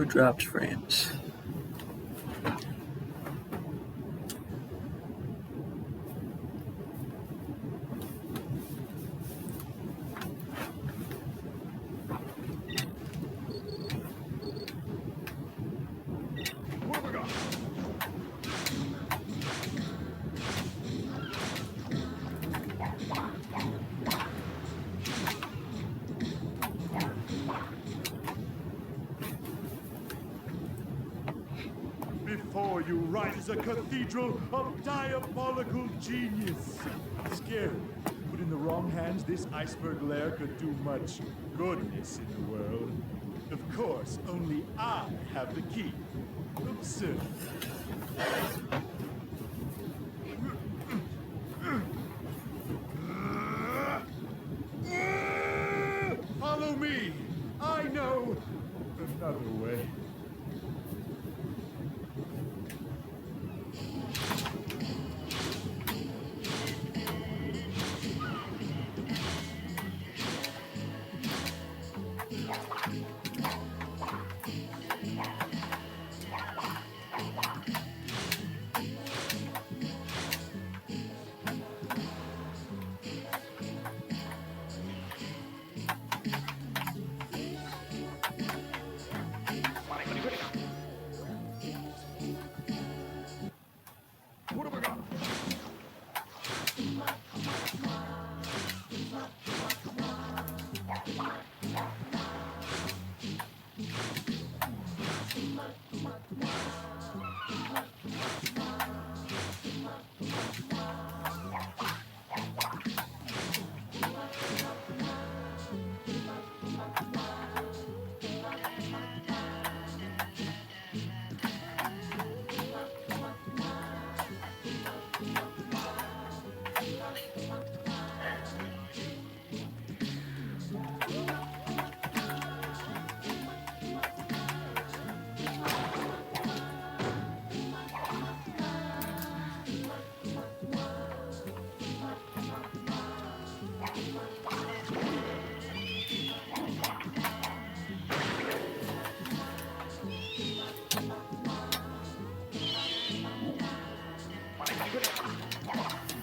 Zero dropped frames. Before you rise a cathedral of diabolical genius. Scary, but in the wrong hands, this iceberg lair could do much goodness in the world. Of course, only I have the key. Absurd. Follow me. I know another way.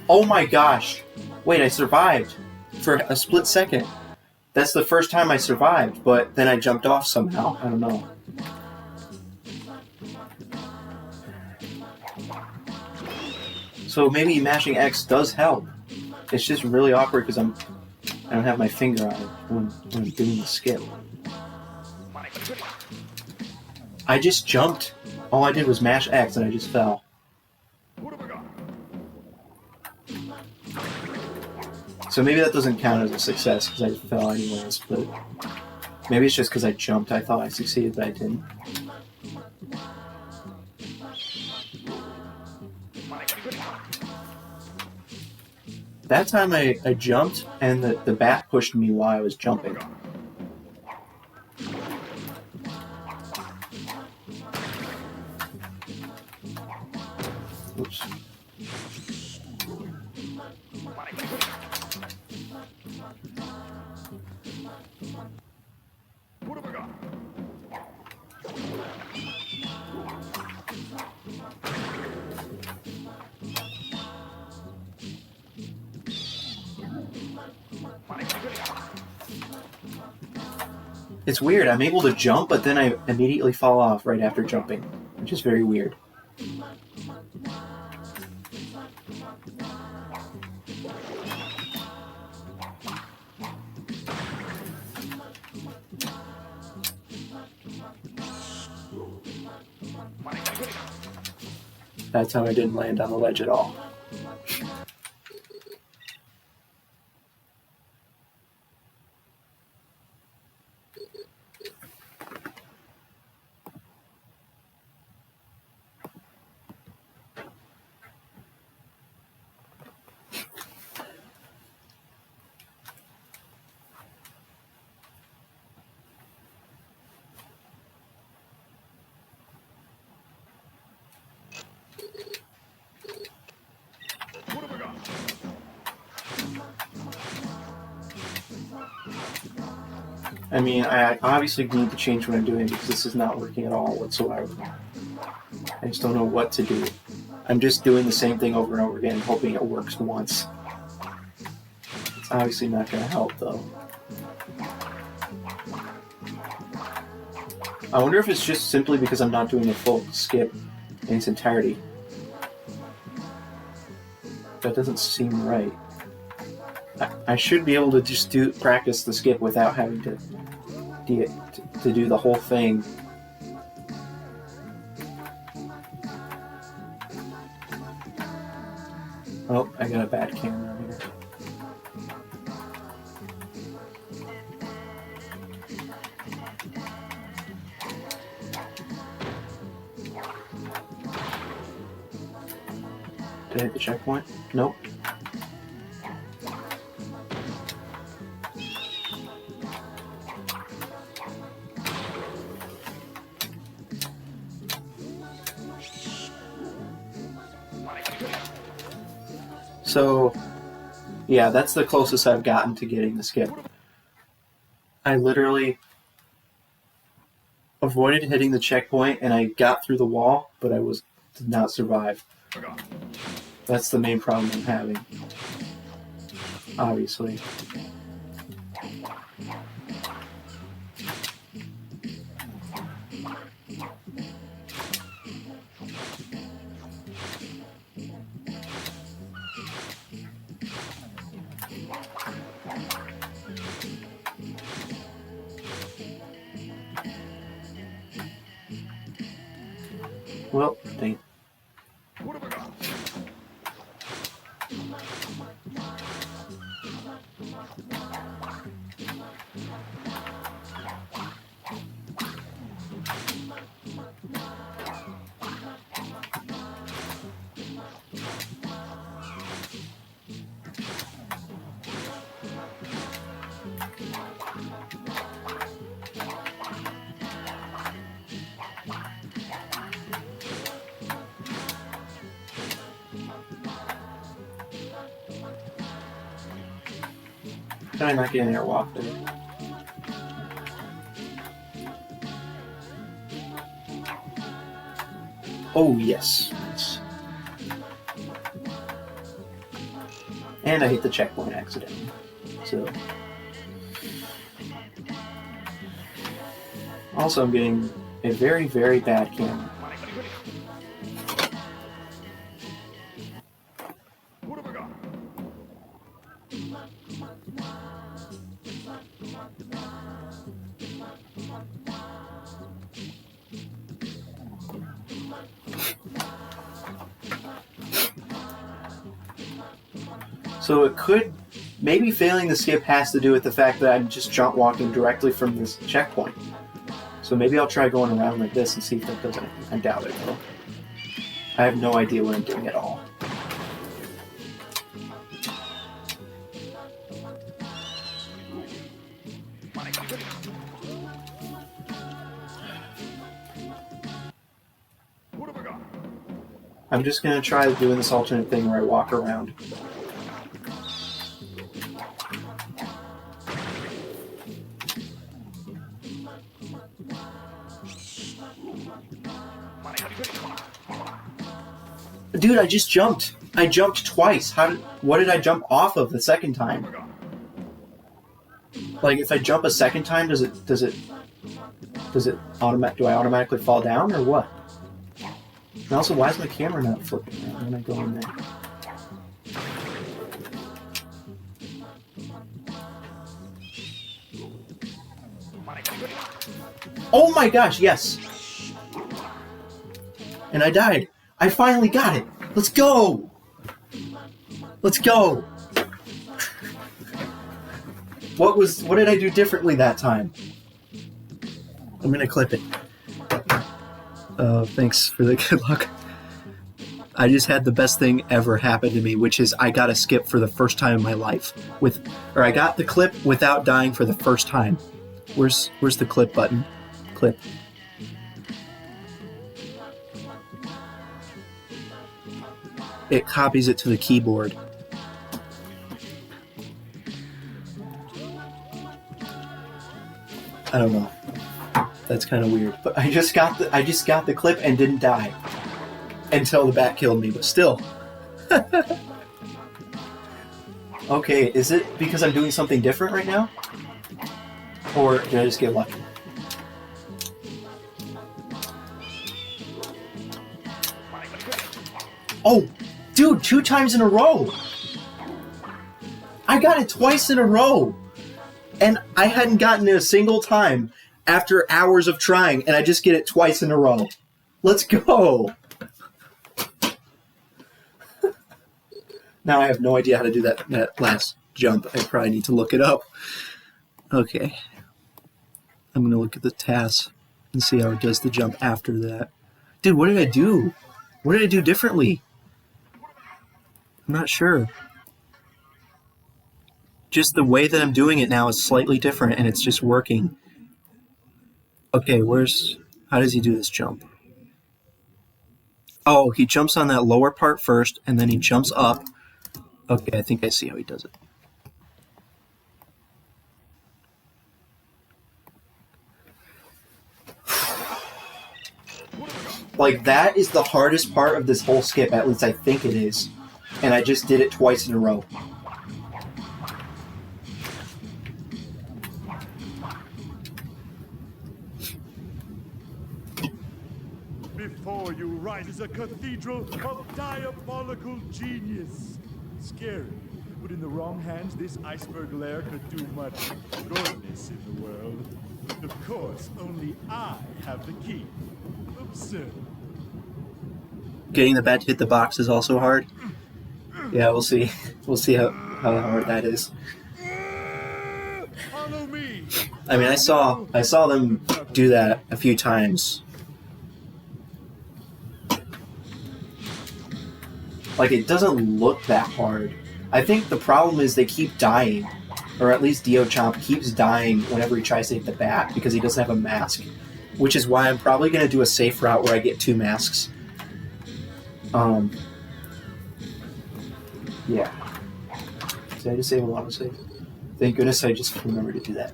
Oh my gosh! Wait, I survived for a split second. That's the first time I survived, but then I jumped off somehow. I don't know. So maybe mashing X does help. It's just really awkward because I don't have my finger on it when I'm doing the skip. I just jumped. All I did was mash X and I just fell. So maybe that doesn't count as a success because I fell anyways, but maybe it's just because I jumped. I thought I succeeded, but I didn't. That time I jumped and the bat pushed me while I was jumping. Oops. It's weird, I'm able to jump, but then I immediately fall off right after jumping, which is very weird. That's how I didn't land on the ledge at all. I mean, I obviously need to change what I'm doing because this is not working at all whatsoever. I just don't know what to do. I'm just doing the same thing over and over again, hoping it works once. It's obviously not going to help, though. I wonder if it's just simply because I'm not doing a full skip in its entirety. That doesn't seem right. I should be able to just practice the skip without having to do the whole thing. Oh, I got a bad camera here. Did I hit the checkpoint? Nope. So, yeah, that's the closest I've gotten to getting the skip. I literally avoided hitting the checkpoint and I got through the wall, but I did not survive. That's the main problem I'm having. Obviously. Well, dang it. Did I not get an airwalk there? Oh, yes. Nice. And I hit the checkpoint accidentally. So. Also, I'm getting a very, very bad camera. So it could, maybe failing the skip has to do with the fact that I'm just jump walking directly from this checkpoint. So maybe I'll try going around like this and see if that does anything. I doubt it though. I have no idea what I'm doing at all. I'm just going to try doing this alternate thing where I walk around. Dude, I just jumped. I jumped twice. What did I jump off of the second time? Like, if I jump a second time, do I automatically fall down or what? And also, why is my camera not flipping when I go in there? Oh my gosh, yes! And I died. I finally got it! Let's go! Let's go! What did I do differently that time? I'm gonna clip it. Thanks for the good luck. I just had the best thing ever happen to me, which is I got a skip for the first time in my life. I got the clip without dying for the first time. Where's the clip button? Clip. It copies it to the keyboard. I don't know. That's kind of weird. But I just got the clip and didn't die until the bat killed me. But still. Okay, is it because I'm doing something different right now? Or did I just get lucky? Oh, dude, 2 times in a row! I got it twice in a row! And I hadn't gotten it a single time after hours of trying, and I just get it twice in a row. Let's go! Now I have no idea how to do that last jump. I probably need to look it up. Okay. I'm going to look at the task and see how it does the jump after that. Dude, what did I do? What did I do differently? I'm not sure. Just the way that I'm doing it now is slightly different, and it's just working. Okay, how does he do this jump? Oh, he jumps on that lower part first, and then he jumps up. Okay, I think I see how he does it. Like, that is the hardest part of this whole skip, at least I think it is. And I just did it twice in a row. Before you rises a cathedral of diabolical genius. Scary, but in the wrong hands, this iceberg lair could do much goodness in the world. Of course, only I have the key. Absurd. Getting the bat to hit the box is also hard. Yeah, we'll see. We'll see how hard that is. Follow me. I mean, I saw them do that a few times. Like, it doesn't look that hard. I think the problem is they keep dying. Or at least Dio Chomp keeps dying whenever he tries to hit the bat because he doesn't have a mask. Which is why I'm probably going to do a safe route where I get 2 masks. Yeah. Did I disable autosave? Thank goodness I just remembered to do that.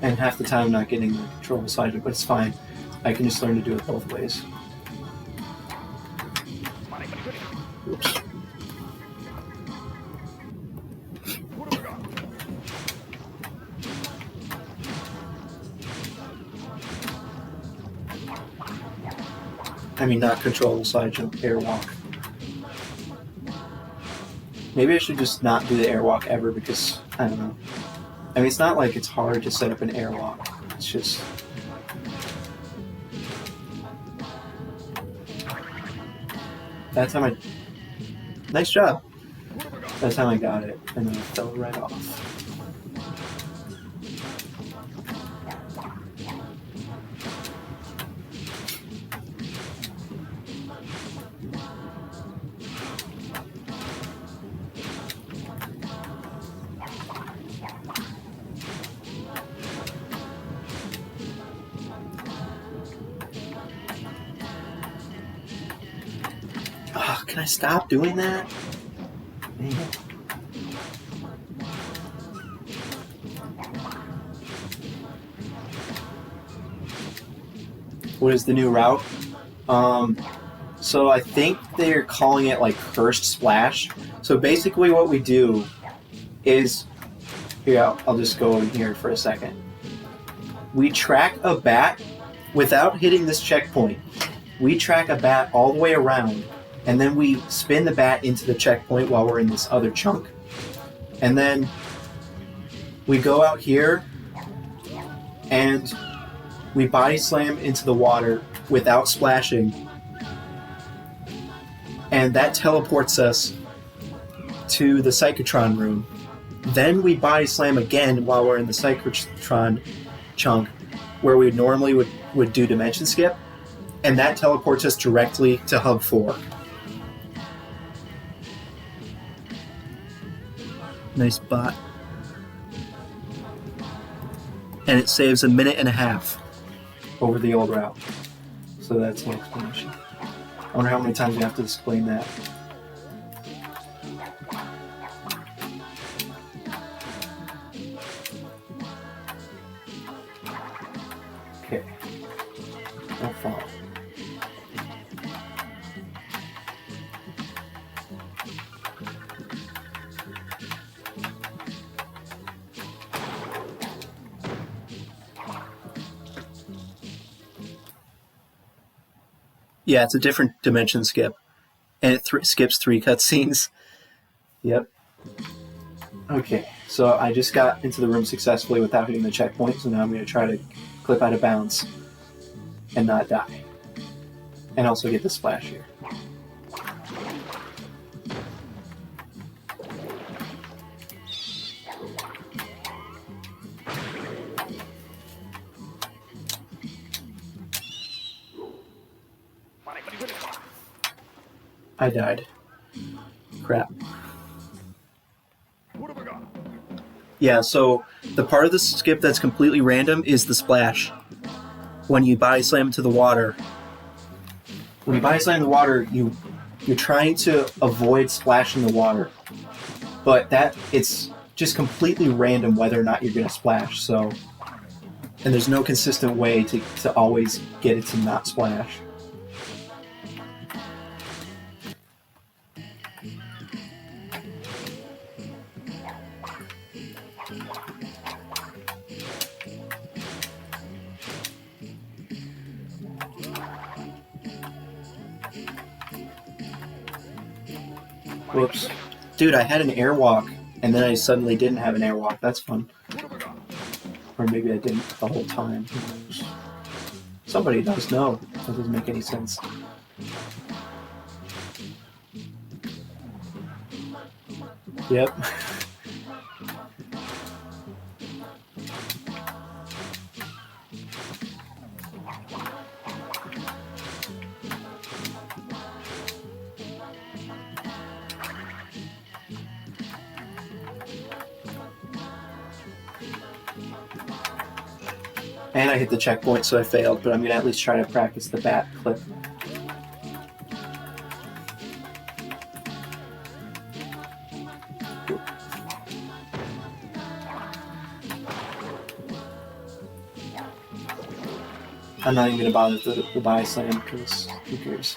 And half the time I'm not getting the control side of it, but it's fine. I can just learn to do it both ways. Oops. I mean, not control side jump, airwalk. Maybe I should just not do the airwalk ever because, I don't know. I mean, it's not like it's hard to set up an airwalk. It's just... That time I... Nice job! That time I got it, and then it fell right off. Can I stop doing that? Man. What is the new route? So I think they're calling it like Cursed Splash. So basically what we do is, here, I'll just go in here for a second. We track a bat without hitting this checkpoint. We track a bat all the way around, and then we spin the bat into the checkpoint while we're in this other chunk. And then we go out here and we body slam into the water without splashing. And that teleports us to the Psychotron room. Then we body slam again while we're in the Psychotron chunk, where we normally would do Dimension Skip. And that teleports us directly to Hub 4. Nice bot. And it saves 1.5 minutes over the old route. So that's my explanation. I wonder how many times we have to explain that. Don't fall. Yeah, it's a different dimension skip. And it skips 3 cutscenes. Yep. Okay, so I just got into the room successfully without hitting the checkpoint, so now I'm going to try to clip out of bounds and not die. And also get the splash here. I died. Crap. What have I got? Yeah, so the part of the skip that's completely random is the splash. When you body slam into the water. When you body slam the water, you're trying to avoid splashing the water. But it's just completely random whether or not you're going to splash, so... And there's no consistent way to always get it to not splash. Whoops. Dude, I had an airwalk, and then I suddenly didn't have an airwalk. That's fun. Or maybe I didn't the whole time. Who knows? Somebody does know. That doesn't make any sense. Yep. And I hit the checkpoint, so I failed, but I'm going to at least try to practice the bat clip. I'm not even going to bother with the body slam, because who cares?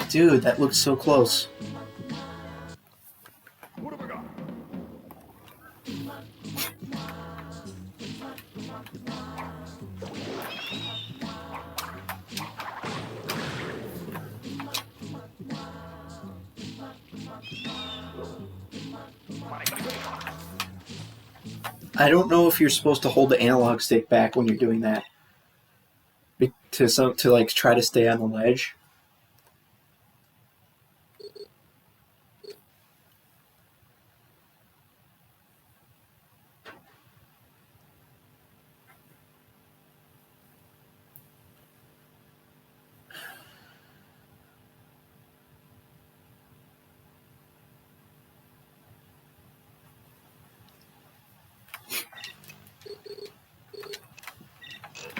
Dude, that looks so close. What have I got? I don't know if you're supposed to hold the analog stick back when you're doing that. To like try to stay on the ledge.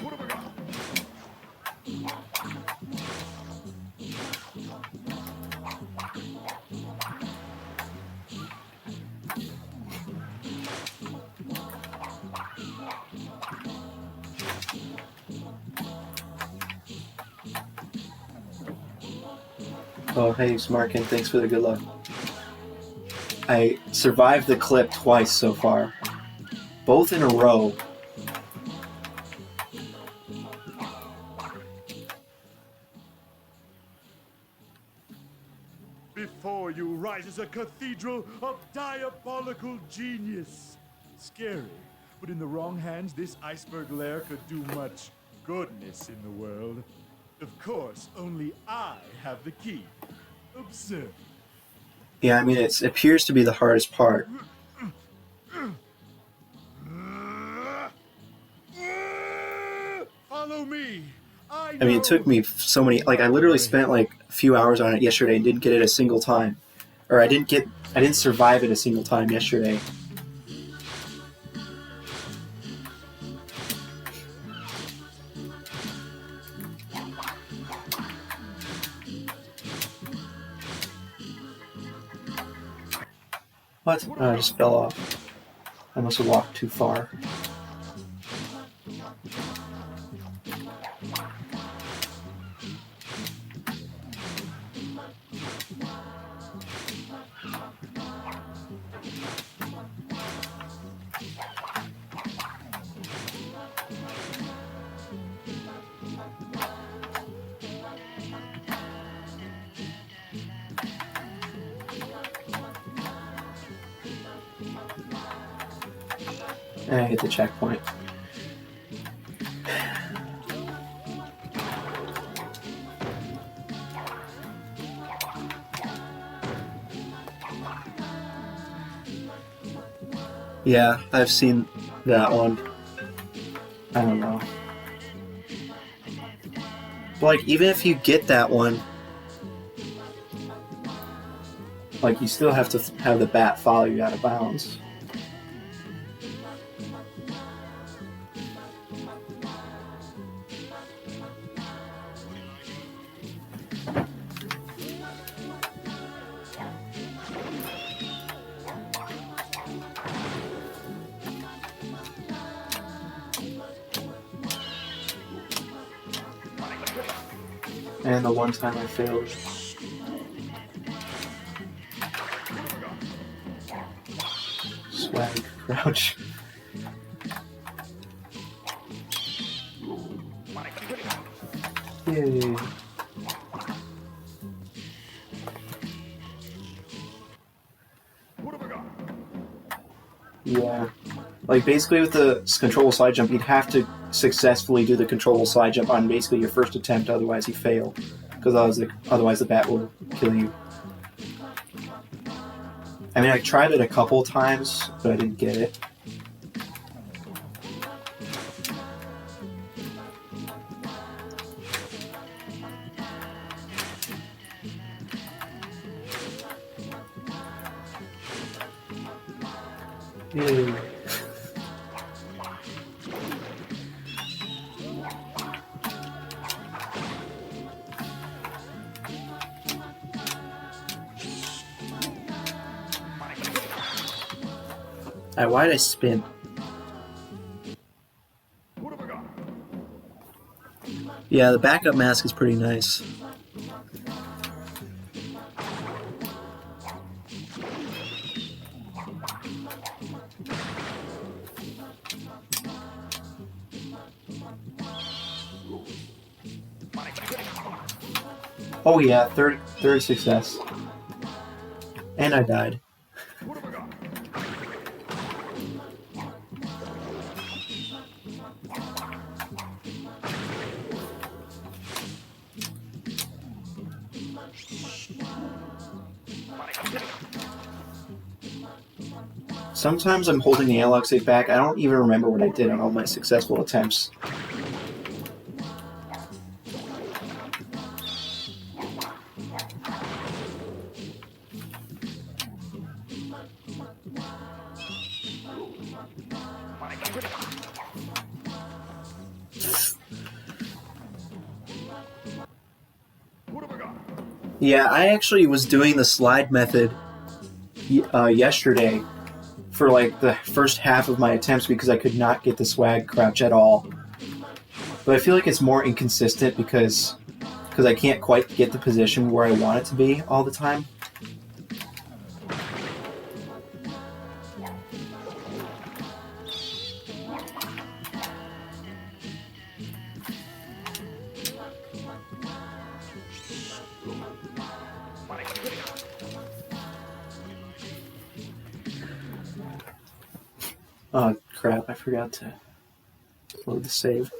What have I got? Oh, hey, Smarkin, thanks for the good luck. I survived the clip twice so far. Both in a row. Before you rises a cathedral of diabolical genius. Scary, but in the wrong hands, this iceberg lair could do much goodness in the world. Of course, only I have the key. Observe. Yeah, I mean, it appears to be the hardest part. Follow me. I mean, it took me so many... Like, I literally spent, like, a few hours on it yesterday and didn't get it a single time. Or I didn't survive it a single time yesterday. What? Oh, I just fell off. I must have walked too far. And I hit the checkpoint. Yeah, I've seen that one. I don't know. But like, even if you get that one, like, you still have to have the bat follow you out of bounds. And the one time I failed. Swag crouch. Yay. Yeah. Like, basically with the controllable slide jump, you'd have to successfully do the controllable slide jump on basically your first attempt, otherwise you fail. Because otherwise the bat will kill you. I mean, I tried it a couple times, but I didn't get it. Yay. Why did I spin? Yeah, the backup mask is pretty nice. Oh yeah, third success. And I died. Sometimes I'm holding the analog stick back. I don't even remember what I did on all my successful attempts. Yeah, I actually was doing the slide method yesterday for like the first half of my attempts because I could not get the swag crouch at all. But I feel like it's more inconsistent because I can't quite get the position where I want it to be all the time. Oh crap, I forgot to load the save.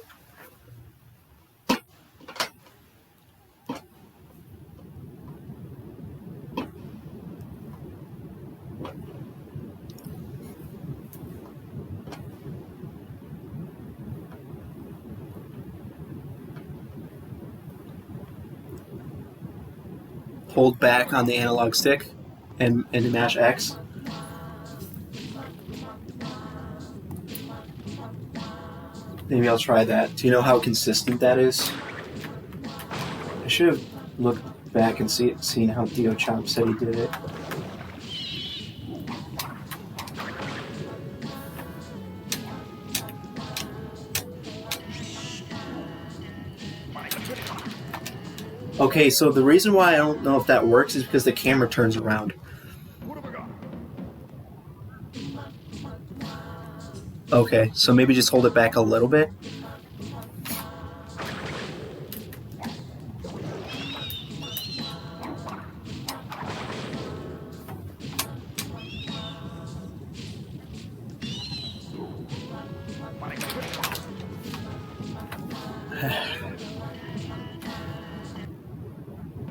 Hold back on the analog stick and mash X. Maybe I'll try that. Do you know how consistent that is? I should have looked back and seen how Dio Chomp said he did it. Okay, so the reason why I don't know if that works is because the camera turns around. What have I got? Okay, so maybe just hold it back a little bit.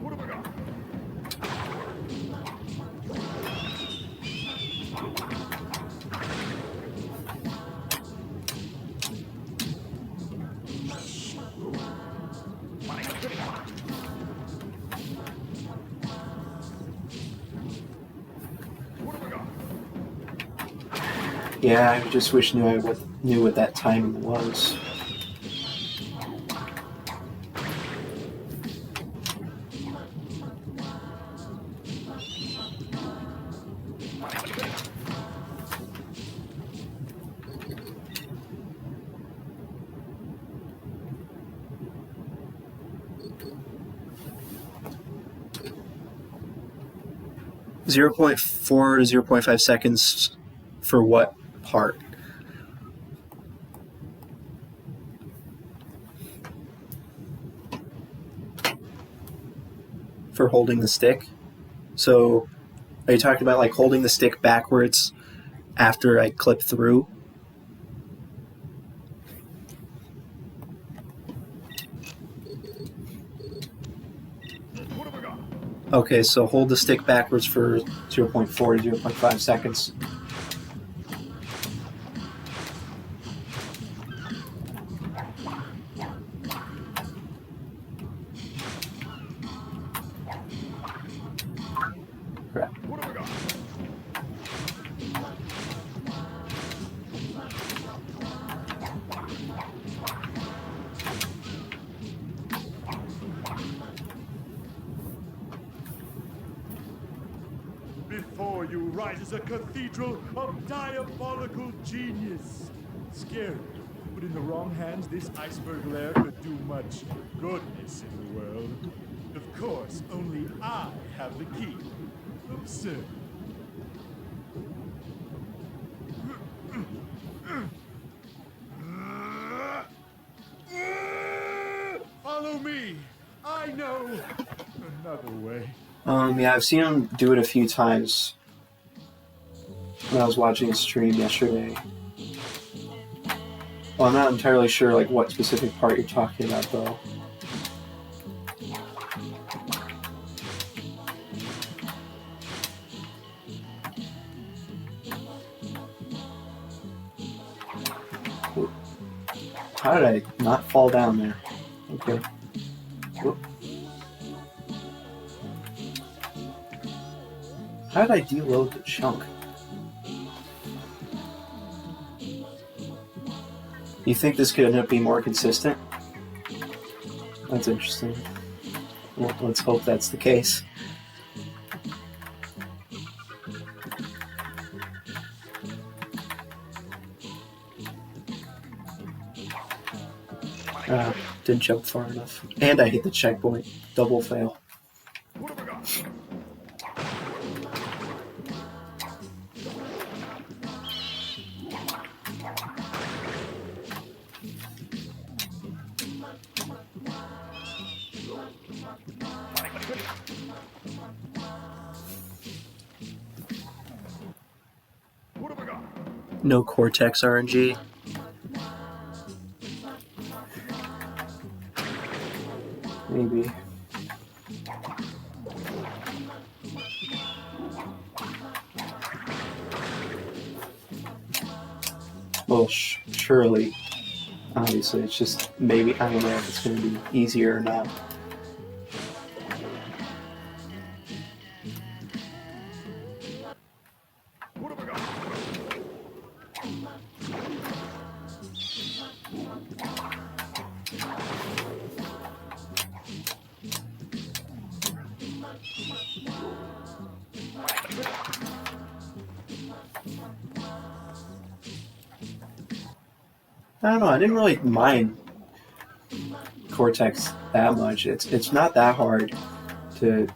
What have I got? what have I got? Yeah, I just wish I knew what that timing was. .4 to 0.5 seconds for what part? For holding the stick. So, are you talking about like holding the stick backwards after I clip through? What have I got? Okay, so hold the stick backwards for 0.4 to 0.5 seconds. Crap. What have I got? Before you rises a cathedral of diabolical genius. Scary, but in the wrong hands, this iceberg lair could do much goodness in the world. Of course, only I have the key. Absurd. Follow me. I know another way. Yeah, I've seen him do it a few times when I was watching his stream yesterday. Well, I'm not entirely sure like what specific part you're talking about though. How did I not fall down there? Okay. Whoop. How did I deload the chunk? You think this could end up being more consistent? That's interesting. Well, let's hope that's the case. Didn't jump far enough. And I hit the checkpoint. Double fail. What have I got? What have I got? No Cortex RNG. Maybe. Well, surely. Obviously, it's just maybe. I don't know if it's going to be easier or not. What have I got? I don't know. I didn't really mind Cortex that much. It's not that hard to.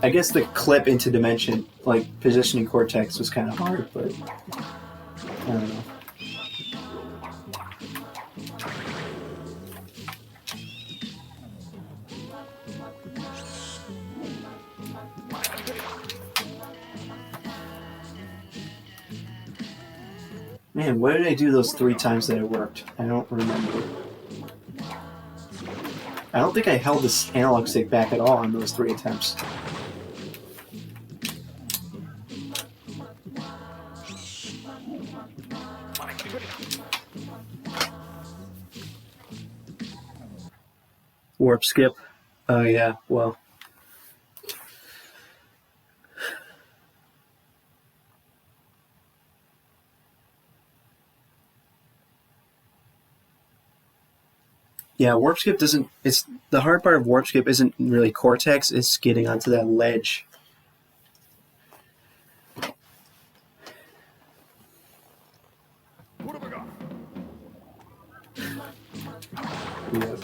I guess the clip into dimension, like positioning cortex, was kind of hard, but I don't know. Man, what did I do those 3 times that it worked? I don't remember. I don't think I held this analog stick back at all on those 3 attempts. Warp skip. Oh yeah, well. Yeah, warp skip doesn't. It's the hard part of warp skip isn't really cortex. It's getting onto that ledge. What have I got? Yep.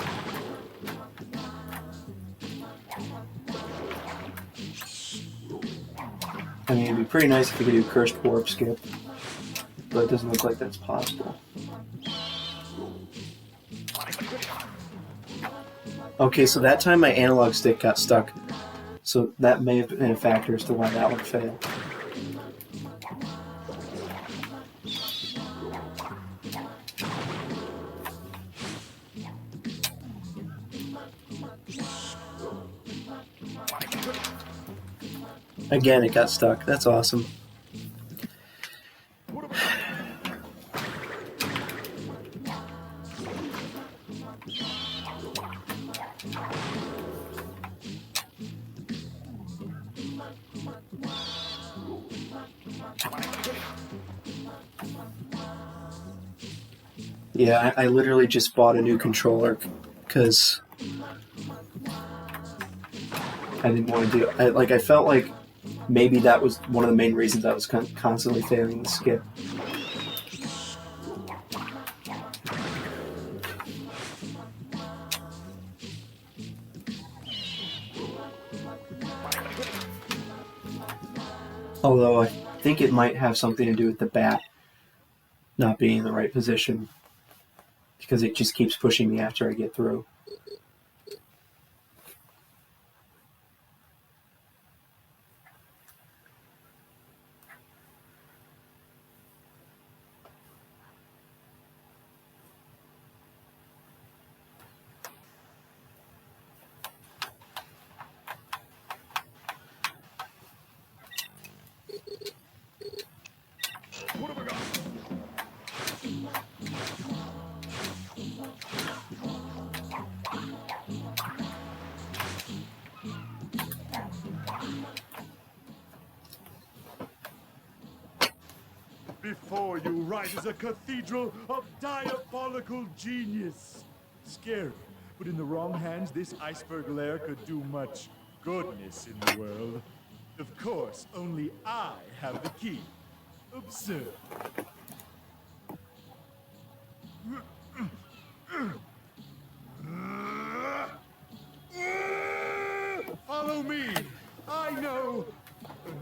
I mean, it'd be pretty nice if we could do cursed warp skip, but it doesn't look like that's possible. Okay, so that time my analog stick got stuck, so that may have been a factor as to why that one failed. Again, it got stuck. That's awesome. Yeah, I literally just bought a new controller because I didn't want to do it. I felt like maybe that was one of the main reasons I was constantly failing to skip. Although I think it might have something to do with the bat not being in the right position, because it just keeps pushing me after I get through. What have I got? Before you rises a cathedral of diabolical genius. Scary, but in the wrong hands, this iceberg lair could do much goodness in the world. Of course, only I have the key. Absurd. Follow me. I know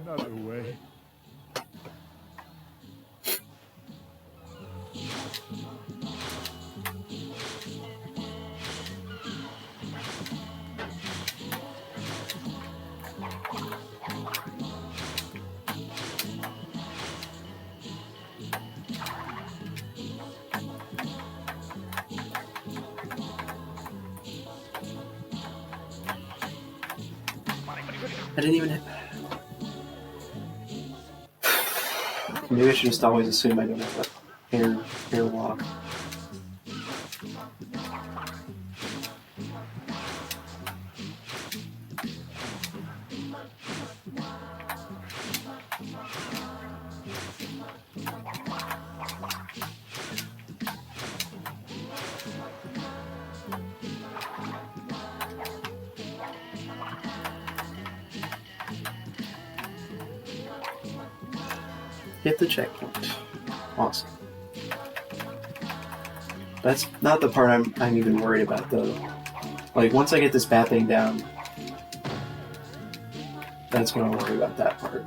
another way. I didn't even. Maybe I should just always assume I don't have an airlock. Hit the checkpoint. Awesome. That's not the part I'm even worried about though. Like, once I get this bat thing down, that's when I'll worry about that part.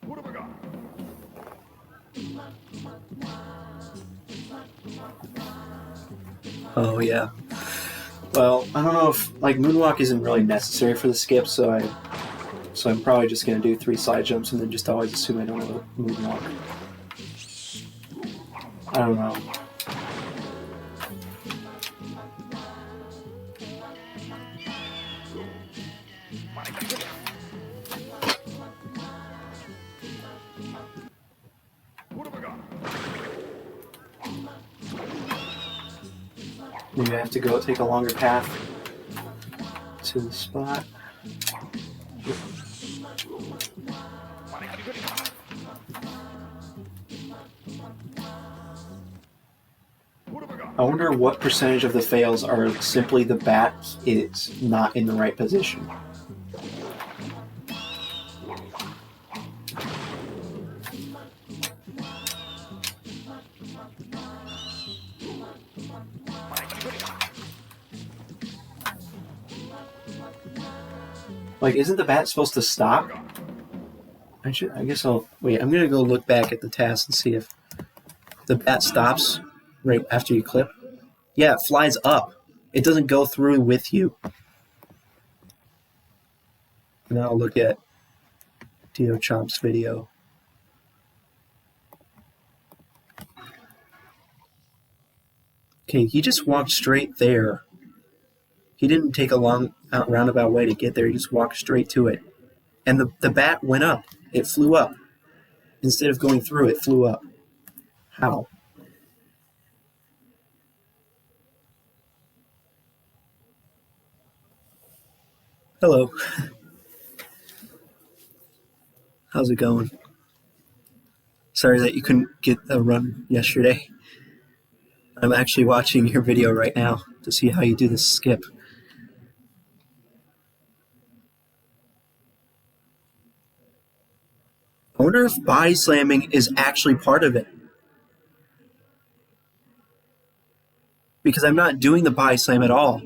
What have I got? Oh, yeah. Well, I don't know if, like, Moonwalk isn't really necessary for the skip, so I'm probably just going to do 3 side jumps and then just always assume I don't have a Moonwalk. I don't know. What have I got? Maybe I have to go take a longer path to the spot. What have I got? I wonder what percentage of the fails are simply the bat is not in the right position. Like, isn't the bat supposed to stop? I guess I'll wait. I'm gonna go look back at the task and see if the bat stops right after you clip. Yeah, it flies up. It doesn't go through with you. And then I'll look at Dio Chomp's video. Okay, he just walked straight there. He didn't take a long roundabout way to get there. He just walked straight to it. And the bat went up. It flew up. Instead of going through, it flew up. How? Hello. How's it going? Sorry that you couldn't get a run yesterday. I'm actually watching your video right now to see how you do this skip. I wonder if body slamming is actually part of it. Because I'm not doing the body slam at all.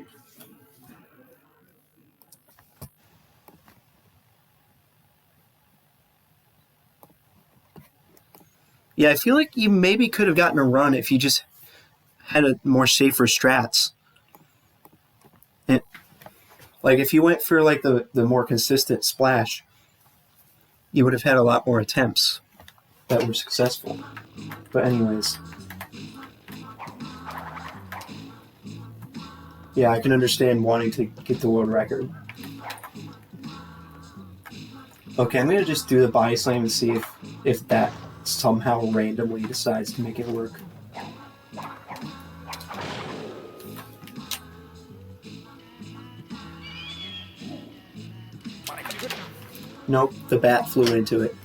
Yeah, I feel like you maybe could have gotten a run if you just had a more safer strats. And, like, if you went for like the more consistent splash, you would have had a lot more attempts that were successful. But anyways. Yeah, I can understand wanting to get the world record. Okay, I'm going to just do the body slam and see if that somehow randomly decides to make it work. Nope, the bat flew into it.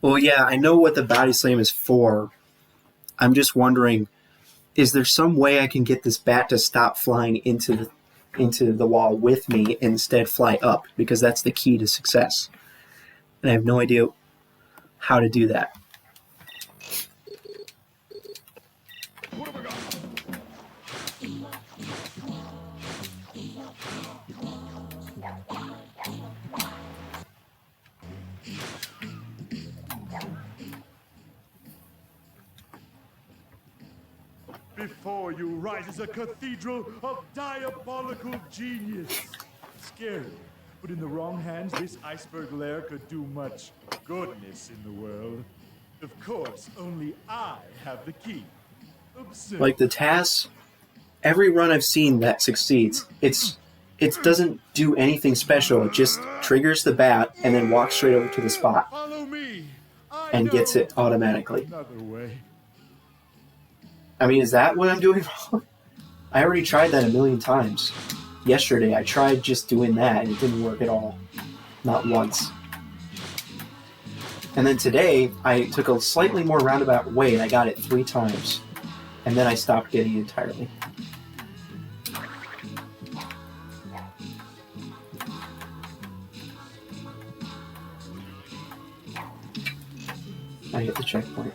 Well, yeah, I know what the body slam is for. I'm just wondering, is there some way I can get this bat to stop flying into the wall with me and instead fly up? Because that's the key to success. And I have no idea how to do that. What have I got? Before you rises a cathedral of diabolical genius. Scary, but in the wrong hands, this iceberg lair could do much goodness in the world. Of course, only I have the key. Absurd. Like the tasks, every run I've seen that succeeds, it doesn't do anything special. It just triggers the bat and then walks straight over to the spot Follow me. and gets it automatically. Another way. I mean, is that what I'm doing wrong? I already tried that a million times. yesterday I tried just doing that and it didn't work at all. Not once. And then today I took a slightly more roundabout way and I got it 3 times. And then I stopped getting it entirely. I hit the checkpoint.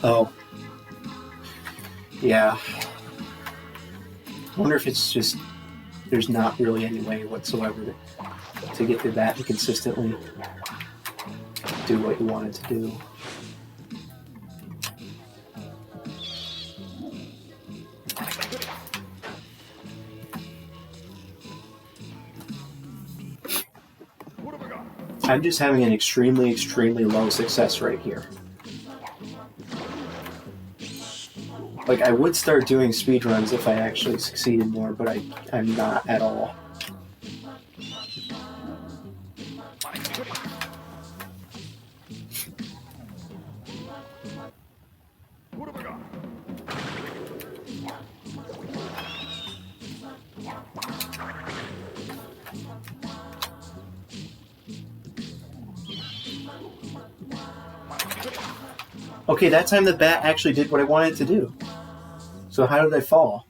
Oh. Yeah. I wonder if it's just there's not really any way whatsoever to get through that and consistently do what you wanted to do. I'm just having an extremely, extremely low success rate here. Like, I would start doing speedruns if I actually succeeded more, but I'm not at all. Okay, that time the bat actually did what I wanted it to do. So how did I fall?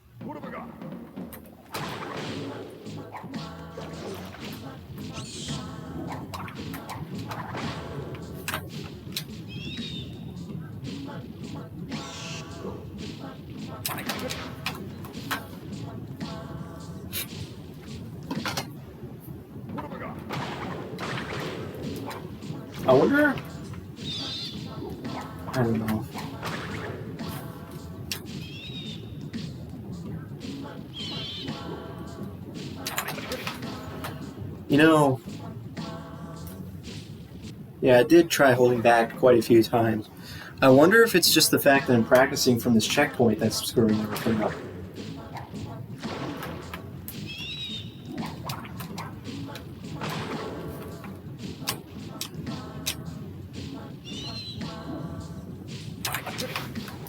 I wonder... I don't know. You know, yeah, I did try holding back quite a few times. I wonder if it's just the fact that I'm practicing from this checkpoint that's screwing everything up.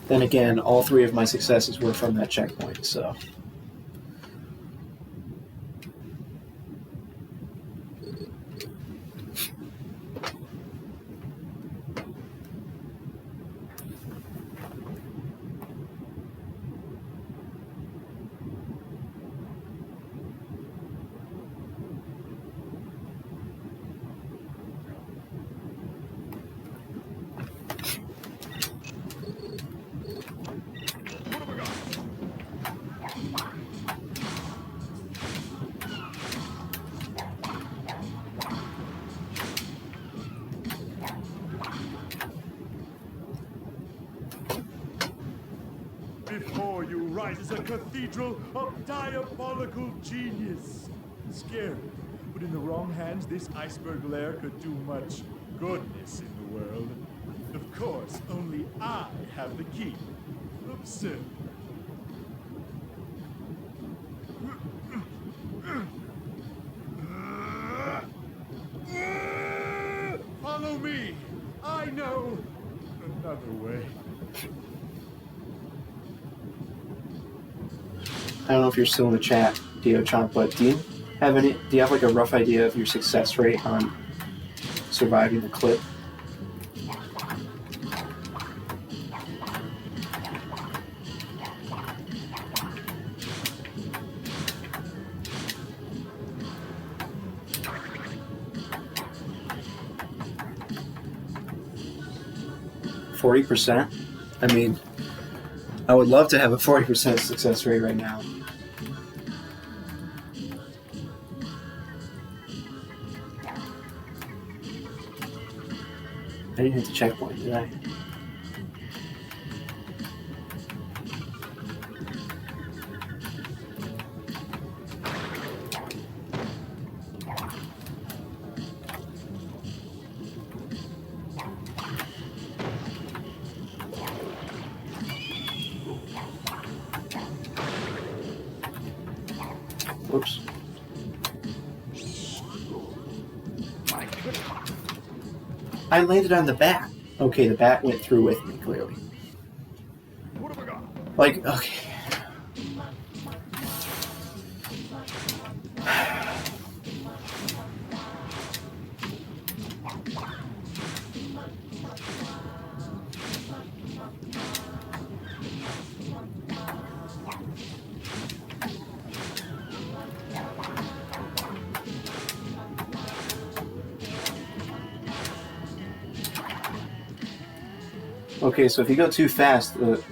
Then again, all 3 of my successes were from that checkpoint, so... Before you rises a cathedral of diabolical genius. Scary, but in the wrong hands, this iceberg lair could do much goodness in the world. Of course, only I have the key. Absurd. Follow me. I know another way. I don't know if you're still in the chat, Dio Chomp, but do you have like a rough idea of your success rate on surviving the clip? %? I mean, I would love to have a 40% success rate right now. I didn't hit the checkpoint, did I? Whoops. I landed on the bat. Okay, the bat went through with me, clearly. What have I got? Like, okay. Okay, so if you go too fast, the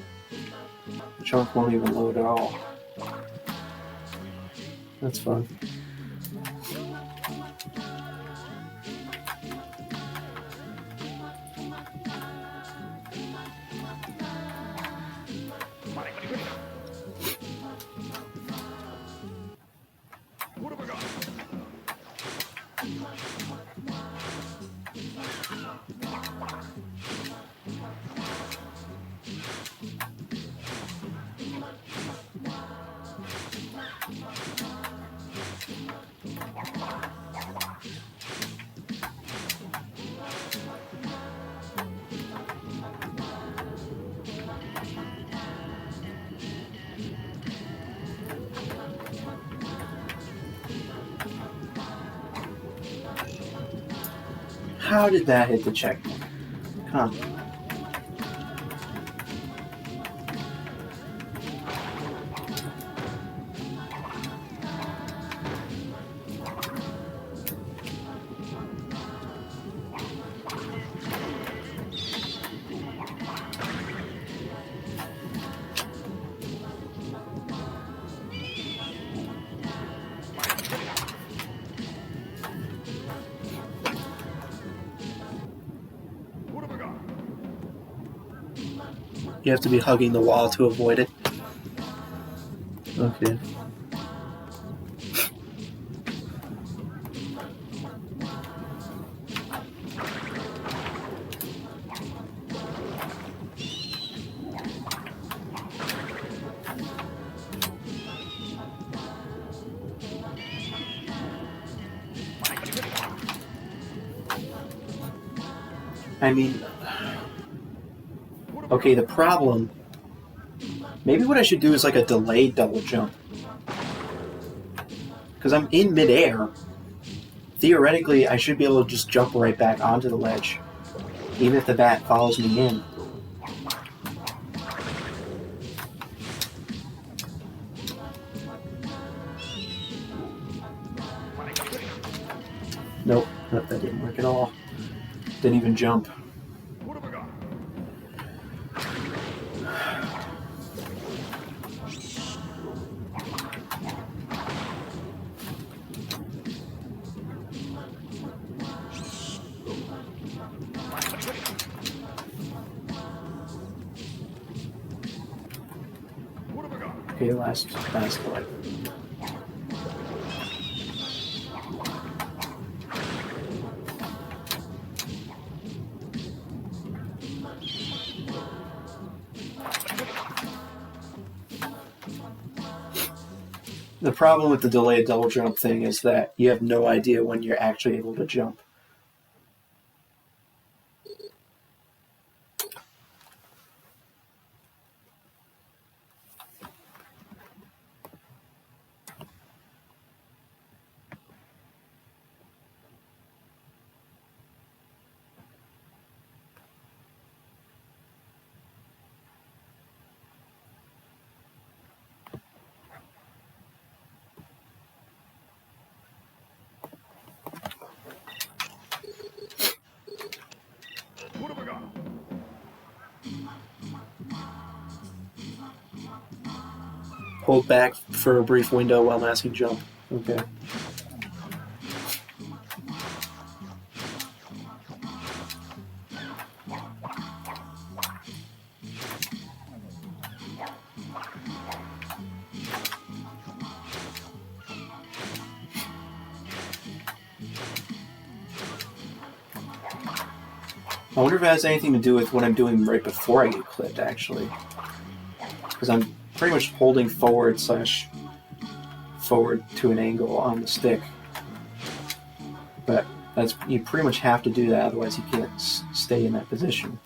chunk won't even load at all. That's fun. What have I got? How did that hit the checkpoint? Come on. What have I got? You have to be hugging the wall to avoid it. Okay. I mean, okay, the problem, maybe what I should do is like a delayed double jump. Because I'm in midair. Theoretically, I should be able to just jump right back onto the ledge, even if the bat follows me in. Nope, that didn't work at all. Didn't even jump. What have I got? What have I got? Okay, last one. The problem with the delayed double jump thing is that you have no idea when you're actually able to jump. What have I got? Hold back for a brief window while masking jump. Okay. I wonder if it has anything to do with what I'm doing right before I get clipped, actually. Because I'm pretty much holding forward to an angle on the stick. But You pretty much have to do that, otherwise you can't stay in that position.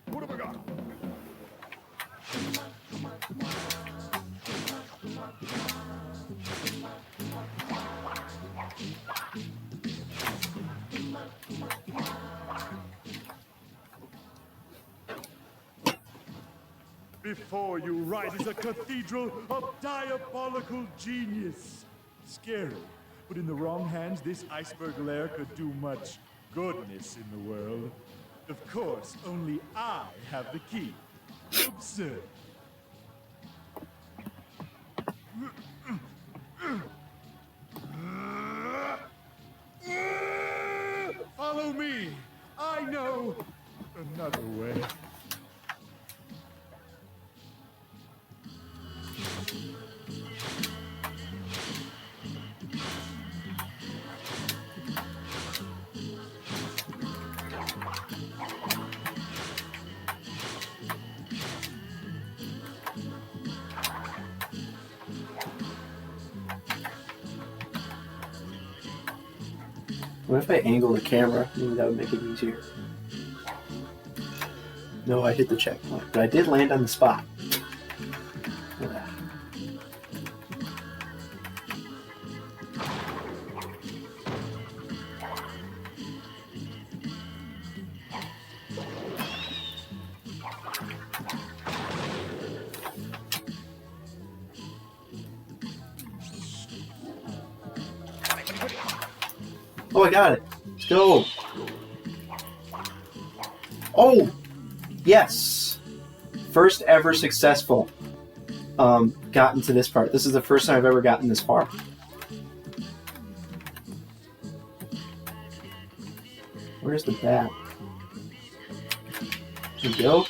What have I got? Before you rises a cathedral of diabolical genius. Scary, but in the wrong hands, this iceberg lair could do much goodness in the world. Of course, only I have the key. Absurd. Follow me. I know another way. What if I angle the camera? Maybe that would make it easier. No, I hit the checkpoint, but I did land on the spot. Oh, I got it. Let's go. Oh, yes. First ever successful. Gotten to this part. This is the first time I've ever gotten this far. Where's the bat? There we go.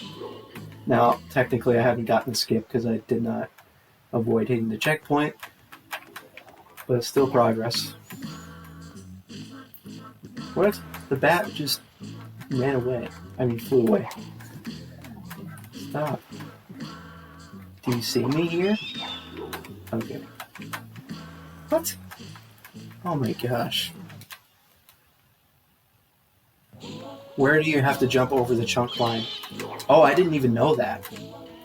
Now, technically, I haven't gotten the skip because I did not avoid hitting the checkpoint, but it's still progress. What? The bat just ran away. I mean, flew away. Stop. Do you see me here? Okay. What? Oh my gosh. Where do you have to jump over the chunk line? Oh, I didn't even know that.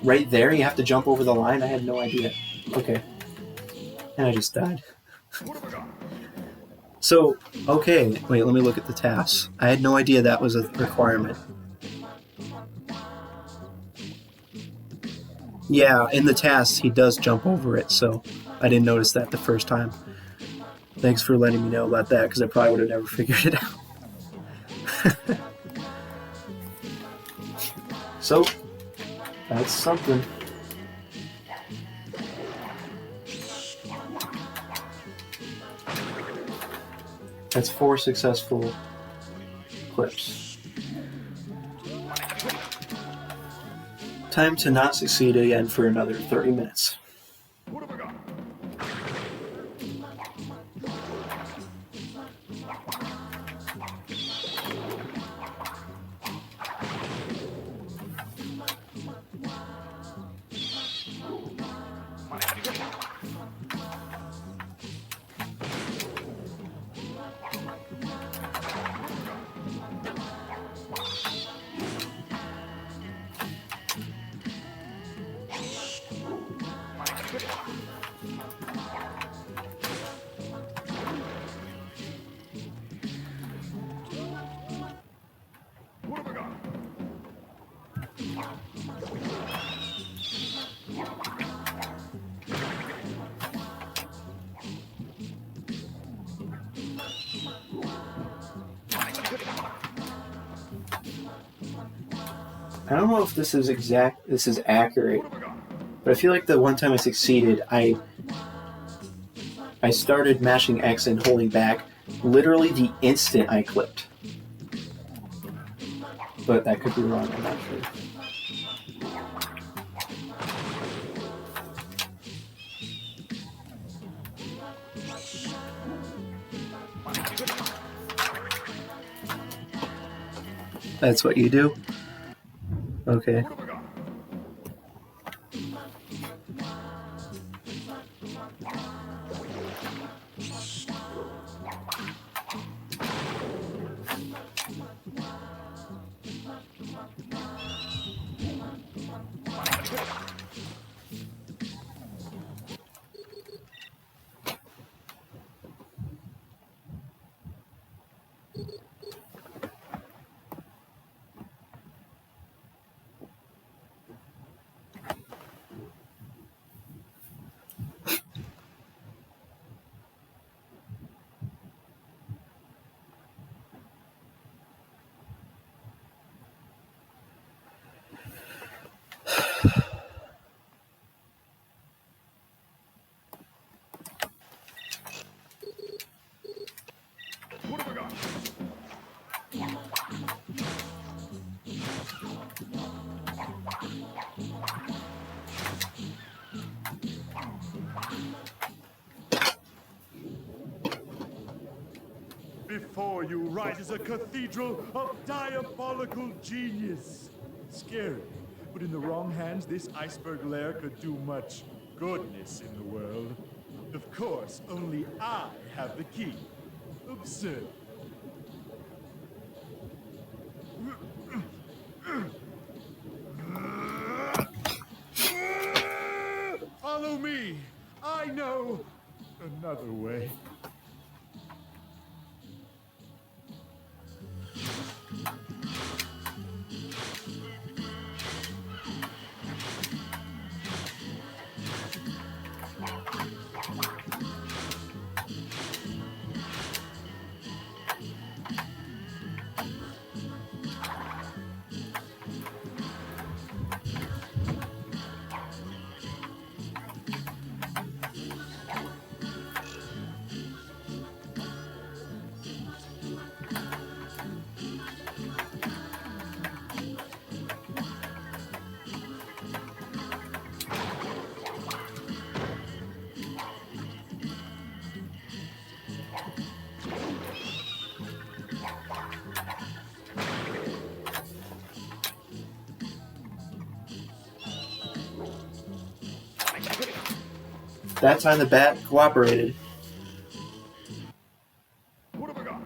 Right there, you have to jump over the line? I had no idea. Okay. And I just died. So, okay, wait, let me look at the tasks. I had no idea that was a requirement. Yeah, in the tasks, he does jump over it, so I didn't notice that the first time. Thanks for letting me know about that, because I probably would have never figured it out. So, that's something. That's 4 successful clips. Time to not succeed again for another 30 minutes. What have I got? What have I got? I don't know if this is accurate, but I feel like the one time I succeeded, I started mashing X and holding back literally the instant I clipped. But that could be wrong, I'm not sure. That's what you do? Okay. What have I got? What have I got? Before you rises a cathedral of diabolical genius. Scary, but in the wrong hands, this iceberg lair could do much goodness in the world. Of course, only I have the key. Absurd. Follow me. I know another way. That time the bat cooperated. What have I got?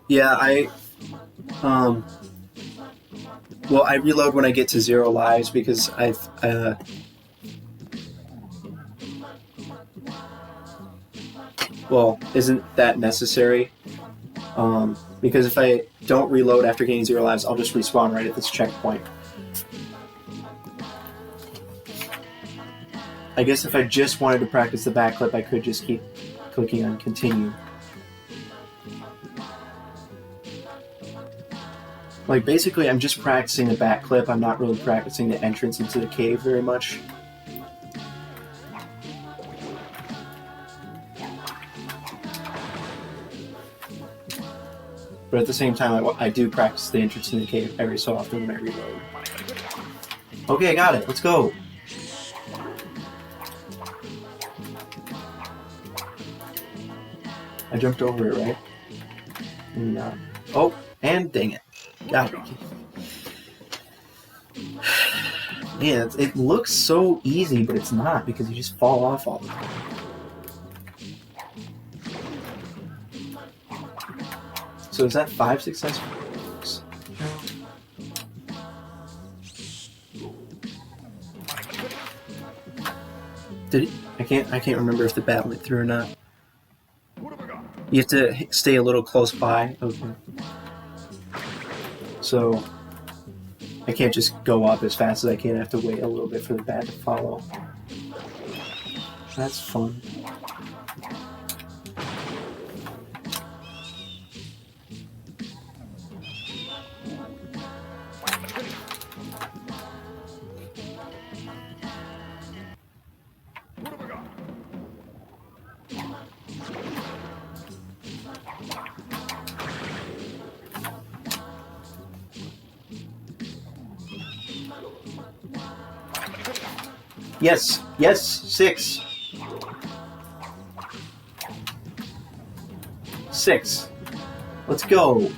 Yeah, well, I reload when I get to 0 lives because well, isn't that necessary? Because if I don't reload after getting 0 lives, I'll just respawn right at this checkpoint. I guess if I just wanted to practice the backflip, I could just keep clicking on continue. Like, basically, I'm just practicing the backflip. I'm not really practicing the entrance into the cave very much. But at the same time, I do practice the entrance in the cave every so often when I reload. Okay, I got it. Let's go. I jumped over it, right? No. Oh, and dang it. Got it. Yeah, it looks so easy, but it's not because you just fall off all the time. So is that 5 successful? Did it? I can't remember if the bat went through or not. You have to stay a little close by. Okay. So I can't just go up as fast as I can. I have to wait a little bit for the bat to follow. That's fun. Yes, yes, 6. 6. Let's go.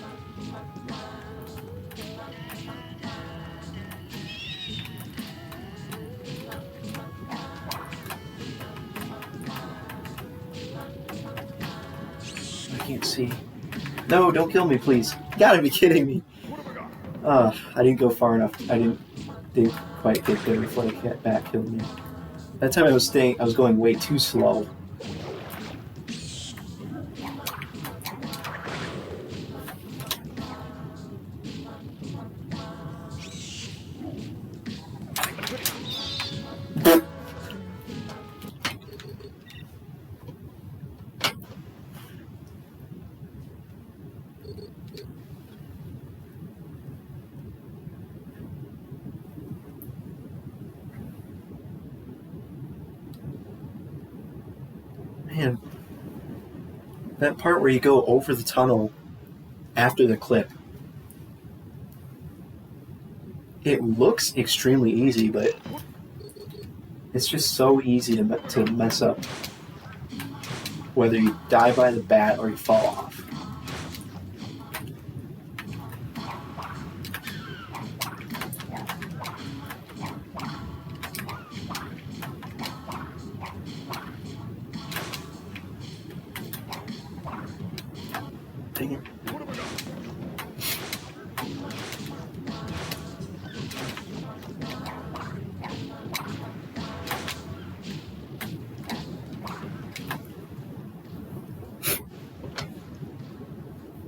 I can't see. No, don't kill me, please. You gotta be kidding me. I didn't go far enough. I didn't quite get there before the bat killed me. That time I was going way too slow. Man, that part where you go over the tunnel after the clip, it looks extremely easy, but it's just so easy to mess up, whether you die by the bat or you fall off. Dang it.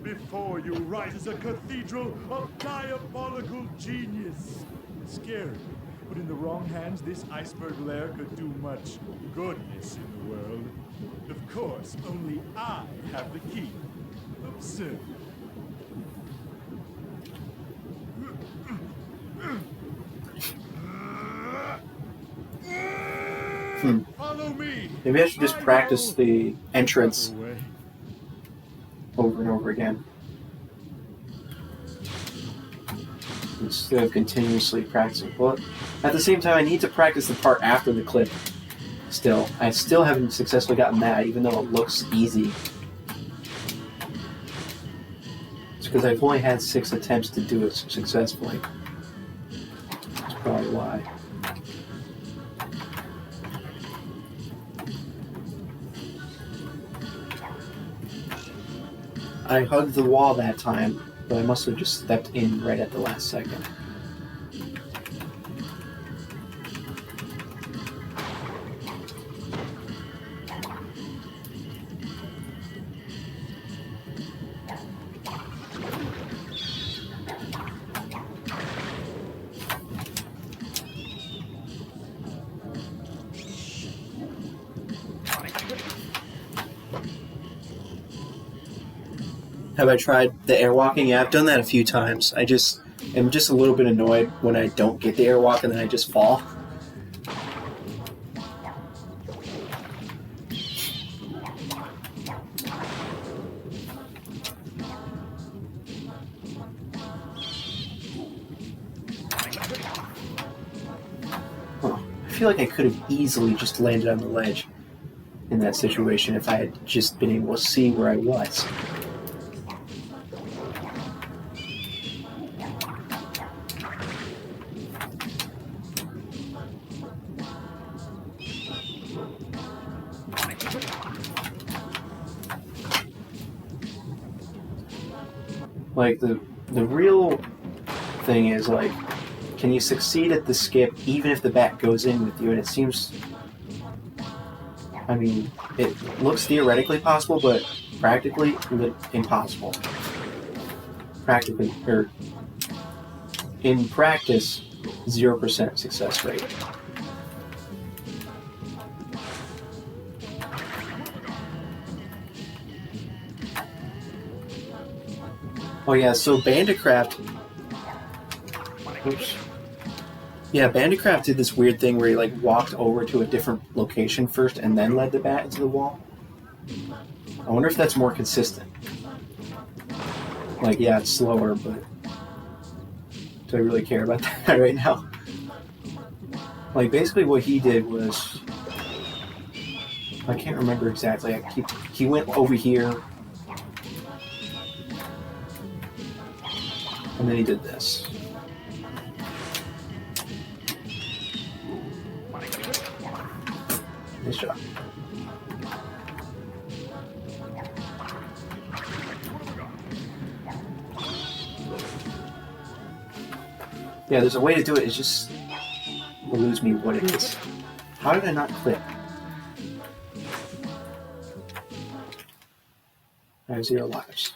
Before you rises a cathedral of diabolical genius. Scary, but in the wrong hands, this iceberg lair could do much goodness in the world. Of course, only I have the key. Absurd. Follow me. Maybe I should just practice the entrance over and over again, instead of continuously practicing. Well, at the same time, I need to practice the part after the clip. Still, I still haven't successfully gotten that, even though it looks easy. It's because I've only had 6 attempts to do it successfully. That's probably why. I hugged the wall that time, but I must have just stepped in right at the last second. Have I tried the airwalking? Yeah, I've done that a few times. I'm just a little bit annoyed when I don't get the airwalk and then I just fall. Huh. I feel like I could have easily just landed on the ledge in that situation if I had just been able to see where I was. Like, the real thing is, like, can you succeed at the skip even if the bat goes in with you? And it seems, I mean, it looks theoretically possible, but practically impossible. Practically, or in practice, 0% success rate. Oh yeah, so Bandicraft... Oops. Yeah, Bandicraft did this weird thing where he like walked over to a different location first and then led the bat into the wall. I wonder if that's more consistent. Like, yeah, it's slower, but do I really care about that right now? Like, basically what he did was... I can't remember exactly. He went over here, and then he did this. Nice job. Yeah, there's a way to do it. It's just eludes me what it is. How did I not click? I have 0 lives.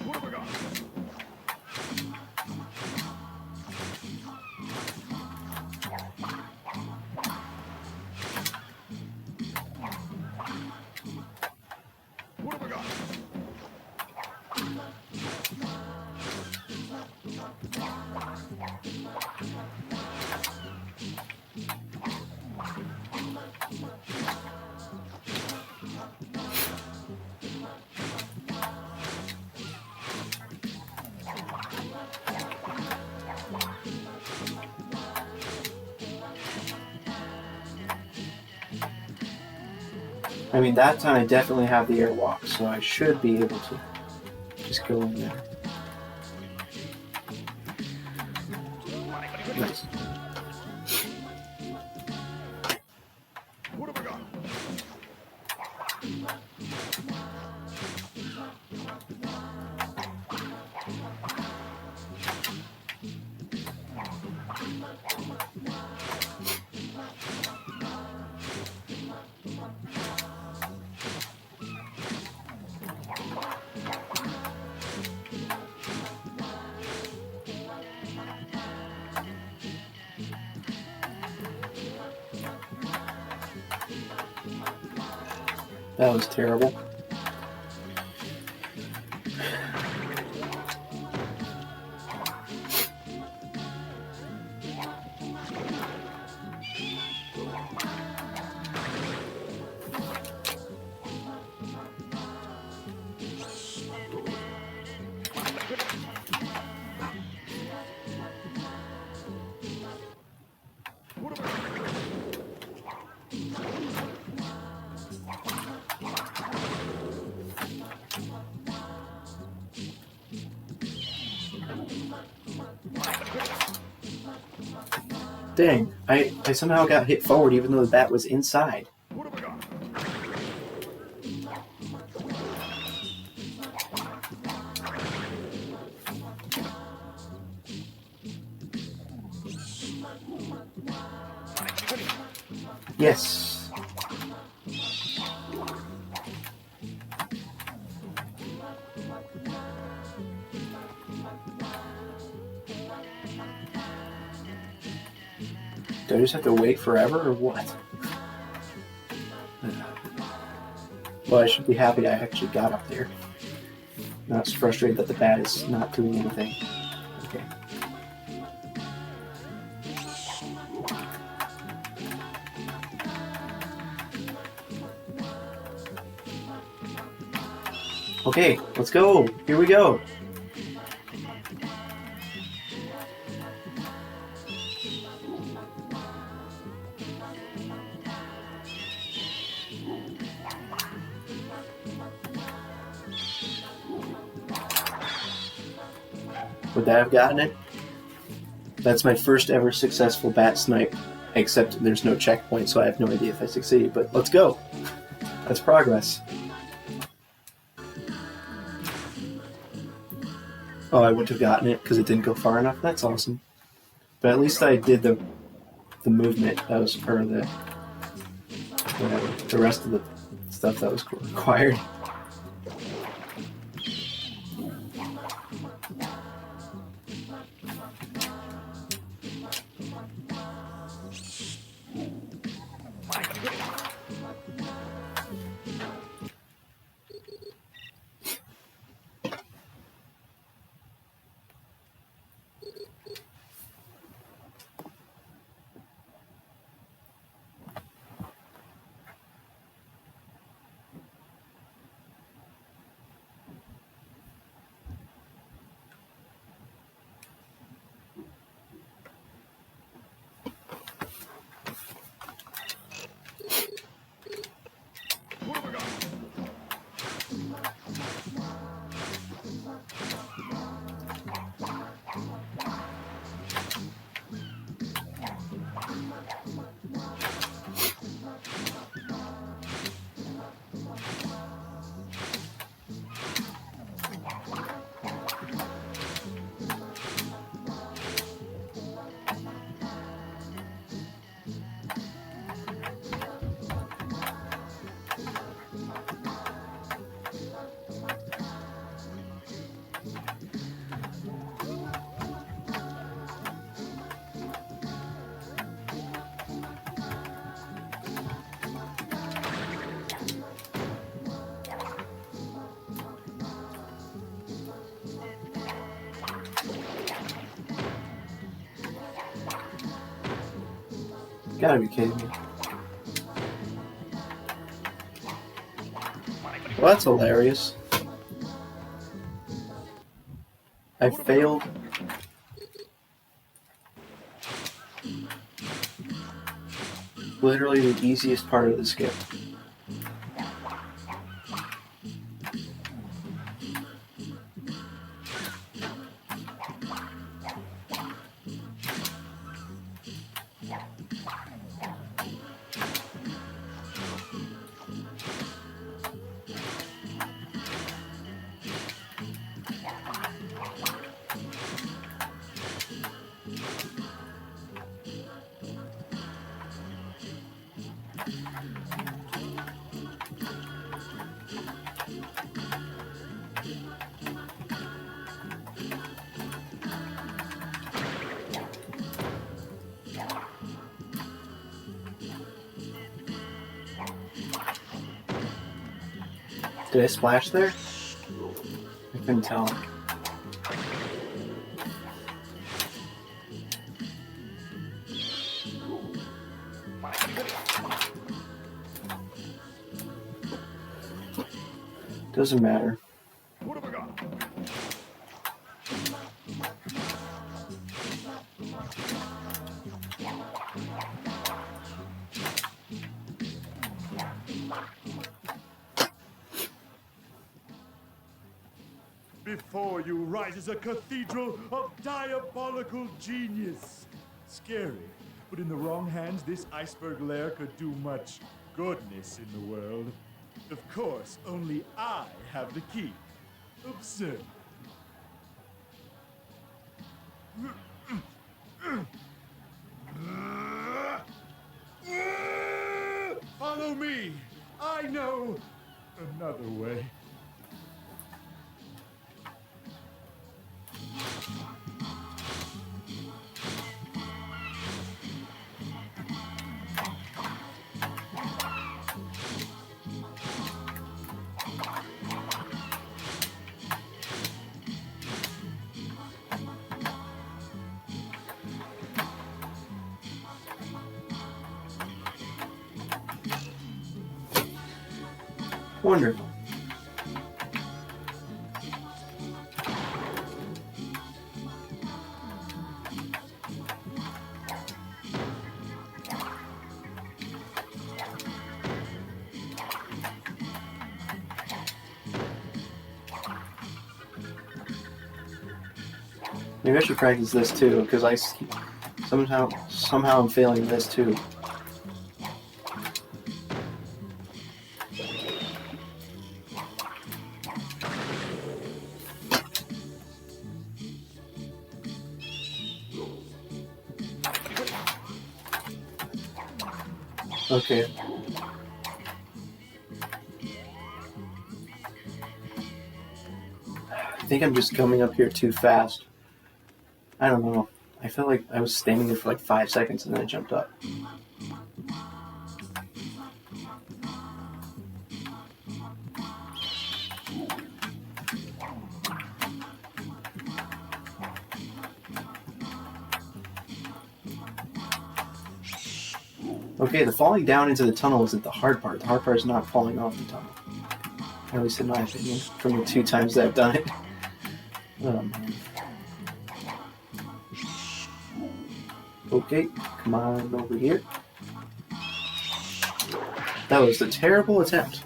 What have we got? What have we got? I mean, that time I definitely have the airwalk, so I should be able to just go in there. Nice. What have we got? That was terrible. What have we got? Dang, I somehow got hit forward even though the bat was inside. What have we got? Yes. Do I just have to wait forever or what? Well, I should be happy I actually got up there. Not as frustrated that the bat is not doing anything. Okay. Okay, let's go. Here we go. Would that have gotten it? That's my first ever successful bat snipe, except there's no checkpoint, so I have no idea if I succeed, but let's go. That's progress. Oh, I wouldn't have gotten it because it didn't go far enough? That's awesome. But at least I did the movement that was, or the, whatever, the rest of the stuff that was required. Gotta be kidding me. Well, that's hilarious. I failed. Literally the easiest part of the skip. Did I splash there? I couldn't tell. Doesn't matter. What have I got? Before you rises a cathedral of diabolical genius. Scary, but in the wrong hands, this iceberg lair could do much goodness in the world. Of course, only I have the key. Absurd. Follow me. I know another way. Wonderful. Maybe I should practice this too, because somehow I'm failing this too. Okay. I think I'm just coming up here too fast. I don't know. I felt like I was standing there for like 5 seconds and then I jumped up. Okay, the falling down into the tunnel isn't the hard part. The hard part is not falling off the tunnel. At least in my opinion, from the 2 times that I've done it. Okay, come on over here. That was a terrible attempt.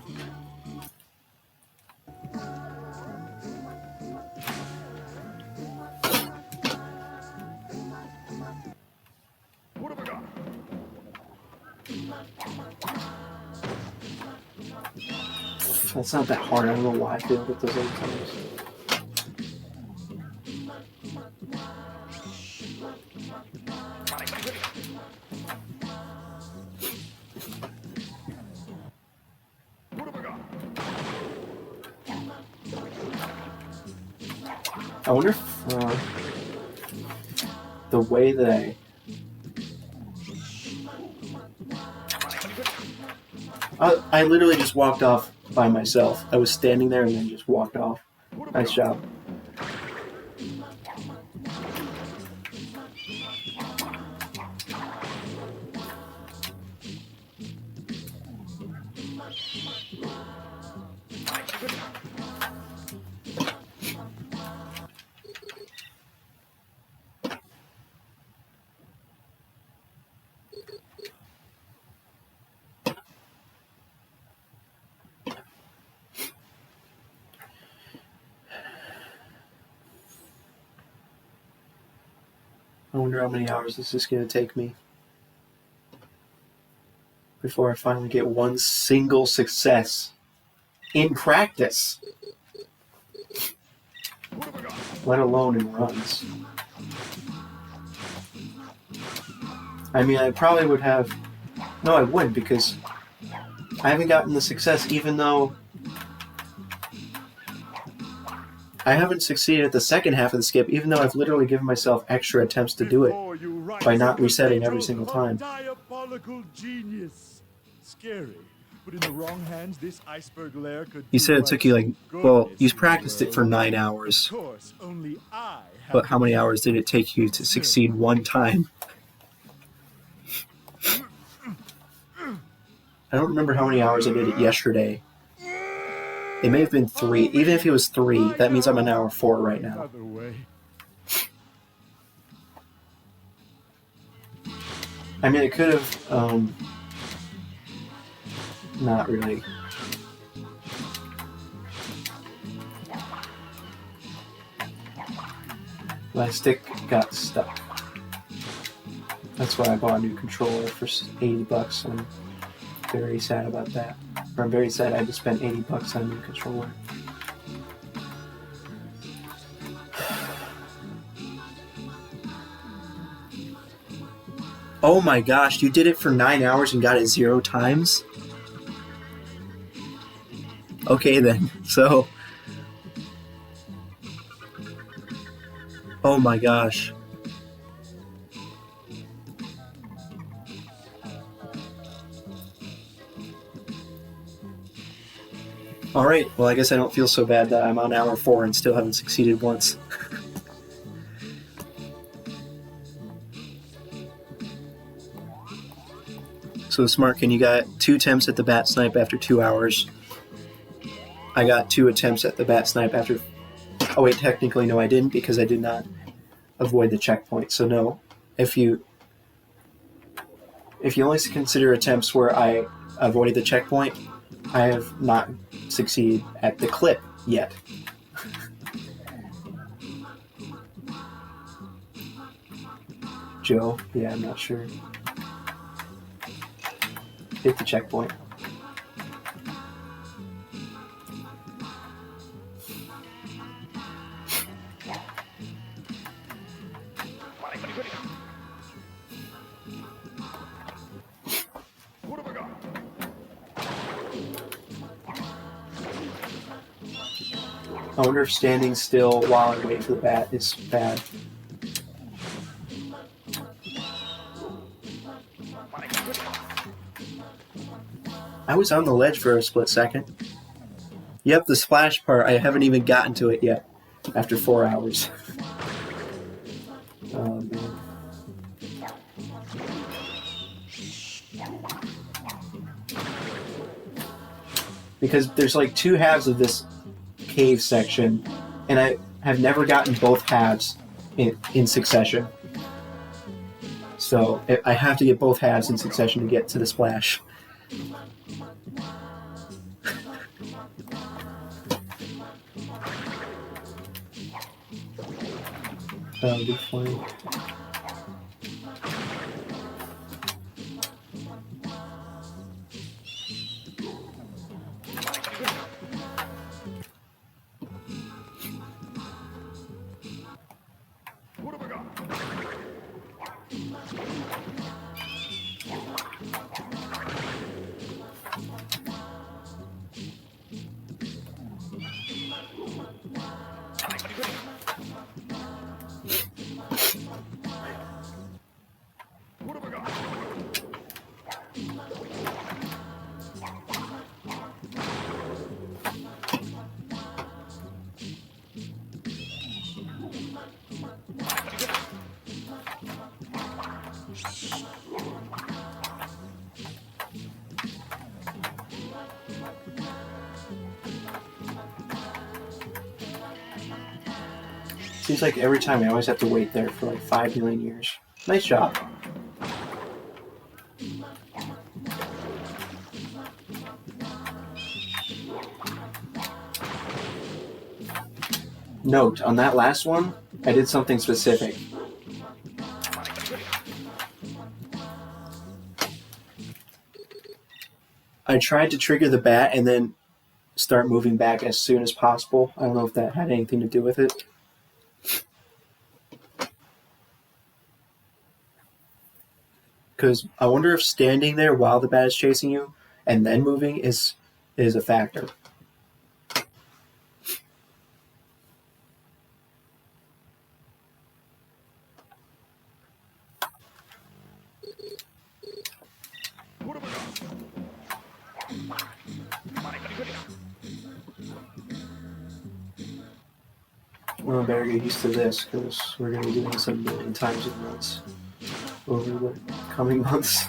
What have I got? That's not that hard. I don't know why I failed at those other times. What have I got? I wonder if the way that I literally just walked off by myself. I was standing there and then just walked off. Nice job. I wonder how many hours this is going to take me before I finally get one single success in practice, let alone in runs. I mean, I probably would have... No, I wouldn't, because I haven't gotten the success, even though I haven't succeeded at the second half of the skip, even though I've literally given myself extra attempts to do it by not resetting every single time. Diabolical genius. Scary. But in the wrong hands, this iceberg lair could You said it took you like, well, you practiced it for 9 hours. Of course, only I have. But how many hours did it take you to succeed one time? I don't remember how many hours I did it yesterday. It may have been 3. Even if it was 3, that means I'm an hour 4 right now. I mean, it could have, not really. My stick got stuck. That's why I bought a new controller for $80. I'm very sad about that. Or I'm very sad I had to spend $80 on a new controller. Oh my gosh, you did it for 9 hours and got it 0 times? Okay then, so... Oh my gosh. Alright, well I guess I don't feel so bad that I'm on hour 4 and still haven't succeeded once. So Smarkin, you got 2 attempts at the bat snipe after 2 hours. I got 2 attempts at the bat snipe after... Oh wait, technically no I didn't, because I did not avoid the checkpoint. So no, if you only consider attempts where I avoided the checkpoint, I have not succeeded at the clip yet. Joe? Yeah, I'm not sure. Hit the checkpoint. I wonder if standing still while I wait for the bat is bad. I was on the ledge for a split second. Yep, the splash part, I haven't even gotten to it yet after 4 hours. Oh, man. Because there's like 2 halves of this cave section, and I have never gotten both halves in succession. So I have to get both halves in succession to get to the splash. That would be funny. What have I got? What have I got? Seems like every time I always have to wait there for like 5 million years. Nice job. Note, on that last one, I did something specific. I tried to trigger the bat and then start moving back as soon as possible. I don't know if that had anything to do with it. Because I wonder if standing there while the bat is chasing you and then moving is a factor. Well, I better get used to this because we're going to be doing this a million times in months over the coming months.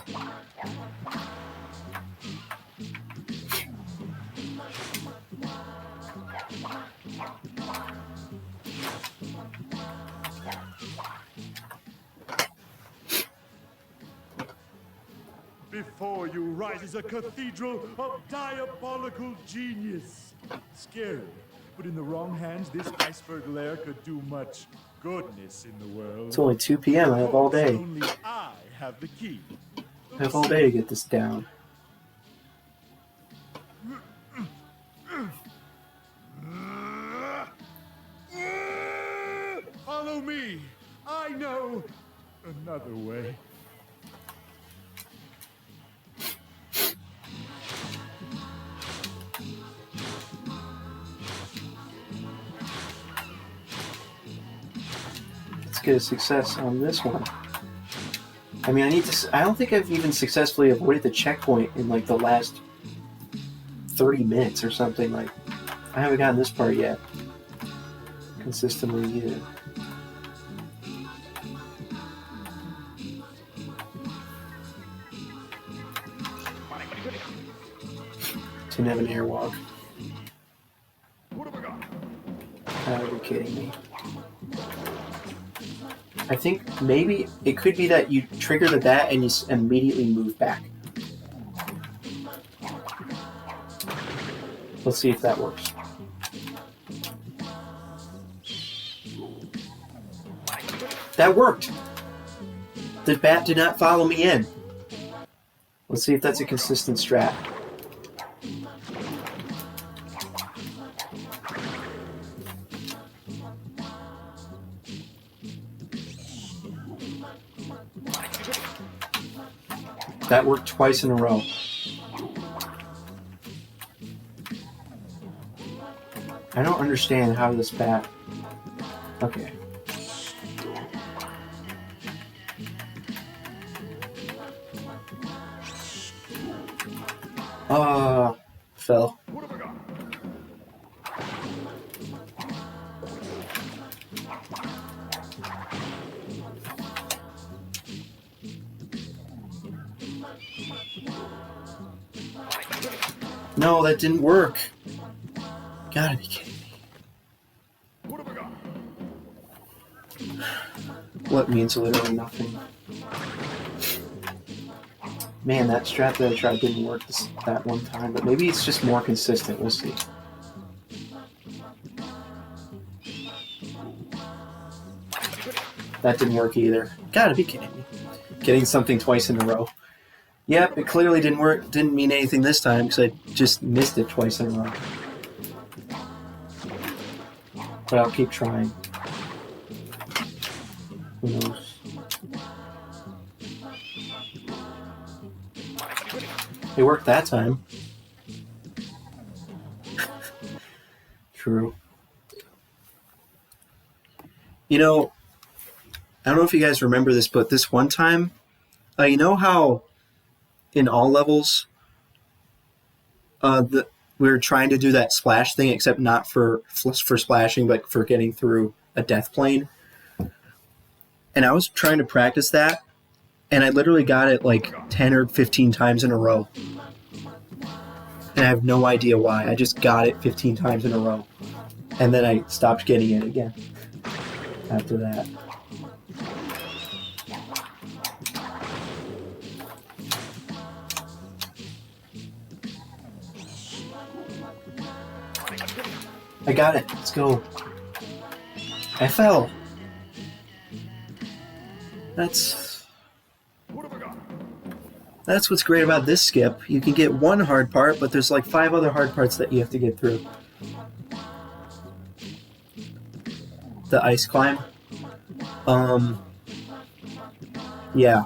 Before you rises a cathedral of diabolical genius. Scary, but in the wrong hands, this iceberg lair could do much goodness in the world. It's only 2 p.m. I have all day. Only I have the key. I have all day to get this down. Follow me. I know another way. Let's get a success on this one. I mean, I don't think I've even successfully avoided the checkpoint in like the last 30 minutes or something. Like, I haven't gotten this part yet. Consistently either. Didn't have an airwalk. Are you kidding me? I think maybe it could be that you trigger the bat and you immediately move back. Let's see if that works. That worked! The bat did not follow me in. Let's see if that's a consistent strat. That worked twice in a row. I don't understand how this bat... Okay. Fell. No, that didn't work. Gotta be kidding me. What means literally nothing. Man, that strat that I tried didn't work that one time, but maybe it's just more consistent. We'll see. That didn't work either. Gotta be kidding me. Getting something twice in a row. Yep, it clearly didn't work. Didn't mean anything this time because I just missed it twice in a row. But I'll keep trying. Who knows? It worked that time. True. You know, I don't know if you guys remember this, but this one time, you know how in all levels, we were trying to do that splash thing, except not for splashing, but for getting through a death plane. And I was trying to practice that, and I literally got it like 10 or 15 times in a row. And I have no idea why. I just got it 15 times in a row. And then I stopped getting it again after that. I got it. Let's go. I fell. That's... That's what's great about this skip. You can get one hard part, but there's like 5 other hard parts that you have to get through. The ice climb. Yeah.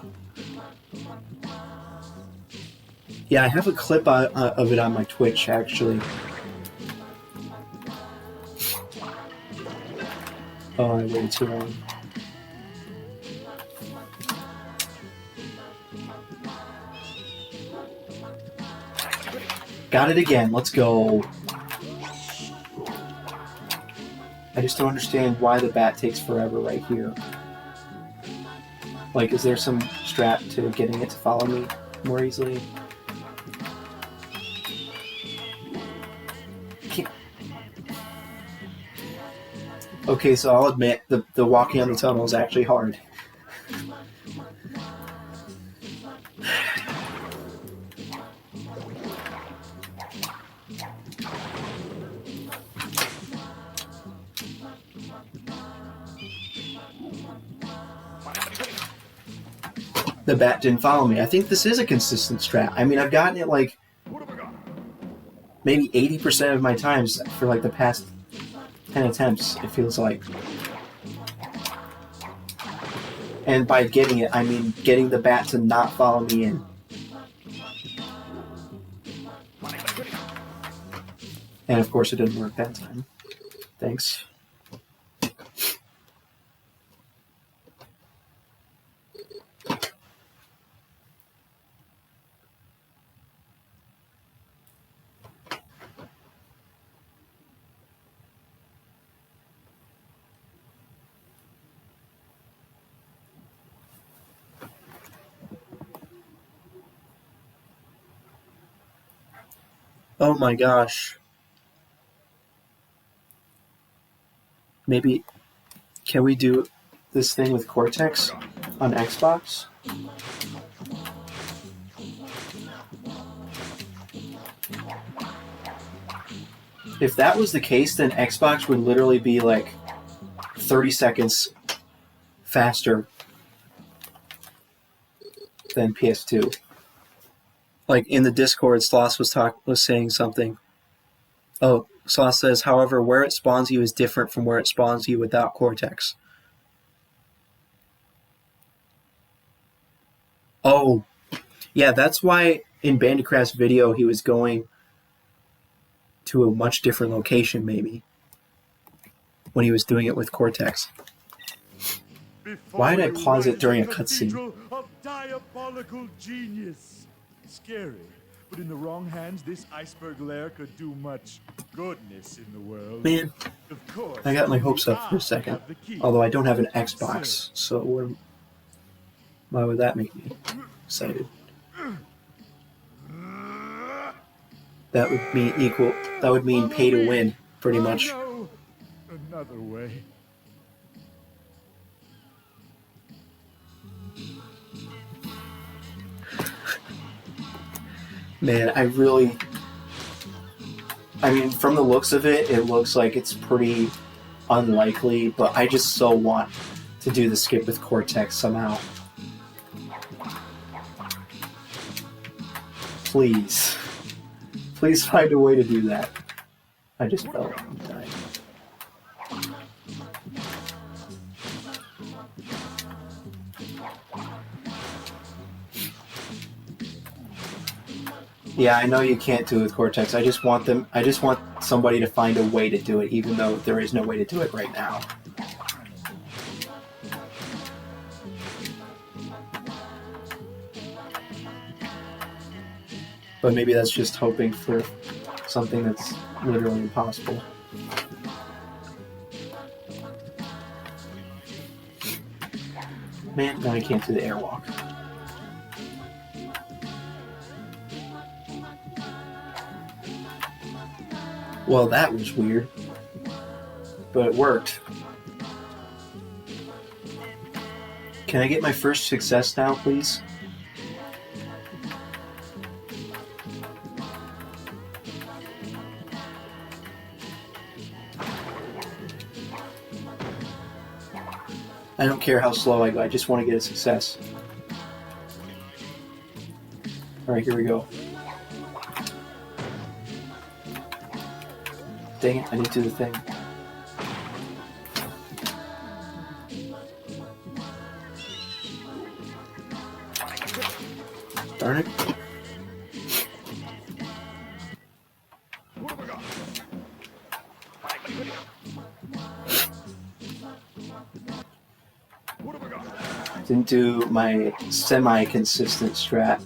Yeah, I have a clip of it on my Twitch, actually. Oh, I waited too long. Got it again. Let's go. I just don't understand why the bat takes forever right here. Like, is there some strat to getting it to follow me more easily? Okay, so I'll admit the walking on the tunnel is actually hard. The bat didn't follow me. I think this is a consistent strat. I mean, I've gotten it like maybe 80% of my times for like the past 10 attempts, it feels like. And by getting it, I mean getting the bat to not follow me in. And of course it didn't work that time. Thanks. Oh my gosh. Maybe, can we do this thing with Cortex on Xbox? If that was the case, then Xbox would literally be like 30 seconds faster than PS2. Like in the Discord, Sloss was saying something. Oh, Sloss says, however, where it spawns you is different from where it spawns you without Cortex. Oh, yeah, that's why in Bandicraft's video he was going to a much different location, maybe, when he was doing it with Cortex. Why did I pause it during a cutscene? Of diabolical genius. Scary, but in the wrong hands, this iceberg lair could do much goodness in the world. Man, of course, I got my hopes up for a second. Although I don't have an Xbox, so why would that make me excited? That would mean pay to win, pretty much. No. Another way. Man, I mean, from the looks of it, it looks like it's pretty unlikely, but I just so want to do the skip with Cortex somehow. Please. Please find a way to do that. I just felt like I'm dying. Yeah, I know you can't do it with Cortex. I just want somebody to find a way to do it, even though there is no way to do it right now. But maybe that's just hoping for something that's literally impossible. Man, now I can't do the airwalk. Well, that was weird. But it worked. Can I get my first success now, please? I don't care how slow I go, I just want to get a success. Alright, here we go. Dang it, I need to do the thing. Darn it. Didn't do my semi-consistent strat.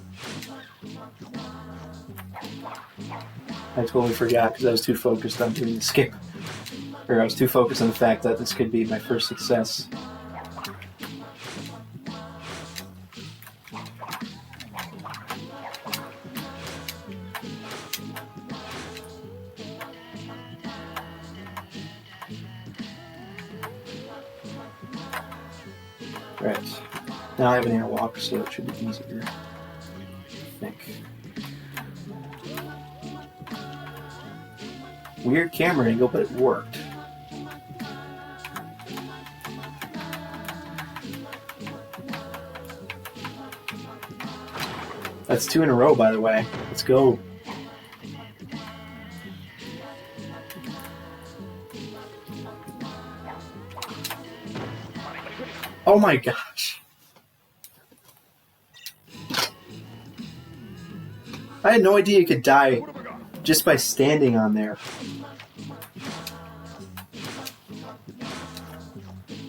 I totally forgot because I was too focused on doing the skip. Or I was too focused on the fact that this could be my first success. Right. Now I have an airwalk, so it should be easier. I think. Weird camera angle, but it worked. That's 2 in a row, by the way. Let's go. Oh my gosh. I had no idea you could die just by standing on there.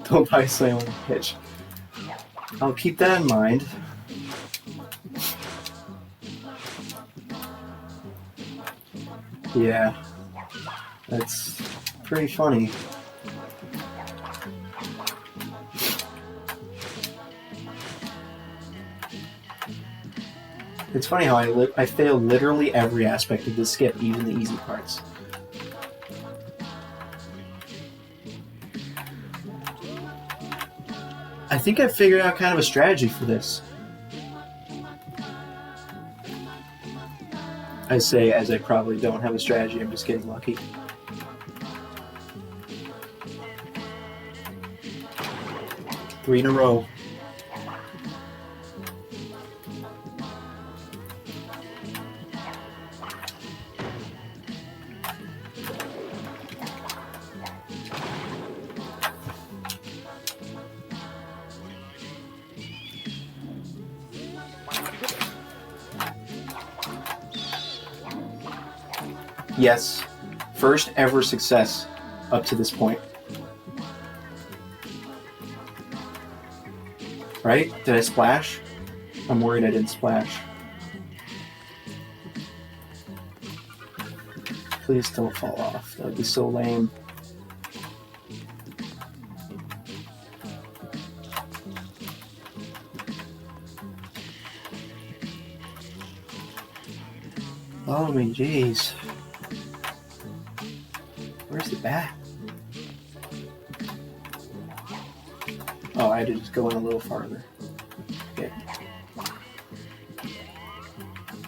Don't buy slam on the pitch. I'll keep that in mind. Yeah. That's pretty funny. It's funny how I fail literally every aspect of this skip, even the easy parts. I think I've figured out kind of a strategy for this. I say as I probably don't have a strategy, I'm just getting lucky. Three in a row. Yes, first ever success up to this point. Right? Did I splash? I'm worried I didn't splash. Please don't fall off. That would be so lame. Oh my jeez. Where's the bat? Oh, I had to just go in a little farther. Okay.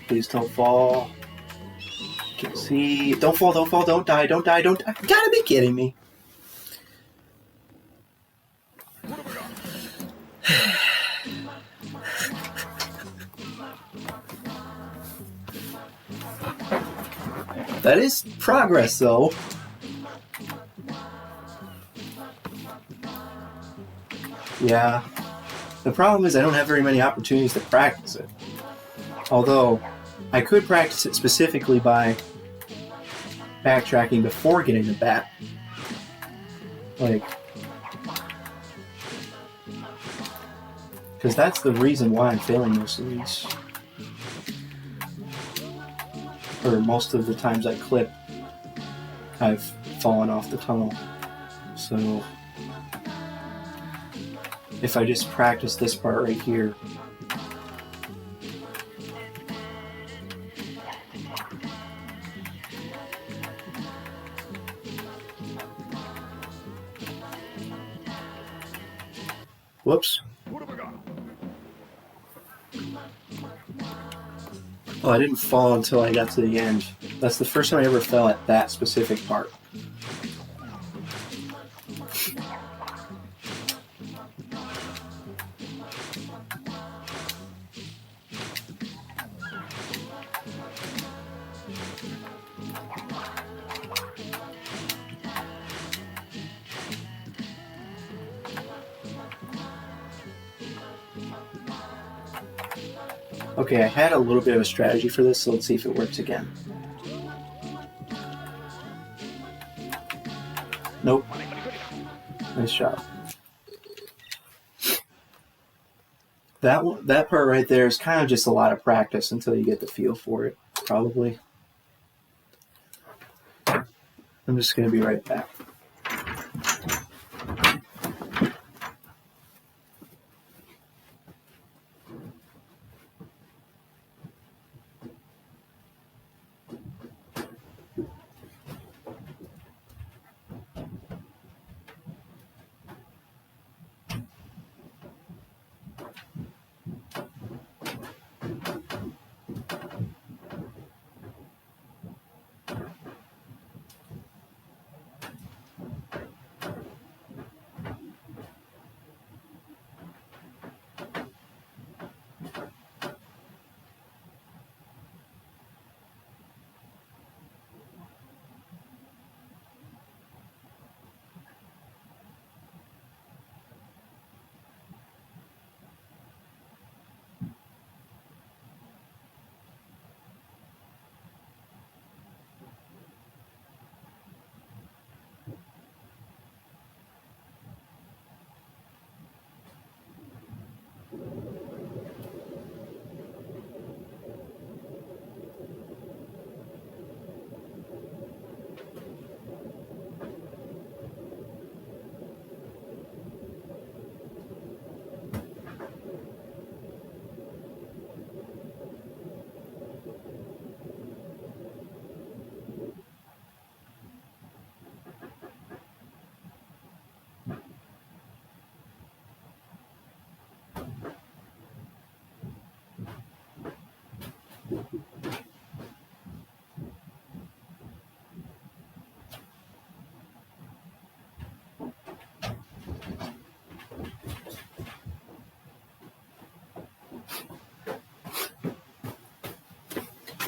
Please don't fall. Can't see. Don't fall, don't fall, don't die, don't die, don't die. You gotta be kidding me. That is progress, though. Yeah. The problem is I don't have very many opportunities to practice it. Although, I could practice it specifically by backtracking before getting the bat. Like, because that's the reason why I'm failing most of these. Or most of the times I clip, I've fallen off the tunnel. So, if I just practice this part right here. Whoops. Oh, I didn't fall until I got to the end. That's the first time I ever fell at that specific part. Okay, I had a little bit of a strategy for this, so let's see if it works again. Nope. Nice job. That part right there is kind of just a lot of practice until you get the feel for it, probably. I'm just going to be right back.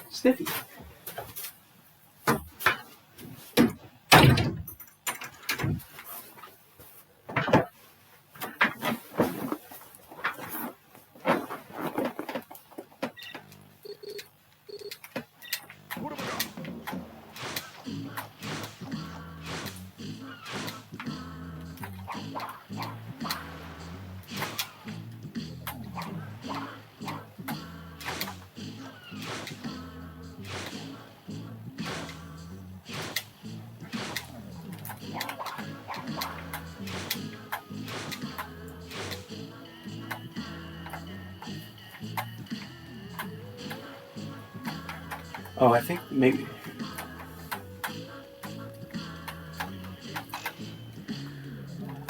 Sniffy. Oh, I think maybe...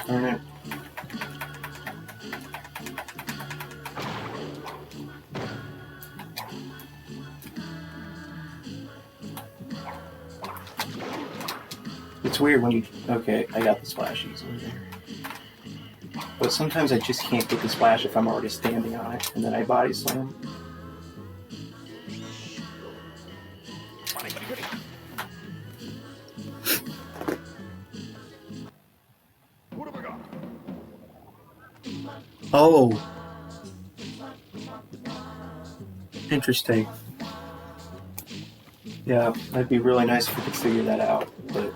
Alright. It's weird when you... Okay, I got the splashies over there. But sometimes I just can't get the splash if I'm already standing on it, and then I body slam. Oh. Interesting. Yeah, that'd be really nice if we could figure that out, but...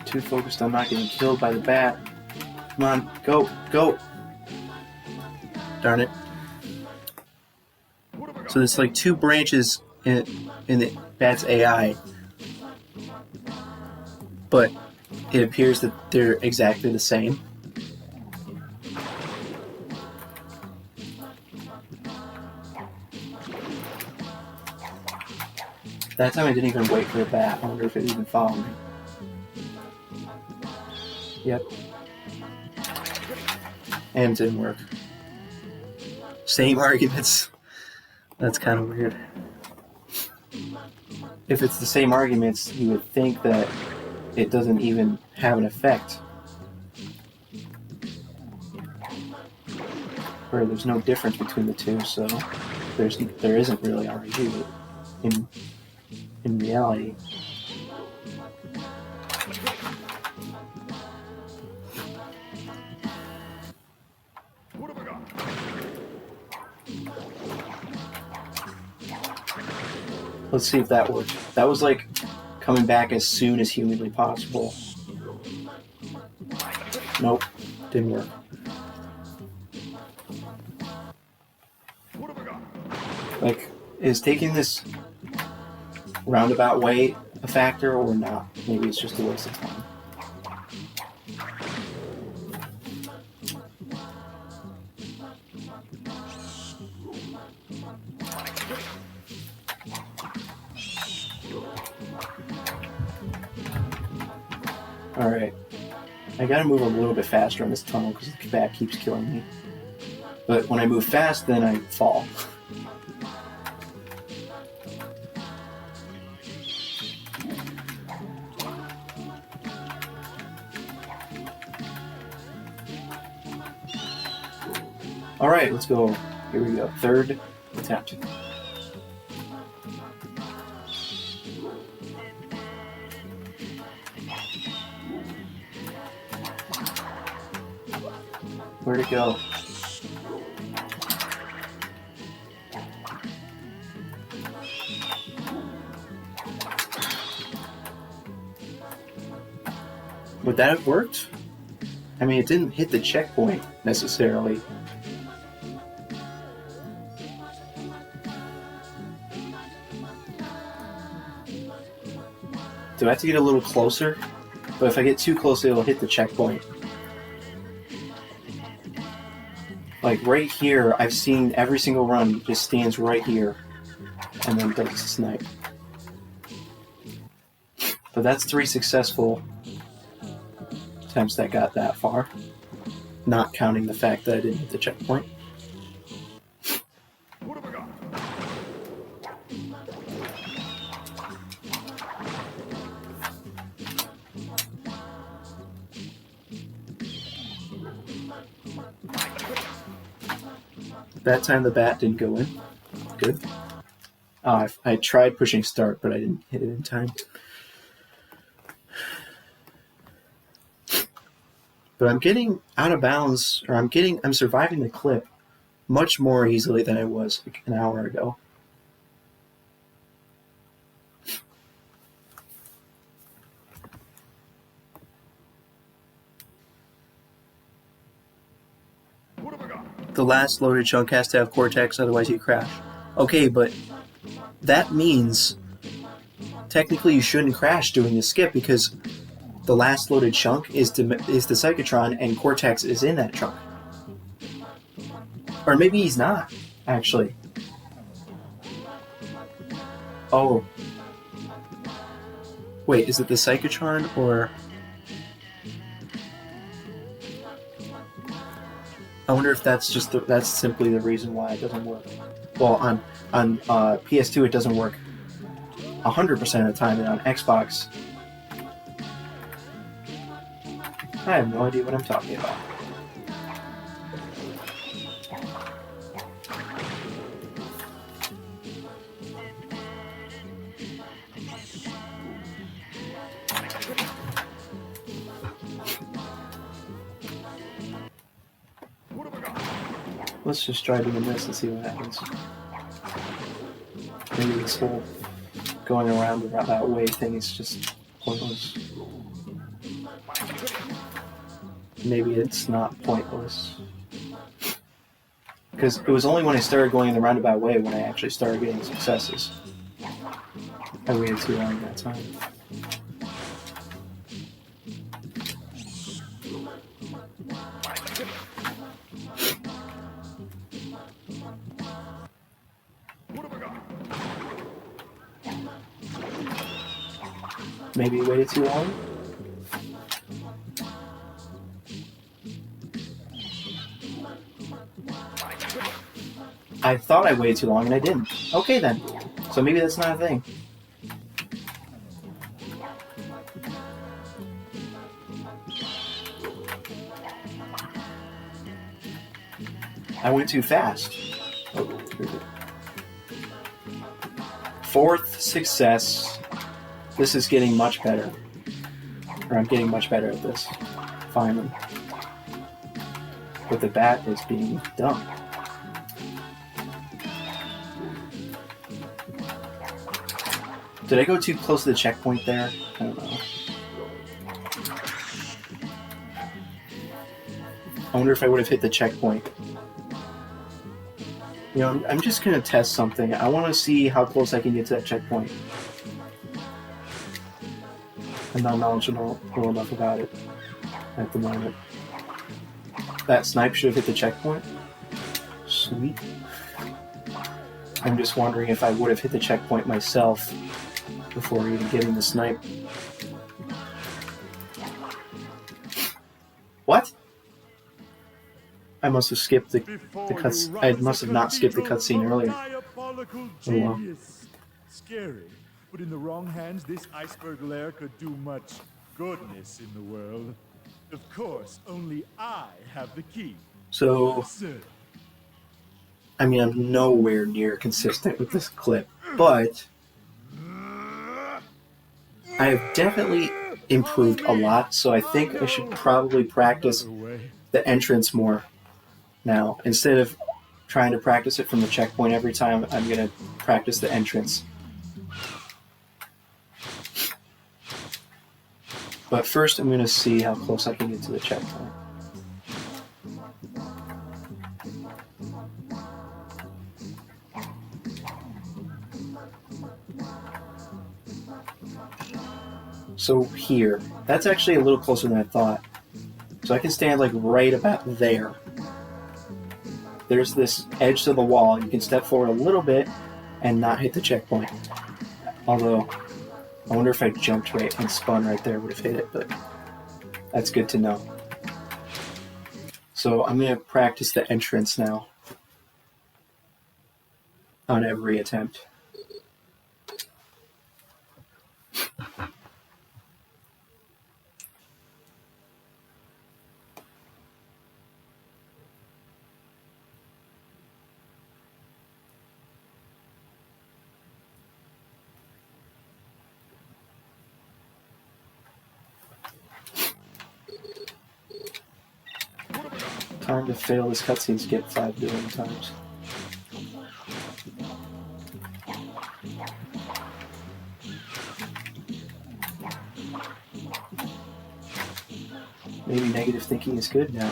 Too focused on not getting killed by the bat. Come on, go, go! Darn it. So there's like two branches in the bat's AI, but it appears that they're exactly the same. That time I didn't even wait for the bat. I wonder if it even followed me. Yep. And it didn't work. Same arguments. That's kind of weird. if it's the same arguments, you would think that it doesn't even have an effect. Or there's no difference between the two, so there isn't really RU in reality. Let's see if that worked. That was like coming back as soon as humanly possible. Nope, didn't work. Like, is taking this roundabout way a factor or not? Maybe it's just a waste of time. Alright. I gotta move a little bit faster in this tunnel because the bat keeps killing me. But when I move fast, then I fall. Alright, let's go. Here we go. Third attempt. Where'd it go? Would that have worked? I mean, it didn't hit the checkpoint necessarily. Do I have to get a little closer? But if I get too close, it'll hit the checkpoint. Like right here, I've seen every single run just stands right here and then does a snipe. But that's 3 successful attempts that got that far, not counting the fact that I didn't hit the checkpoint. What have I got? That time the bat didn't go in. Good. I tried pushing start, but I didn't hit it in time. But I'm getting out of bounds, or I'm surviving the clip much more easily than I was like an hour ago. What have I got? The last loaded chunk has to have Cortex, otherwise you crash. Okay, but that means technically you shouldn't crash doing the skip because the last loaded chunk is the Psychotron and Cortex is in that chunk. Or maybe he's not, actually. Oh. Wait, is it the Psychotron or... I wonder if that's just that's simply the reason why it doesn't work. Well, on PS2 it doesn't work 100% of the time, and on Xbox I have no idea what I'm talking about. Let's just try doing this and see what happens. Maybe this whole going around that way thing is just pointless. Maybe it's not pointless. Because it was only when I started going in the roundabout way when I actually started getting successes. I waited too long that time. Maybe waited too long? I thought I waited too long and I didn't. Okay then. So maybe that's not a thing. I went too fast. Oh, here we go. 4th success. This is getting much better. Or I'm getting much better at this. Finally. But the bat is being dumb. Did I go too close to the checkpoint there? I don't know. I wonder if I would have hit the checkpoint. You know, I'm just going to test something. I want to see how close I can get to that checkpoint. I'm not knowledgeable enough about it at the moment. That snipe should have hit the checkpoint. Sweet. I'm just wondering if I would have hit the checkpoint myself before even getting the snipe. What? I must have skipped the cuts. I must have not skipped the cutscene earlier. Oh well. Scary, but in the wrong hands, this iceberg lair could do much goodness in the world. Of course, only I have the key. So, I mean, I'm nowhere near consistent with this clip, but I have definitely improved a lot, so I think I should probably practice the entrance more now. Instead of trying to practice it from the checkpoint every time, I'm going to practice the entrance. But first, I'm going to see how close I can get to the checkpoint. So here, that's actually a little closer than I thought. So I can stand like right about there. There's this edge to the wall. You can step forward a little bit and not hit the checkpoint. Although, I wonder if I jumped right and spun right there would have hit it, but that's good to know. So I'm going to practice the entrance now on every attempt. Time to fail this cutscene skip 5 billion times. Maybe negative thinking is good now.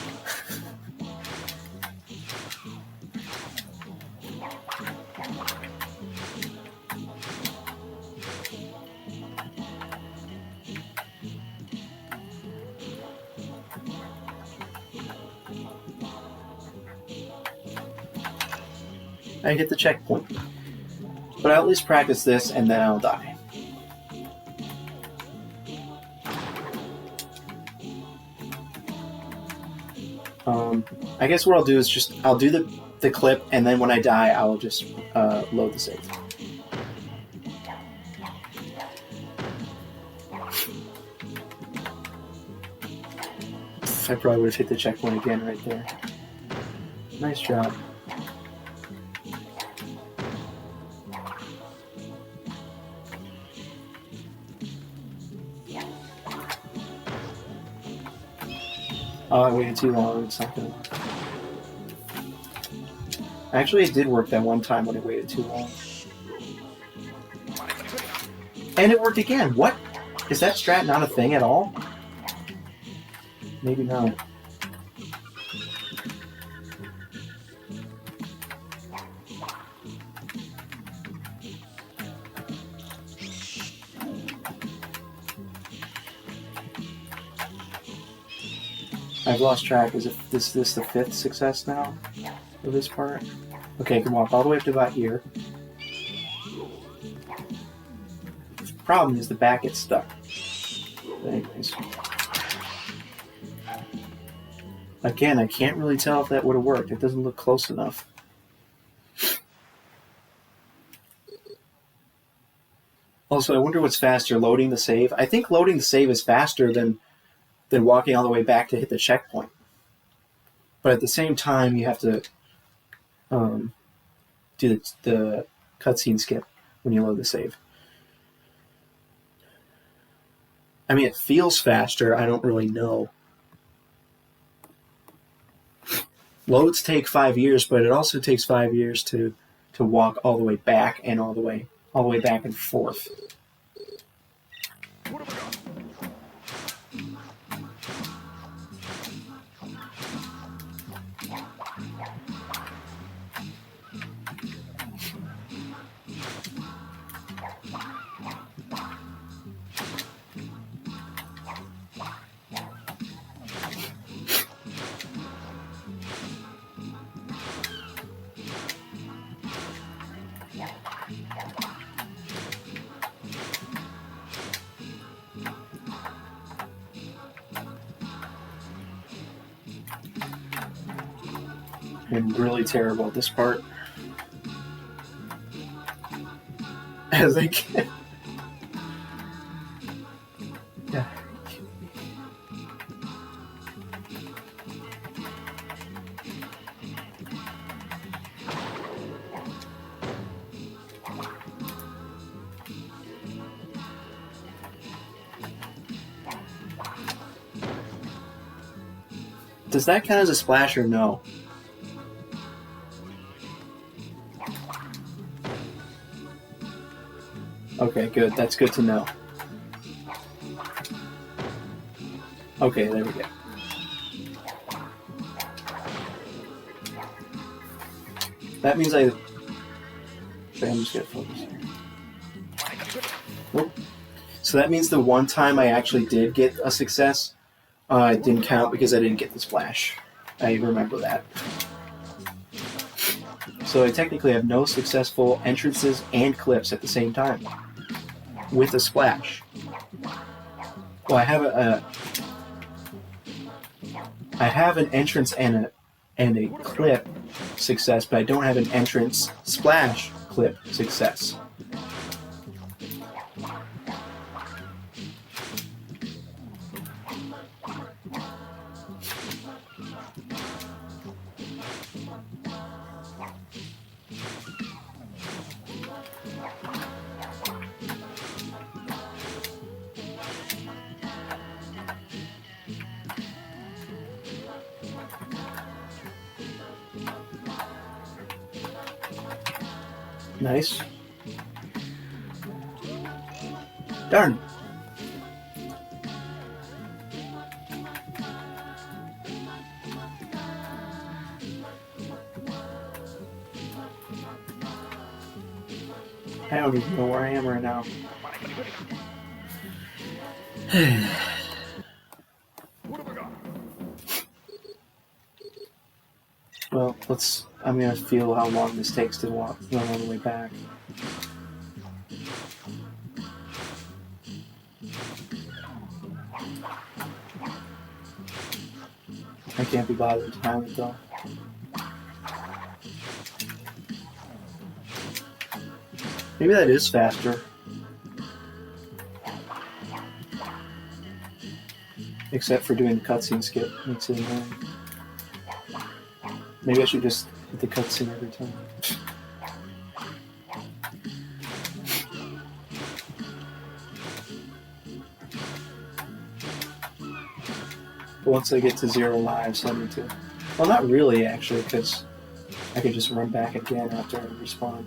I hit the checkpoint. But I'll at least practice this and then I'll die. I guess what I'll do is I'll do the clip and then when I die I'll just load the save. I probably would have hit the checkpoint again right there. Nice job. Oh, I waited too long. It's not gonna work. Actually, it did work that one time when I waited too long. And it worked again. What? Is that strat not a thing at all? Maybe not. I've lost track. Is this the 5th success now for this part? Okay, I can walk all the way up to about here. The problem is the back gets stuck. But anyways. Again, I can't really tell if that would have worked. It doesn't look close enough. Also, I wonder what's faster, loading the save. I think loading the save is faster than walking all the way back to hit the checkpoint. But at the same time, you have to do the cutscene skip when you load the save. I mean, it feels faster. I don't really know. Loads take 5 years, but it also takes 5 years to walk all the way back and all the way back and forth. What have I got? I'm really terrible at this part. As I can. Yeah. Does that count as a splash or no? Okay, good. That's good to know. Okay, there we go. That means I'm just gonna focus here. Nope. So that means the one time I actually did get a success, it didn't count because I didn't get the splash. I remember that. So I technically have no successful entrances and clips at the same time with a splash. Well, I have an entrance and a clip success, but I don't have an entrance splash clip success. Nice. Darn. I don't even know where I am right now. Well, I'm gonna feel how long this takes to run all the way back. I can't be bothered to time it though. Maybe that is faster. Except for doing the cutscene skip. Makes it annoying. Maybe I should just hit the cutscene every time. But once I get to 0 lives, I need to... Well, not really, actually, because I could just run back again after I respawn.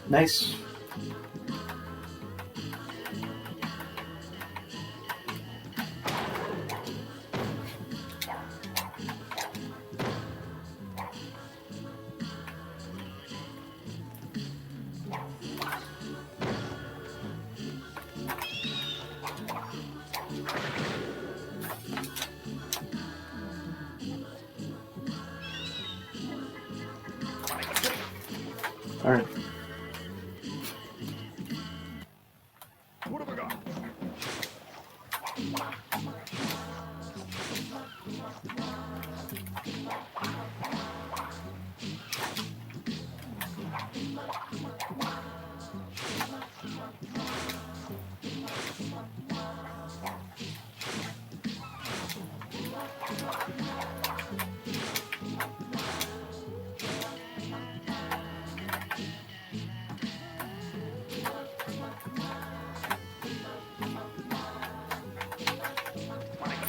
Nice. All right. What have I got?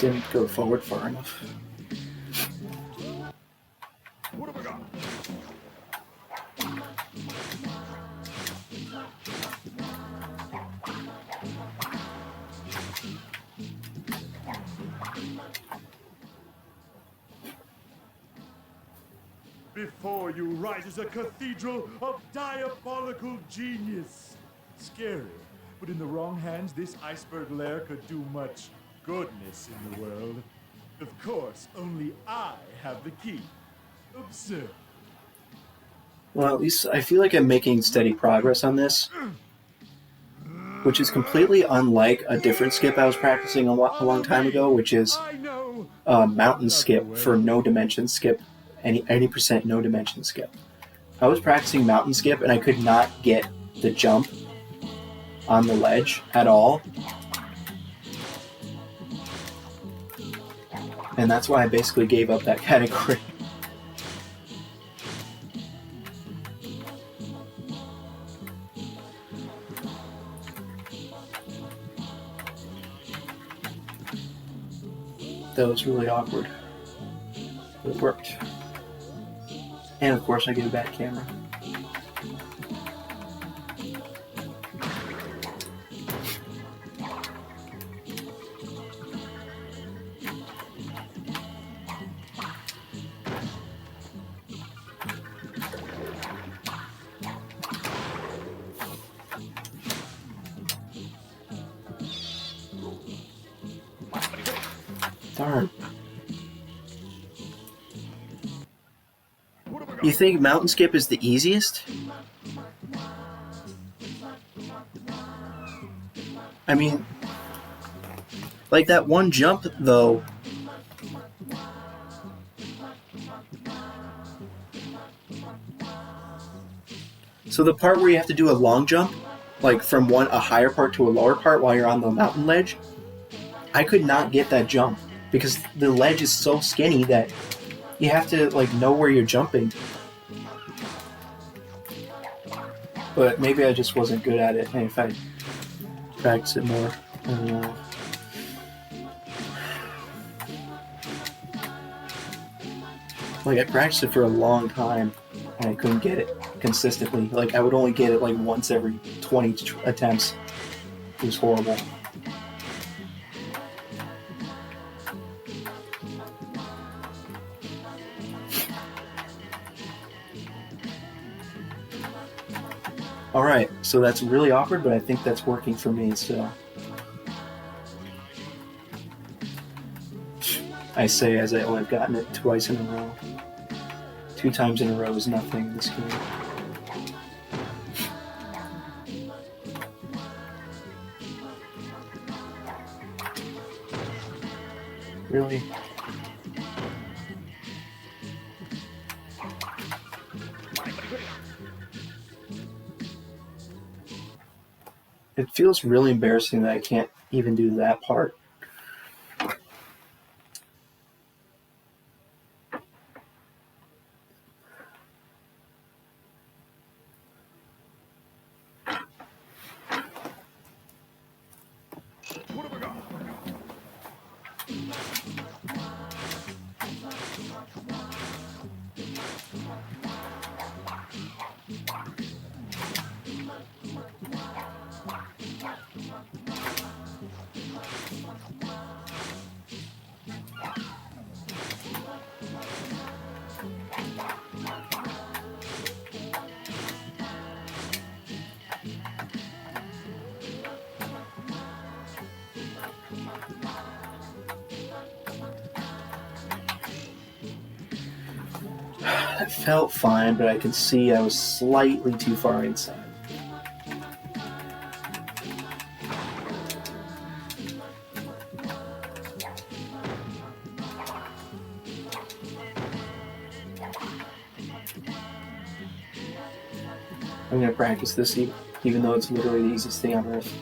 didn't go forward far enough. What have I got? Before you rises a cathedral of diabolical genius. Scary, but in the wrong hands, this iceberg lair could do much goodness in the world. Of course, only I have the key. Absurd. Well, at least I feel like I'm making steady progress on this, which is completely unlike a different skip I was practicing a long time ago, which is mountain skip for no dimension skip, any percent no dimension skip. I was practicing mountain skip and I could not get the jump on the ledge at all. And that's why I basically gave up that category. That was really awkward. But it worked. And of course I get a bad camera. Darn. You think mountain skip is the easiest? I mean, like that one jump though. So the part where you have to do a long jump, like from a higher part to a lower part while you're on the mountain ledge, I could not get that jump because the ledge is so skinny that you have to like know where you're jumping. But maybe I just wasn't good at it, and if I practice it more, I don't know. Like I practiced it for a long time, and I couldn't get it consistently. Like I would only get it like once every 20 attempts. It was horrible. Alright, so that's really awkward, but I think that's working for me, so... I say as I only have gotten it twice in a row. 2 times in a row is nothing in this game. Really? It feels really embarrassing that I can't even do that part. What have I got? It felt fine, but I can see I was slightly too far inside. I'm going to practice this even though it's literally the easiest thing on earth.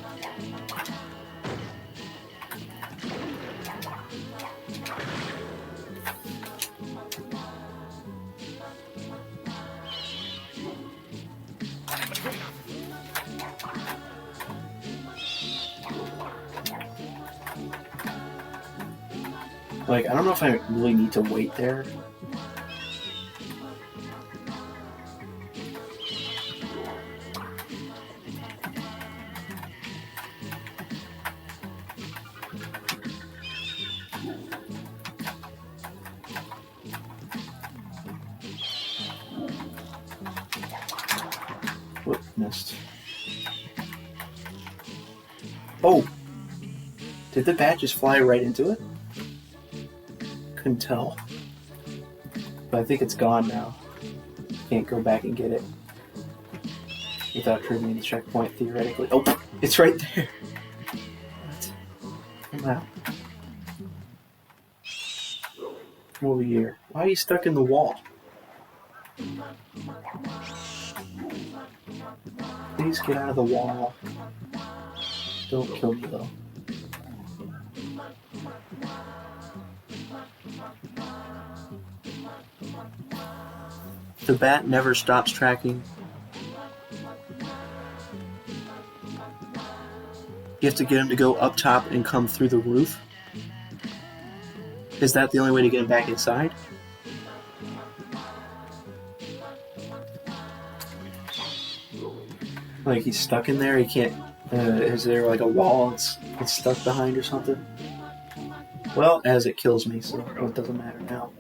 Like, I don't know if I really need to wait there. Whoop, missed. Oh! Did the bat just fly right into it? Couldn't tell. But I think it's gone now. Can't go back and get it without triggering the checkpoint, theoretically. Oh! It's right there! What? Come out. Come over here. Why are you stuck in the wall? Please get out of the wall. Don't kill me though. The bat never stops tracking. You have to get him to go up top and come through the roof. Is that the only way to get him back inside? Like he's stuck in there, he can't... is there like a wall it's stuck behind or something? Well, as it kills me, so it doesn't matter now.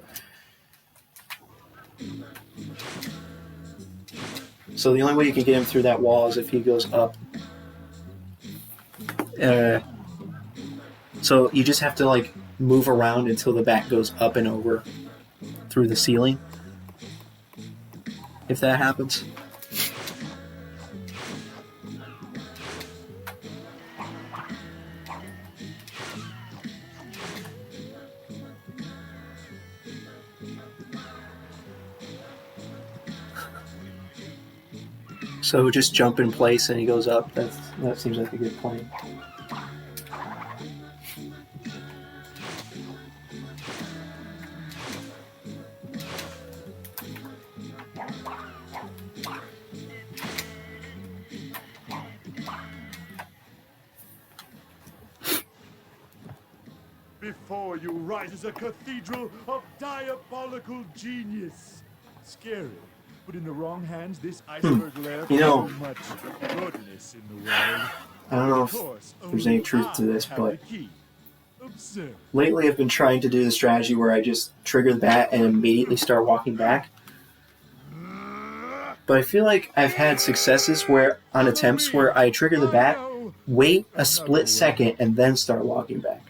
So the only way you can get him through that wall is if he goes up. So you just have to like move around until the bat goes up and over through the ceiling. If that happens. So just jump in place and he goes up. That seems like a good plan. Before you rises a cathedral of diabolical genius. Scary, but in the wrong hands, this iceberg lair You know, so much goodness in the world. I don't know if there's any truth to this, but lately I've been trying to do the strategy where I just trigger the bat and immediately start walking back. But I feel like I've had successes on attempts where I trigger the bat, wait a split second, and then start walking back.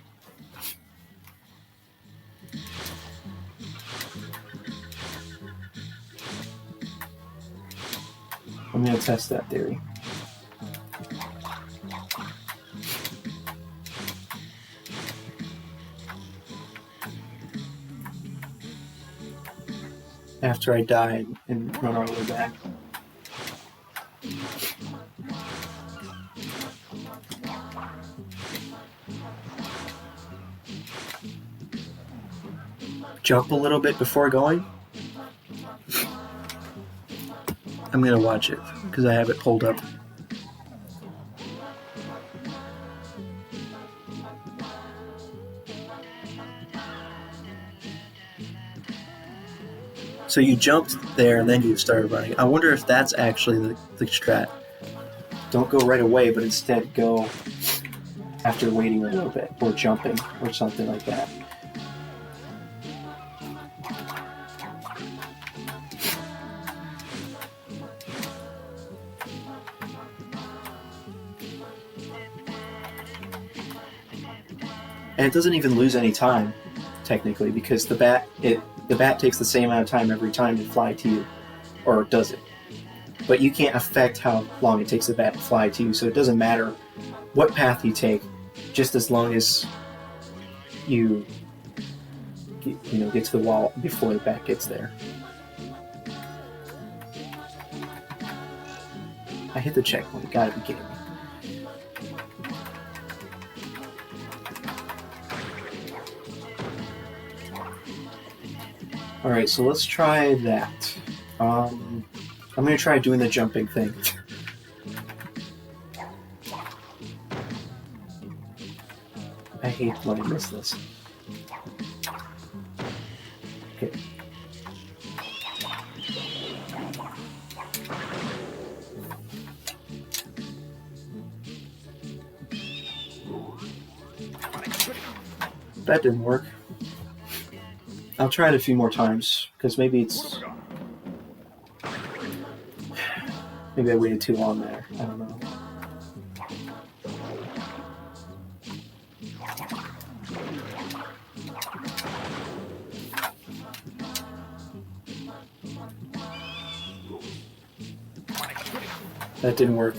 I'm going to test that theory. After I die and run all the way back. Jump a little bit before going. I'm going to watch it because I have it pulled up. So you jumped there and then you started running. I wonder if that's actually the strat. Don't go right away, but instead go after waiting a little bit or jumping or something like that. And it doesn't even lose any time, technically, because the bat takes the same amount of time every time to fly to you, or does it? But you can't affect how long it takes the bat to fly to you, so it doesn't matter what path you take, just as long as you get to the wall before the bat gets there. I hit the checkpoint. You gotta be kidding me. Alright, so let's try that. I'm going to try doing the jumping thing. I hate when I miss this. That didn't work. I'll try it a few more times, because maybe I waited too long there. I don't know. That didn't work.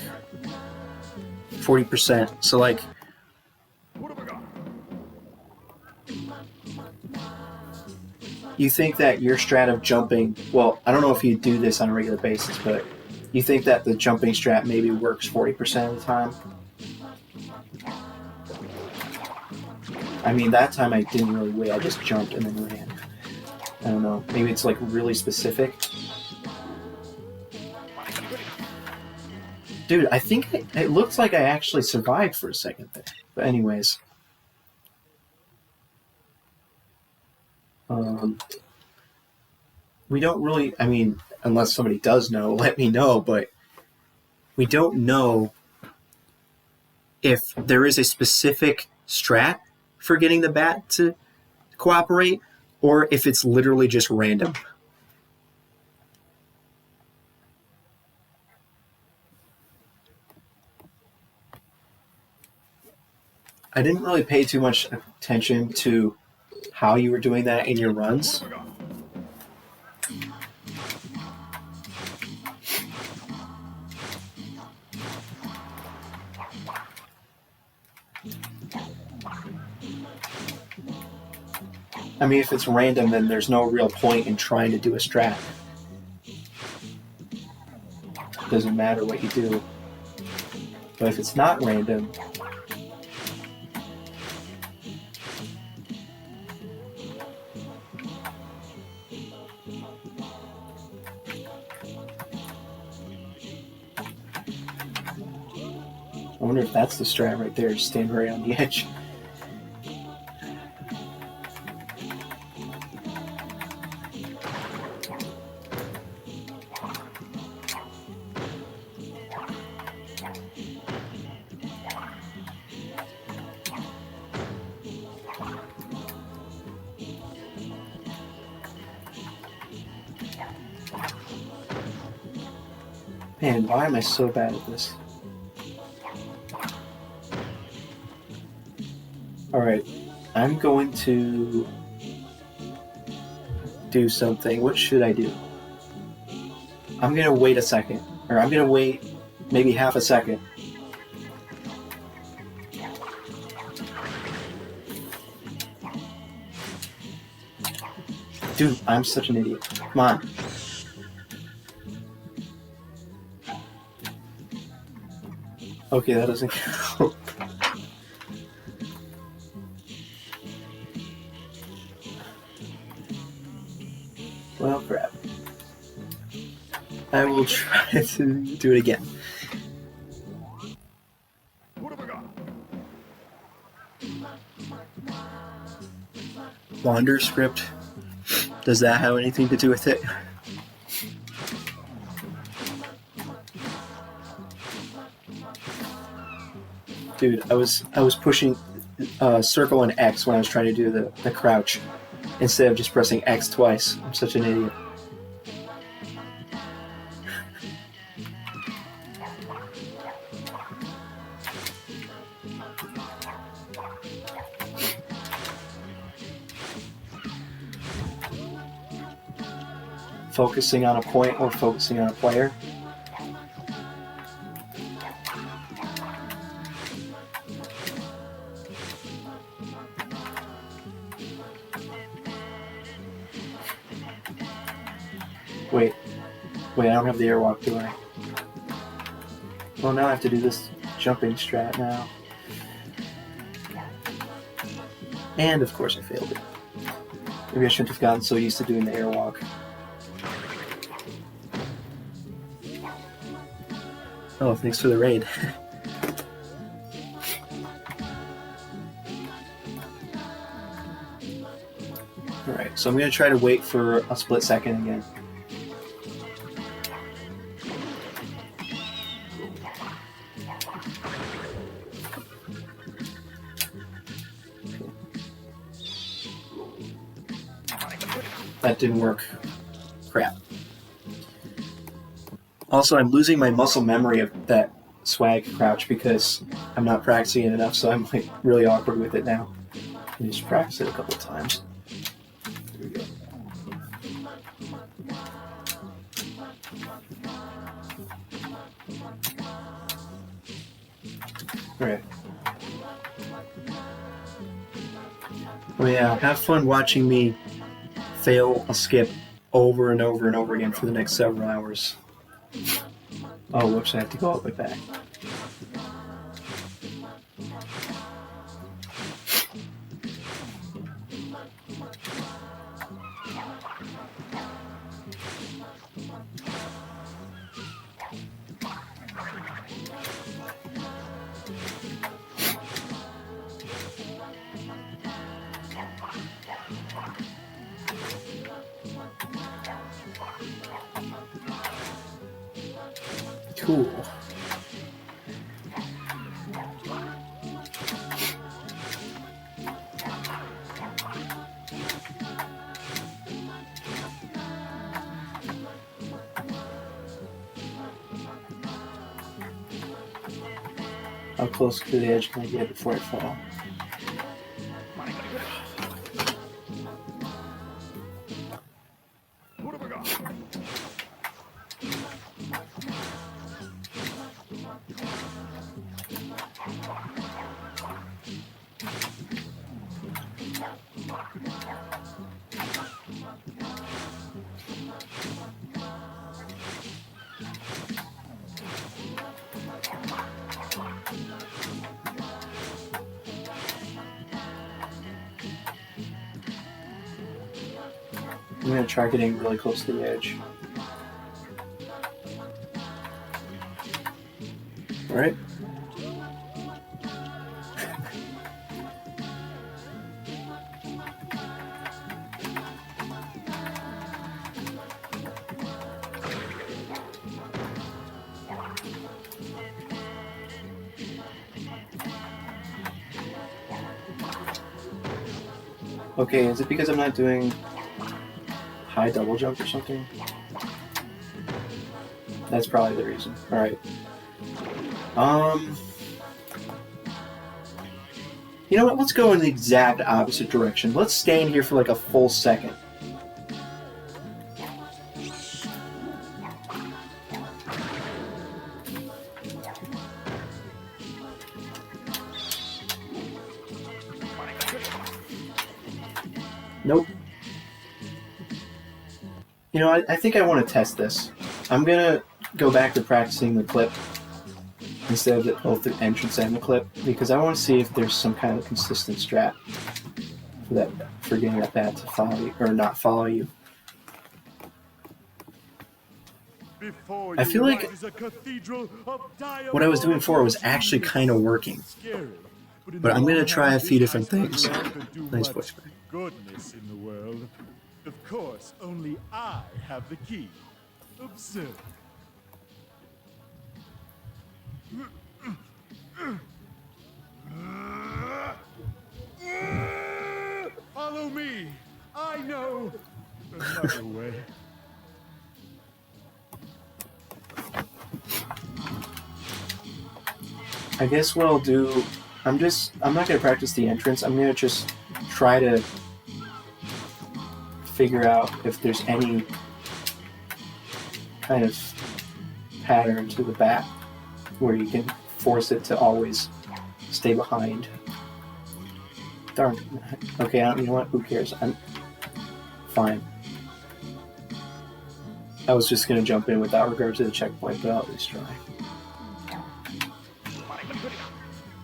40%. So like, you think that your strat of jumping, well, I don't know if you do this on a regular basis, but you think that the jumping strat maybe works 40% of the time? I mean, that time I didn't really wait. I just jumped and then ran. I don't know. Maybe it's like really specific. Dude, I think it looks like I actually survived for a second there. But anyways. We don't really, I mean, unless somebody does know, let me know, but we don't know if there is a specific strat for getting the bat to cooperate, or if it's literally just random. I didn't really pay too much attention to how you were doing that in your runs. I mean, if it's random, then there's no real point in trying to do a strat. Doesn't matter what you do. But if it's not random, I wonder if that's the strat right there, stand right on the edge. Man, why am I so bad at this? Alright, I'm going to do something. What should I do? I'm going to wait a second. Or I'm going to wait maybe half a second. Dude, I'm such an idiot. Come on. Okay, that doesn't count. Well, crap. I will try to do it again. What have I got? Wander script. Does that have anything to do with it? Dude, I was pushing circle and X when I was trying to do the crouch instead of just pressing X twice. I'm such an idiot. Focusing on a point or focusing on a player. Wait, I don't have the airwalk, do I? Well, now I have to do this jumping strat now. And of course I failed it. Maybe I shouldn't have gotten so used to doing the airwalk. Oh, thanks for the raid. Alright, so I'm going to try to wait for a split second again. that didn't work. Crap. Also, I'm losing my muscle memory of that swag crouch because I'm not practicing it enough, so I'm like really awkward with it now. I just practice it a couple times. There we go. Alright. Well, yeah, have fun watching me fail a skip over and over and over again for the next several hours. Oh, whoops, I have to go all the way back. Cool. How close to the edge can I get before I fall? I'm going to try getting really close to the edge. Alright. Okay, is it because I'm not doing high double jump or something? That's probably the reason. Alright. You know what? Let's go in the exact opposite direction. Let's stand here for like a full second. Nope. You know, I think I want to test this. I'm gonna go back to practicing the clip instead of both the entrance and the clip because I want to see if there's some kind of consistent strat for getting that bat to follow you or not follow you. I feel like what I was doing before was actually kind of working, but I'm gonna try a few different things. Nice voice crack. Goodness in the world. Of course, only I have the key. Absurd. Follow me. I know another way. I guess what I'll do, I'm not gonna practice the entrance. I'm gonna just try to figure out if there's any kind of pattern to the bat where you can force it to always stay behind. Darn. Okay, you know what? Who cares? I'm fine. I was just gonna jump in without regard to the checkpoint, but I'll at least try.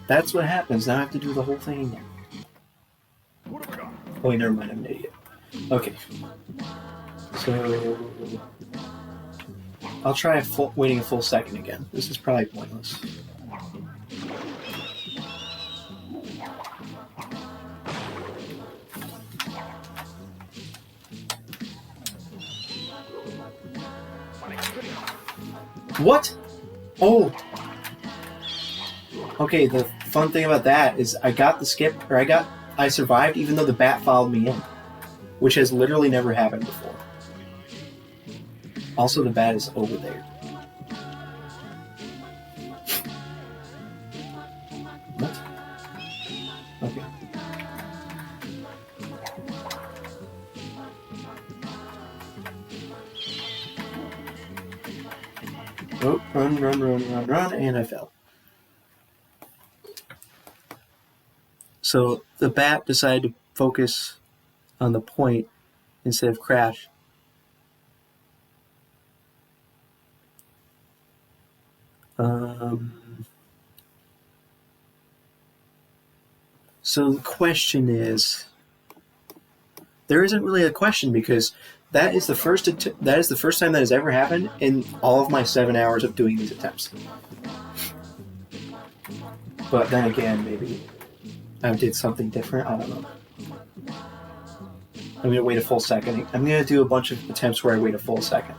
That's what happens. Now I have to do the whole thing again. Oh, wait, never mind. I'm an idiot. Okay. So I'll try waiting a full second again. This is probably pointless. What? Oh! Okay, the fun thing about that is I got the skip, or I survived even though the bat followed me in. which has literally never happened before. Also, the bat is over there. What? Okay. Oh, run, and I fell. So the bat decided to focus on the point instead of crash. So the question is, there isn't really a question because that is the first time that has ever happened in all of my 7 hours of doing these attempts. But then again, maybe I did something different. I don't know. I'm gonna wait a full second. I'm gonna do a bunch of attempts where I wait a full second.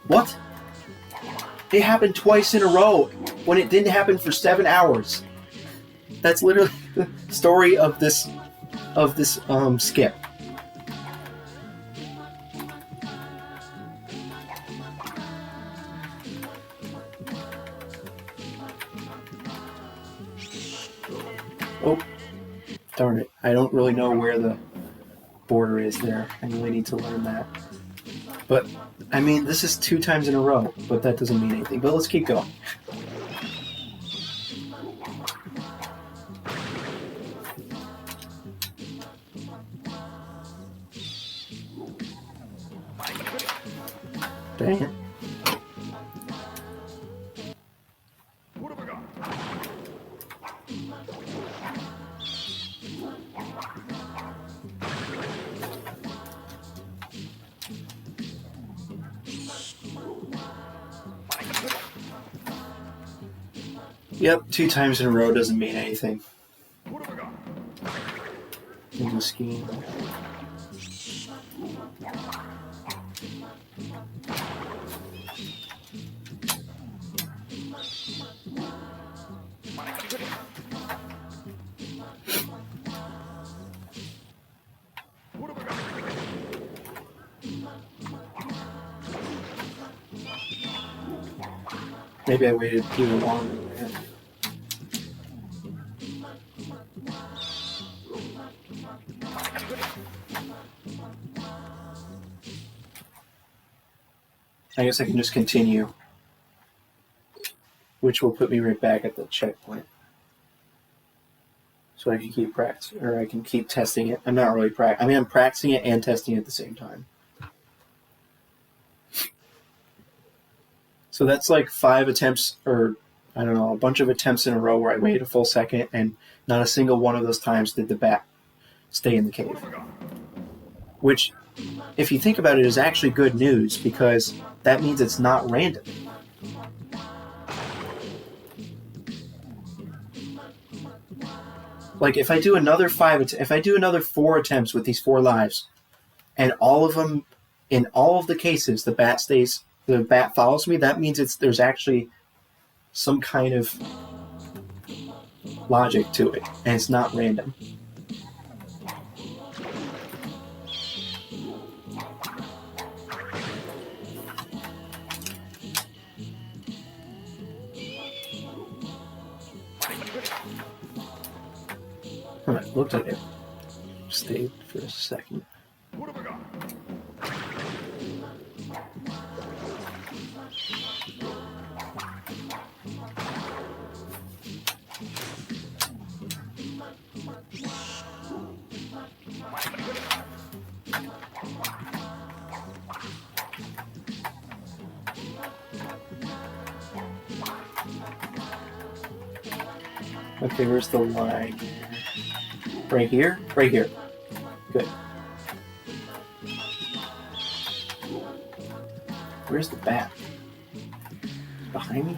What? It happened twice in a row when it didn't happen for 7 hours. That's literally the story of this skip. Oh, darn it. I don't really know where the border is there. I really need to learn that. But, I mean, this is 2 times in a row, but that doesn't mean anything. But let's keep going. Dang it. What have I got? Yep, 2 times in a row doesn't mean anything. What have I got? In the scheme. What have I got? Maybe I waited even longer. I guess I can just continue, which will put me right back at the checkpoint. So I can keep practicing, or I can keep testing it. I'm not really practicing. I mean, I'm practicing it and testing it at the same time. So that's like 5 attempts, or I don't know, a bunch of attempts in a row where I waited a full second, and not a single one of those times did the bat stay in the cave. Which, if you think about it, is actually good news, because that means it's not random. Like, if I do another 4 attempts with these 4 lives, and all of them, in all of the cases, the bat follows me, that means there's actually some kind of logic to it, and it's not random. It looked like it stayed for a second. What have I got? Okay, where's the line? Right here? Right here. Good. Where's the bat? Behind me?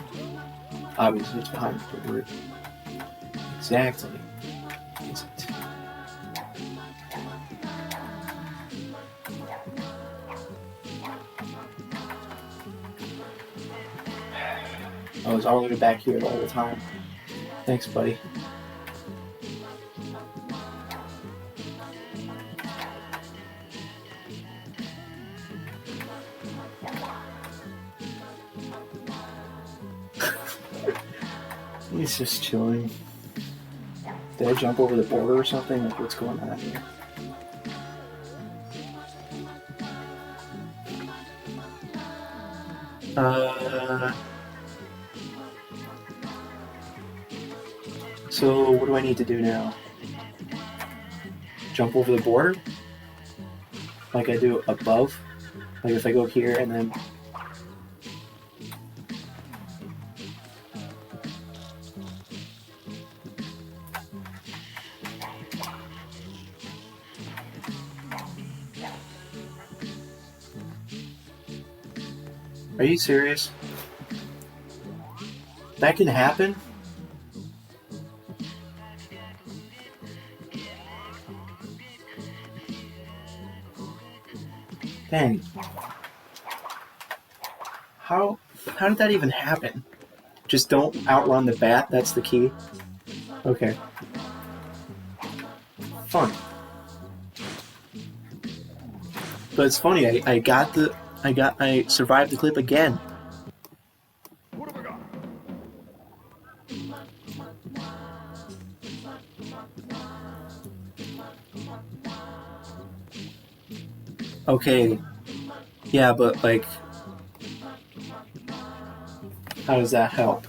Obviously it's behind me, but where exactly is it? I was all the way back here the whole time. Thanks, buddy. He's just chilling. Did I jump over the border or something? Like, what's going on here? So what do I need to do now? Jump over the border? Like I do above? Like if I go here and then... Are you serious? That can happen? Dang. How did that even happen? Just don't outrun the bat, that's the key? Okay. Fun. But it's funny, I survived the clip again. What have I got? Okay. Yeah, but like, how does that help?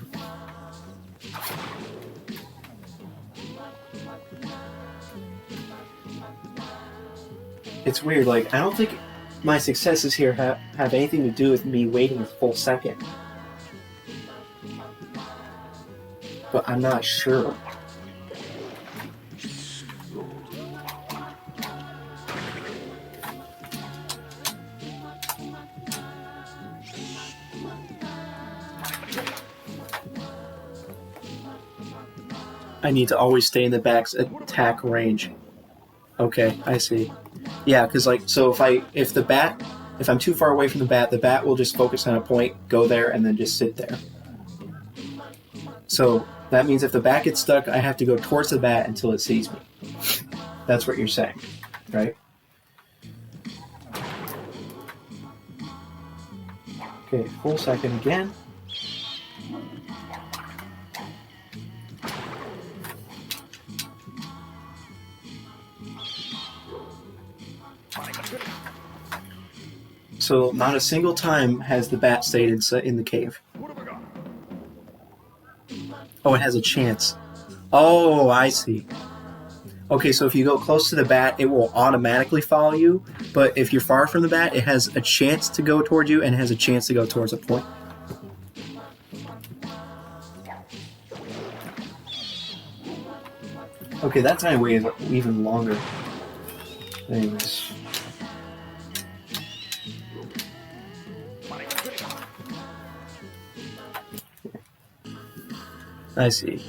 It's weird, like, I don't think my successes here have anything to do with me waiting a full second. But I'm not sure. I need to always stay in the back's attack range. Okay, I see. Yeah, because like, so if I'm too far away from the bat will just focus on a point, go there, and then just sit there. So that means if the bat gets stuck, I have to go towards the bat until it sees me. That's what you're saying, right? Okay, full second again. So not a single time has the bat stayed in the cave. Oh, it has a chance. Oh, I see. Okay, so if you go close to the bat, it will automatically follow you. But if you're far from the bat, it has a chance to go towards you and it has a chance to go towards a point. Okay, that time wave is even longer. Anyways. I see.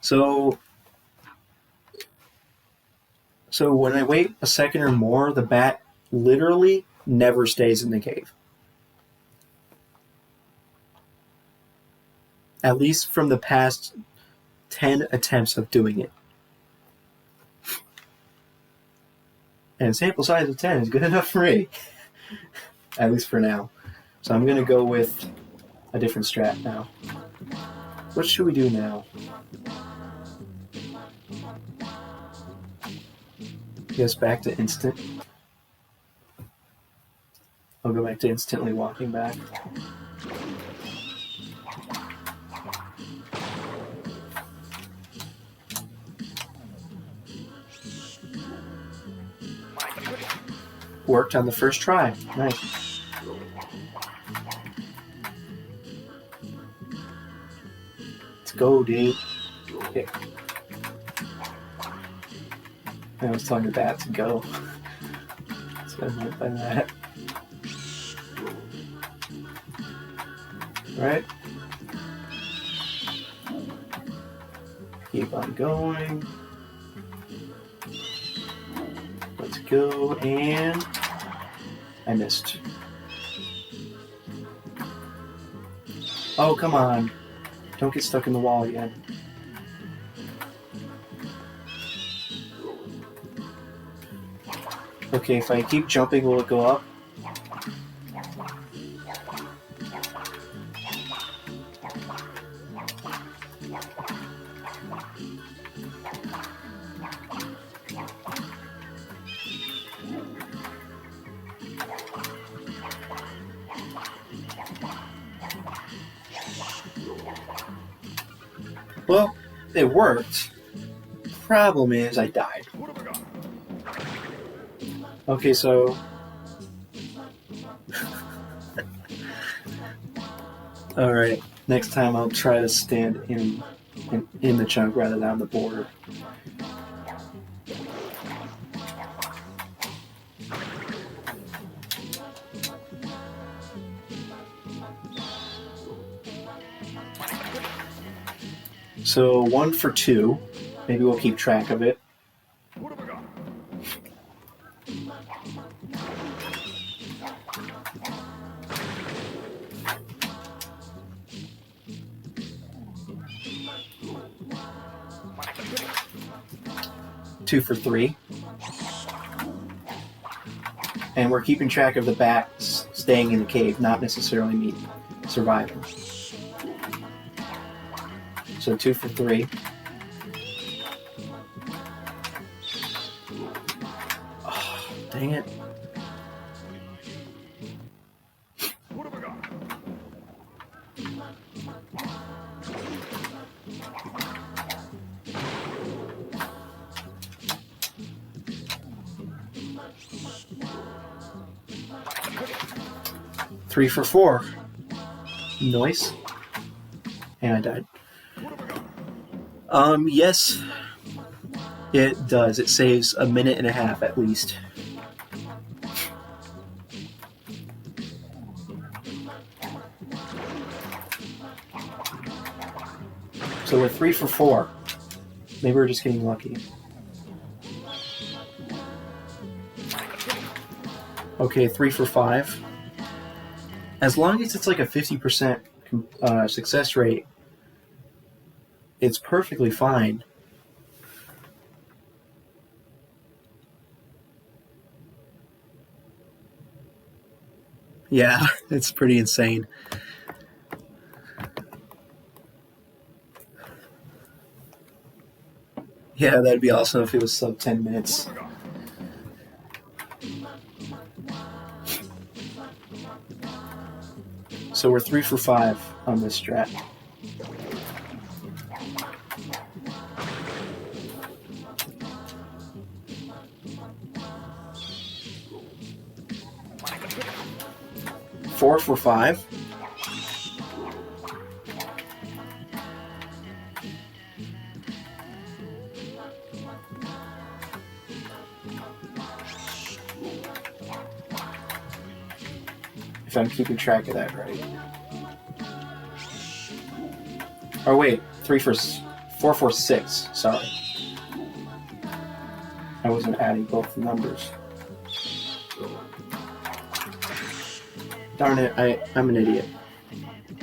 So when I wait a second or more, the bat literally never stays in the cave. At least from the past 10 attempts of doing it. And sample size of 10 is good enough for me. At least for now. So I'm going to go with a different strat now. What should we do now? Guess back to instant. I'll go back to instantly walking back. Worked on the first try. Nice. Let's go, dude. Okay. I was telling the bat to go. That's what I meant by that. Right? Keep on going. Let's go, and I missed. Oh, come on. Don't get stuck in the wall again. Okay, if I keep jumping, will it go up? Well, it worked. Problem is, I died. Okay, so... Alright, next time I'll try to stand in the chunk rather than on the border. So 1 for 2. Maybe we'll keep track of it. What have I got? 2 for 3. And we're keeping track of the bats staying in the cave, not necessarily me surviving. So 2 for 3. Oh, dang it. What have I got? Three for 4. Nice. And I died. Yes, it does. It saves a minute and a half at least. So we're 3 for 4. Maybe we're just getting lucky. Okay, 3 for 5. As long as it's like a 50% success rate, it's perfectly fine. Yeah, it's pretty insane. Yeah, that'd be awesome if it was sub 10 minutes. So we're 3 for 5 on this strat. Four for 5. If I'm keeping track of that right. Oh wait, 4 for 6. Sorry, I wasn't adding both the numbers. Darn it, I'm an idiot.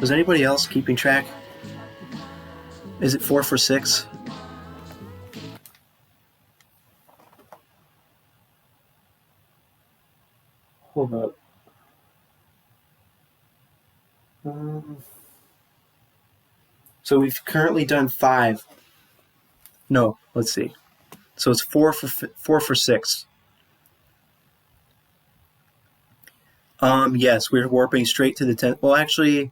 Was anybody else keeping track? Is it 4 for 6? Hold up. So we've currently done 5. No, let's see. So it's 4 for 6. Yes, we're warping straight to the 10th. Well, actually,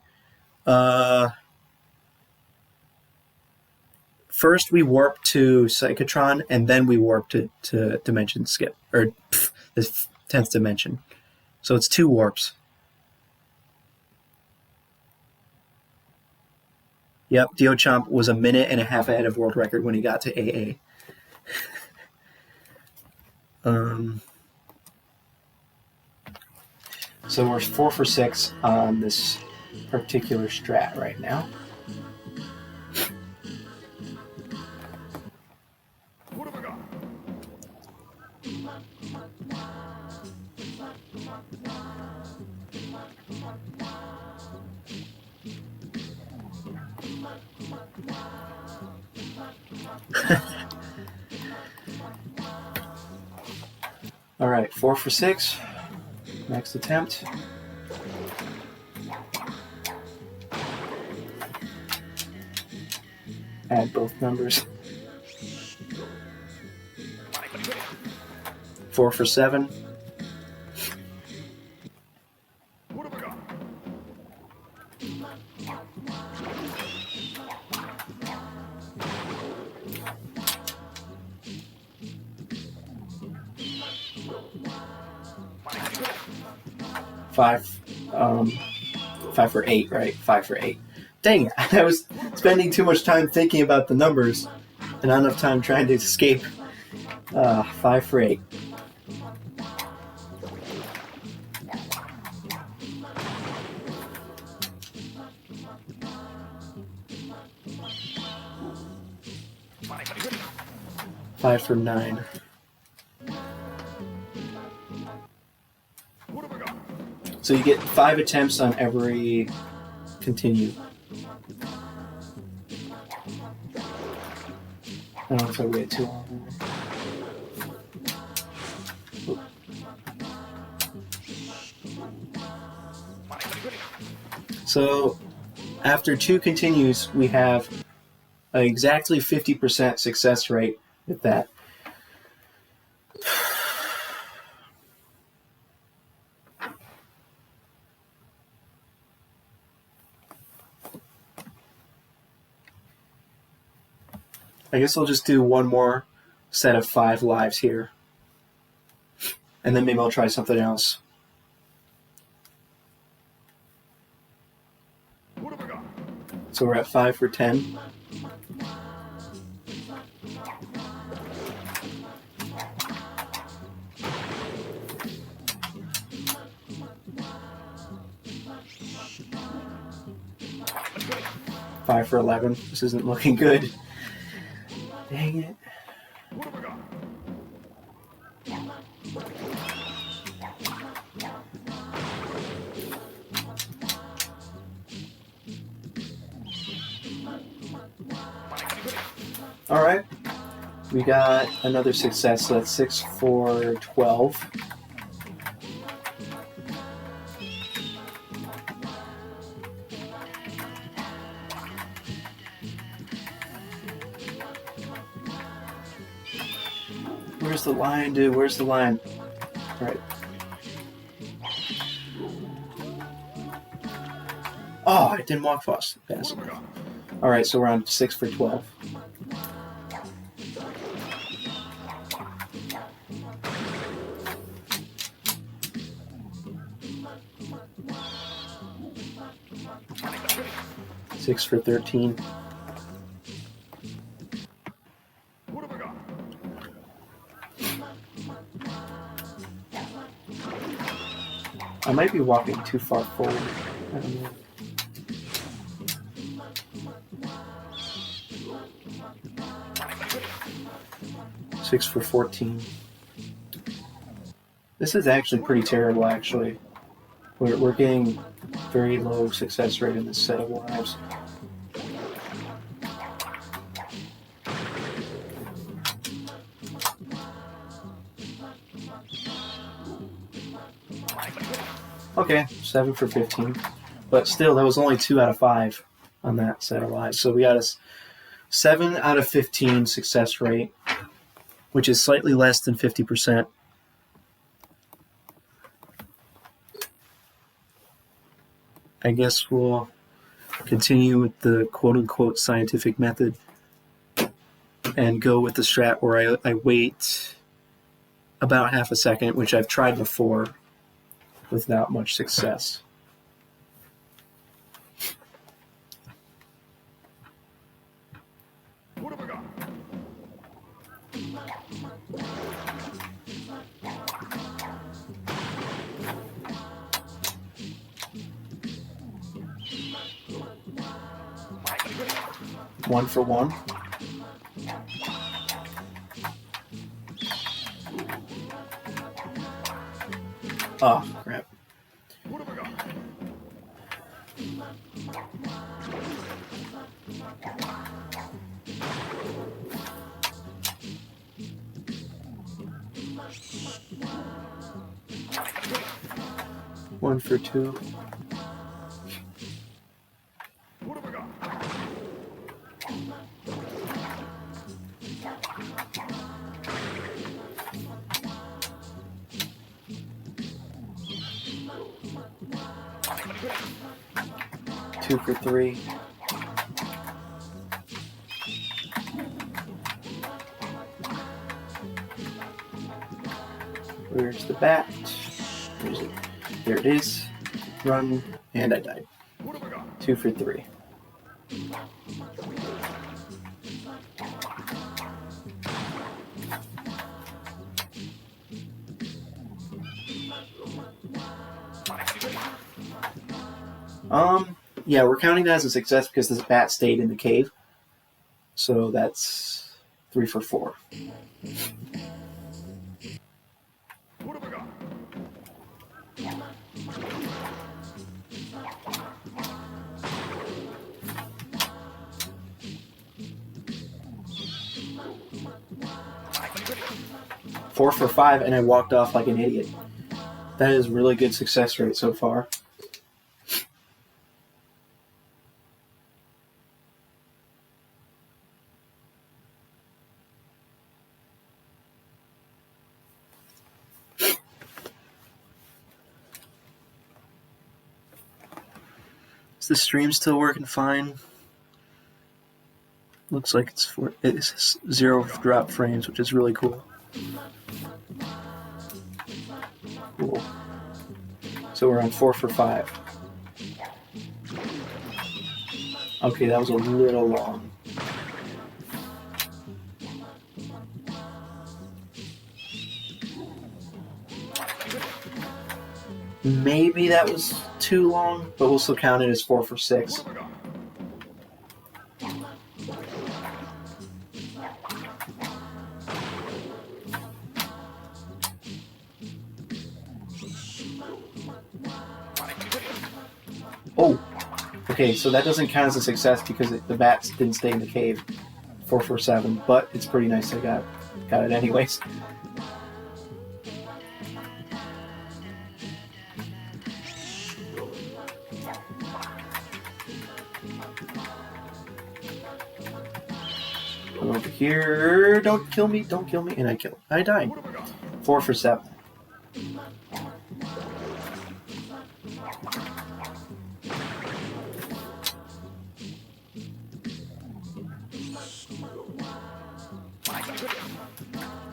first we warp to Psychotron, and then we warp to Dimension Skip, or the 10th dimension. So it's 2 warps. Yep, Dio-Chomp was a minute and a half ahead of world record when he got to AA. So we're 4 for 6 on this particular strat right now. What have I got? Alright, 4 for 6. Next attempt. Add both numbers. 4 for 7. What have I got? 5 for 8, right? 5 for 8. Dang it, I was spending too much time thinking about the numbers and not enough time trying to escape. 5 for 8. Five for 9. What have I got? So you get 5 attempts on every continue. I don't know if I wait too long. So after 2 continues, we have an exactly 50% success rate with that. I guess I'll just do one more set of 5 lives here. And then maybe I'll try something else. What have I got? So we're at 5 for 10. Five for 11. This isn't looking good. Dang it. What have I got? Alright. We got another success, so that's 6 for 12. Where's the line, dude? Where's the line? Alright. Oh, I didn't walk fast. Alright, so we're on 6 for 12. Six for 13. What have I got? I might be walking too far forward. I don't know. Six for 14. This is actually pretty terrible, actually. We're getting very low success rate in this set of lives. Okay, 7 for 15. But still, that was only 2 out of 5 on that set of lives. So we got a 7 out of 15 success rate, which is slightly less than 50%. I guess we'll continue with the quote-unquote scientific method and go with the strat where I wait about half a second, which I've tried before without much success. What have I got? One for 1. Oh, crap. What have I got? One for two. What have I got? 2 for 3. Where's the bat? Where's it? There it is. Run, and I died. 2 for 3. Yeah, we're counting that as a success because this bat stayed in the cave. So that's 3 for 4. What have I got? Four for 5, and I walked off like an idiot. That is really good success rate so far. Is the stream still working fine? Looks like it's 0 drop frames, which is really cool. Cool. So we're on 4 for 5. Okay, that was a little long. Maybe that was too long, but we'll still count it as 4 for 6. Oh, okay, so that doesn't count as a success because the bats didn't stay in the cave. 4 for 7, but it's pretty nice I got it anyways. Come over here. Don't kill me, and I died. 4 for 7.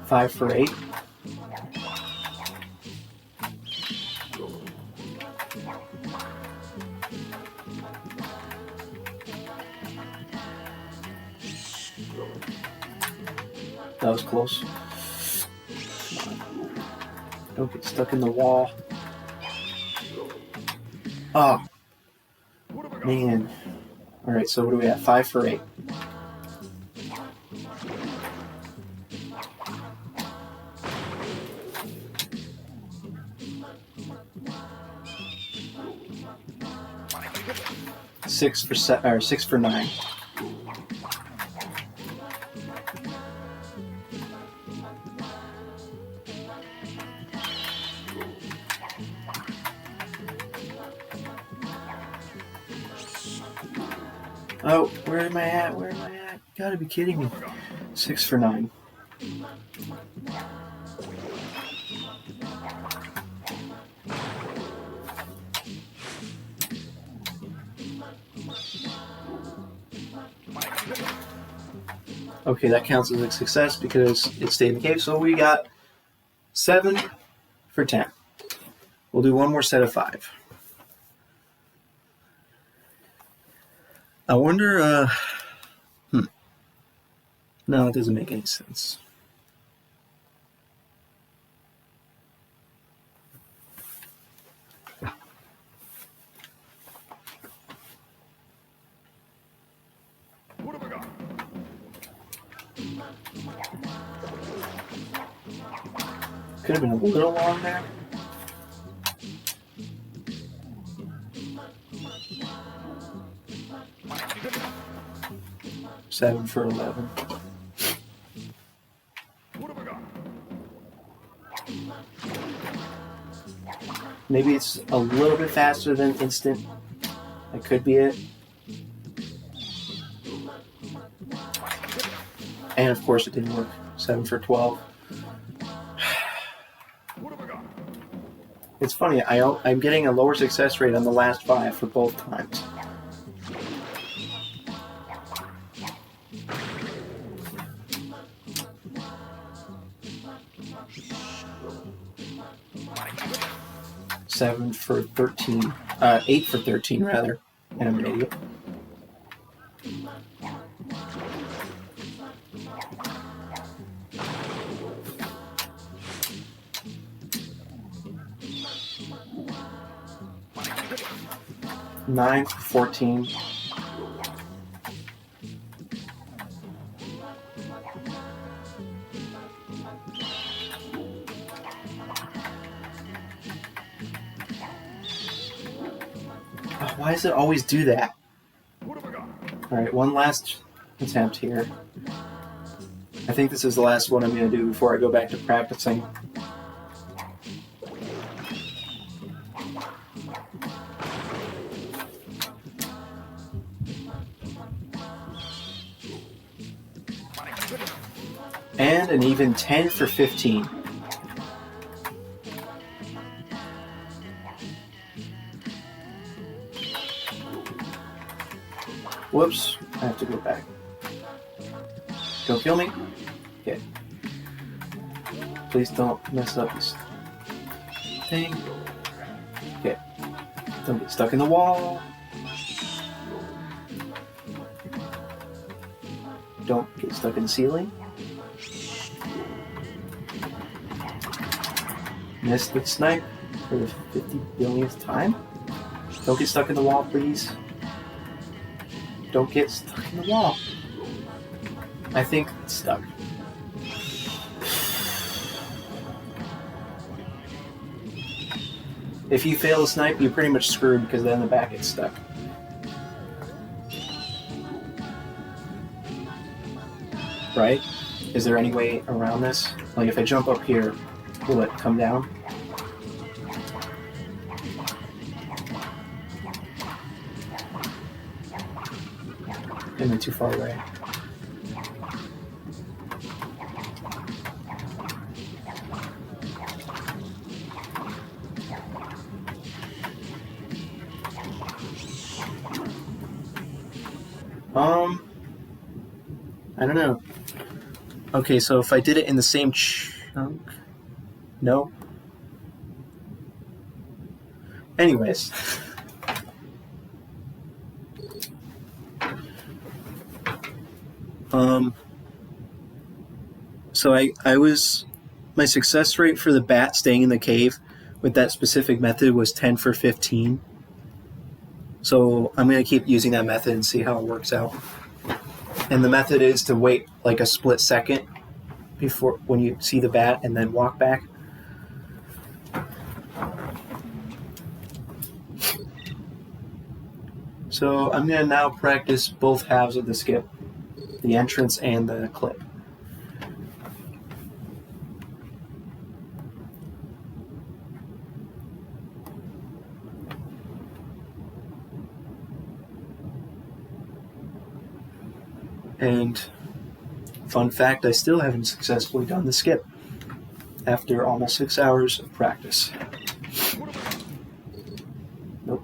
Five for 8. That was close. Don't get stuck in the wall. Oh, man. Alright, so what do we have? 5 for 8. Six for 9. Oh, where am I at? You gotta be kidding me. 6 for 9. Okay, that counts as a success because it stayed in the cave. So we got 7 for 10. We'll do one more set of 5. I wonder, No, it doesn't make any sense. What have I got? Could have been a little long there. 7 for 11. What have I got? Maybe it's a little bit faster than instant. That could be it. And of course it didn't work. 7 for 12. What have I got? It's funny, I'm getting a lower success rate on the last 5 for both times. Seven for 13. 8 for 13 rather. And I'm an idiot. Nine for 14. Oh, why does it always do that? Alright, one last attempt here. I think this is the last one I'm going to do before I go back to practicing. And an even 10 for 15. Whoops, I have to go back. Don't kill me. Okay. Please don't mess up this thing. Okay. Don't get stuck in the wall. Don't get stuck in the ceiling. Missed the snipe for the 50 billionth time. Don't get stuck in the wall, please. Don't get stuck in the wall. I think it's stuck. If you fail to snipe, you're pretty much screwed because then the back gets stuck. Right? Is there any way around this? Like if I jump up here, will it come down? Am I too far away? I don't know. Okay, so if I did it in the same chunk... No? Anyways. So I was... My success rate for the bat staying in the cave with that specific method was 10 for 15. So I'm going to keep using that method and see how it works out. And the method is to wait like a split second before when you see the bat and then walk back. So I'm going to now practice both halves of the skip, the entrance and the clip. And fun fact, I still haven't successfully done the skip after almost 6 hours of practice. Nope.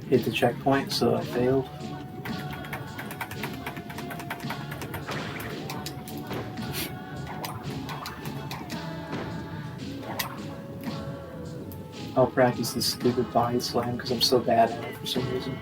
Hit the checkpoint, so I failed. I'll practice this stupid body slam because I'm so bad at it for some reason.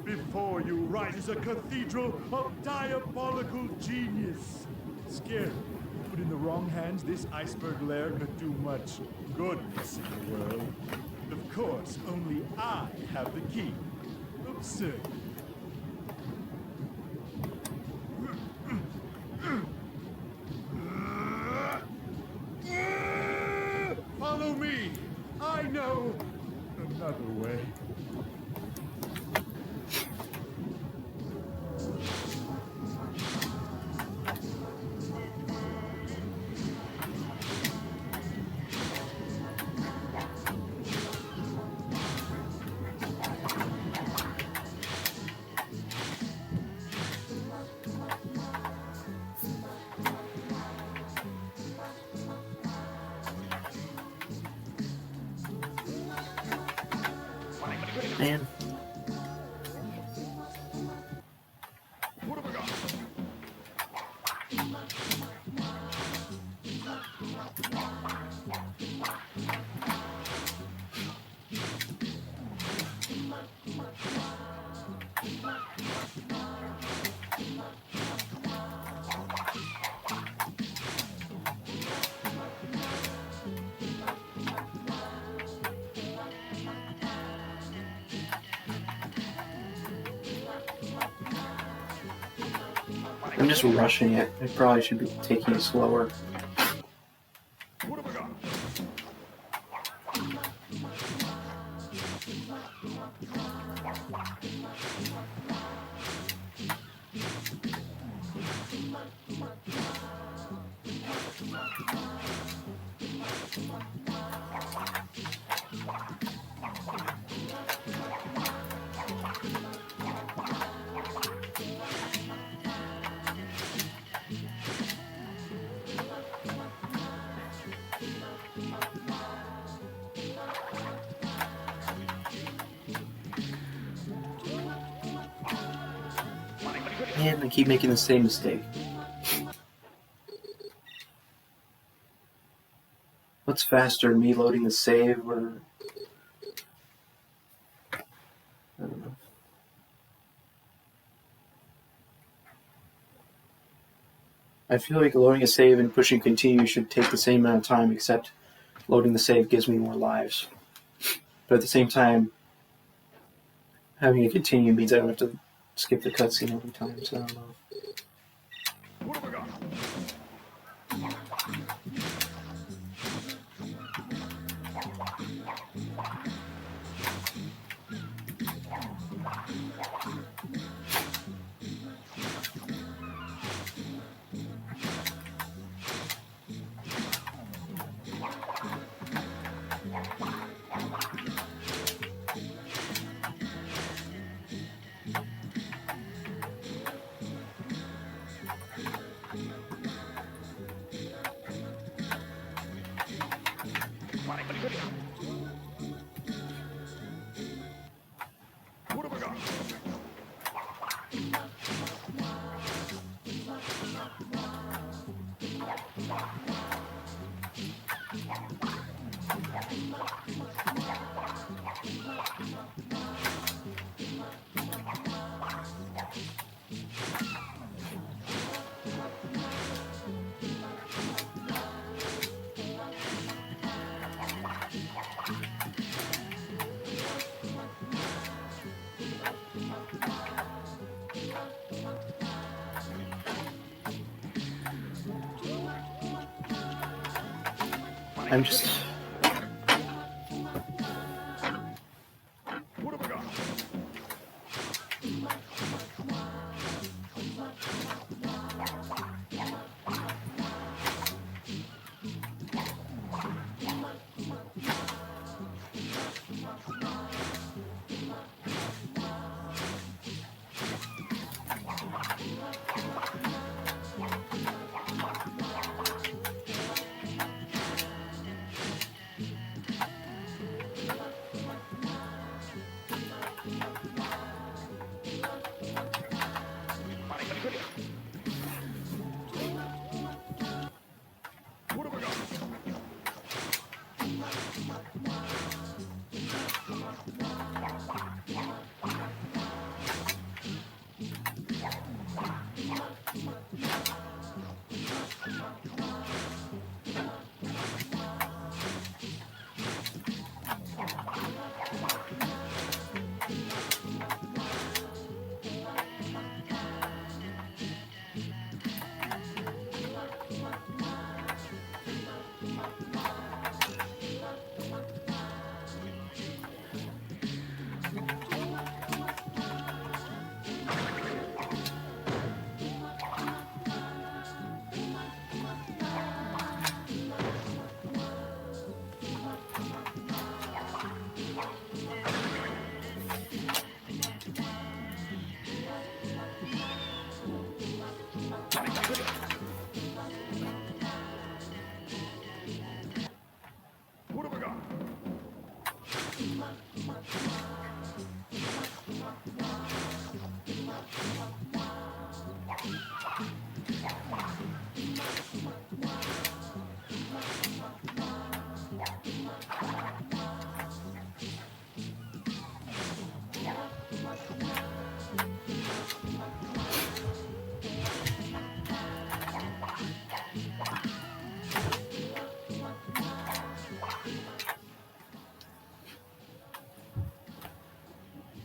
Before you rises a cathedral of diabolical genius. Scary, but in the wrong hands, this iceberg lair could do much goodness in the world. Of course, only I have the key. Absurd. Follow me. I know another way. Man. I'm just rushing it. I probably should be taking it slower. Man, I keep making the same mistake. What's faster, me loading the save or... I don't know. I feel like loading a save and pushing continue should take the same amount of time, except loading the save gives me more lives. But at the same time, having it continue means I don't have to skip the cutscene every time, so I don't know. I'm just... What have I got? What have I got? What have I got?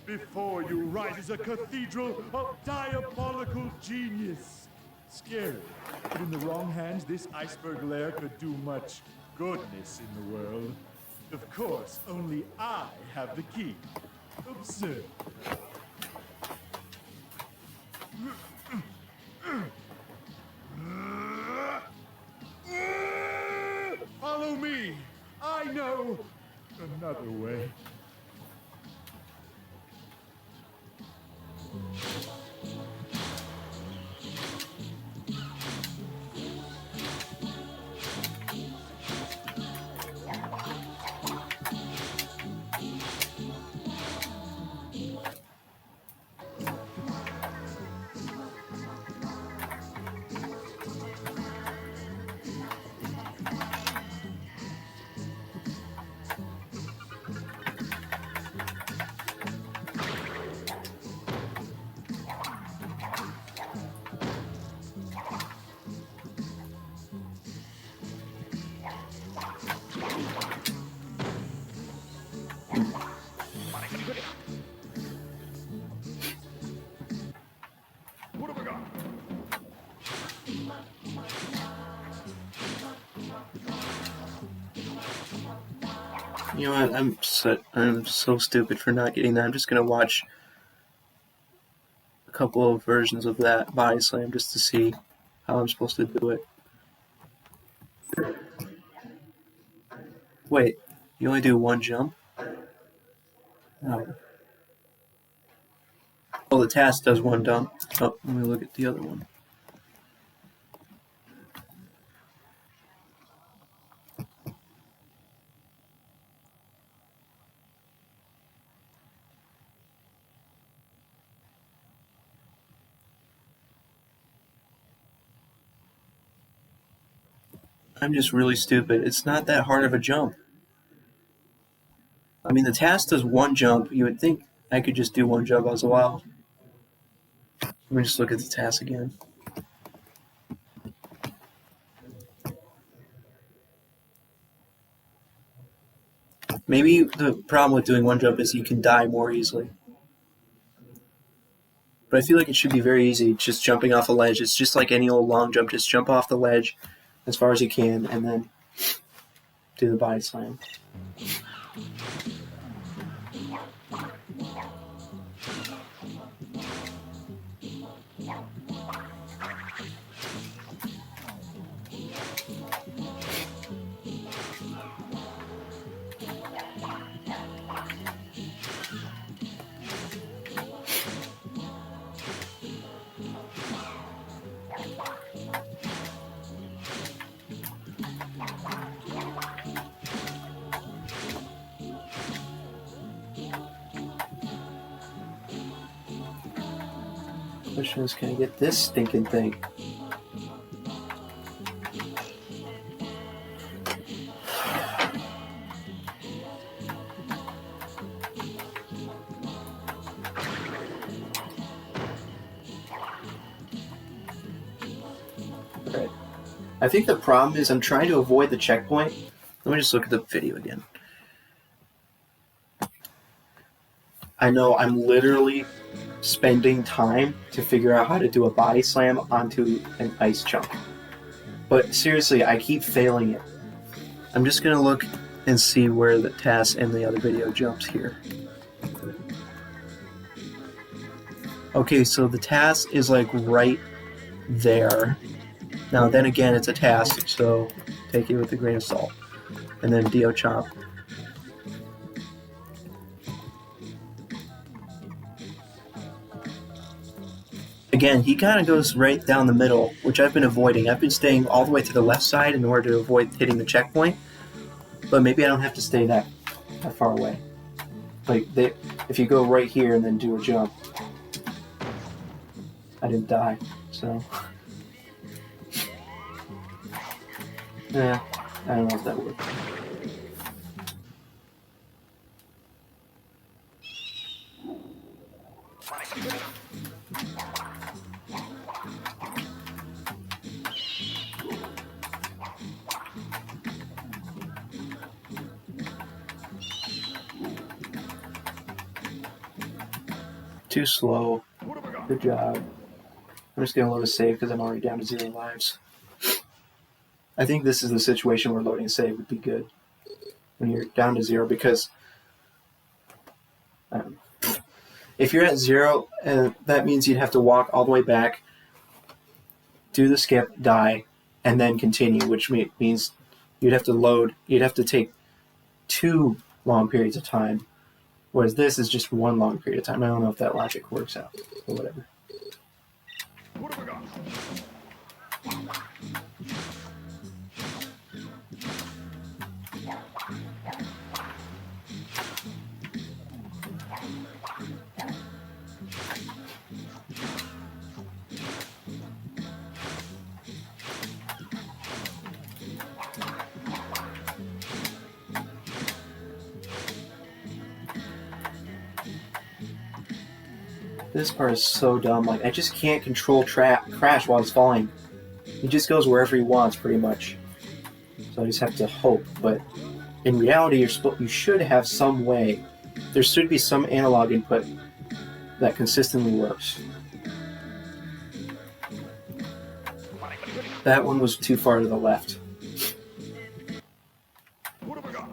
Before you rises a cathedral of diabolical genius. Scary, but in the wrong hands, this iceberg lair could do much goodness in the world. Of course, only I have the key. Absurd. Follow me. I know another way. What have I got? You know what? I'm so stupid for not getting that. I'm just gonna watch a couple of versions of that body slam just to see how I'm supposed to do it. Wait, you only do one jump? Oh. Oh, the task does one jump. Oh, let me look at the other one. I'm just really stupid. It's not that hard of a jump. I mean, the task does one jump. You would think I could just do one jump as well. Let me just look at the task again. Maybe the problem with doing one jump is you can die more easily. But I feel like it should be very easy, just jumping off a ledge. It's just like any old long jump. Just jump off the ledge as far as you can, and then do the body slam. Question is, can I get this stinking thing? Alright. I think the problem is I'm trying to avoid the checkpoint. Let me just look at the video again. I know I'm literally spending time to figure out how to do a body slam onto an ice chunk. But seriously, I keep failing it. I'm just going to look and see where the task and the other video jumps here. Okay, so the task is like right there. Now then again, it's a task, so take it with a grain of salt. And then Dio Chomp. Again, he kind of goes right down the middle, which I've been avoiding. I've been staying all the way to the left side in order to avoid hitting the checkpoint. But maybe I don't have to stay that far away. Like, if you go right here and then do a jump, I didn't die, so... Yeah, I don't know if that worked. Too slow. Good job. I'm just going to load a save because I'm already down to 0 lives. I think this is the situation where loading a save would be good when you're down to 0 because if you're at 0, that means you'd have to walk all the way back, do the skip, die, and then continue, which means you'd have to load, you'd have to take 2 long periods of time. Whereas this is just 1 long period of time. I don't know if that logic works out, or whatever. What have we got? This part is so dumb. Like, I just can't control Crash while he's falling. He just goes wherever he wants, pretty much. So I just have to hope. But in reality, you should have some way. There should be some analog input that consistently works. That one was too far to the left. What have we got?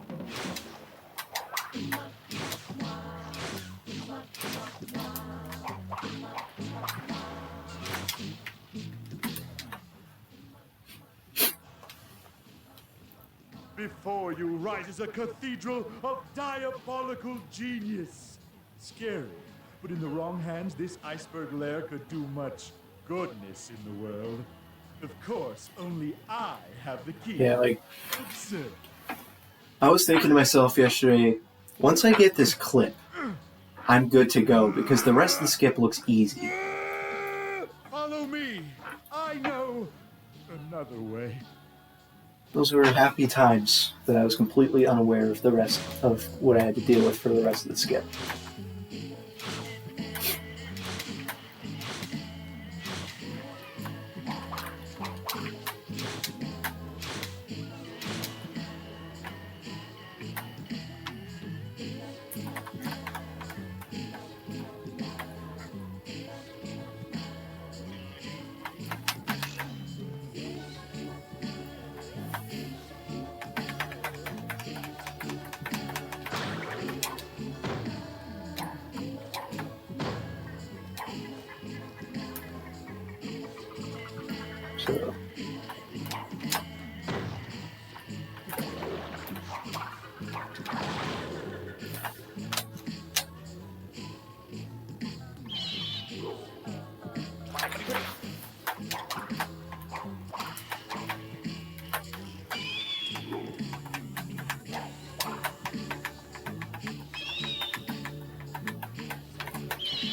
Before you rises a cathedral of diabolical genius. Scary, but in the wrong hands, this iceberg lair could do much goodness in the world. Of course, only I have the key. Yeah, like, Absurd. I was thinking to myself yesterday, once I get this clip, I'm good to go, because the rest of the skip looks easy. Follow me. I know another way. Those were happy times that I was completely unaware of the rest of what I had to deal with for the rest of the skip.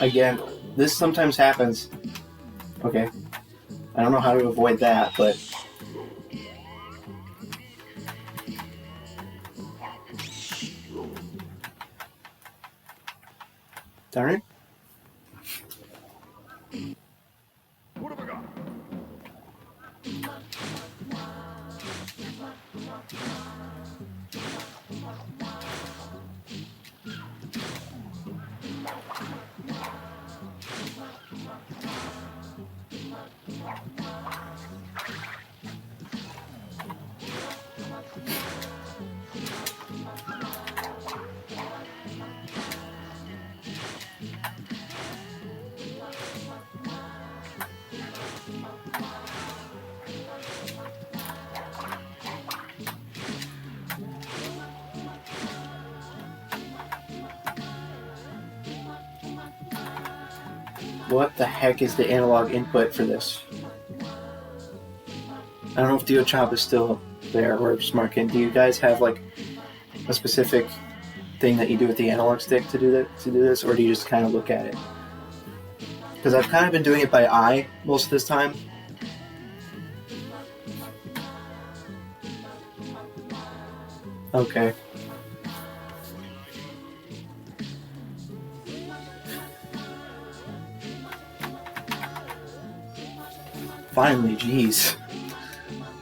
Again, this sometimes happens. Okay. I don't know how to avoid that, but... Darn it. What have I got? What the heck is the analog input for this? I don't know if DioChomp is still there or SmartKin. Do you guys have like a specific thing that you do with the analog stick to do this, or do you just kind of look at it? Because I've kind of been doing it by eye most of this time. Okay. Finally, jeez.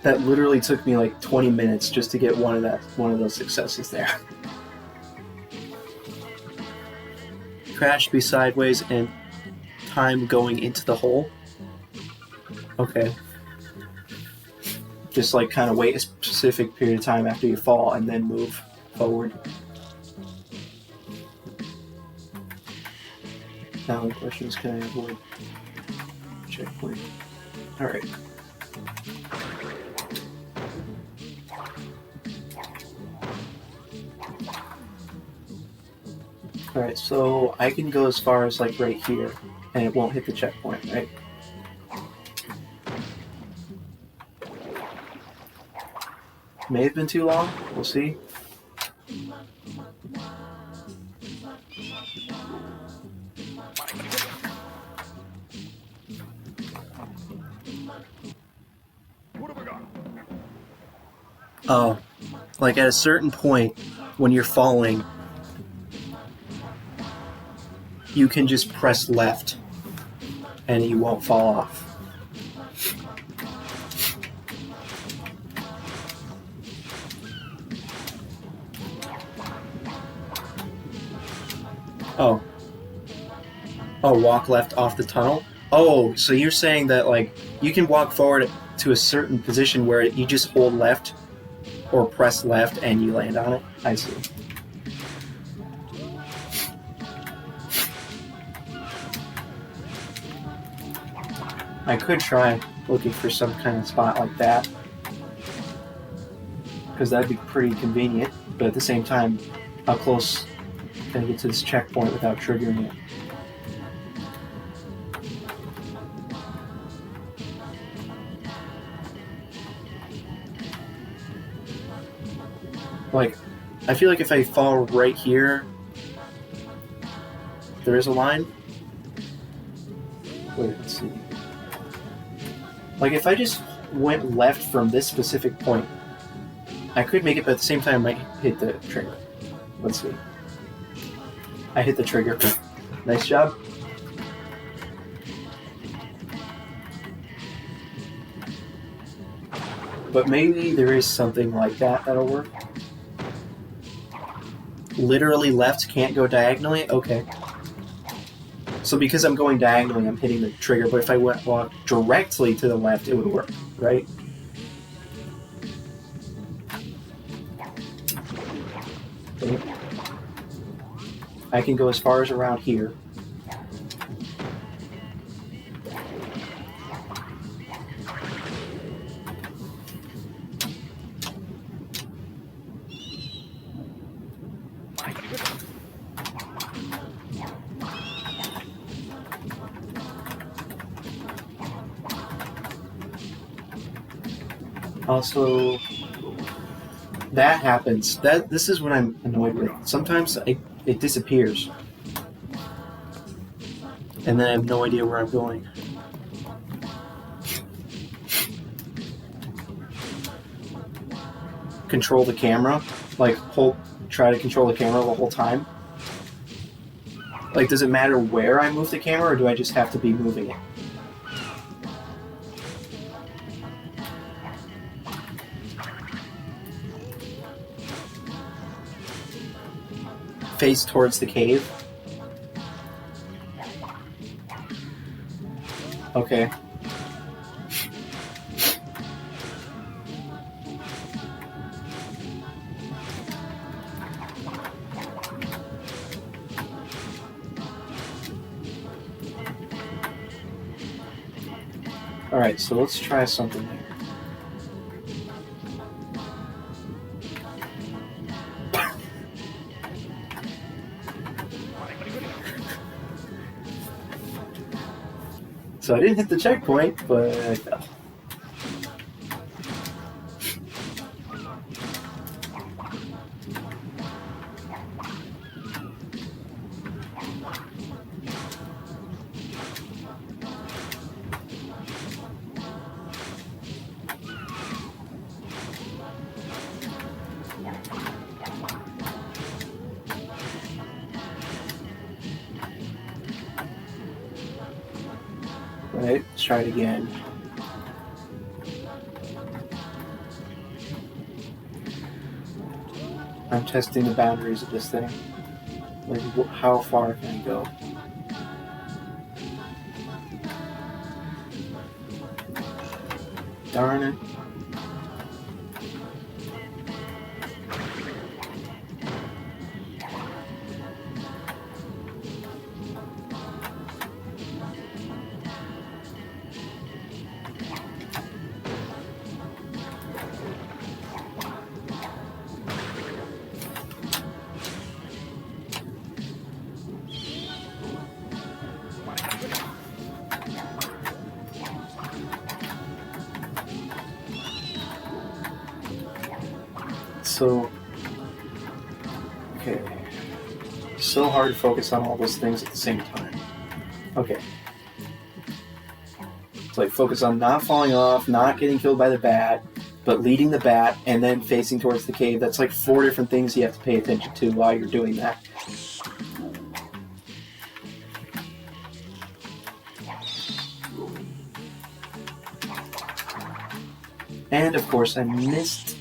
That literally took me like 20 minutes just to get one of those successes there. Crash be sideways and time going into the hole. Okay. Just like kind of wait a specific period of time after you fall and then move forward. Now the question is, can I avoid checkpoint? Alright. Alright, so I can go as far as like right here, and it won't hit the checkpoint, right? May have been too long, we'll see. Oh, like at a certain point when you're falling, you can just press left and you won't fall off. Oh. Oh, walk left off the tunnel? Oh, so you're saying that like you can walk forward to a certain position where you just hold left or press left and you land on it? I see. I could try looking for some kind of spot like that, because that'd be pretty convenient, but at the same time, how close can I get to this checkpoint without triggering it? Like, I feel like if I fall right here, there is a line. Wait, let's see. Like, if I just went left from this specific point, I could make it, but at the same time, I might hit the trigger. Let's see. I hit the trigger. Nice job. But maybe there is something like that that'll work. Literally left can't go diagonally? Okay. So because I'm going diagonally, I'm hitting the trigger, but if I walk directly to the left, it would work, right? Okay. I can go as far as around here. Also, that happens. This is what I'm annoyed with. Sometimes it disappears. And then I have no idea where I'm going. Control the camera. Like, try to control the camera the whole time. Like, does it matter where I move the camera, or do I just have to be moving it? Face towards the cave. Okay. Alright, so let's try something here. So I didn't hit the checkpoint, but I fell. Right, let's try it again. I'm testing the boundaries of this thing. Like, how far can I go? Darn it. So, okay. So hard to focus on all those things at the same time. Okay. It's like focus on not falling off, not getting killed by the bat, but leading the bat and then facing towards the cave. That's like 4 different things you have to pay attention to while you're doing that. And of course I missed.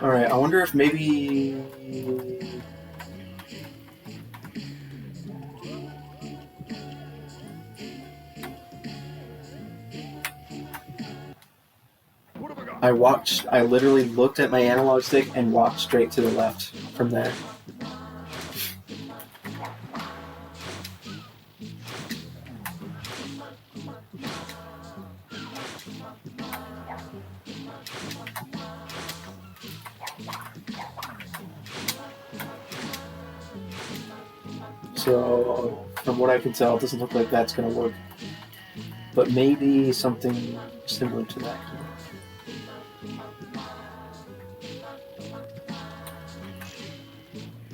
Alright, I wonder if maybe... I literally looked at my analog stick and walked straight to the left from there. So, from what I can tell, it doesn't look like that's going to work. But maybe something similar to that.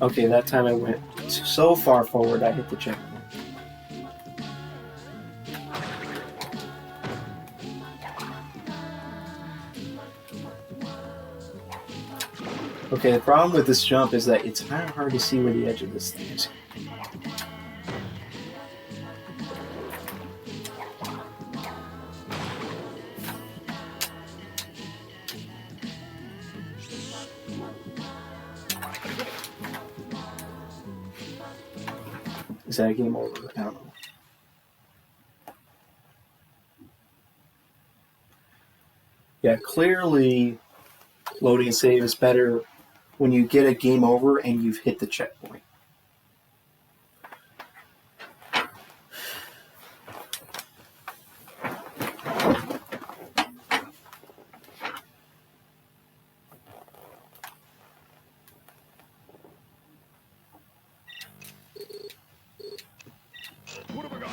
Okay, that time I went so far forward I hit the checkpoint. Okay, the problem with this jump is that it's kind of hard to see where the edge of this thing is. Is that a game over? I don't know. Yeah, clearly loading and save is better when you get a game over and you've hit the checkpoint. What have I got?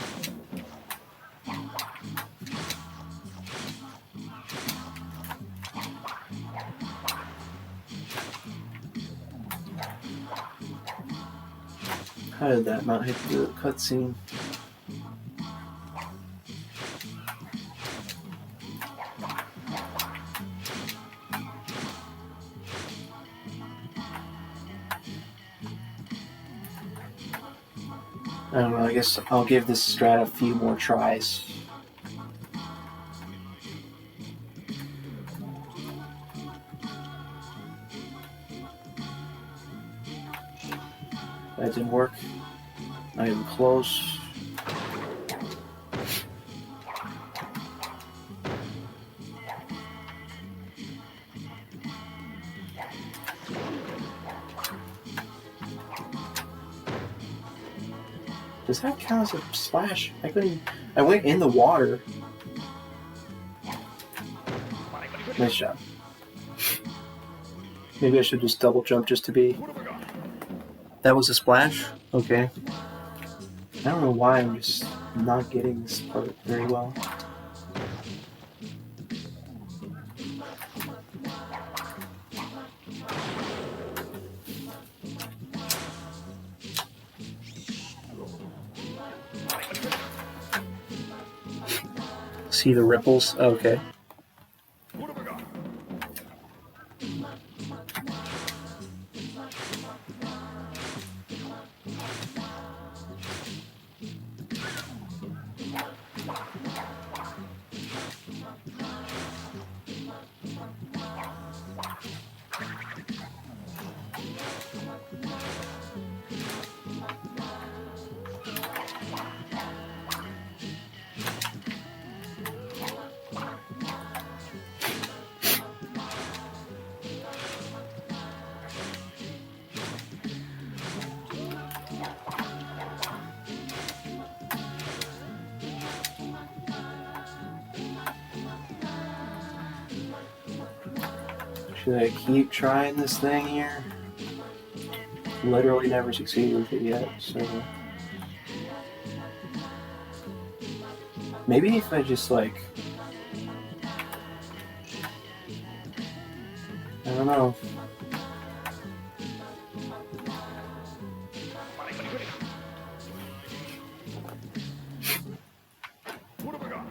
How did that not hit the cutscene? I don't know, I guess I'll give this strat a few more tries. That didn't work. Not even close. Does that count as a splash? I went in the water. Nice job. Maybe I should just double jump just to be... That was a splash? Okay. I don't know why I'm just not getting this part very well. See the ripples? Okay. What have I got? Should I keep trying this thing here? Literally never succeeded with it yet, so... Maybe if I just, like... I don't know. What have I got?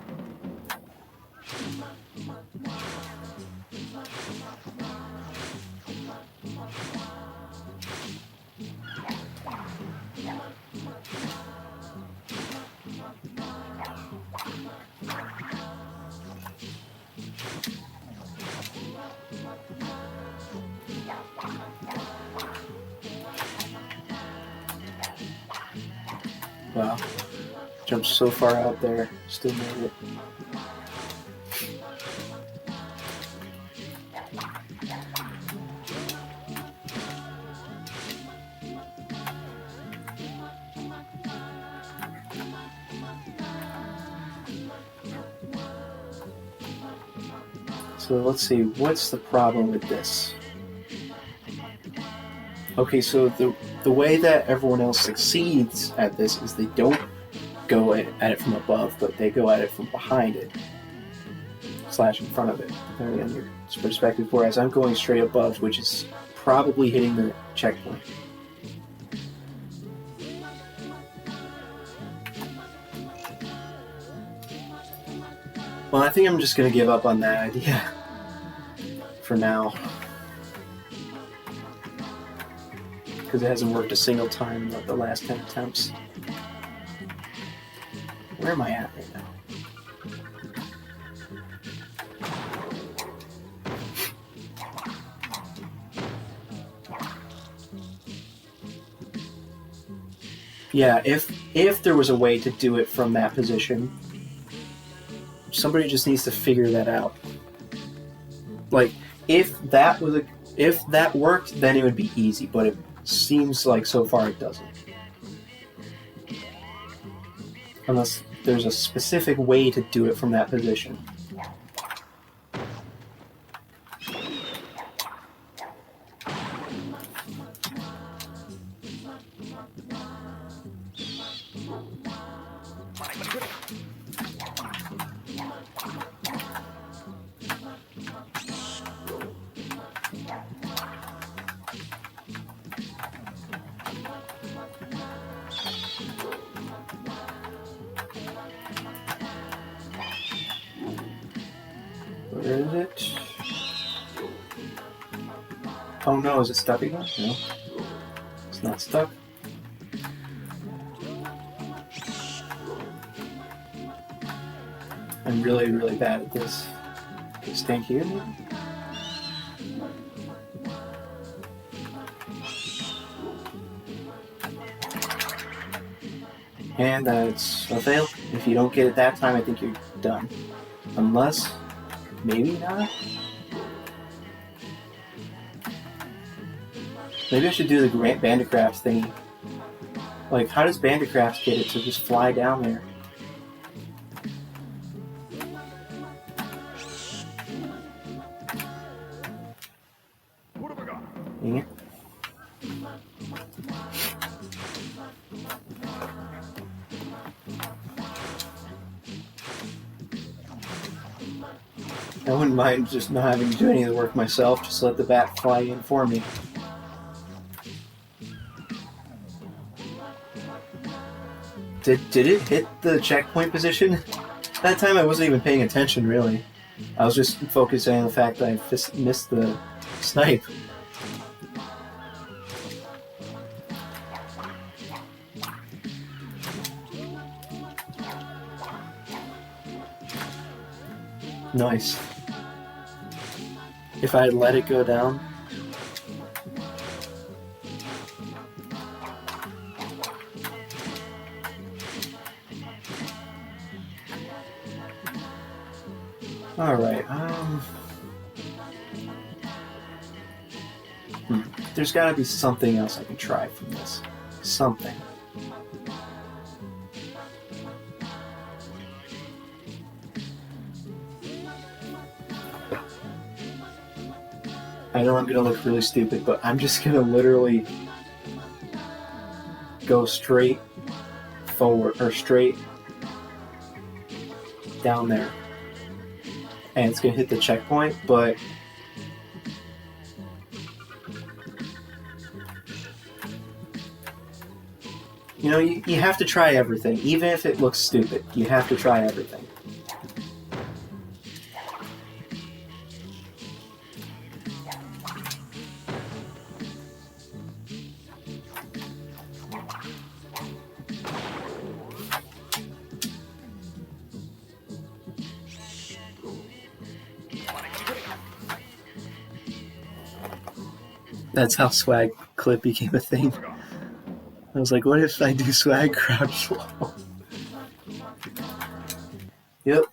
Wow. Jumped so far out there, still made it. So let's see, what's the problem with this? Okay, so the way that everyone else succeeds at this is they don't go at it from above, but they go at it from behind it, / in front of it, depending on your perspective, whereas I'm going straight above, which is probably hitting the checkpoint. Well, I think I'm just going to give up on that idea for now, because it hasn't worked a single time in the last 10 attempts. Where am I at right now? Yeah, if there was a way to do it from that position, somebody just needs to figure that out. Like, if that worked, then it would be easy, but it seems like so far it doesn't. Unless there's a specific way to do it from that position. Where is it? Oh no, is it stuck again? No. It's not stuck. I'm really, really bad at this. Stand here, maybe? And that's a fail. If you don't get it that time, I think you're done. Unless, maybe not? Maybe I should do the Bandicrafts thingy. Like, how does Bandicrafts get it to just fly down there? What have I got? Dang it. I wouldn't mind just not having to do any of the work myself, just let the bat fly in for me. Did it hit the checkpoint position? That time I wasn't even paying attention, really. I was just focusing on the fact that I missed the snipe. Nice. If I had let it go down. Alright, there's gotta be something else I can try from this. Something. I know I'm gonna look really stupid, but I'm just gonna literally go straight forward, or straight down there. And it's gonna hit the checkpoint, but you know, you have to try everything. Even if it looks stupid, you have to try everything. That's how swag clip became a thing. I was like, what if I do swag crouch low? Yep.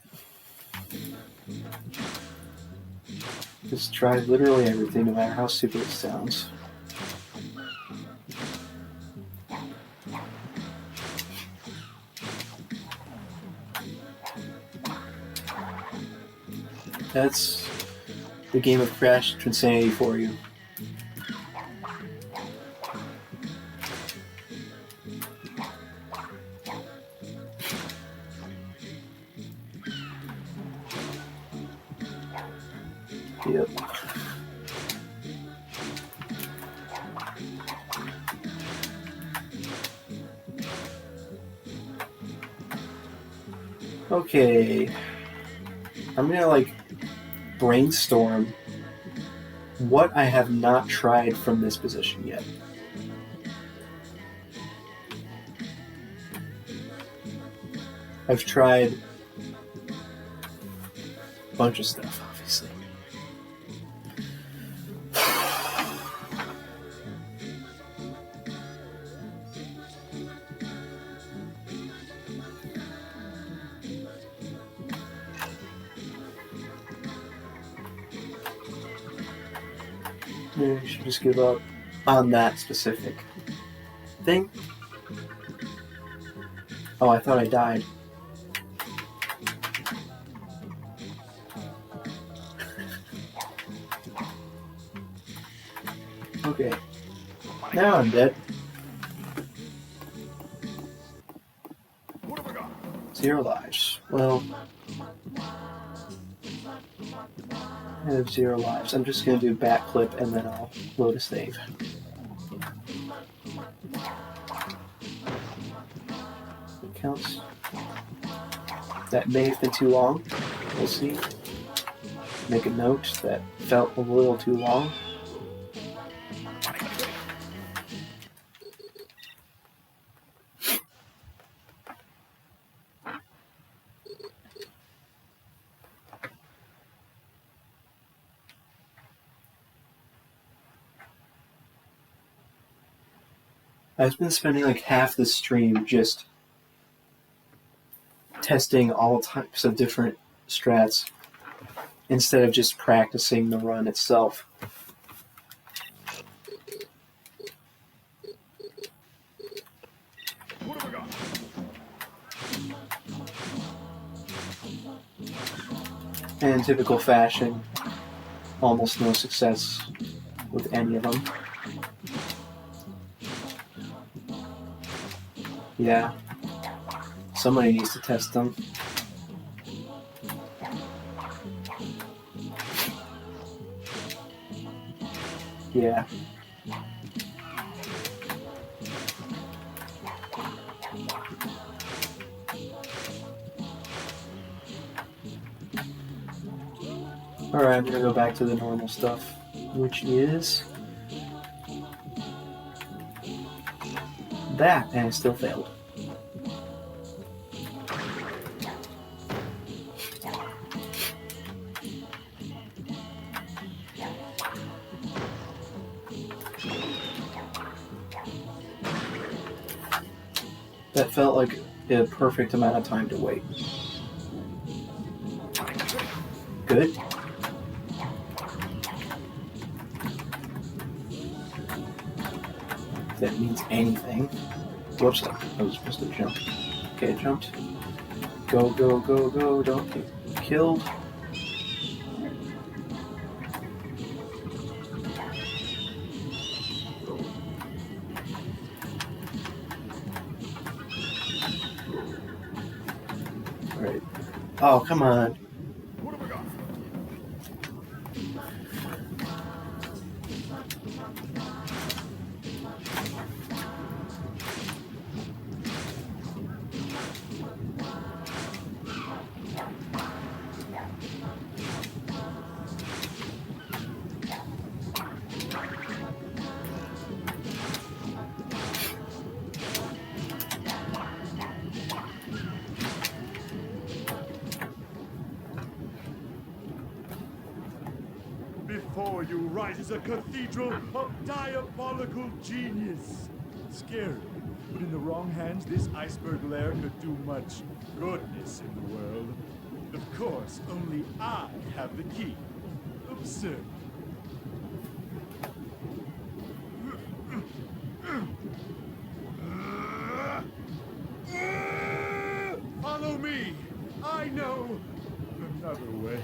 Just try literally everything, no matter how stupid it sounds. That's the game of Crash Twinsanity for you. Yep. Okay. I'm gonna like brainstorm what I have not tried from this position yet. I've tried a bunch of stuff, obviously. Maybe I should just give up on that specific thing. Oh, I thought I died. Okay. Now I'm dead. What have I got? 0 lives. Well, I have 0 lives. I'm just gonna do backflip and then I'll load a save. It counts. That may have been too long. We'll see. Make a note that felt a little too long. I've been spending like half the stream just testing all types of different strats instead of just practicing the run itself. What have I got? And in typical fashion, almost no success with any of them. Yeah, somebody needs to test them. Yeah. Alright, I'm gonna go back to the normal stuff, which is that, and it still failed. That felt like a perfect amount of time to wait. Good. If that means anything. Whoops, I was supposed to jump. Okay, I jumped. Go, go, go, go, don't get killed. Alright. Oh, come on. What have I got? Before you rises a cathedral of diabolical genius. Scary, but in the wrong hands, this iceberg lair could do much goodness in the world. Of course, only I have the key. Absurd. Follow me. I know another way.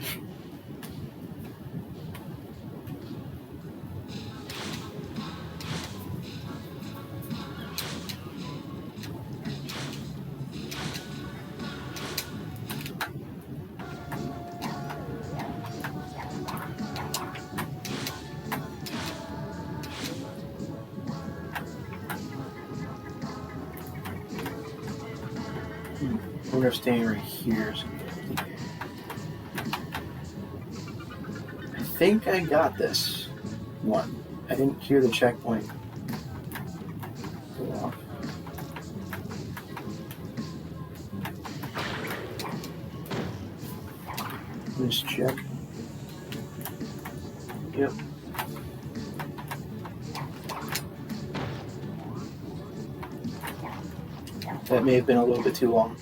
I wonder if staying right here is I think I got this one. I didn't hear the checkpoint go off. Let's check. Yep. That may have been a little bit too long.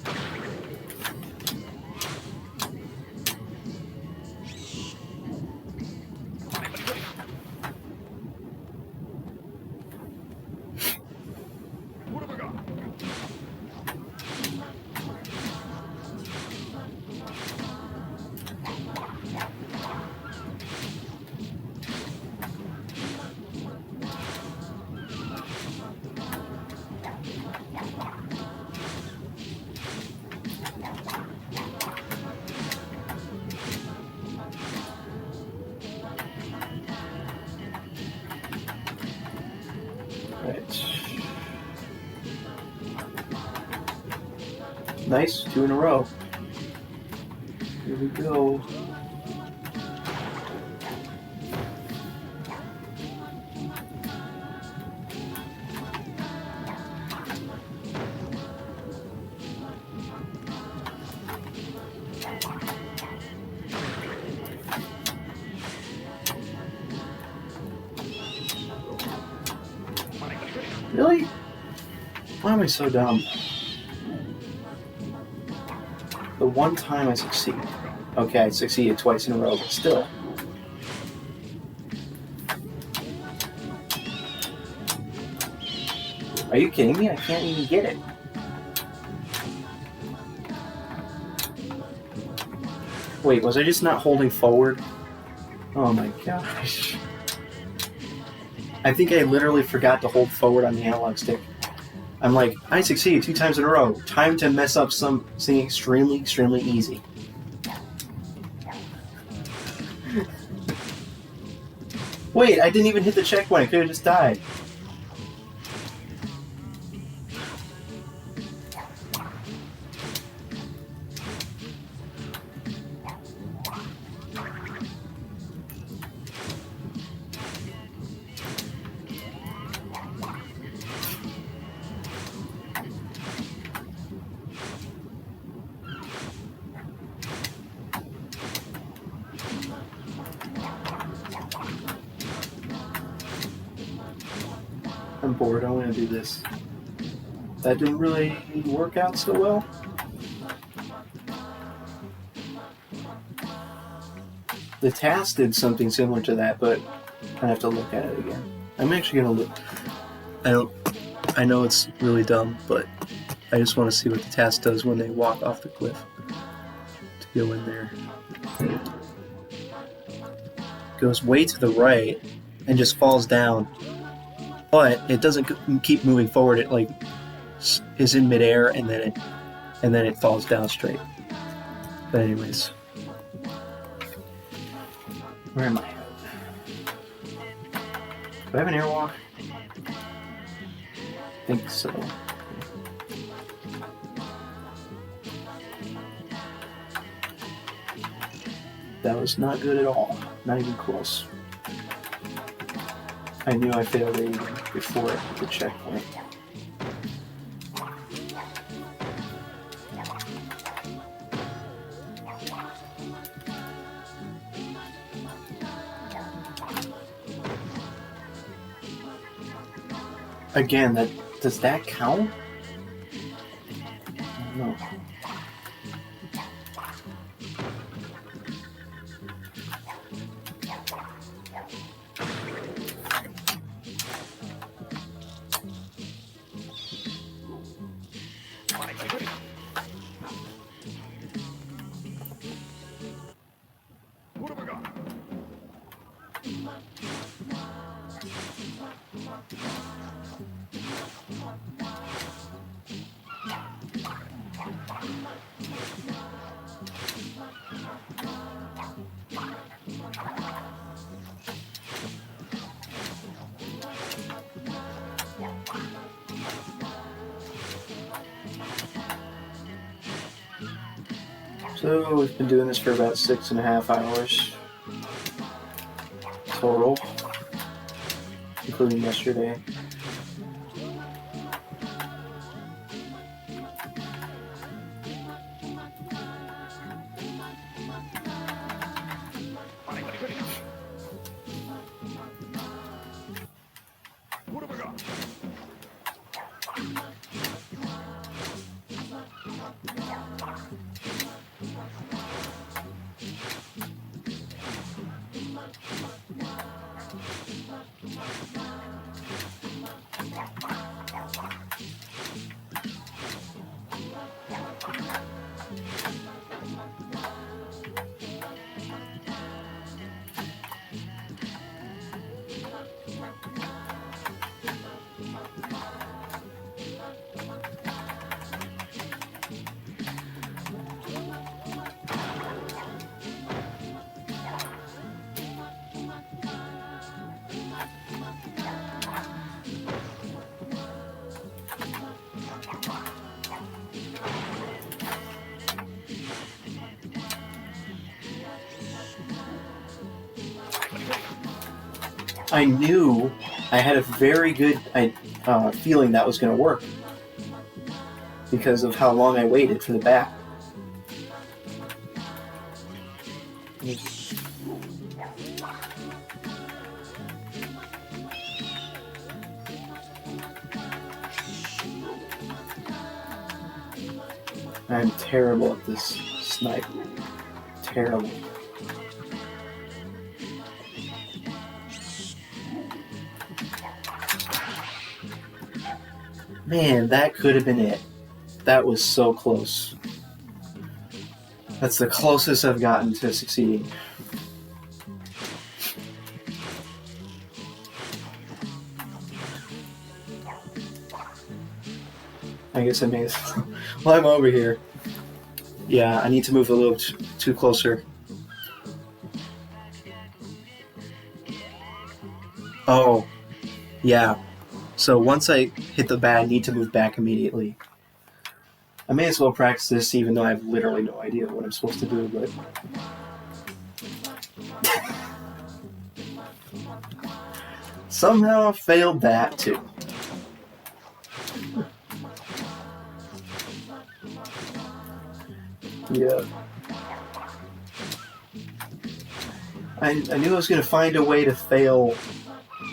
Nice, 2 in a row. Here we go. Really? Why am I so dumb? The one time I succeed. Okay, I succeeded twice in a row, but still. Are you kidding me? I can't even get it. Wait, was I just not holding forward? Oh my gosh. I think I literally forgot to hold forward on the analog stick. I'm like, I succeeded 2 times in a row. Time to mess up something extremely, extremely easy. Wait, I didn't even hit the checkpoint. I could have just died. I'm bored, I want to do this. That didn't really work out so well. The task did something similar to that, but I have to look at it again. I'm actually going to look. I know it's really dumb, but I just want to see what the task does when they walk off the cliff to go in there. Goes way to the right and just falls down. But it doesn't keep moving forward. It like is in midair and then it falls down straight. But anyways, where am I at? Do I have an airwalk? I think so. That was not good at all. Not even close. I knew I failed it before the checkpoint. Again, does that count? I don't know. So we've been doing this for about 6.5 hours total, including yesterday. What have we got? I knew I had a very good feeling that was going to work because of how long I waited for the bat. I'm terrible at this snipe. Terrible. Man, that could have been it. That was so close. That's the closest I've gotten to succeeding. I guess I may as well. Well, I'm over here. Yeah, I need to move a little too closer. Oh, yeah. So once I hit the bat, I need to move back immediately. I may as well practice this even though I have literally no idea what I'm supposed to do, but... Somehow I failed that too. Yeah. I knew I was going to find a way to fail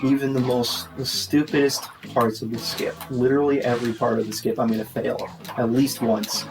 even the stupidest parts of the skip. Literally every part of the skip I'm going to fail at least once.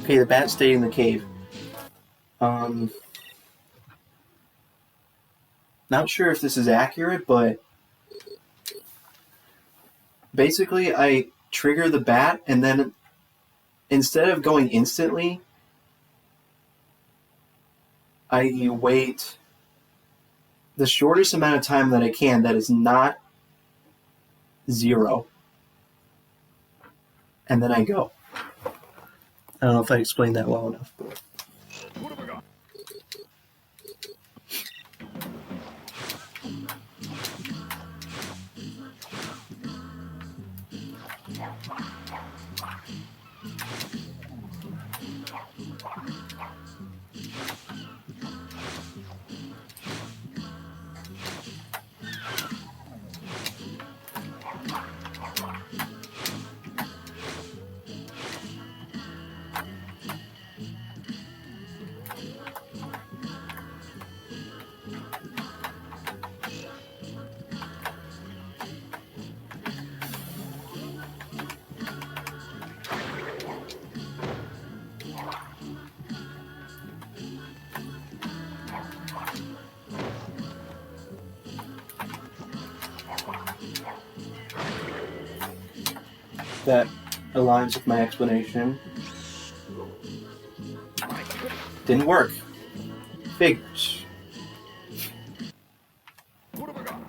Okay, the bat stayed in the cave. Not sure if this is accurate, but basically I trigger the bat and then instead of going instantly, I wait the shortest amount of time that I can that is not 0. And then I go. I don't know if I explained that well enough. But... What have I got? That aligns with my explanation. Didn't work. Figures. What have I got?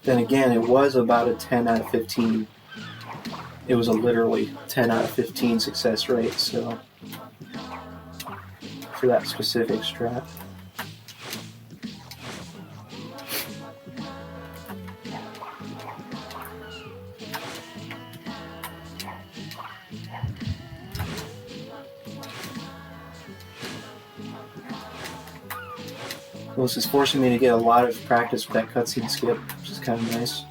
Then again, it was about a 10 out of 15. It was a literally 10 out of 15 success rate, so for that specific strat. Well, this is forcing me to get a lot of practice with that cutscene skip, which is kind of nice.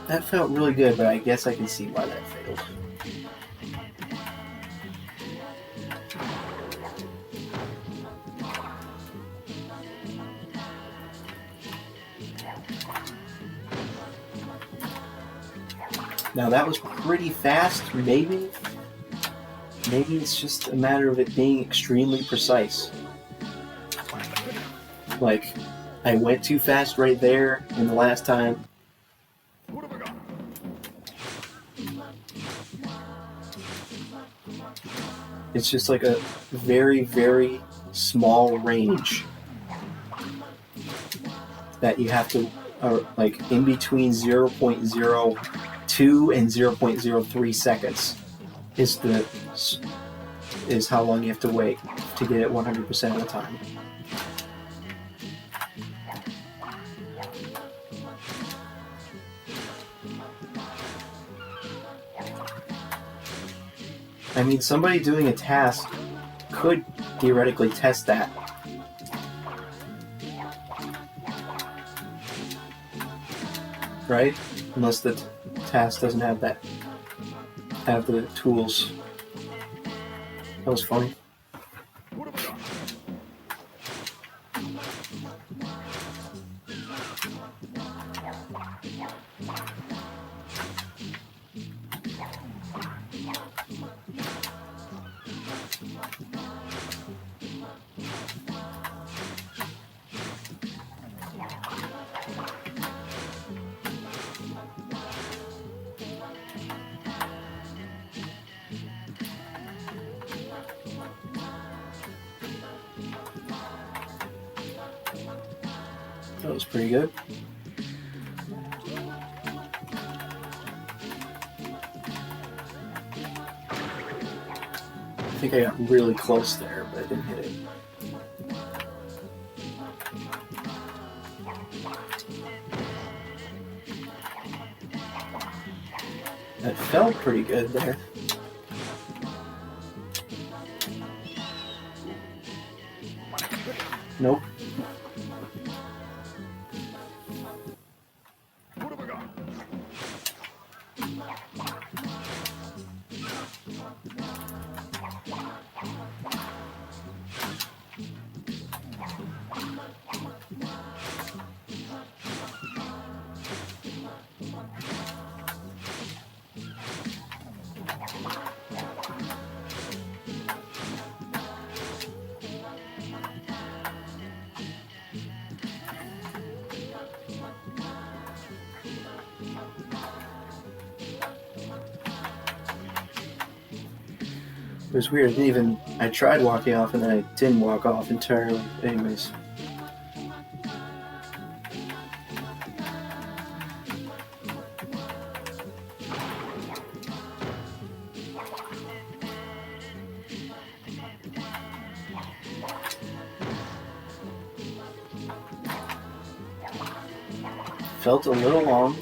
That felt really good, but I guess I can see why that failed. Now that was pretty fast, maybe. Maybe it's just a matter of it being extremely precise. Like, I went too fast right there in the last time. It's just like a very, very small range that you have to, like in between 0.02 and 0.03 seconds is how long you have to wait to get it 100% of the time. I mean, somebody doing a task could theoretically test that. Right? Unless the task doesn't have the tools. That was funny. That was pretty good. I think I got really close there, but I didn't hit it. That felt pretty good there. Nope. It was weird. I tried walking off and then I didn't walk off entirely. Anyways. Felt a little long.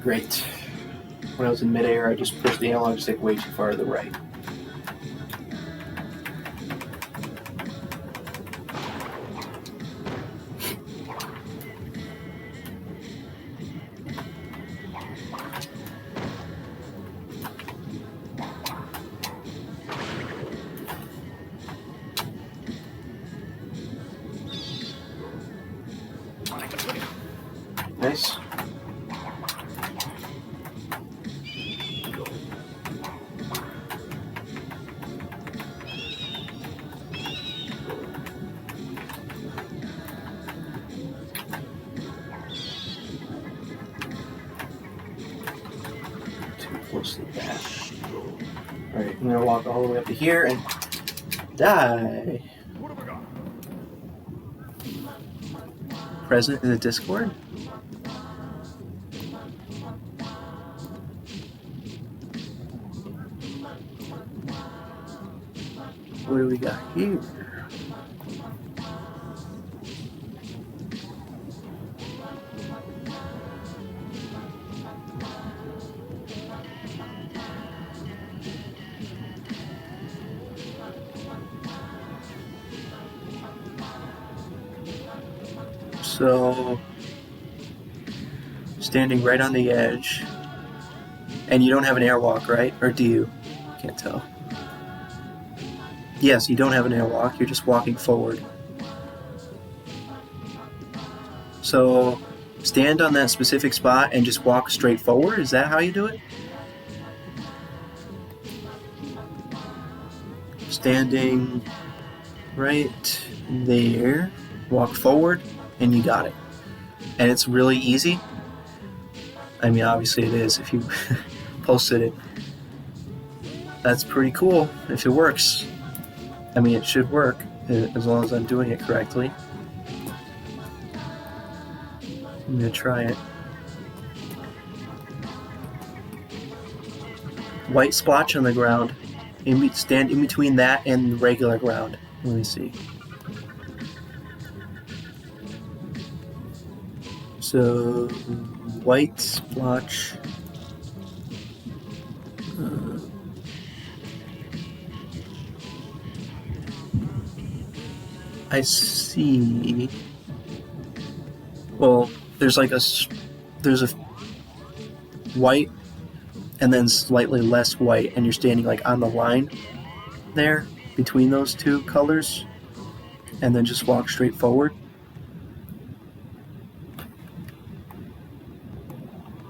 Great. When I was in midair, I just pushed the analog stick way too far to the right. Nice. Too close to the back. Alright, I'm gonna walk all the way up to here and die. What have I got? Present in the Discord? What do we got here? So, standing right on the edge, and you don't have an airwalk, right? Or do you? Can't tell. Yes, you don't have an airwalk, you're just walking forward. So, stand on that specific spot and just walk straight forward? Is that how you do it? Standing right there, walk forward, and you got it. And it's really easy. I mean, obviously it is if you posted it. That's pretty cool if it works. I mean, it should work as long as I'm doing it correctly. I'm gonna try it. White splotch on the ground. Stand in between that and the regular ground. Let me see. So, white splotch. I see. Well, there's a white and then slightly less white, and you're standing like on the line there between those two colors, and then just walk straight forward.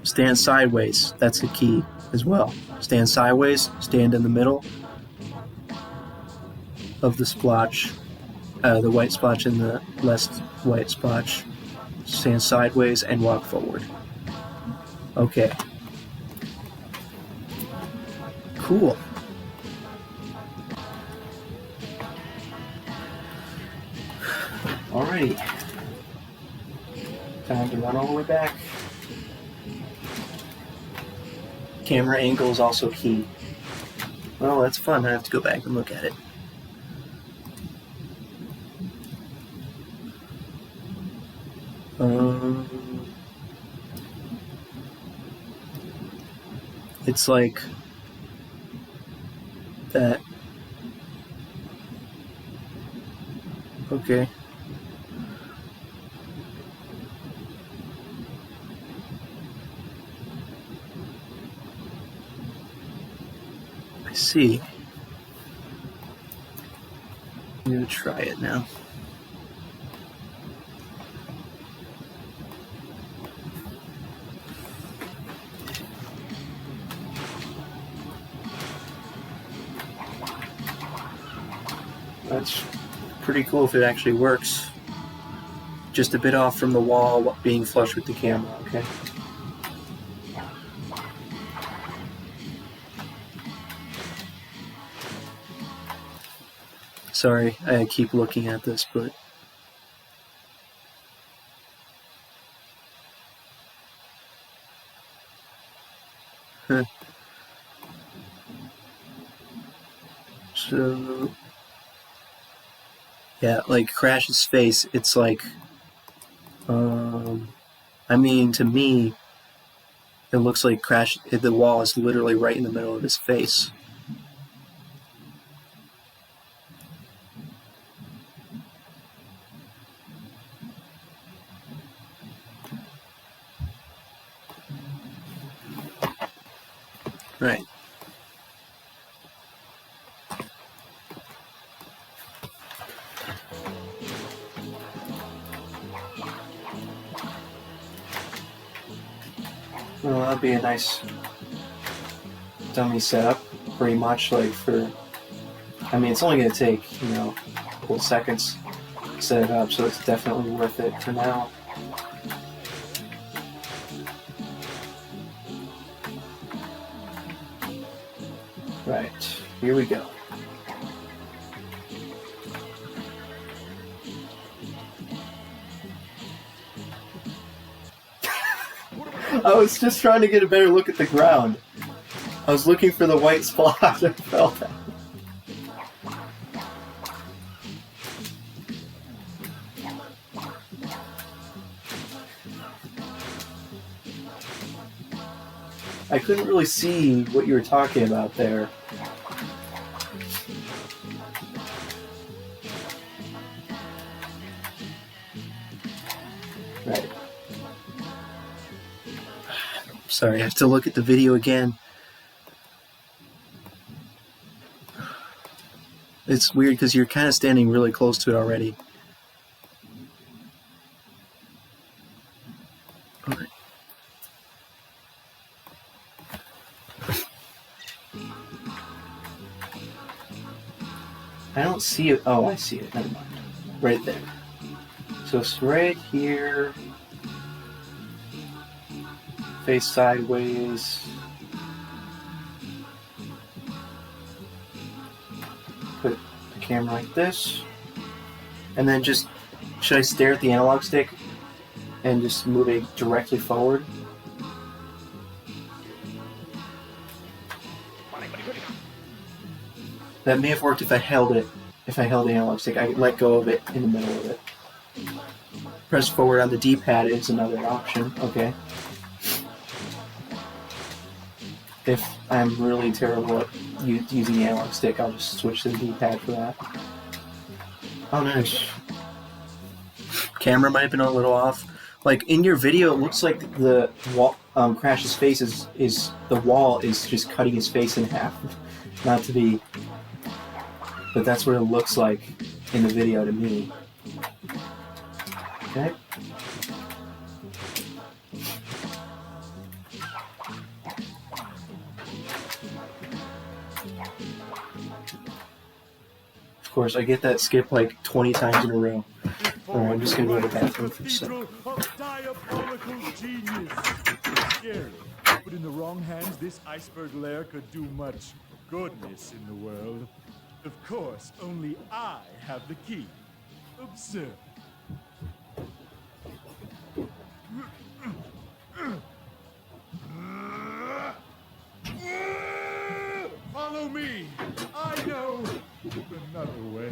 Stand sideways. That's the key as well. Stand sideways. Stand in the middle of the splotch, the white splotch and the less white splotch. Stand sideways and walk forward. Okay. Cool. Alright. Time to run all the way back. Camera angle is also key. Well, that's fun. I have to go back and look at it. It's like that. Okay. I see. I'm gonna try it now. That's pretty cool if it actually works. Just a bit off from the wall, being flush with the camera, okay? Sorry, I keep looking at this, but... Huh. So... Yeah, like Crash's face, it's like... I mean, to me, It looks like the wall is literally right in the middle of his face. Right. Well, that'd be a nice dummy setup, pretty much, like for... I mean, it's only going to take, you know, a couple seconds to set it up, so it's definitely worth it for now. Right, here we go. I was just trying to get a better look at the ground. I was looking for the white spot and fell down. I couldn't really see what you were talking about there. Right. Sorry, I have to look at the video again. It's weird because you're kind of standing really close to it already. Okay. I don't see it. Oh, I see it. Never mind. Right there. So it's right here. Face sideways. Put the camera like this. And then just, should I stare at the analog stick and just move it directly forward? That may have worked if I held it. If I held the analog stick, I let go of it in the middle of it. Press forward on the D-pad is another option. Okay. If I'm really terrible at using the analog stick, I'll just switch to the D-pad for that. Oh, nice. Camera might have been a little off. Like in your video, it looks like the wall, Crash's face is the wall is just cutting his face in half. Not to be, but that's what it looks like in the video to me. Okay. Of course, I get that skip like 20 times in a row. Alright, I'm just gonna go to the bathroom for a second. Of diabolical genius. Scary, but in the wrong hands, this iceberg lair could do much goodness in the world. Of course, only I have the key. Observe. Follow me. I know another way.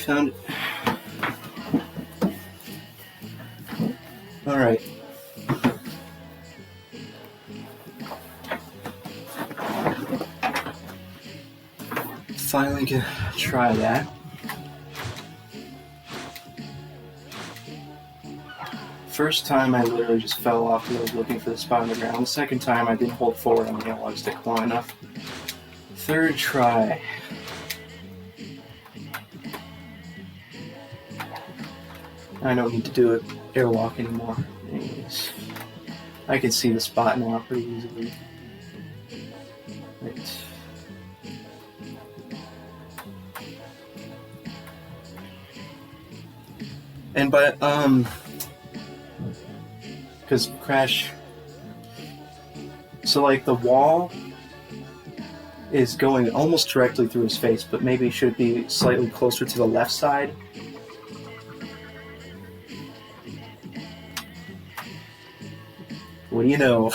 Found it. Alright. Finally gonna try that. First time I literally just fell off because I was looking for the spot on the ground. The second time I didn't hold forward on the analog stick long enough. Third try. I don't need to do it airwalk anymore. Anyways, I can see the spot now pretty easily. Right. And because Crash, so like the wall is going almost directly through his face, but maybe should be slightly closer to the left side. What do you know?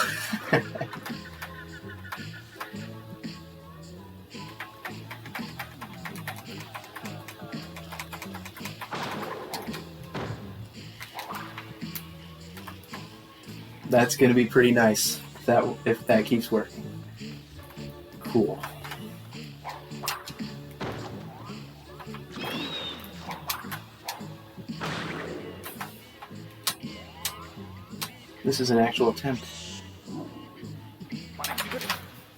That's going to be pretty nice if that keeps working. Cool. This is an actual attempt.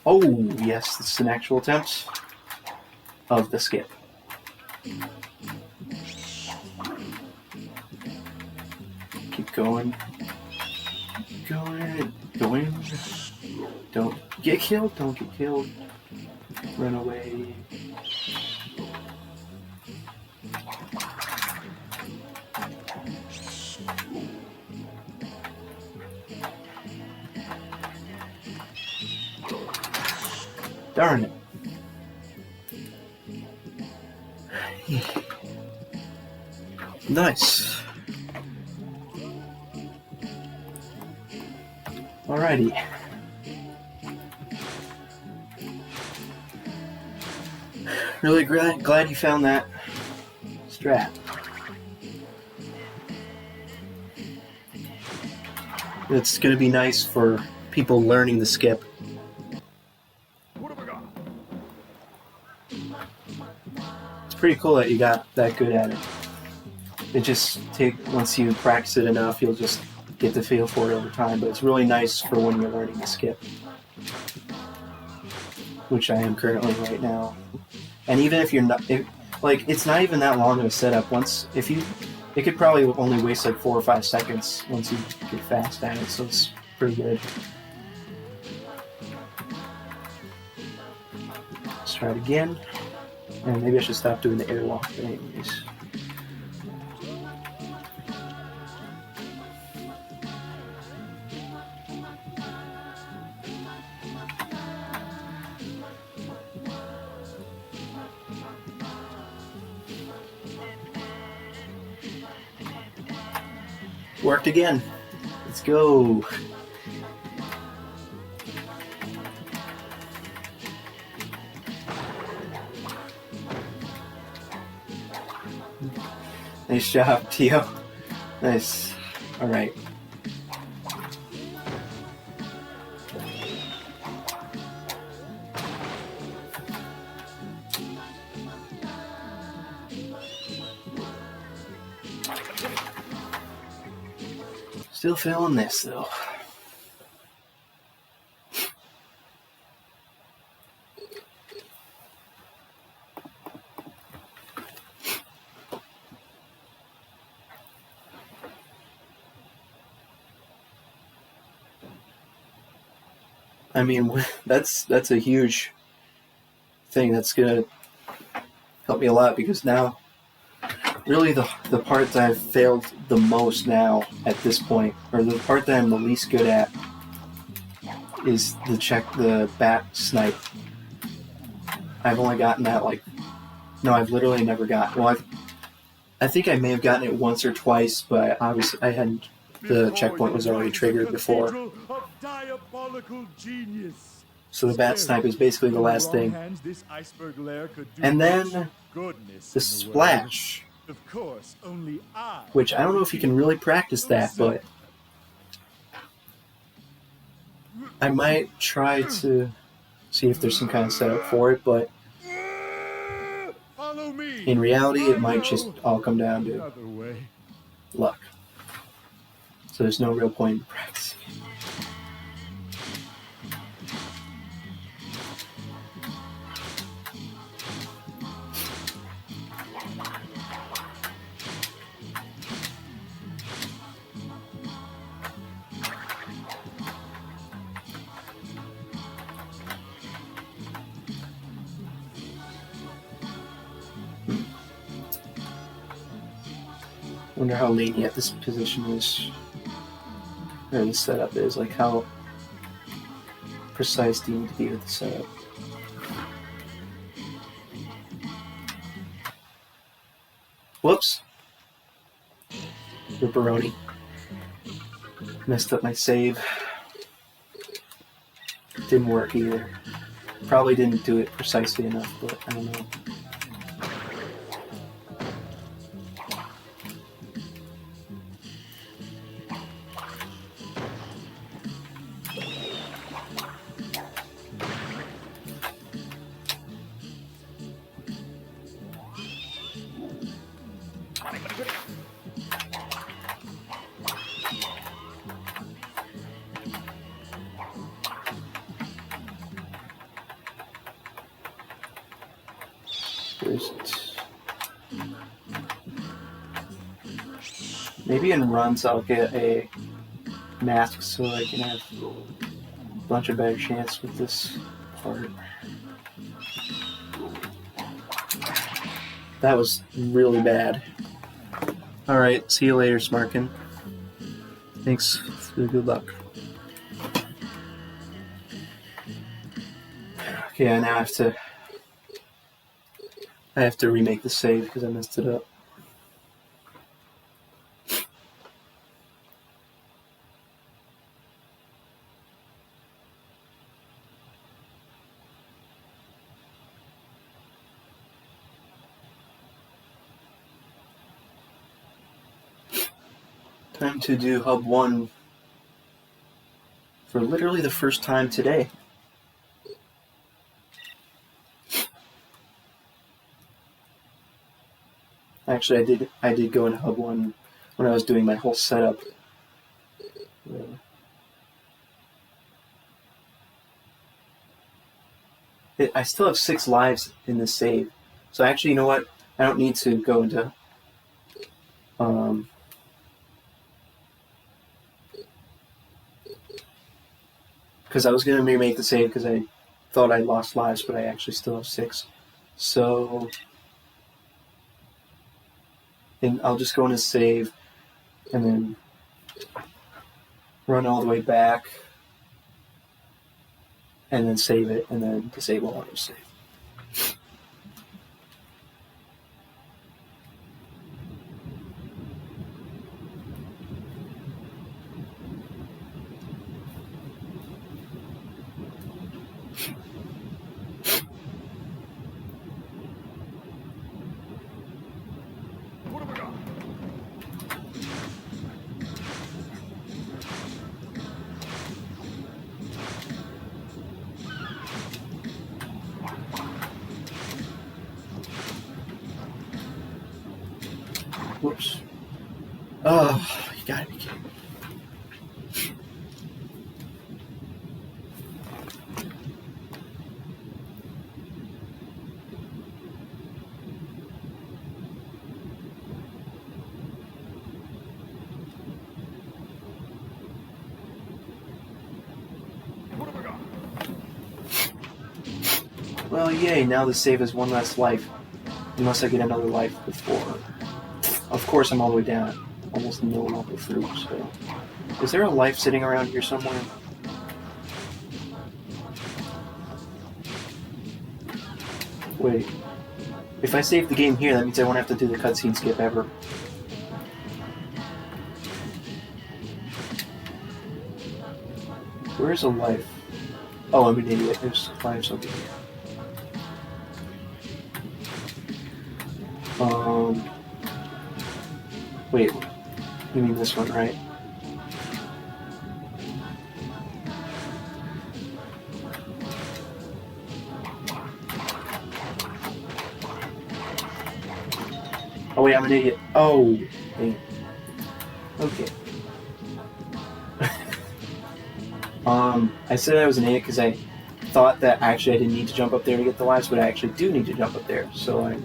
Oh, yes, this is an actual attempt of the skip. Keep going. Go in. Don't get killed. Run away. Darn it. Nice. Alrighty. Really glad you found that strat. It's going to be nice for people learning the skip. It's pretty cool that you got that good at it. It just once you practice it enough, you'll just get the feel for it over time. But it's really nice for when you're learning the skip, which I am currently right now. And even if you're not, it's not even that long of a setup. It could probably only waste like 4 or 5 seconds once you get fast at it. So it's pretty good. Let's try it again. And maybe I should stop doing the airwalk anyways. Worked again. Let's go. Nice job, Tio. Nice. All right. Still feeling this though. I mean, that's a huge thing. That's gonna help me a lot because now, really the part that I've failed the most now at this point, or the part that I'm the least good at, is the bat snipe. I've only gotten that I've literally never gotten. Well, I think I may have gotten it once or twice, but obviously I hadn't. The checkpoint was already triggered before. Of diabolical genius. So the bat snipe is basically the last thing. Hands, this iceberg lair could do And much then goodness the in the world. splash, Of course, only I. which I don't know if you can really practice that, but I might try to see if there's some kind of setup for it, but Follow me. in reality it might just all come down to Other way. luck. So there's no real point in practicing. Wonder how late yet this position is, or the setup is. Like, how precise do you need to be with the setup? Whoops. Ripperoni. Messed up my save. Didn't work either. Probably didn't do it precisely enough, but I don't know. Maybe in runs I'll get a mask so I can have a bunch of better chance with this part. That was really bad. Alright, see you later, Smarkin. Thanks for the good luck. Okay, now I have to remake the save because I messed it up. Time to do Hub 1 for literally the first time today. Actually, I did go into Hub 1 when I was doing my whole setup. I still have 6 lives in this save. So actually, you know what? I don't need to go into because I was going to remake the save because I thought I lost lives, but I actually still have 6. So, and I'll just go into save and then run all the way back and then save it and then disable autosave. Whoops. Oh, you gotta be kidding me. Well, yay, now the save has 1 less life. Unless I get another life before. Of course, I'm all the way down. Almost no longer through, so. Is there a life sitting around here somewhere? Wait. If I save the game here, that means I won't have to do the cutscene skip ever. Where's a life? Oh, I'm an idiot. There's lives over here. Wait. You mean this one, right? Oh wait, I'm an idiot. Oh, dang. Okay. I said I was an idiot because I thought that actually I didn't need to jump up there to get the lives, but I actually do need to jump up there. So I.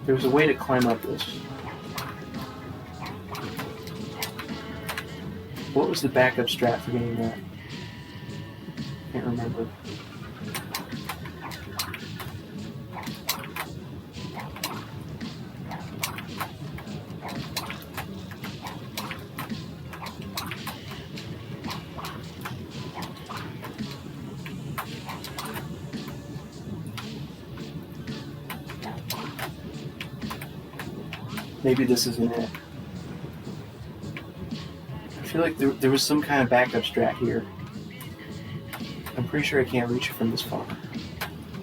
There's a way to climb up this. What was the backup strat for getting that? Can't remember. Maybe this isn't it. I feel like there was some kind of backup strat here. I'm pretty sure I can't reach it from this far.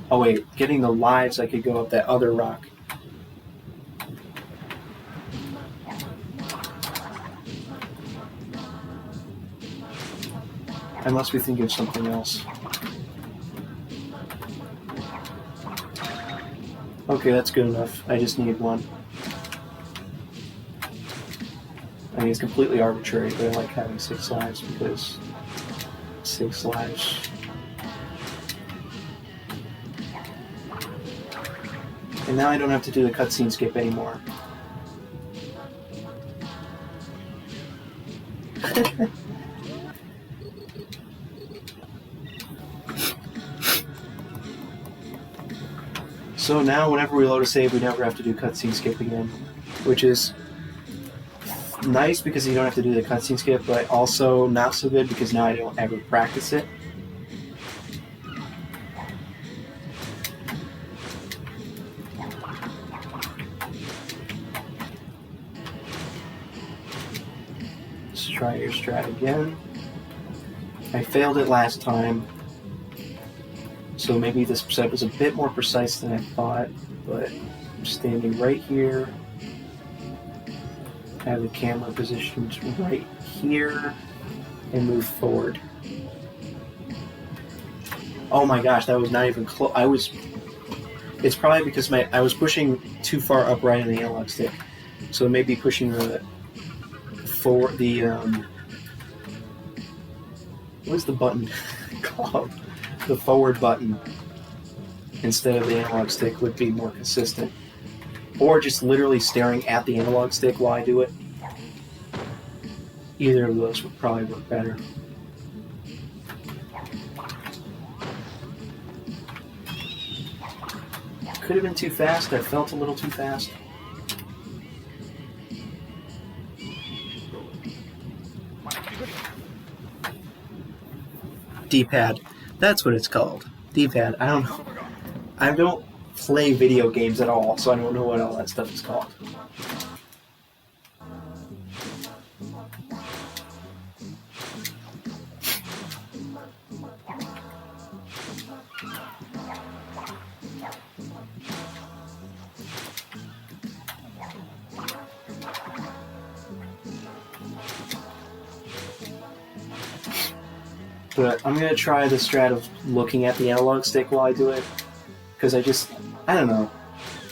Oh wait, getting the lives I could go up that other rock. I must be thinking of something else. Okay, that's good enough. I just need one. I mean, it's completely arbitrary, but I like having 6 lives because 6 lives. And now I don't have to do the cutscene skip anymore. So now whenever we load a save, we never have to do cutscene skip again, which is nice because you don't have to do the cutscene skip, but also not so good because now I don't ever practice it. Let's try your strat again. I failed it last time, so maybe this set was a bit more precise than I thought, but I'm standing right here. Have the camera positioned right here and move forward. Oh my gosh, that was not even close. It's probably because I was pushing too far upright on the analog stick, so maybe pushing the forward. What is the button called? The forward button instead of the analog stick would be more consistent. Or just literally staring at the analog stick while I do it. Either of those would probably work better. Could have been too fast. I felt a little too fast. D-pad. That's what it's called. D-pad. I don't know. I don't play video games at all, so I don't know what all that stuff is called. But I'm going to try the strat of looking at the analog stick while I do it. Because I don't know.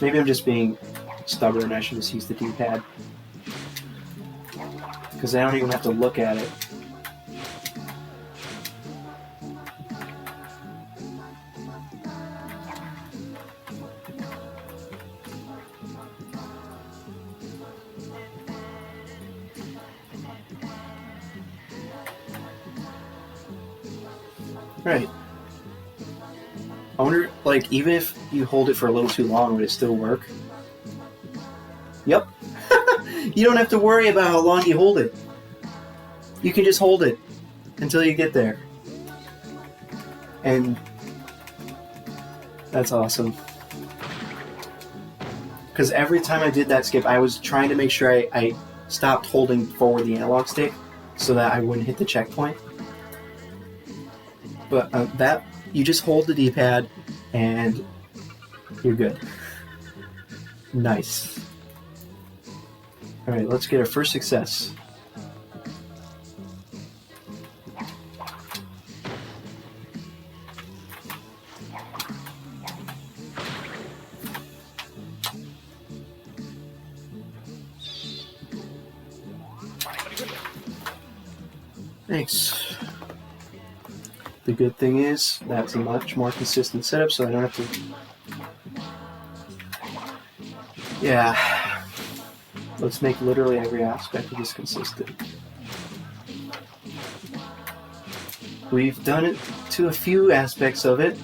Maybe I'm just being stubborn. I should just use the D-pad. Because I don't even have to look at it. Right. I wonder, like, even if you hold it for a little too long, would it still work? Yep. You don't have to worry about how long you hold it. You can just hold it until you get there. And That's awesome. Because every time I did that skip, I was trying to make sure I stopped holding forward the analog stick so that I wouldn't hit the checkpoint. But that, you just hold the D-pad and you're good. Nice. Alright, let's get our first success. Thanks. The good thing is, that's a much more consistent setup, so I don't have to... Yeah. Let's make literally every aspect of this consistent. We've done it to a few aspects of it.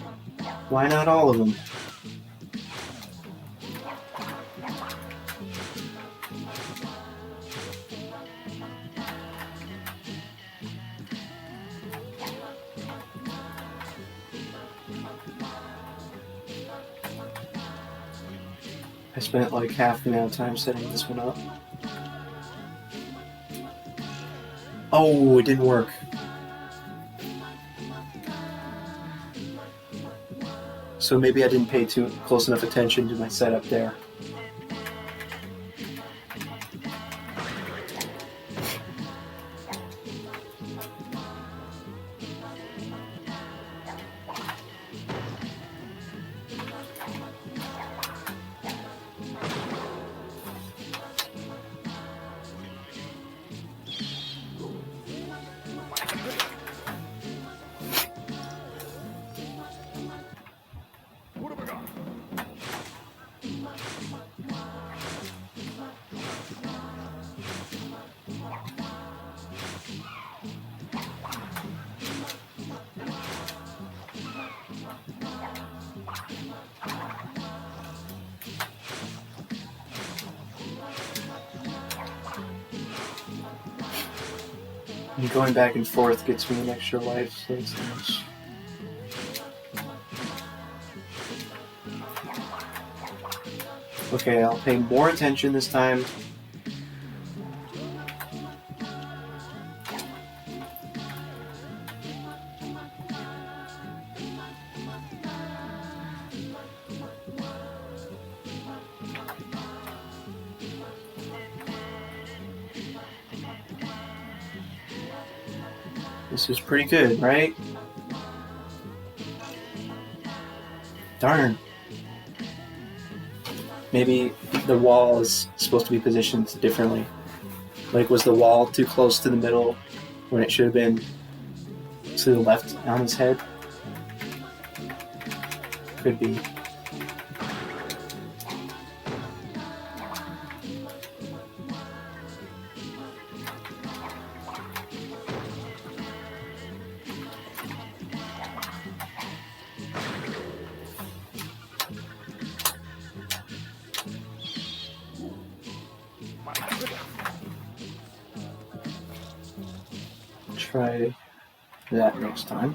Why not all of them? I spent like half the amount of time setting this one up. Oh, it didn't work. So maybe I didn't pay too close enough attention to my setup there. And going back and forth gets me an extra life, so it's nice. Okay, I'll pay more attention this time. This is pretty good, right? Darn. Maybe the wall is supposed to be positioned differently. Like, was the wall too close to the middle when it should have been to the left on his head? Could be. Try that next time.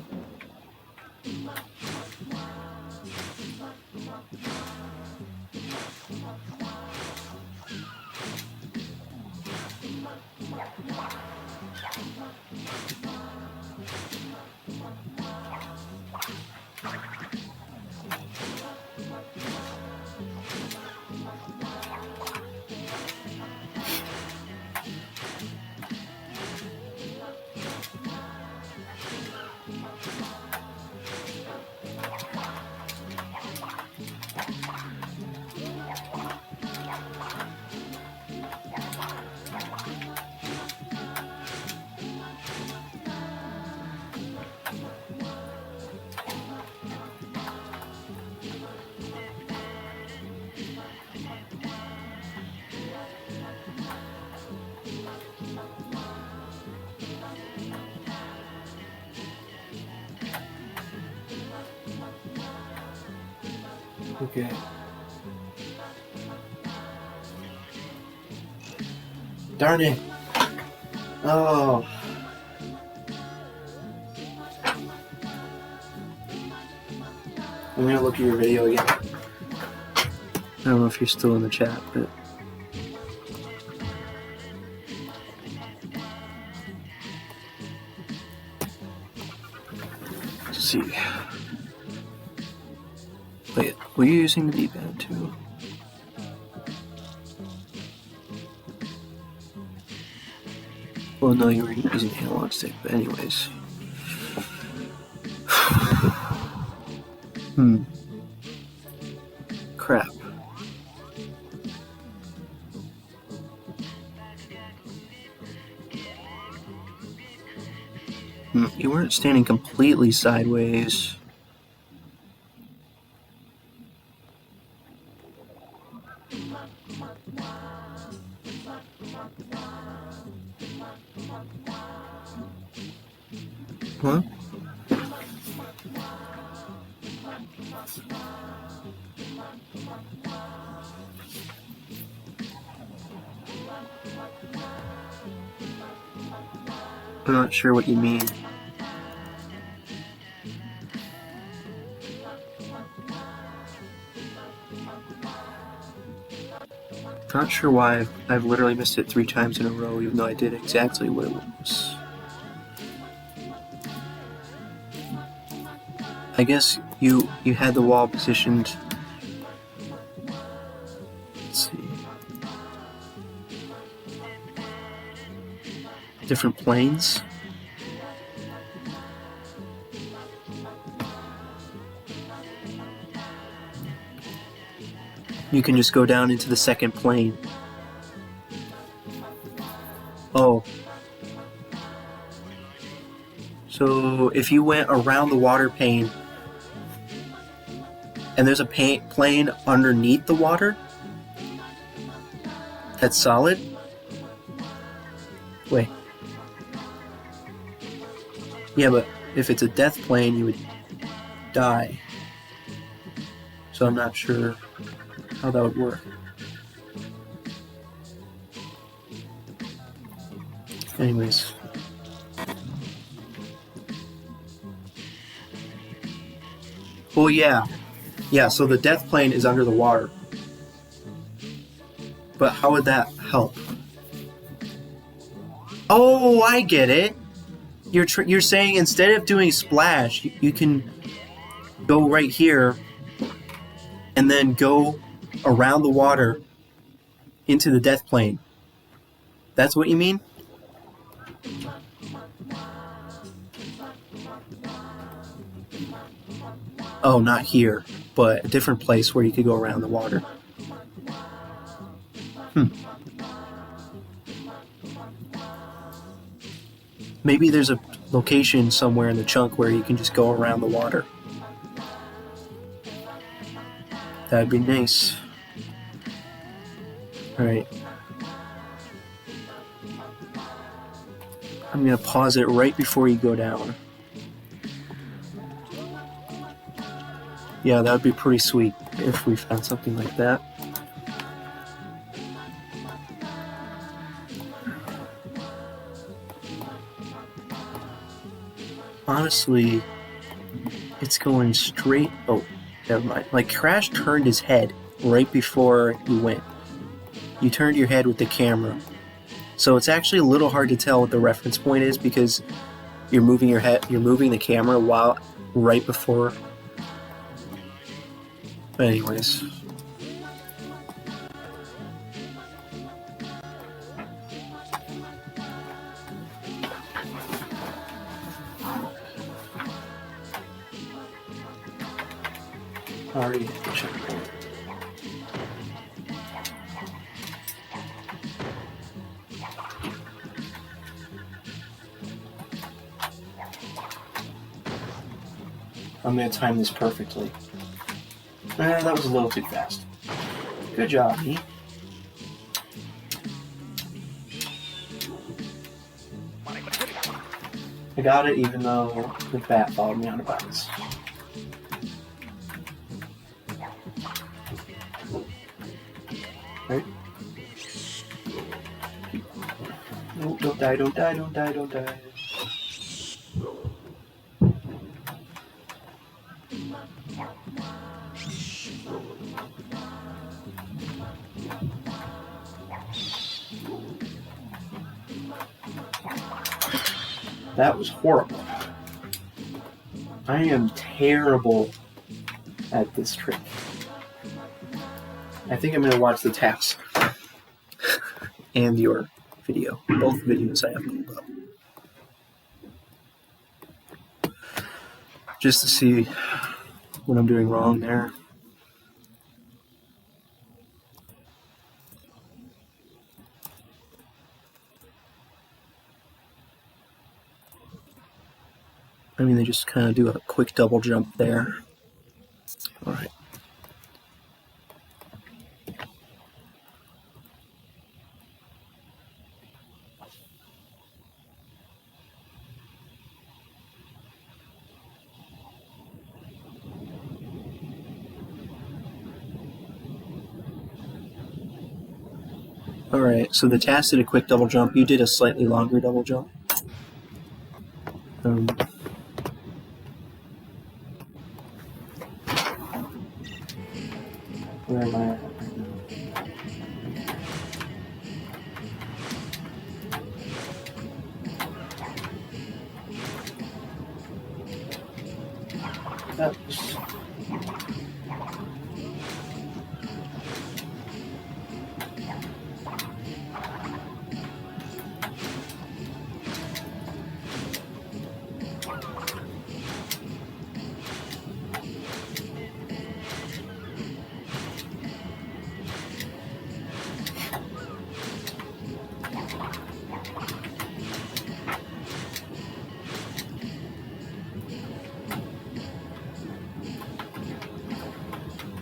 Okay. Darn it. Oh. I'm gonna look at your video again. I don't know if you're still in the chat, but... Let's see. Wait, were you using the D-pad too? Well, no, you were using the analog stick, but anyways. Crap. You weren't standing completely sideways. Huh? I'm not sure what you mean. Not sure why I've literally missed it 3 times in a row, even though I did exactly what it was. I guess you had the wall positioned. Let's see. Different planes. You can just go down into the second plane. Oh. So if you went around the water pane and there's a plane underneath the water that's solid. Wait. Yeah, but if it's a death plane, you would die. So I'm not sure how that would work. Anyways. Well, yeah. Yeah, so the death plane is under the water. But how would that help? Oh, I get it. You're saying instead of doing splash, you can go right here and then go around the water into the death plane. That's what you mean? Oh, not here, but a different place where you could go around the water. Maybe there's a location somewhere in the chunk where you can just go around the water. That'd be nice. Alright. I'm gonna pause it right before you go down. Yeah, that would be pretty sweet if we found something like that. Honestly, it's going straight... Oh, never mind. Like, Crash turned his head right before you went. You turned your head with the camera. So it's actually a little hard to tell what the reference point is because you're moving your head, you're moving the camera while right before. But anyways. Already hit the checkpoint. I'm going to time this perfectly. That was a little too fast. Good job, me. I got it even though the bat followed me on the buttons. Right? No, don't die, don't die, don't die, don't die. That was horrible. I am terrible at this trick. I think I'm going to watch the task and your video. Both videos I have pulled up. Just to see what I'm doing wrong there. I mean, they just kind of do a quick double jump there. All right. All right, so the task did a quick double jump. You did a slightly longer double jump. Where am I at right now? Oops.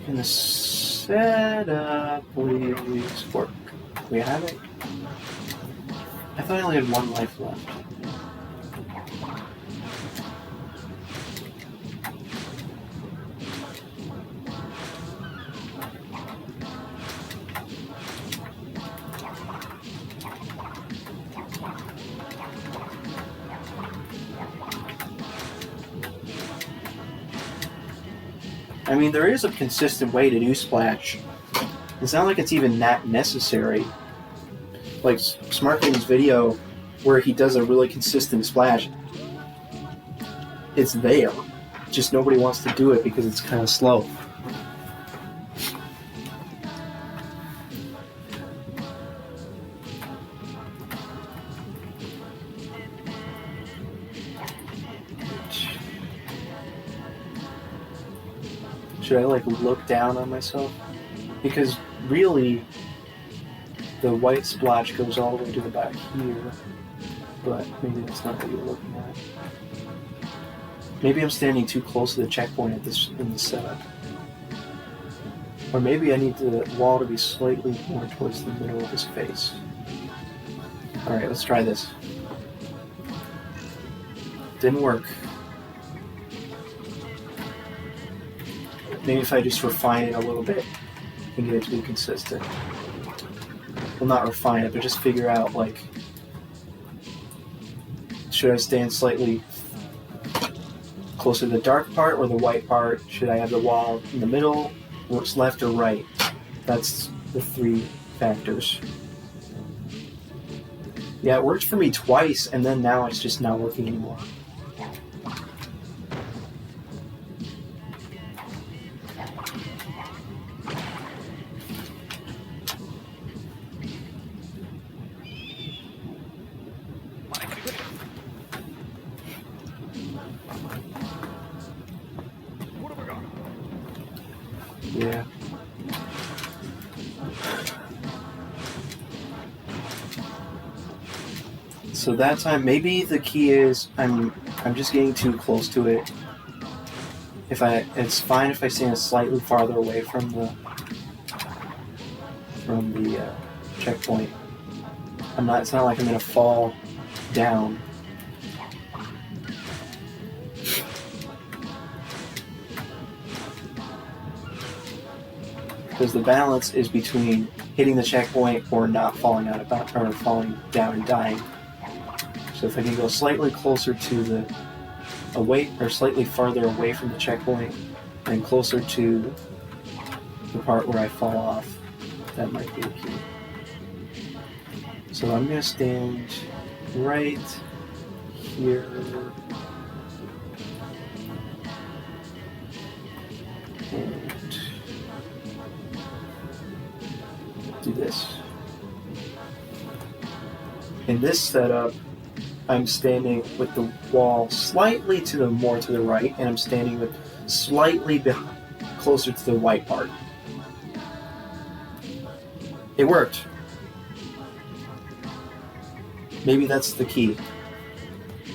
And the setup, please work. We have it? I thought I only had one life left. I mean, there is a consistent way to do splash. It's not like it's even that necessary. Like SmartGame's video where he does a really consistent splash, it's there. Just nobody wants to do it because it's kind of slow. Should I like look down on myself? Because really, the white splotch goes all the way to the back here, but maybe that's not what you're looking at. Maybe I'm standing too close to the checkpoint in this setup. Or maybe I need the wall to be slightly more towards the middle of his face. Alright, let's try this. Didn't work. Maybe if I just refine it a little bit and get it to be consistent. Well, not refine it, but just figure out, like, should I stand slightly closer to the dark part or the white part? Should I have the wall in the middle, works left or right? That's the three factors. Yeah, it worked for me twice, and then now it's just not working anymore. Yeah. So that time, maybe the key is I'm just getting too close to it. It's fine if I stand slightly farther away from the checkpoint. It's not like I'm gonna fall down. Because the balance is between hitting the checkpoint or not falling out of or falling down and dying. So if I can go slightly closer to slightly farther away from the checkpoint and closer to the part where I fall off, that might be the key. So I'm gonna stand right here. And do this. In this setup, I'm standing with the wall slightly more to the right, and I'm standing with slightly closer to the white part. It worked. Maybe that's the key.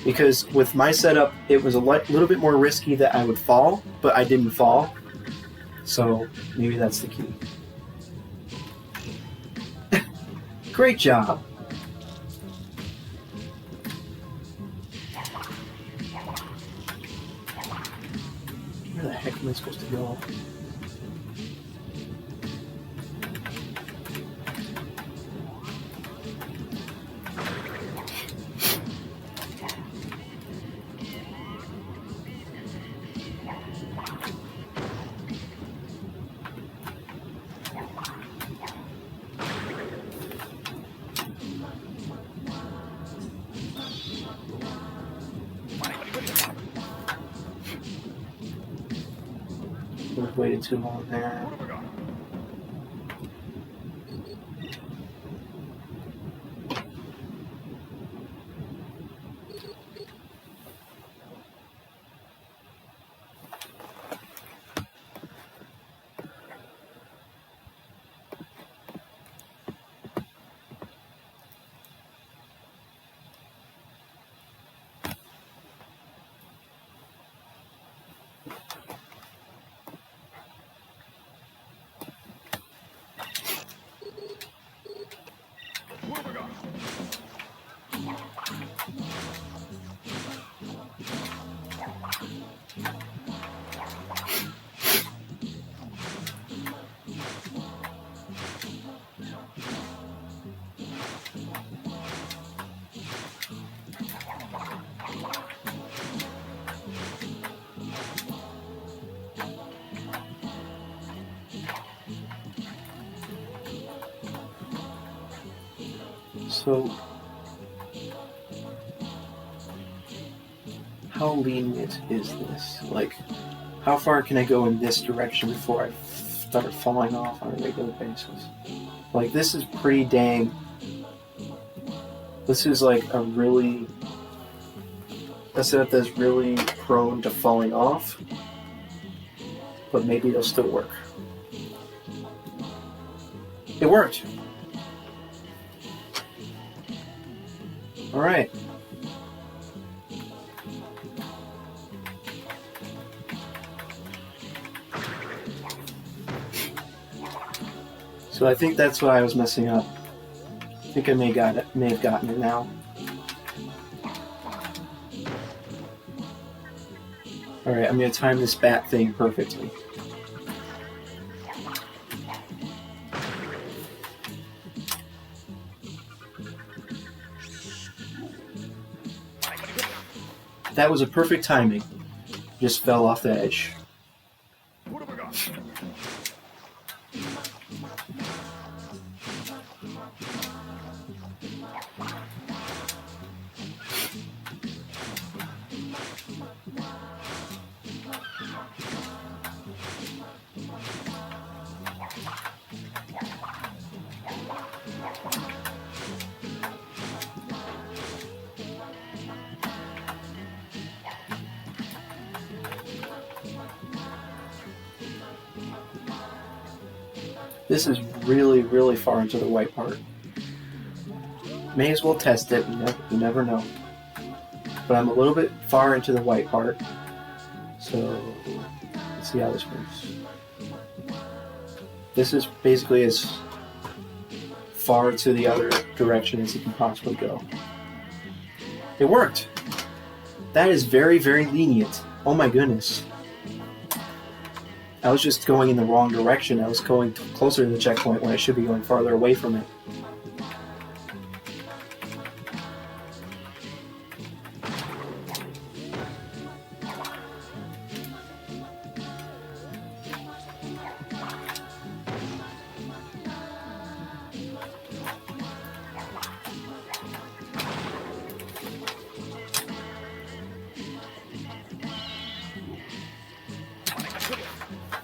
Because with my setup, it was a little bit more risky that I would fall, but I didn't fall. So maybe that's the key. Great job. Where the heck am I supposed to go? We've waited too long there. So, how lenient is this? Like, how far can I go in this direction before I start falling off on a regular basis? Like, this is pretty dang... This is like a setup that's really prone to falling off, but maybe it'll still work. It worked! Alright. So I think that's why I was messing up. I think I may have gotten it now. Alright, I'm going to time this bat thing perfectly. That was a perfect timing. Just fell off the edge. This is really, really far into the white part. May as well test it, you never know. But I'm a little bit far into the white part, so let's see how this works. This is basically as far to the other direction as you can possibly go. It worked! That is very, very lenient. Oh my goodness. I was just going in the wrong direction. I was going closer to the checkpoint when I should be going farther away from it.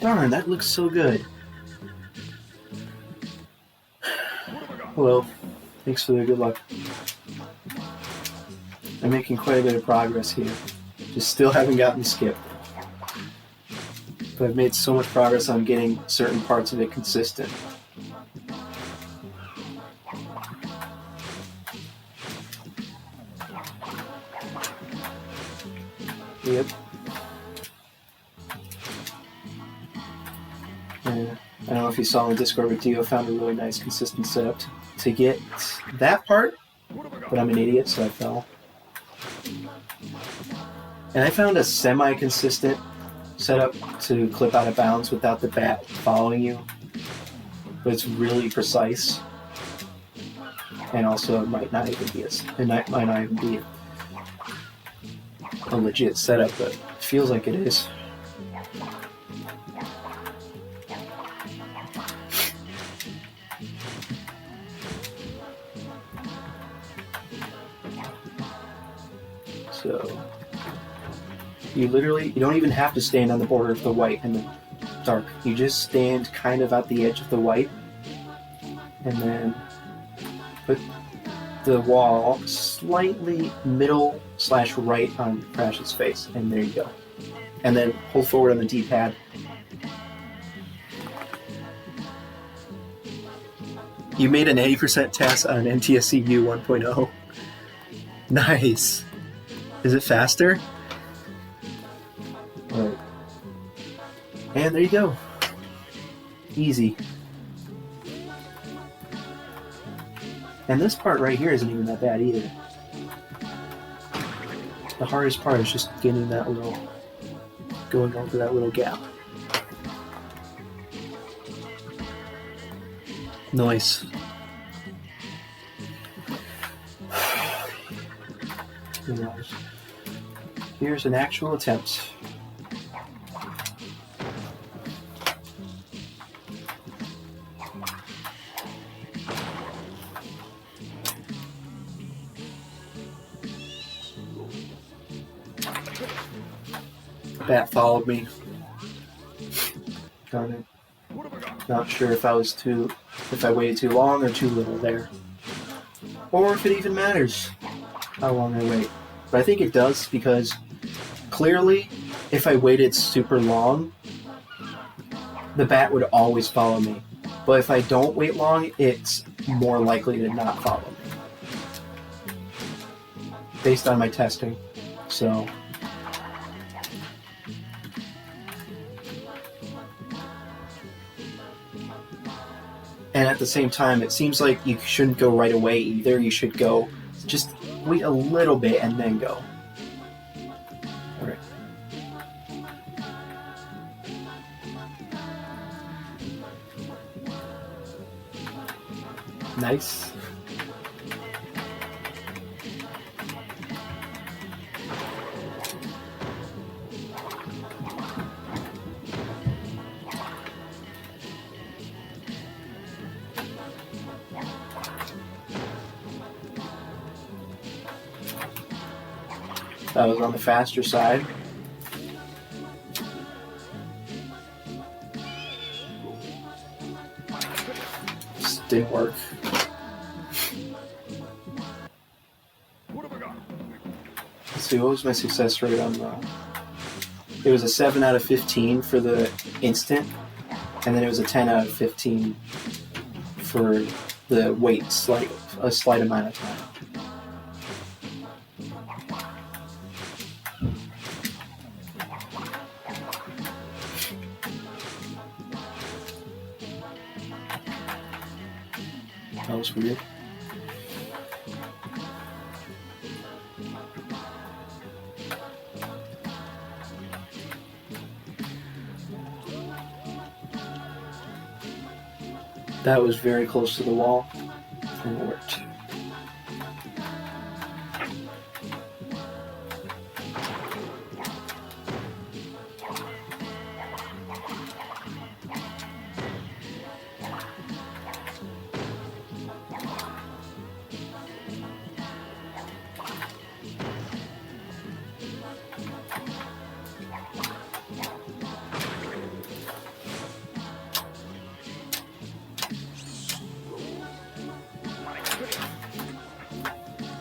Darn, that looks so good. Well, thanks for the good luck. I'm making quite a bit of progress here. Just still haven't gotten the skip. But I've made so much progress on getting certain parts of it consistent. Yep. And I don't know if you saw in the Discord with Dio, found a really nice consistent setup to get that part, but I'm an idiot, so I fell. And I found a semi-consistent setup to clip out of bounds without the bat following you, but it's really precise. And also, it might not even be a legit setup, but it feels like it is. So you don't even have to stand on the border of the white and the dark. You just stand kind of at the edge of the white and then put the wall slightly middle/right on Crash's face, and there you go. And then hold forward on the D-pad. You made an 80% test on NTSCU 1.0. Nice. Is it faster? Alright. And there you go. Easy. And this part right here isn't even that bad either. The hardest part is just getting that going over that little gap. Nice. Here's an actual attempt. Bat followed me. Darn it. Not sure if I waited too long or too little there. Or if it even matters how long I wait. But I think it does, because clearly if I waited super long, the bat would always follow me. But if I don't wait long, it's more likely to not follow me. Based on my testing. So and at the same time, it seems like you shouldn't go right away either. You should go, just wait a little bit and then go. Alright. Nice. That was on the faster side. Just didn't work. Let's see, what was my success rate on the... It was a 7 out of 15 for the instant, and then it was a 10 out of 15 for the wait a slight amount of time. That was weird. That was very close to the wall, and it worked.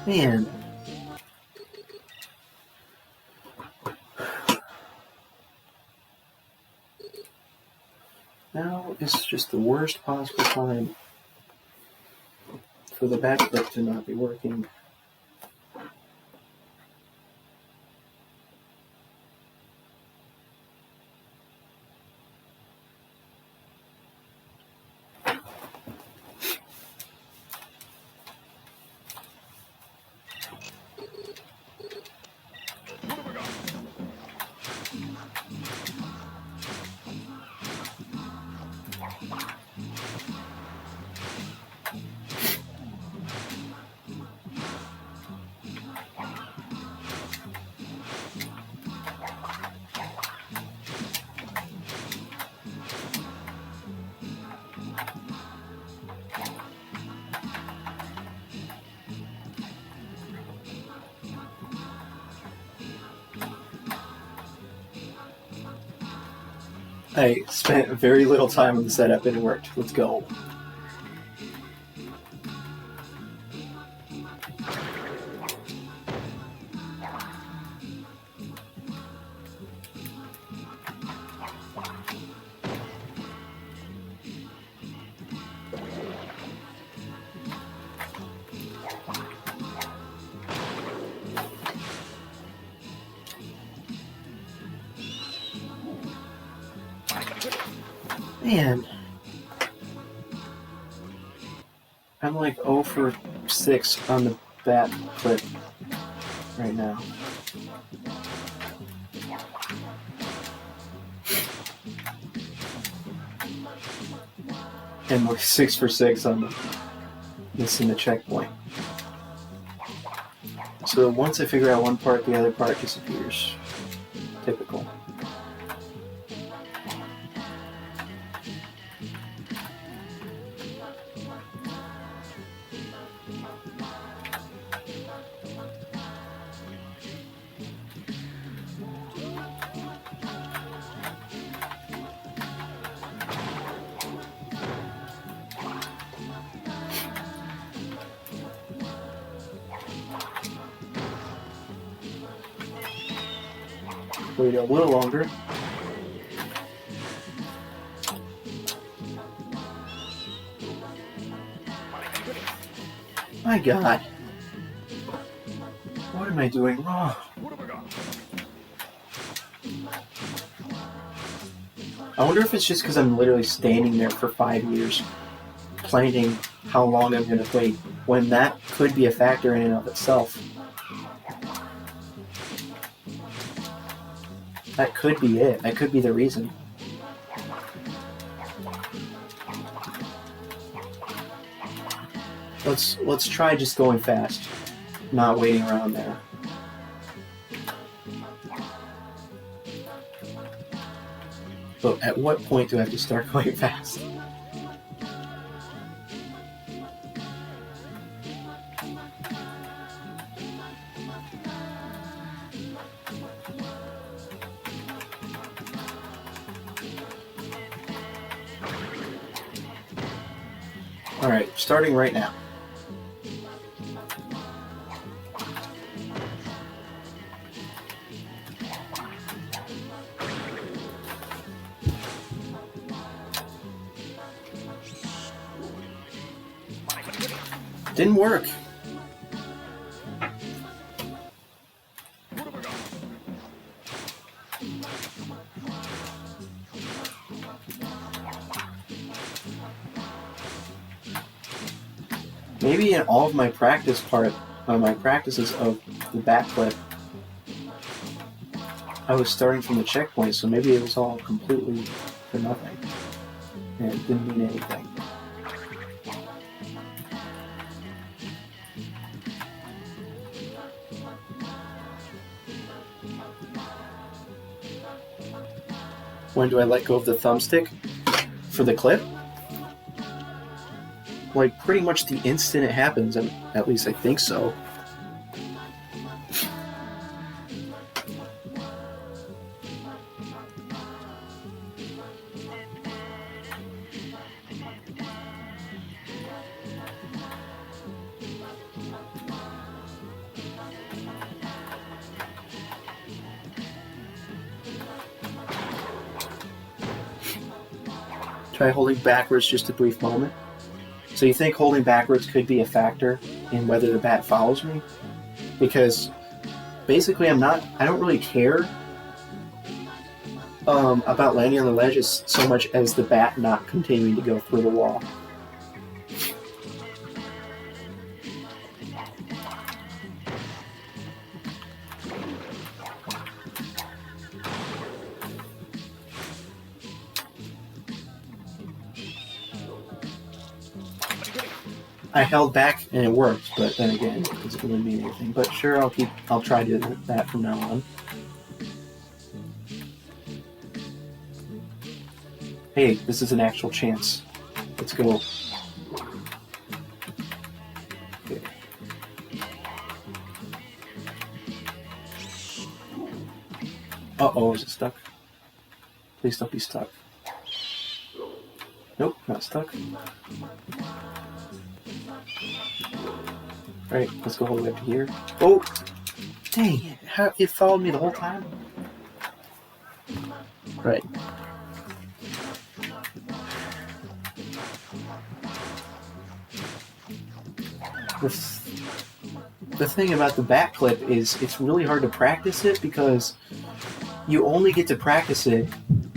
Man. Now is just the worst possible time for the backflip to not be working. I spent very little time on the setup and it worked. Let's go. Man, I'm like 0 for 6 on the bat clip right now. And we're 6 for 6 on the missing the checkpoint. So once I figure out one part, the other part disappears. Typical. Wait a little longer. My God. What am I doing wrong? I wonder if it's just because I'm literally standing there for 5 years planning how long I'm going to wait, when that could be a factor in and of itself. That could be it. That could be the reason. Let's try just going fast, not waiting around there. But at what point do I have to start going fast? Alright, starting right now. Didn't work. Maybe in all of my practice my practices of the backflip, I was starting from the checkpoint, so maybe it was all completely for nothing, and it didn't mean anything. When do I let go of the thumbstick? For the clip? Like, pretty much the instant it happens, and at least I think so. Try holding backwards just a brief moment. So you think holding backwards could be a factor in whether the bat follows me? Because basically I don't really care about landing on the ledge as so much as the bat not continuing to go through the wall. I held back and it worked, but then again, it doesn't really mean anything. But sure, I'll try doing that from now on. Hey, this is an actual chance. Let's go. Okay. Uh-oh, is it stuck? Please don't be stuck. Nope, not stuck. Alright, let's go all the way up to here. Oh! Dang it! It followed me the whole time? Right. The thing about the back clip is it's really hard to practice it because you only get to practice it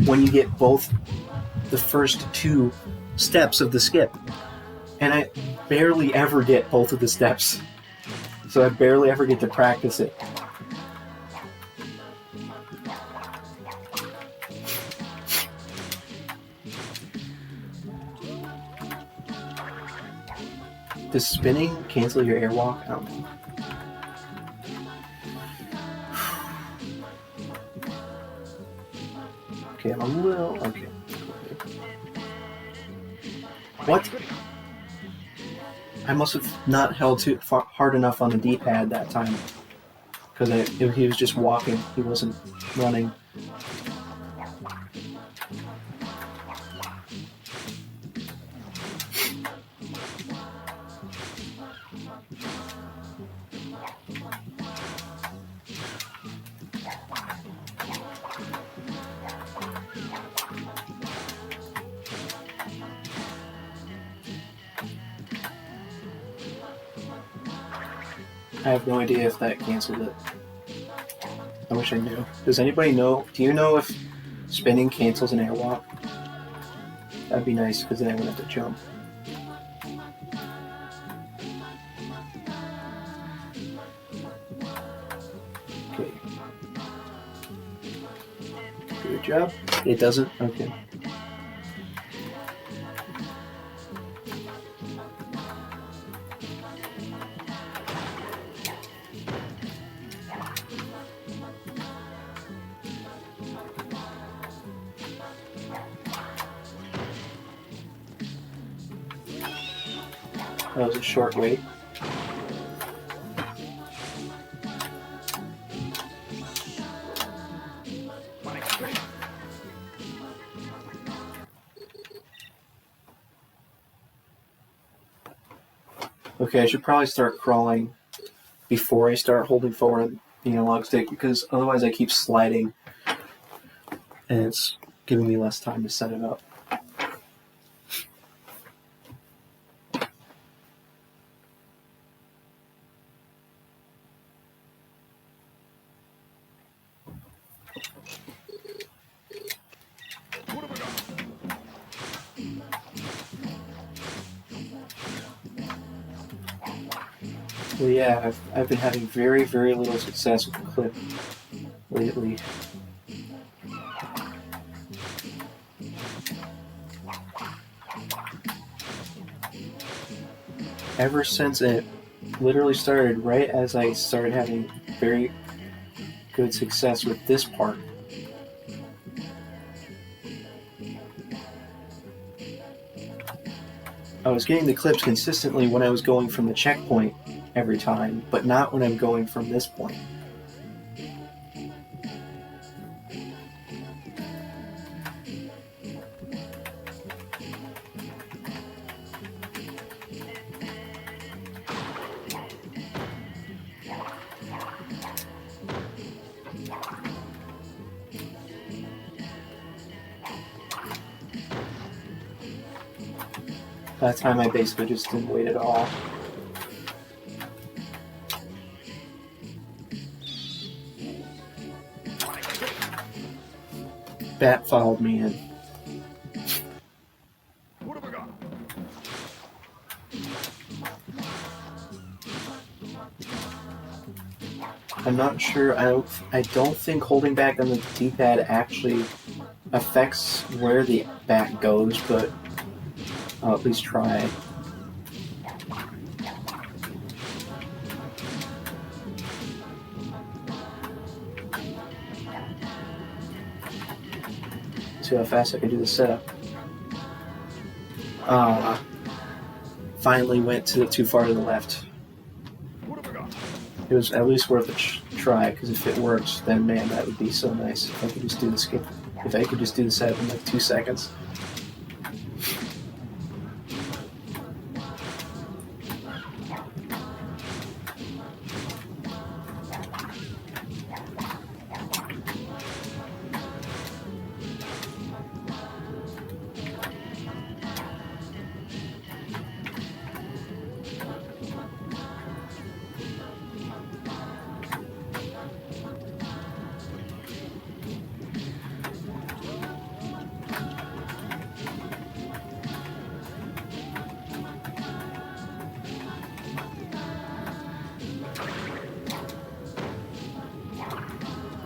when you get both the first two steps of the skip. And I barely ever get both of the steps. So I barely ever get to practice it. Does spinning cancel your airwalk? I don't know. Okay, I'm a little... Okay. What? I must have not held too hard enough on the D-pad that time. Because he was just walking. He wasn't running. I have no idea if that canceled it. I wish I knew. Does anybody know? Do you know if spinning cancels an airwalk? That'd be nice, because then I wouldn't have to jump. Okay. Good job. It doesn't? Okay. That was a short wait. Okay, I should probably start crawling before I start holding forward the analog stick, because otherwise I keep sliding and it's giving me less time to set it up. Well, yeah, I've been having very, very little success with the clip lately. Ever since it literally started, right as I started having very good success with this part. I was getting the clips consistently when I was going from the checkpoint every time, but not when I'm going from this point. That time I basically just didn't wait at all. Bat followed me in. What have I got? I'm not sure. I don't think holding back on the D-pad actually affects where the bat goes, but I'll at least try. See how fast I can do the setup. Finally went too far to the left. What have I got? It was at least worth a try, because if it works, then man, that would be so nice. If I could just do the skip. If I could just do the setup in like 2 seconds.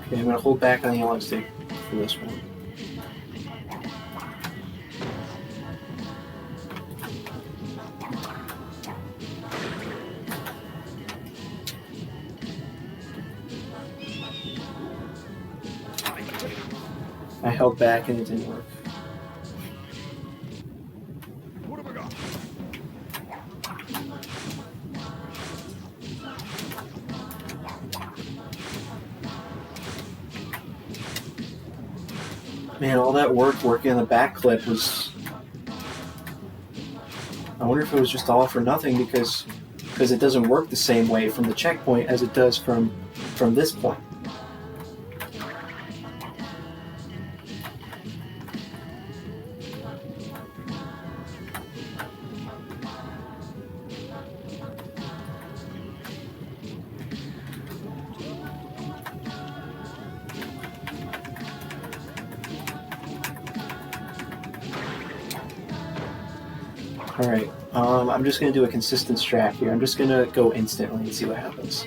Okay, I'm going to hold back on the analog stick for this one. I held back and it didn't work. What have I got? Man, all that work working on the back clip was... I wonder if it was just all for nothing because it doesn't work the same way from the checkpoint as it does from this point. Alright, I'm just going to do a consistent strat here. I'm just going to go instantly and see what happens.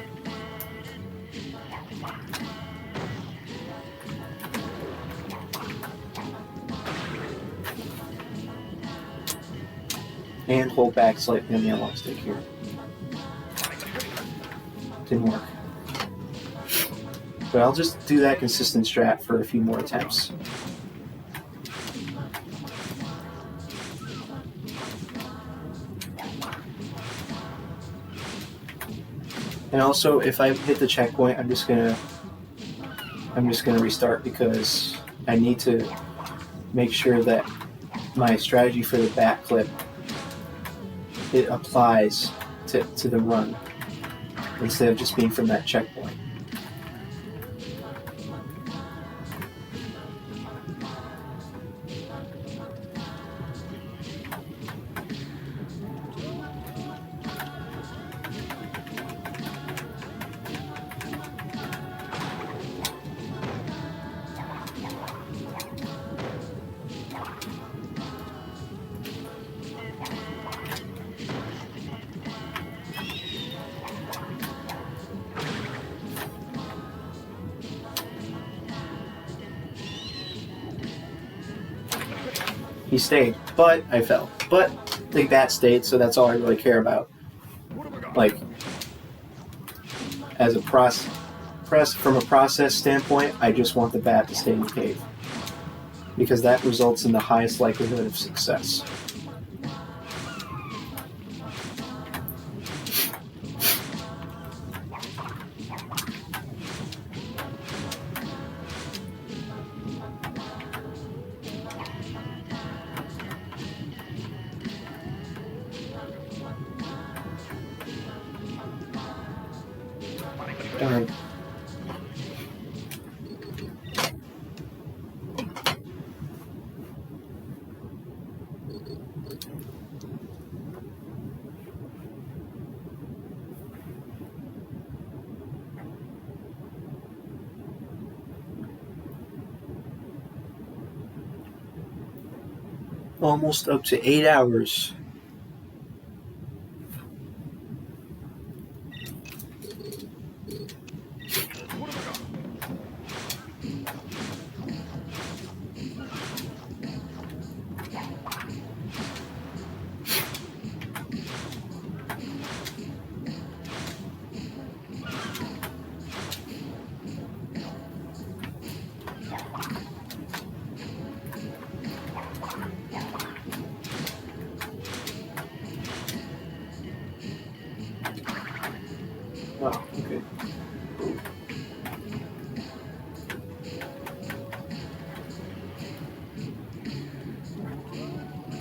And hold back slightly on the analog stick here. Didn't work. But I'll just do that consistent strat for a few more attempts. And also, if I hit the checkpoint, I'm just gonna restart because I need to make sure that my strategy for the back clip it applies to the run instead of just being from that checkpoint. He stayed, but I fell. But the bat stayed, so that's all I really care about. Like, as a from a process standpoint, I just want the bat to stay in the cave. Because that results in the highest likelihood of success. Darn. Almost up to 8 hours. Oh, okay.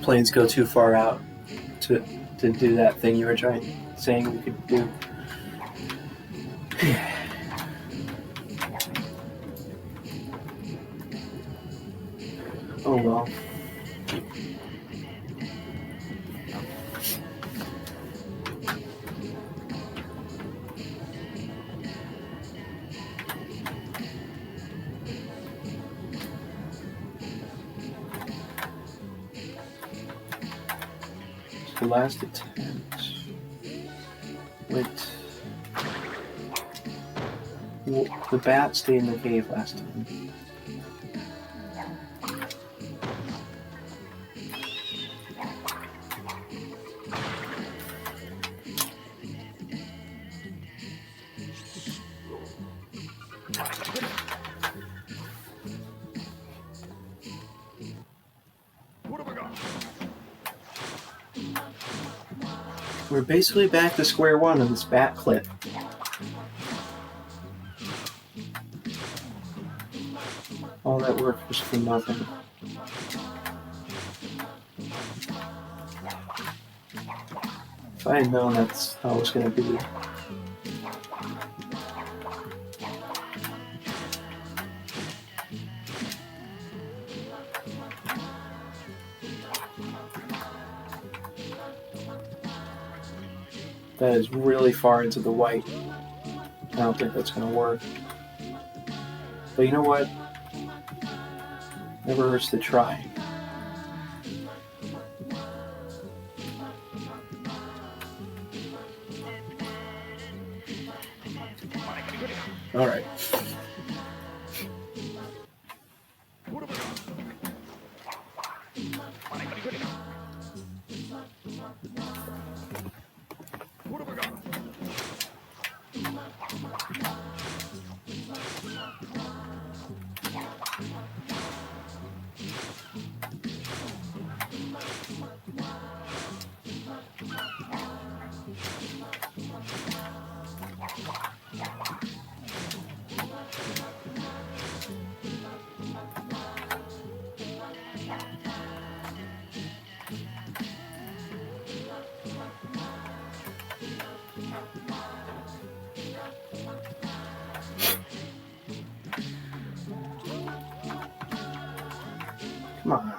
Planes go too far out to do that thing you were saying we could do. Oh well. The last attempt went. Well, the bat stayed in the cave last time. We're basically back to square one on this bat clip. All that work was for nothing. If I had known that's how it was going to be. That is really far into the white. I don't think that's going to work. But you know what? Never hurts to try. All right. Come on.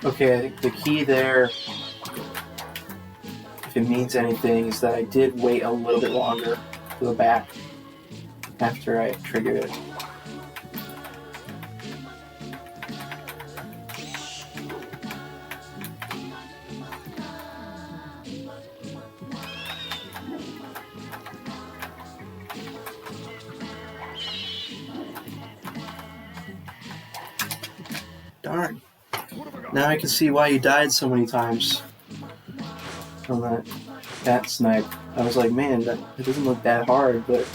Okay, I think the key there, if it means anything, is that I did wait a little bit longer to go back after I triggered it. Darn. Now I can see why you died so many times from that snipe. I was like, man, it doesn't look that hard, but...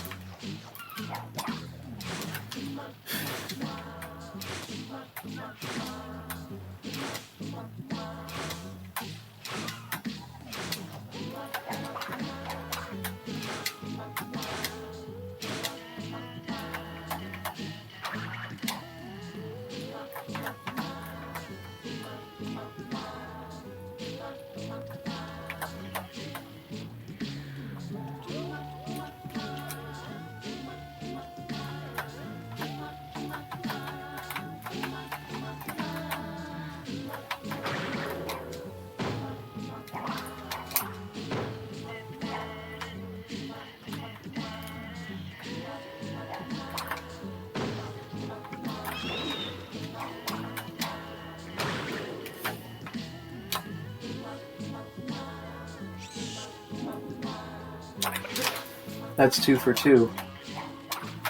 That's 2 for 2.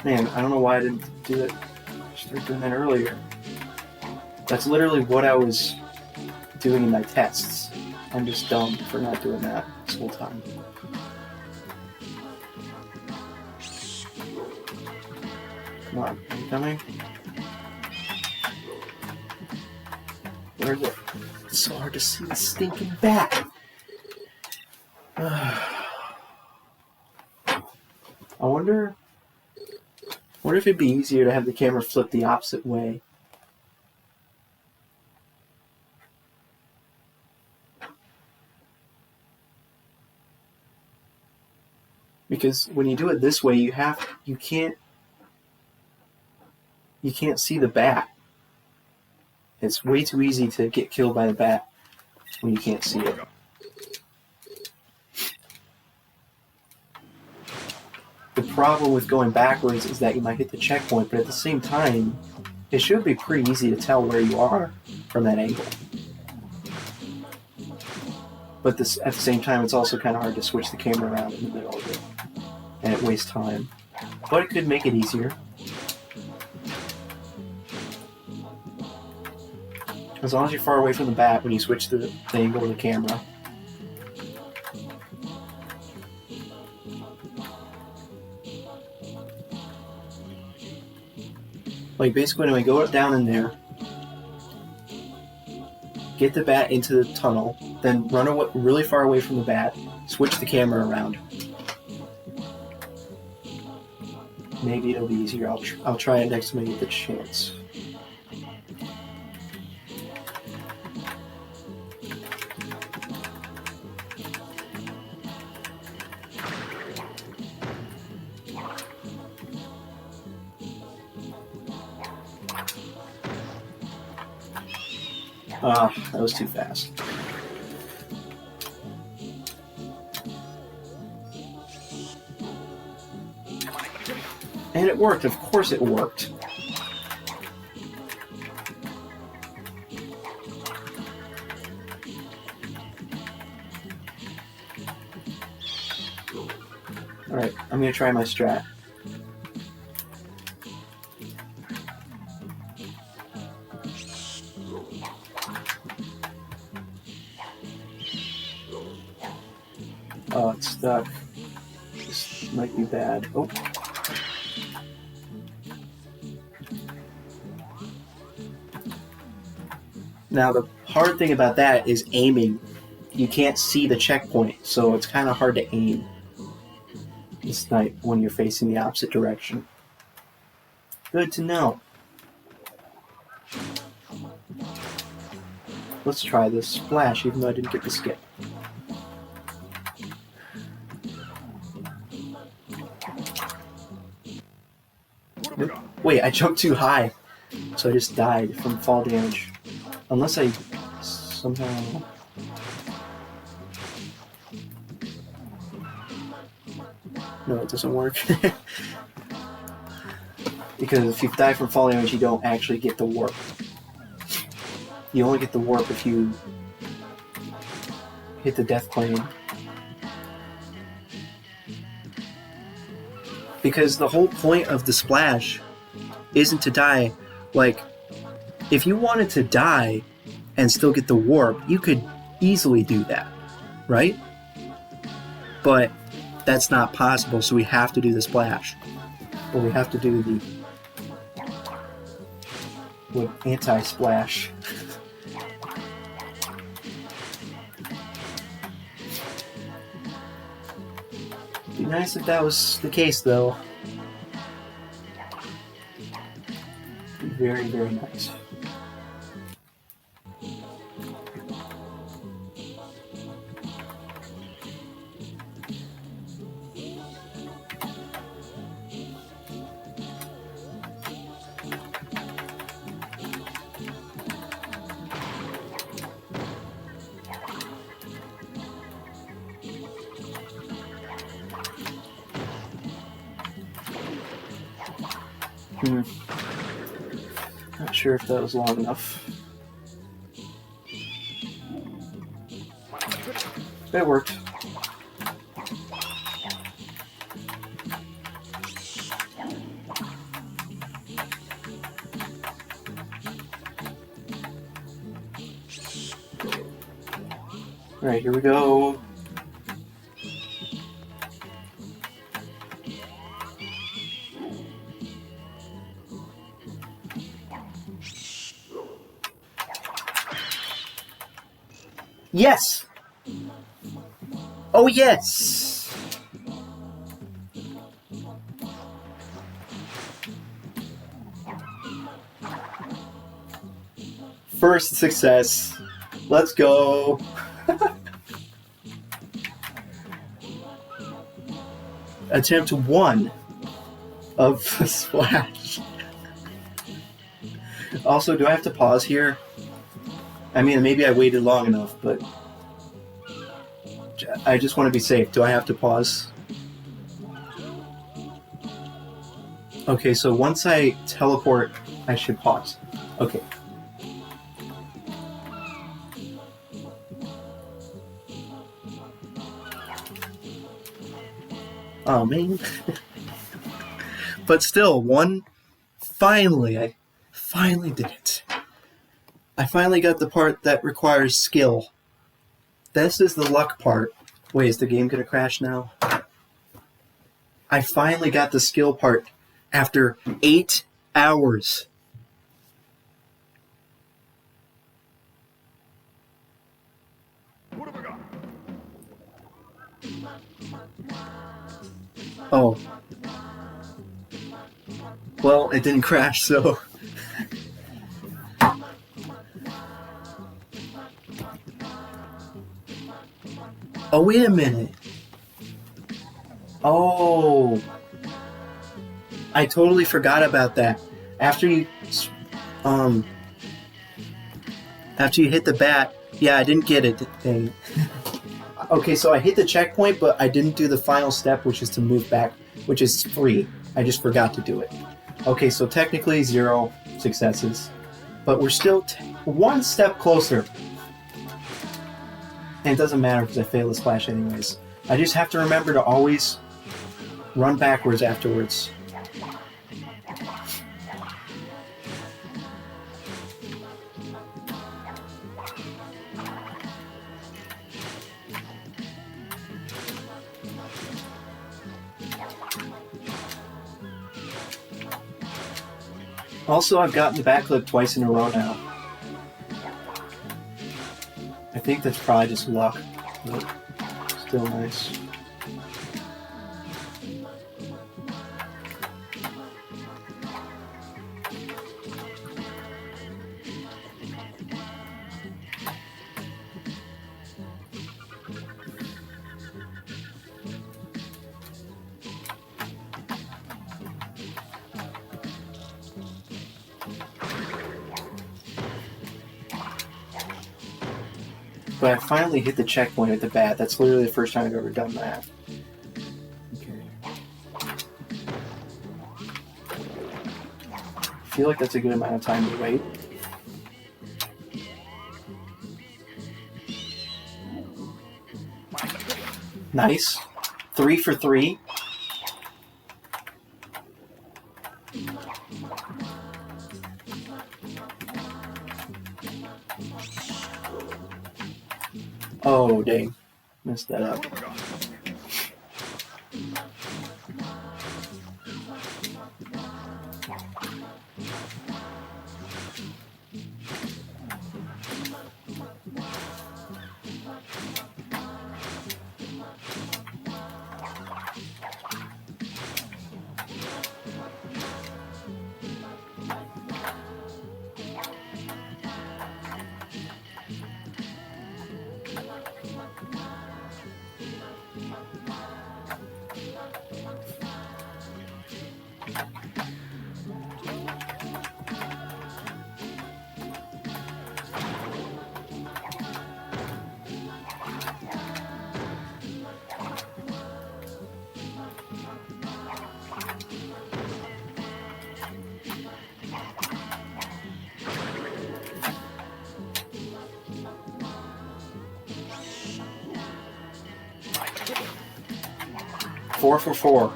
Man, I don't know why I didn't do it. Start doing that earlier. That's literally what I was doing in my tests. I'm just dumb for not doing that this whole time. Come on, are you coming? Where is it? It's so hard to see the stinking bat. I wonder if it'd be easier to have the camera flip the opposite way. Because when you do it this way, you can't see the bat. It's way too easy to get killed by the bat when you can't see it. The problem with going backwards is that you might hit the checkpoint, but at the same time, it should be pretty easy to tell where you are from that angle. But at the same time, it's also kind of hard to switch the camera around in the middle of it, and it wastes time. But it could make it easier. As long as you're far away from the bat when you switch the angle of the camera. Like, basically, when we go down in there, get the bat into the tunnel, then run really far away from the bat, switch the camera around. Maybe it'll be easier. I'll try it next time I get the chance. That was too fast. And it worked. Of course it worked. Alright, I'm going to try my strat. Oh, it's stuck. This might be bad. Oh. Now, the hard thing about that is aiming. You can't see the checkpoint, so it's kind of hard to aim and snipe when you're facing the opposite direction. Good to know. Let's try this splash, even though I didn't get the skip. Wait, I jumped too high, so I just died from fall damage. Unless I somehow. No, it doesn't work. Because if you die from fall damage, you don't actually get the warp. You only get the warp if you hit the death plane. Because the whole point of the splash isn't to die. Like, if you wanted to die and still get the warp, you could easily do that, right? But that's not possible, so we have to do the splash. Or we have to do the anti-splash. Be nice if that was the case, though. Be very, very nice. Not sure if that was long enough. It worked. Alright, here we go. Yes! Oh, yes! First success. Let's go. Attempt 1 of the splash. Also, do I have to pause here? I mean, maybe I waited long enough, but I just want to be safe. Do I have to pause? Okay, so once I teleport, I should pause. Okay. Oh, man. But still, I finally did it. I finally got the part that requires skill. This is the luck part. Wait, is the game gonna crash now? I finally got the skill part after 8 hours. What have I got? Oh. Well, it didn't crash, so... Oh, wait a minute. Oh. I totally forgot about that. After you hit the bat, yeah, I didn't get it. Dang. Okay, so I hit the checkpoint, but I didn't do the final step, which is to move back, which is free. I just forgot to do it. Okay, so technically 0 successes, but we're still 1 step closer. And it doesn't matter because I failed the splash anyways. I just have to remember to always run backwards afterwards. Also, I've gotten the backflip twice in a row now. I think that's probably just luck, but still nice. But I finally hit the checkpoint at the bat. That's literally the first time I've ever done that. Okay. I feel like that's a good amount of time to wait. Nice. 3 for 3. Oh, dang. Messed that up. Four for 4.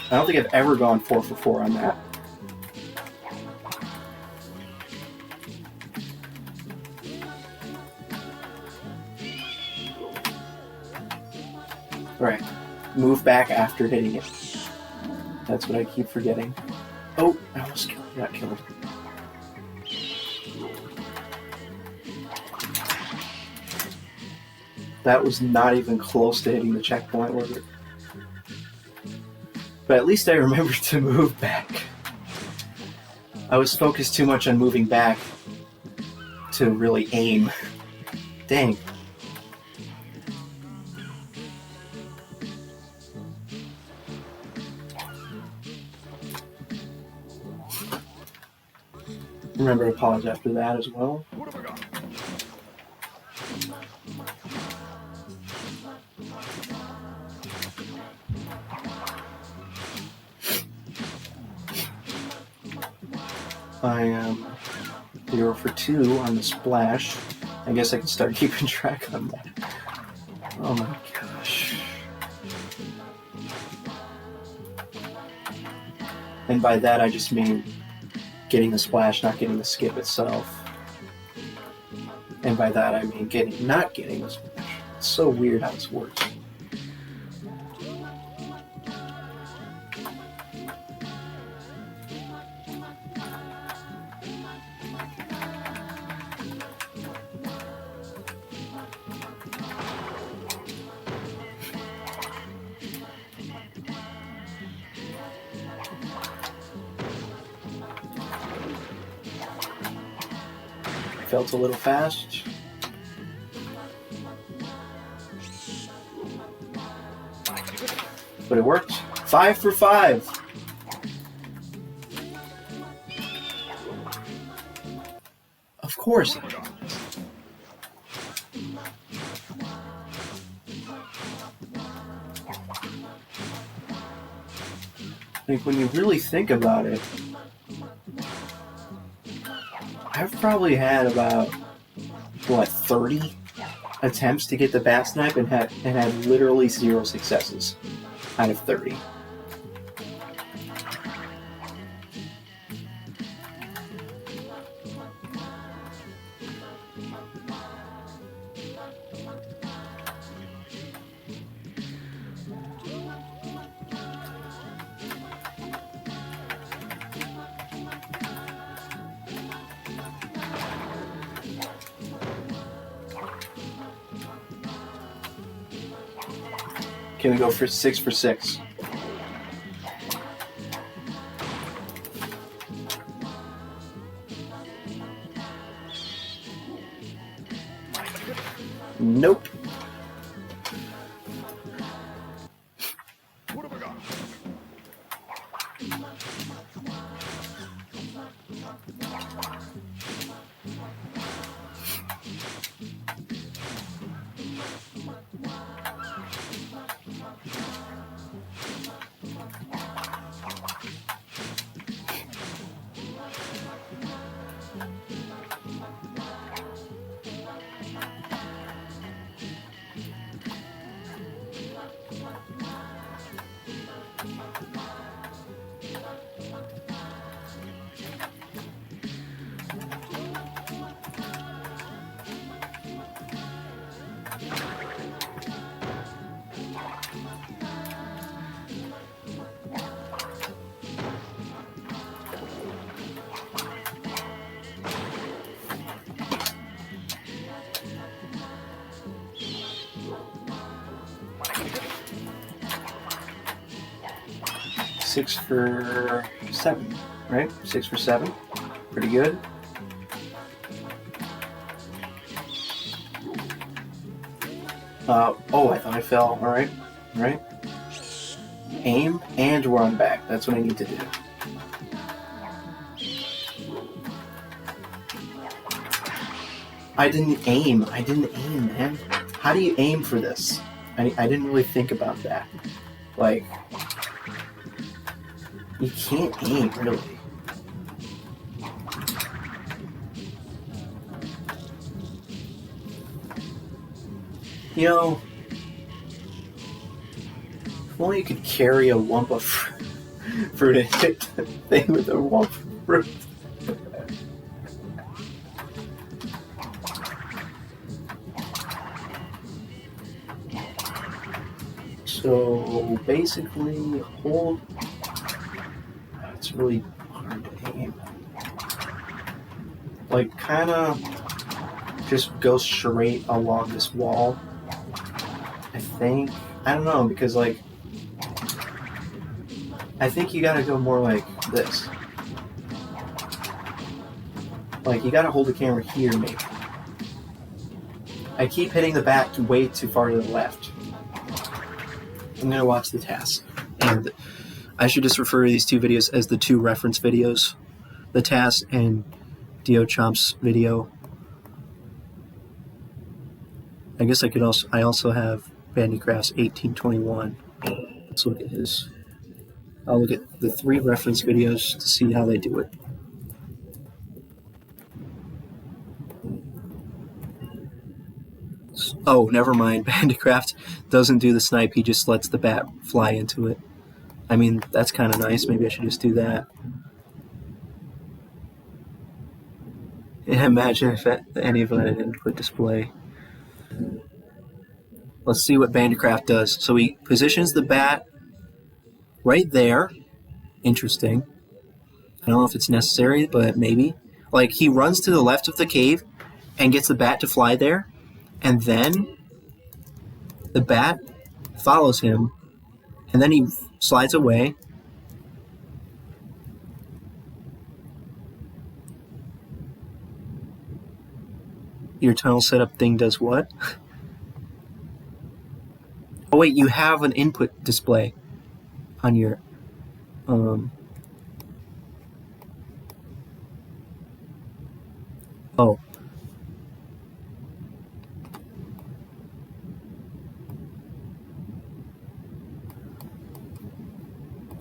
I don't think I've ever gone 4 for 4 on that. Right. Move back after hitting it. That's what I keep forgetting. Oh, I almost got killed. That was not even close to hitting the checkpoint, was it? But at least I remembered to move back. I was focused too much on moving back to really aim. Dang. Remember to pause after that as well. What have I got? I am 0 for 2 on the splash. I guess I can start keeping track on that. Oh my gosh. And by that I just mean getting the splash, not getting the skip itself. And by that I mean not getting the splash. It's so weird how this works. Felt a little fast. But it worked. 5 for 5. Of course. Like, when you really think about it, I've probably had about, 30 attempts to get the bat snipe and had literally 0 successes out of 30. Can we go for 6 for 6? Nope. What have I got? 6 for 7, right? 6 for 7. Pretty good. Oh, I thought I fell. Alright. Alright. Aim and run back. That's what I need to do. I didn't aim, man. How do you aim for this? I didn't really think about that. Like, you can't aim, really. You know, if only you could carry a Wumpa fruit and hit the thing with a Wumpa fruit. So basically, hold. It's really hard to aim. Like, kind of just go straight along this wall. I think. I don't know, because, like, I think you gotta go more like this. Like, you gotta hold the camera here, maybe. I keep hitting the bat way too far to the left. I'm gonna watch the task. And I should just refer to these two videos as the two reference videos. The task and Dio Chomp's video. I guess I also have Bandycraft's 1821. Let's look at his. I'll look at the 3 reference videos to see how they do it. Oh, never mind. Bandycraft doesn't do the snipe, he just lets the bat fly into it. I mean, that's kind of nice. Maybe I should just do that. Yeah, imagine if any of it had an input display. Let's see what Bandycraft does. So he positions the bat right there. Interesting. I don't know if it's necessary, but maybe. Like, he runs to the left of the cave and gets the bat to fly there, and then the bat follows him, and then he slides away. Your tunnel setup thing does what? Oh wait, you have an input display on your oh.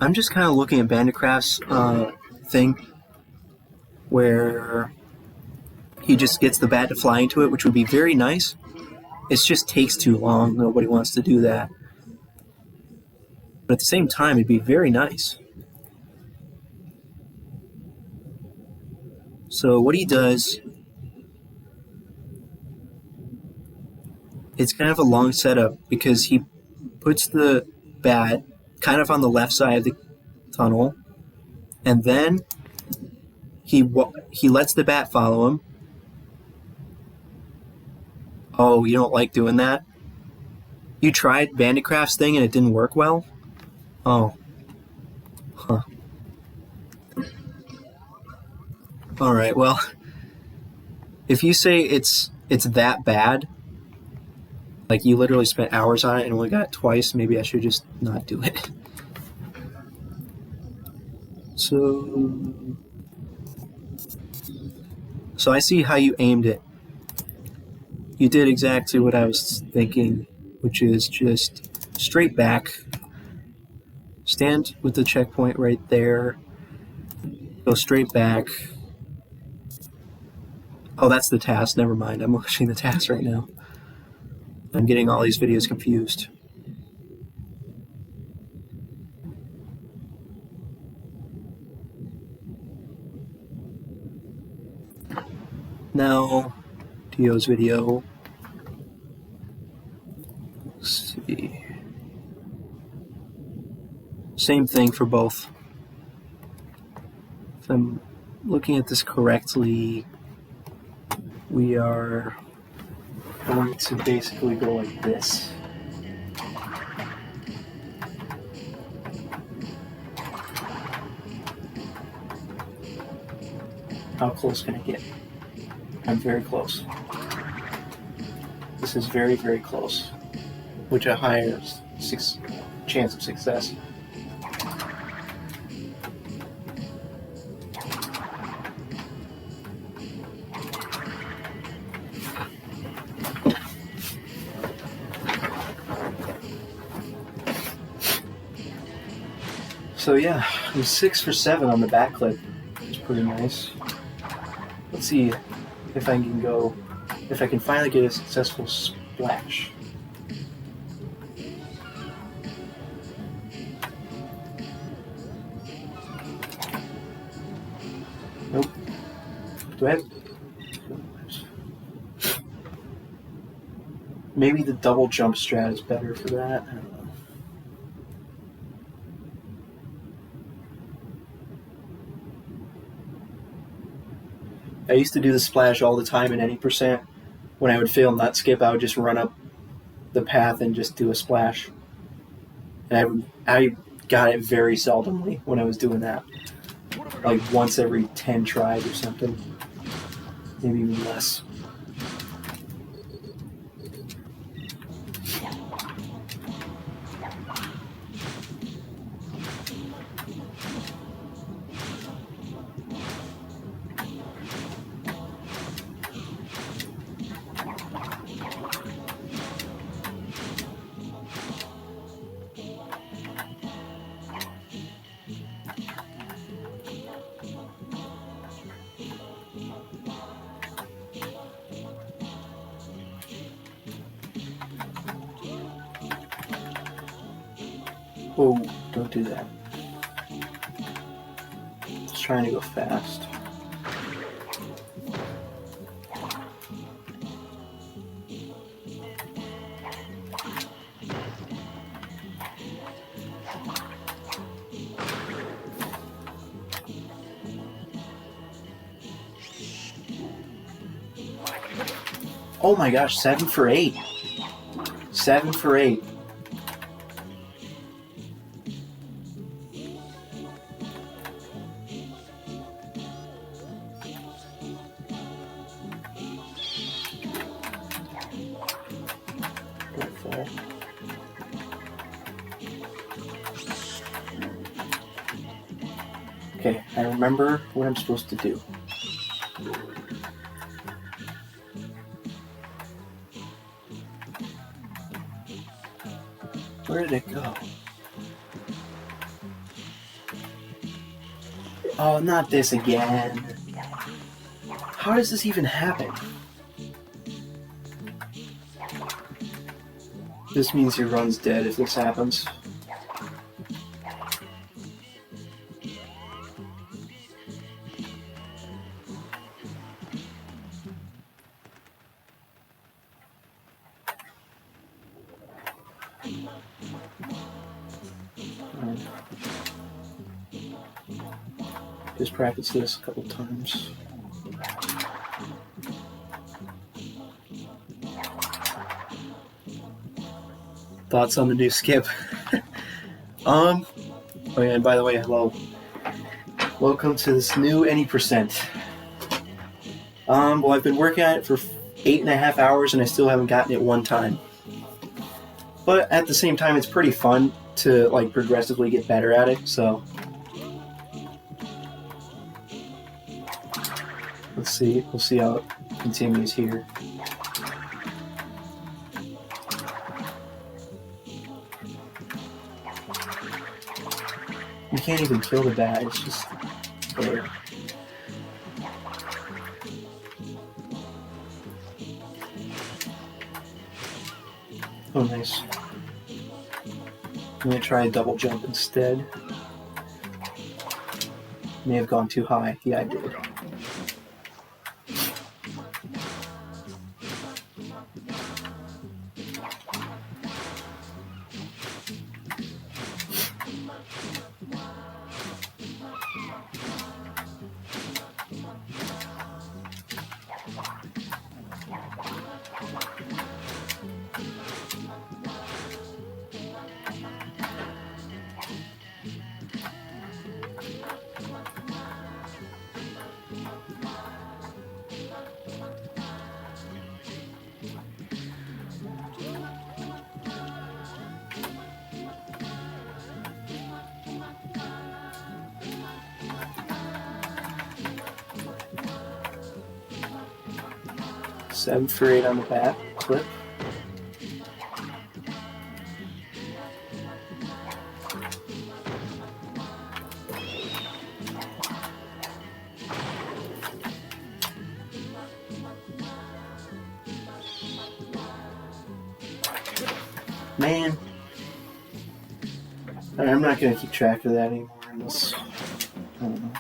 I'm just kind of looking at Bandycraft's thing where he just gets the bat to fly into it, which would be very nice. It just takes too long. Nobody wants to do that. But at the same time, it'd be very nice. So what he does, it's kind of a long setup because he puts the bat kind of on the left side of the tunnel, and then he lets the bat follow him. Oh, you don't like doing that? You tried Bandycraft's thing and it didn't work well? Oh. Huh. Alright, well, if you say it's that bad, like you literally spent hours on it and only got it twice, maybe I should just not do it. So I see how you aimed it. You did exactly what I was thinking, which is just straight back, stand with the checkpoint right there, go straight back. Oh, that's the task. Never mind. I'm watching the task right now. I'm getting all these videos confused. Now, Dio's video. Let's see. Same thing for both. If I'm looking at this correctly, we are going to basically go like this. How close can I get? I'm very close. This is very, very close. Which a higher chance of success. So yeah, I'm 6 for 7 on the back clip. It's pretty nice. Let's see if I can finally get a successful splash. Nope. Do I have... Maybe the double jump strat is better for that. I don't know. I used to do the splash all the time in any percent. When I would fail nut skip, I would just run up the path and just do a splash. And I got it very seldomly when I was doing that. Like once every 10 tries or something. Maybe even less. Oh, don't do that. It's trying to go fast. Oh my gosh, 7 for 8. 7 for 8. Okay, I remember what I'm supposed to do. Where did it go? Oh, not this again. How does this even happen? This means your run's dead if this happens. Just practice this a couple times. Thoughts on the new skip? Oh yeah, and by the way, hello. Welcome to this new any percent. Well, I've been working on it for 8.5 hours and I still haven't gotten it one time. But at the same time, it's pretty fun to like progressively get better at it, so let's see. We'll see how it continues here. You can't even kill the bat, it's just there. Oh, nice. I'm going to try a double jump instead. May have gone too high. Yeah, I did. 7 for 8 on the bat clip. Man. Alright, I'm not going to keep track of that anymore unless... I don't know.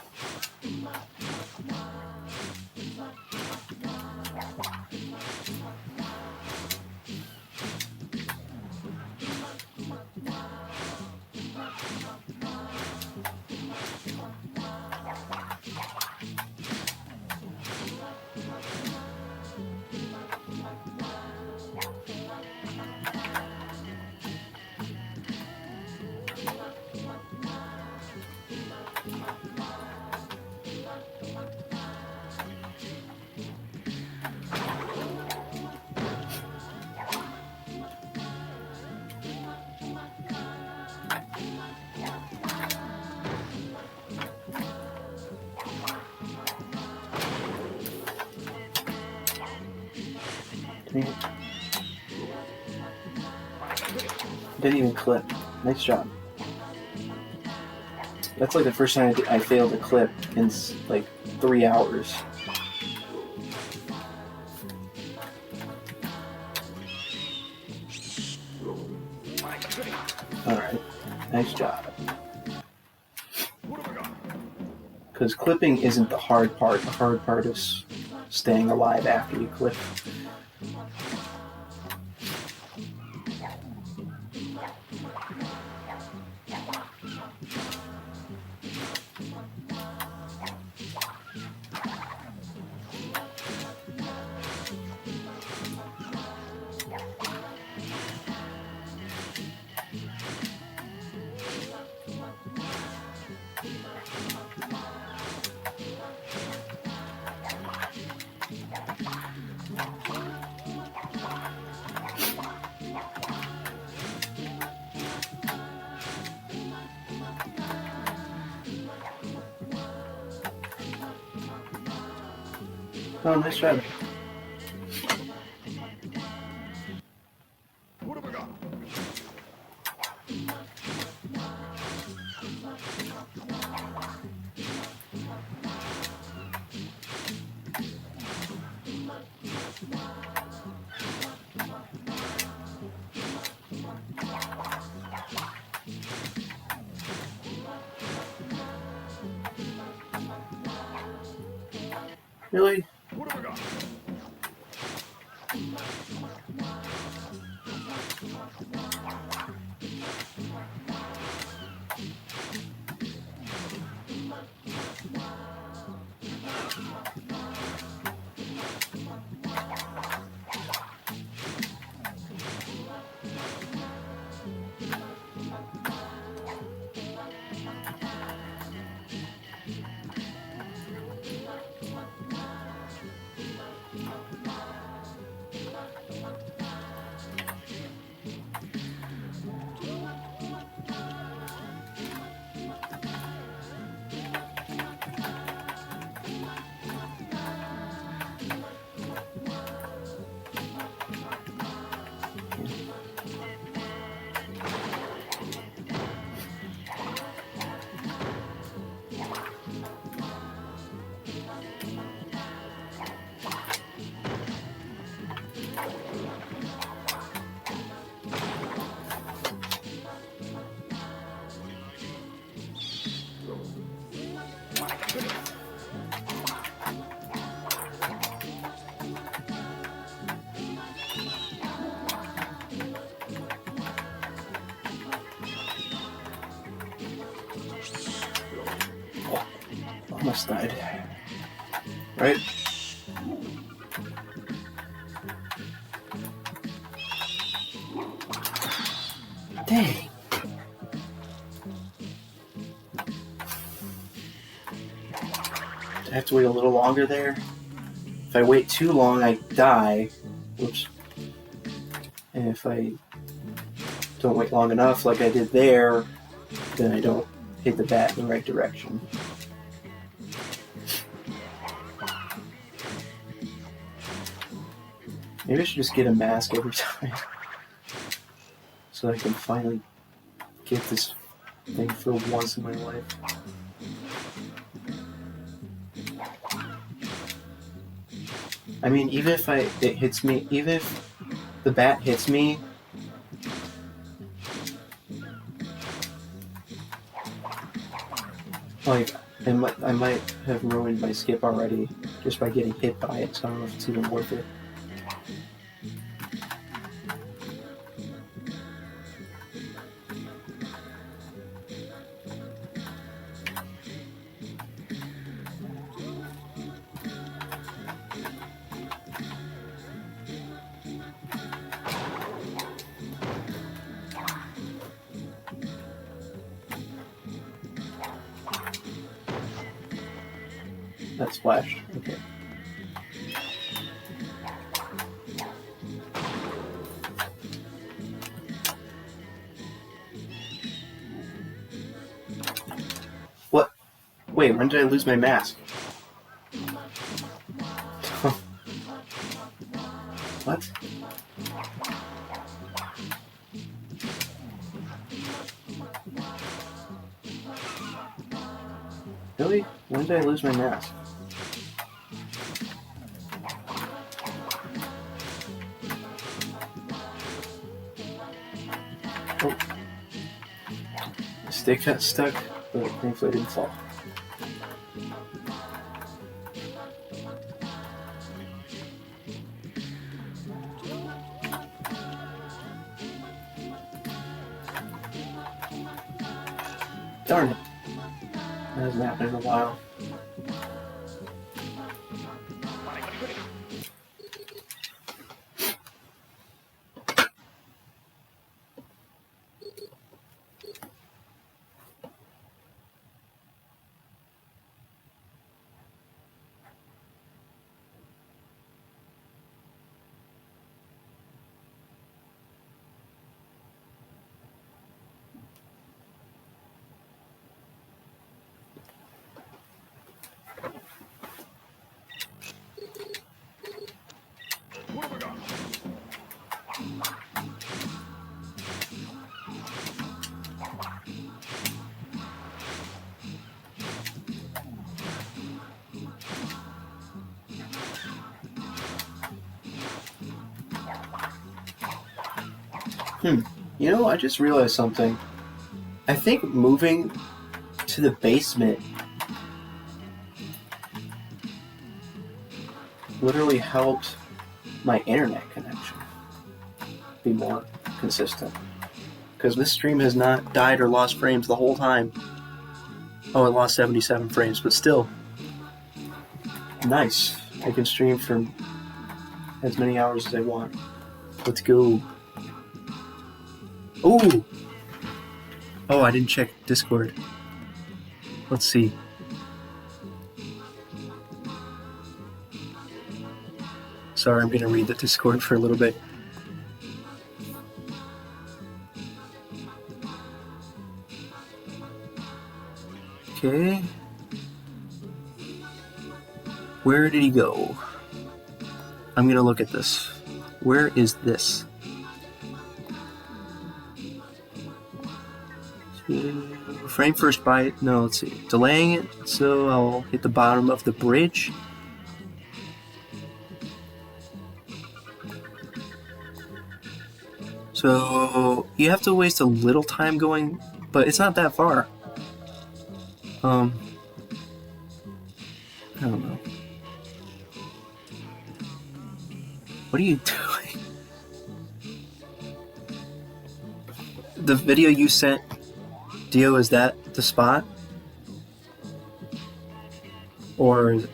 Didn't even clip. Nice job. That's like the first time I failed a clip in like 3 hours. Alright. Nice job. Because clipping isn't the hard part. The hard part is staying alive after you clip. Oh, nice job. What have I got? Really? What have I got? Almost died. Right? Dang. I have to wait a little longer there. If I wait too long, I die. Oops. And if I don't wait long enough, like I did there, then I don't hit the bat in the right direction. Maybe I should just get a mask every time. So I can finally get this thing for once in my life. I mean, even if it hits me, even if the bat hits me, like, I might have ruined my skip already just by getting hit by it, so I don't know if it's even worth it. That splashed. Okay. What? Wait, when did I lose my mask? What? Really? When did I lose my mask? Oh. The stick got stuck, but thankfully it didn't fall. Darn it. That hasn't happened in a while. You know, I just realized something. I think moving to the basement literally helped my internet connection be more consistent. Because this stream has not died or lost frames the whole time. Oh, it lost 77 frames, but still. Nice. I can stream for as many hours as I want. Let's go. Ooh! Oh, I didn't check Discord. Let's see. Sorry, I'm gonna read the Discord for a little bit. Okay. Where did he go? I'm gonna look at this. Where is this? Frame first bite. No, let's see. Delaying it, so I'll hit the bottom of the bridge. So you have to waste a little time going, but it's not that far. I don't know. What are you doing? The video you sent, Dio, is that the spot? Or is it...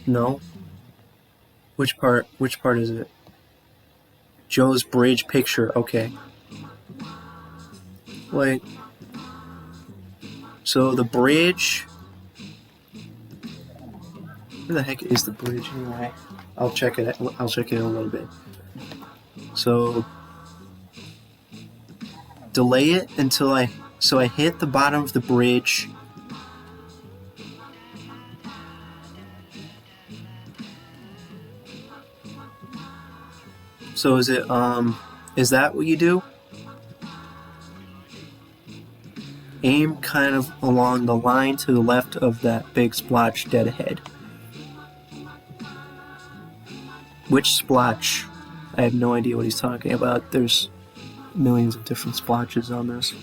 No? Which part is it? Joe's bridge picture, okay. Wait. So the bridge... Where the heck is the bridge anyway? I'll check it in a little bit. So delay it until I hit the bottom of the bridge. So is that what you do? Aim kind of along the line to the left of that big splotch dead ahead. Which splotch? I have no idea what he's talking about. There's millions of different splotches on this.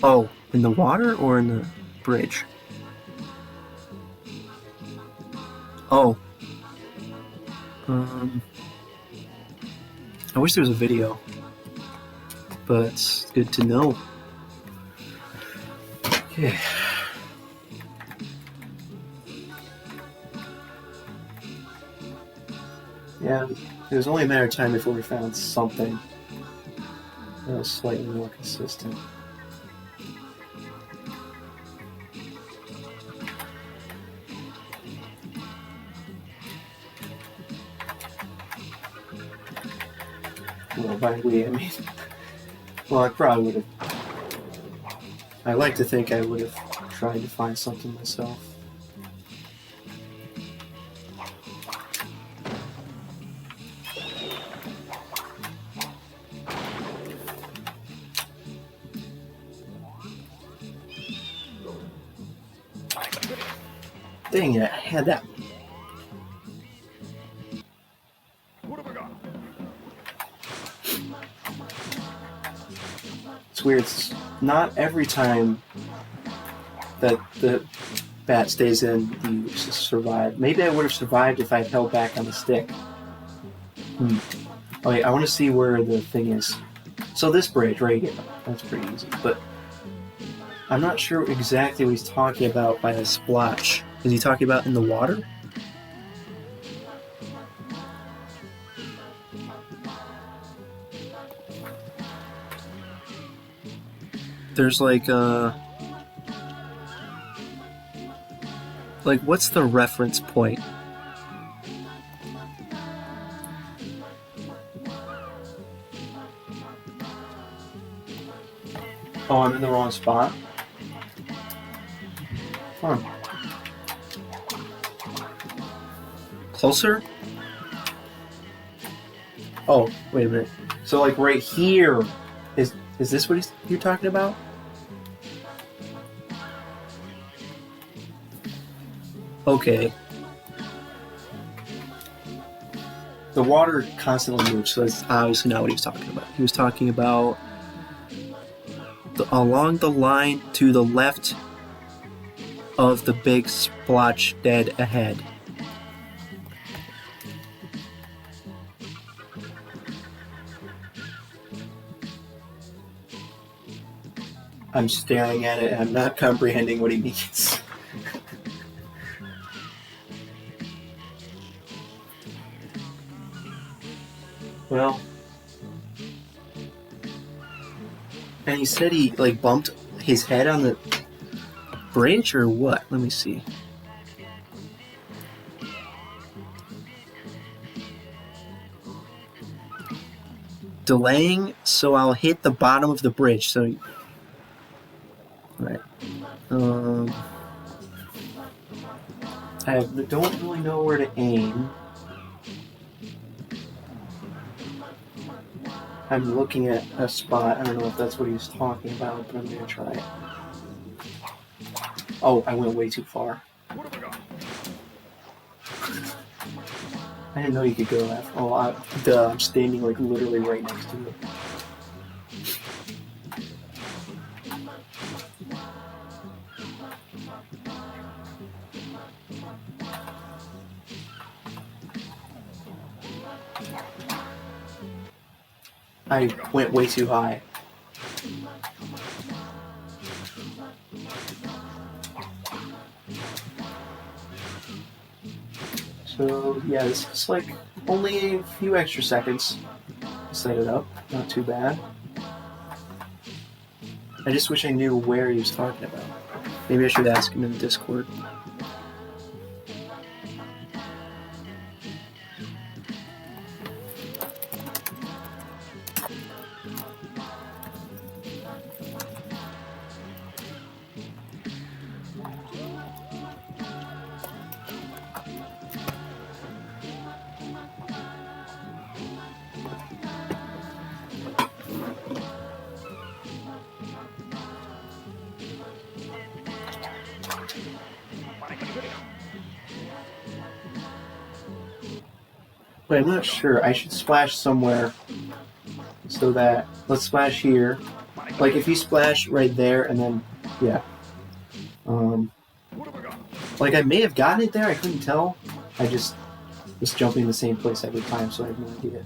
Oh, in the water or in the bridge? Oh. I wish there was a video, but it's good to know. Okay. Yeah, it was only a matter of time before we found something that was slightly more consistent. Well, by we, I mean, well, I probably would have. I like to think I would have tried to find something myself. Dang it, I had that. What have I got? It's weird. It's not every time that the bat stays in, you survive. Maybe I would have survived if I had held back on the stick. Okay, I want to see where the thing is. So this bridge right here, that's pretty easy. But I'm not sure exactly what he's talking about by the splotch. Is he talking about in the water? There's like what's the reference point? Oh, I'm in the wrong spot? Huh. Closer? Oh, wait a minute. So like right here, is this what you're talking about? Okay. The water constantly moves, so that's obviously not what he was talking about. He was talking about along the line to the left of the big splotch dead ahead. I'm staring at it and I'm not comprehending what he means. Well, and he said he like bumped his head on the bridge or what? Let me see. Delaying, so I'll hit the bottom of the bridge. So, right. I don't really know where to aim. I'm looking at a spot. I don't know if that's what he was talking about, but I'm gonna try it. Oh, I went way too far. What have I got? I didn't know you could go that far. Oh, I'm standing like literally right next to it. I went way too high. So yeah, this is like only a few extra seconds to set it up. Not too bad. I just wish I knew where he was talking about. Maybe I should ask him in Discord. But I'm not sure. I should splash somewhere so that... Let's splash here. Like, if you splash right there and then... Yeah. Like, I may have gotten it there. I couldn't tell. I just was jumping the same place every time, so I have no idea.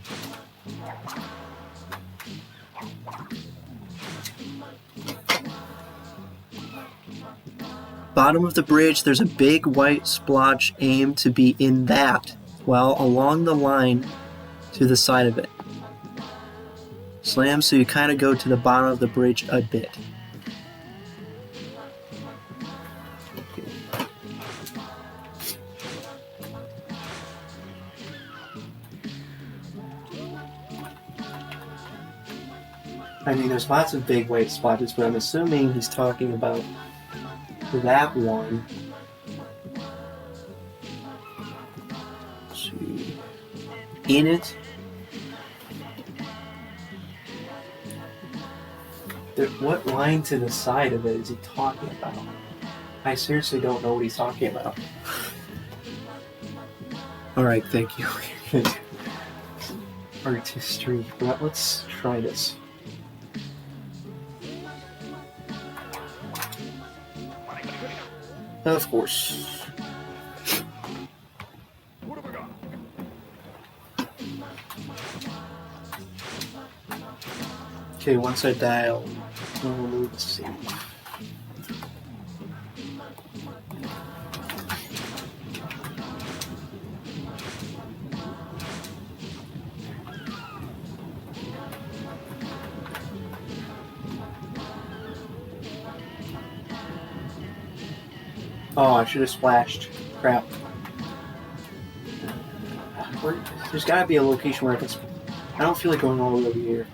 Bottom of the bridge, there's a big white splotch. Aim to be in that, well, along the line to the side of it. Slam, so you kind of go to the bottom of the bridge a bit. Okay. I mean, there's lots of big white splotches, but I'm assuming he's talking about that one. Let's see. In it. What line to the side of it is he talking about? I seriously don't know what he's talking about. Alright, thank you. Artistry. But let's try this. Of course. Okay, once I dial, let's see. Oh, I should have splashed. Crap. There's gotta be a location where I can... I don't feel like going all the way over here.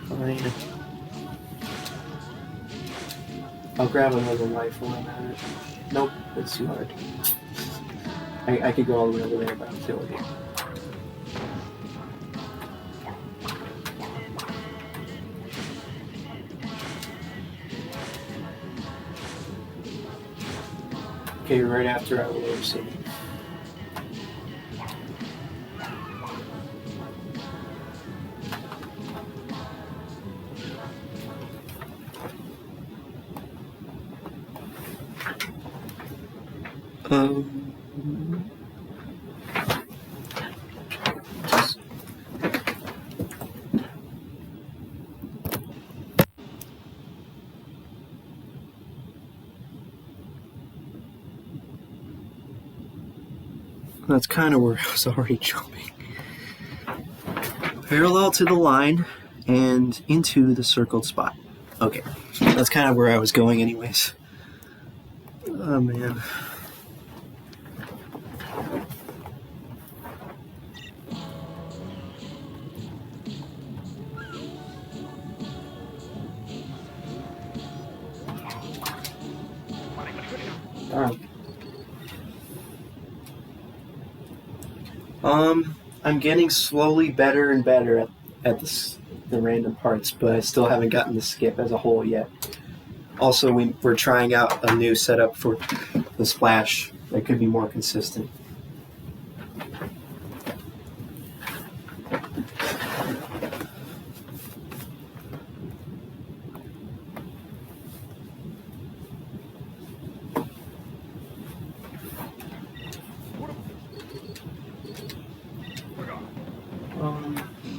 Fine. I'll grab another rifle and that. Nope, that's too hard. I could go all the way over there, but I don't feel like it. Okay, right after I will save. That's kind of where I was already jumping. Parallel to the line and into the circled spot. Okay, that's kind of where I was going anyways. Oh man. I'm getting slowly better and better at the random parts, but I still haven't gotten the skip as a whole yet. Also, we're trying out a new setup for the splash that could be more consistent.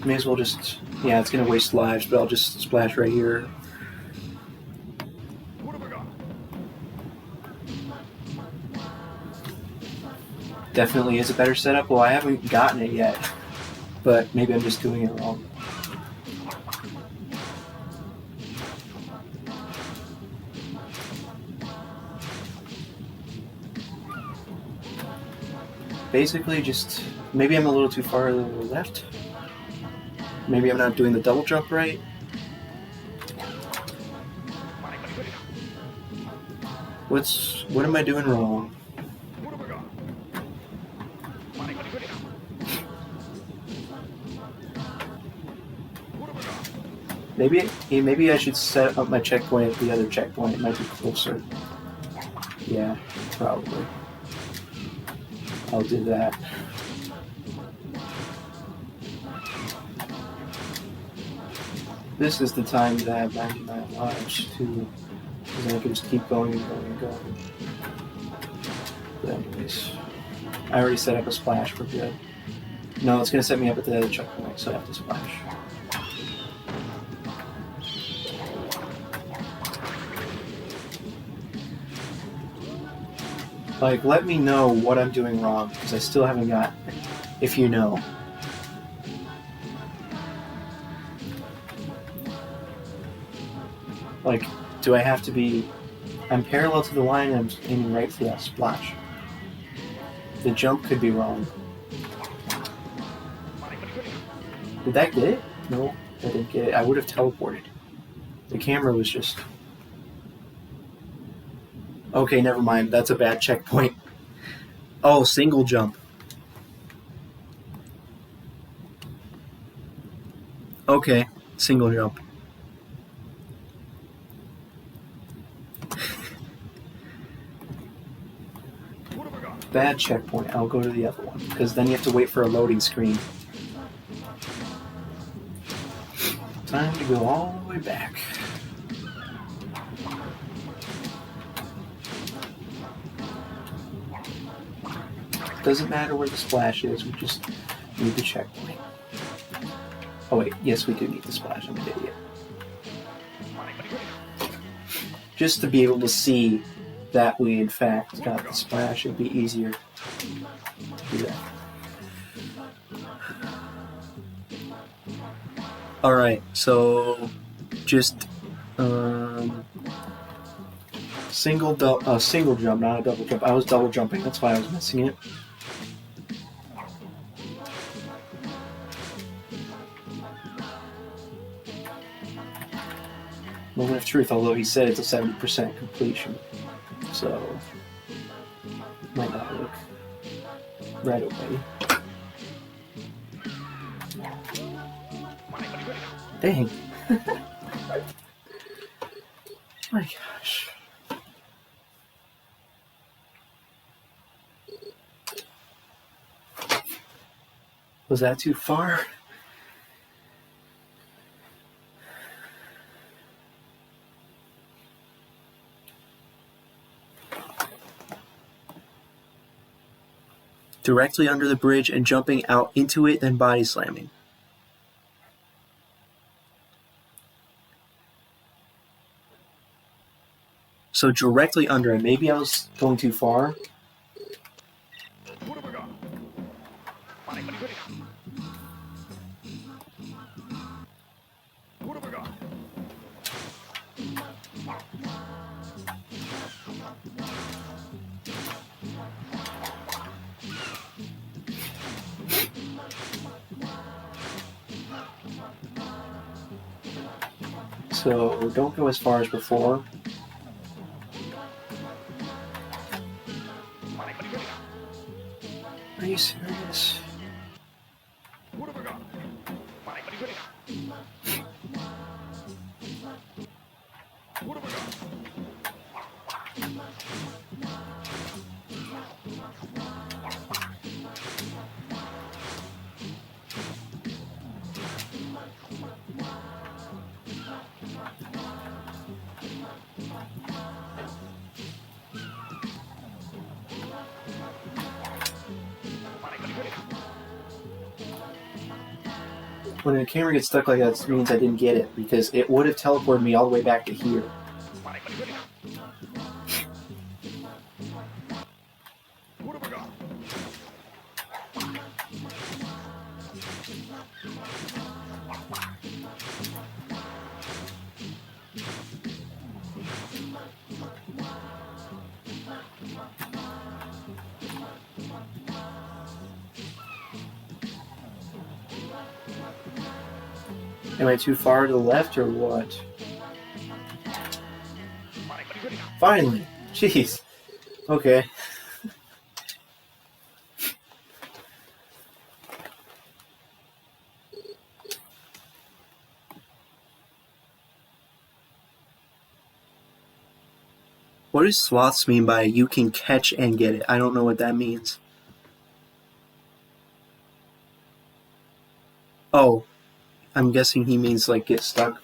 May as well just, yeah, it's gonna waste lives, but I'll just splash right here. Definitely is a better setup. Well, I haven't gotten it yet, but maybe I'm just doing it wrong. Basically, just maybe I'm a little too far to the left. Maybe I'm not doing the double jump right. What am I doing wrong? Maybe I should set up my checkpoint at the other checkpoint. It might be closer. Yeah, probably. I'll do that. This is the time that I have 99 lives to, because I can just keep going and going and going. But anyways, I already set up a splash for good. No, it's going to set me up at the other checkpoint, so I have to splash. Like, let me know what I'm doing wrong, because I still haven't got, if you know. Like, do I have to be... I'm parallel to the line and I'm aiming right for that splash. The jump could be wrong. Did that get it? No, I didn't get it. I would have teleported. The camera was just... Okay, never mind. That's a bad checkpoint. Oh, single jump. Okay, single jump. Bad checkpoint. I'll go to the other one, because then you have to wait for a loading screen. Time to go all the way back. Doesn't matter where the splash is, we just need the checkpoint. Oh wait, yes we do need the splash, I'm an idiot. Just to be able to see that we in fact got the splash, it'd be easier to do that. Alright, so just single jump, not a double jump. I was double jumping, that's why I was missing it. Moment of truth, although he said it's a 70% completion. So, might not look right away. Dang. My gosh. Was that too far? Directly under the bridge and jumping out into it, then body slamming. So directly under it. Maybe I was going too far. So don't go as far as before. Are you serious? When the camera gets stuck like that, it means I didn't get it, because it would have teleported me all the way back to here. Am I too far to the left or what? Finally! Jeez. Okay. What does sloths mean by you can catch and get it? I don't know what that means. Oh. I'm guessing he means like get stuck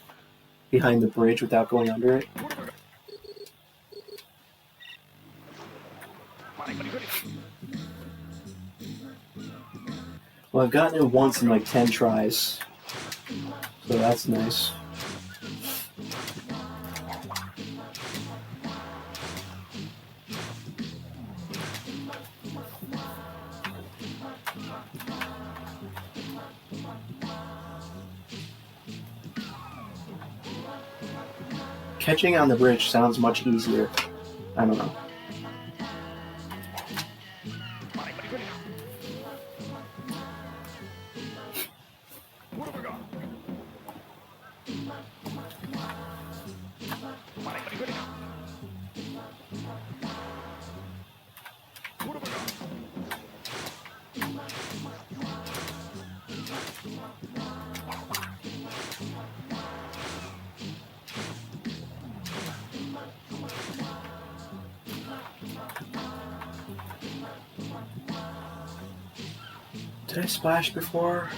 behind the bridge without going under it. Well, I've gotten it once in like 10 tries, so that's nice. Catching on the bridge sounds much easier. I don't know. Did I splash before?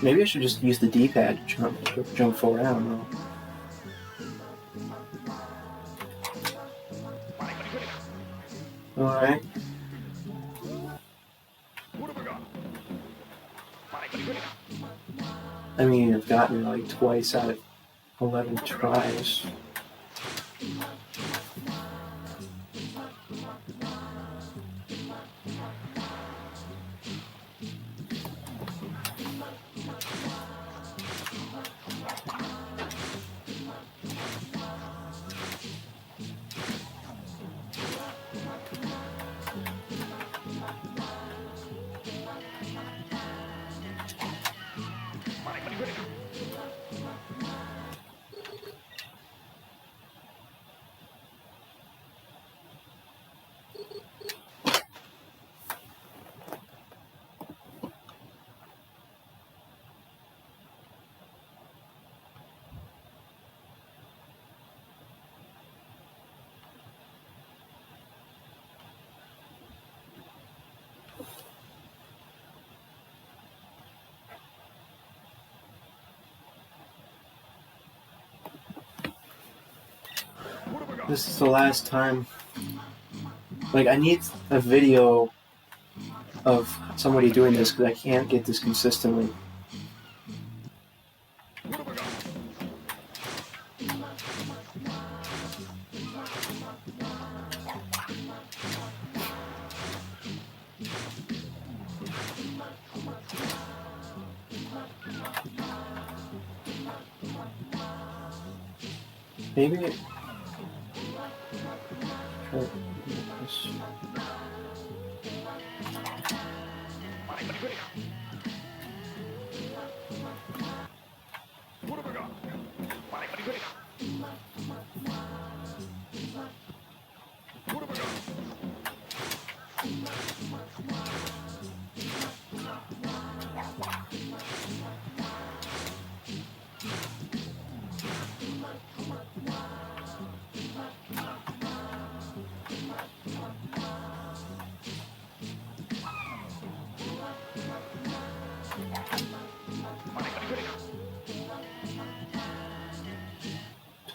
Maybe I should just use the D-pad to jump forward. I don't know. Alright. I mean, I've gotten it like twice out of 11 tries. This is the last time. Like, I need a video of somebody doing this because I can't get this consistently. Maybe it...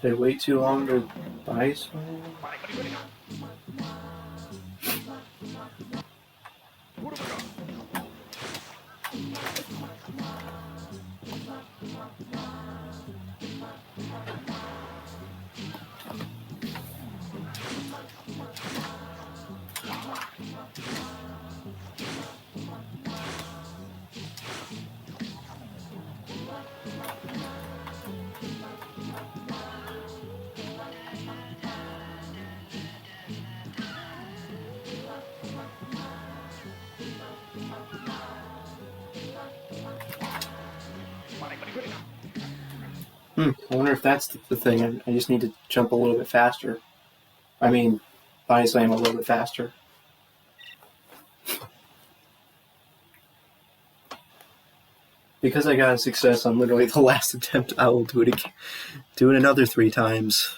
Did I wait too long to buy something? I wonder if that's the thing. I just need to jump a little bit faster. I mean, body slam a little bit faster. Because I got a success on literally the last attempt, I will do it again. Do it another 3 times.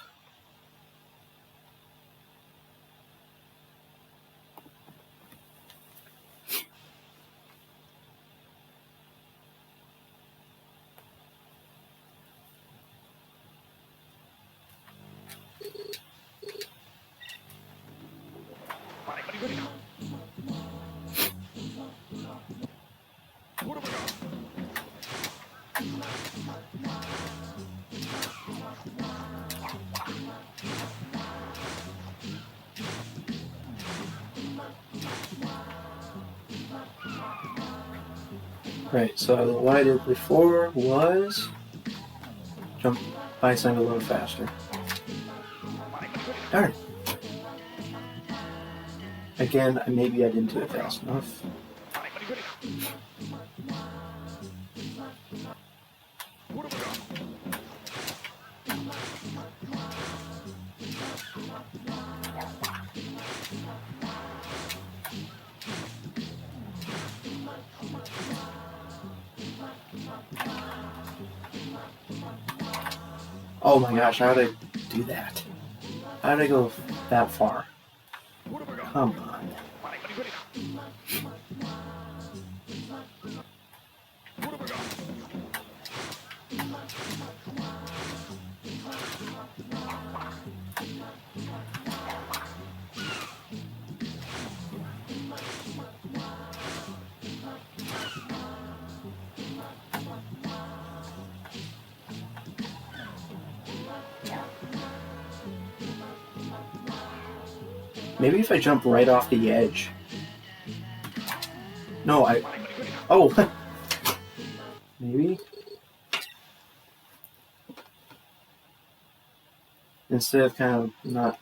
Right, so what I did before was jump by slam a little faster. Darn. Again, maybe I didn't do it fast enough. Oh my gosh, how did I do that? How did I go that far? Come on. Maybe if I jump right off the edge. No, oh! Maybe? Instead of kind of not...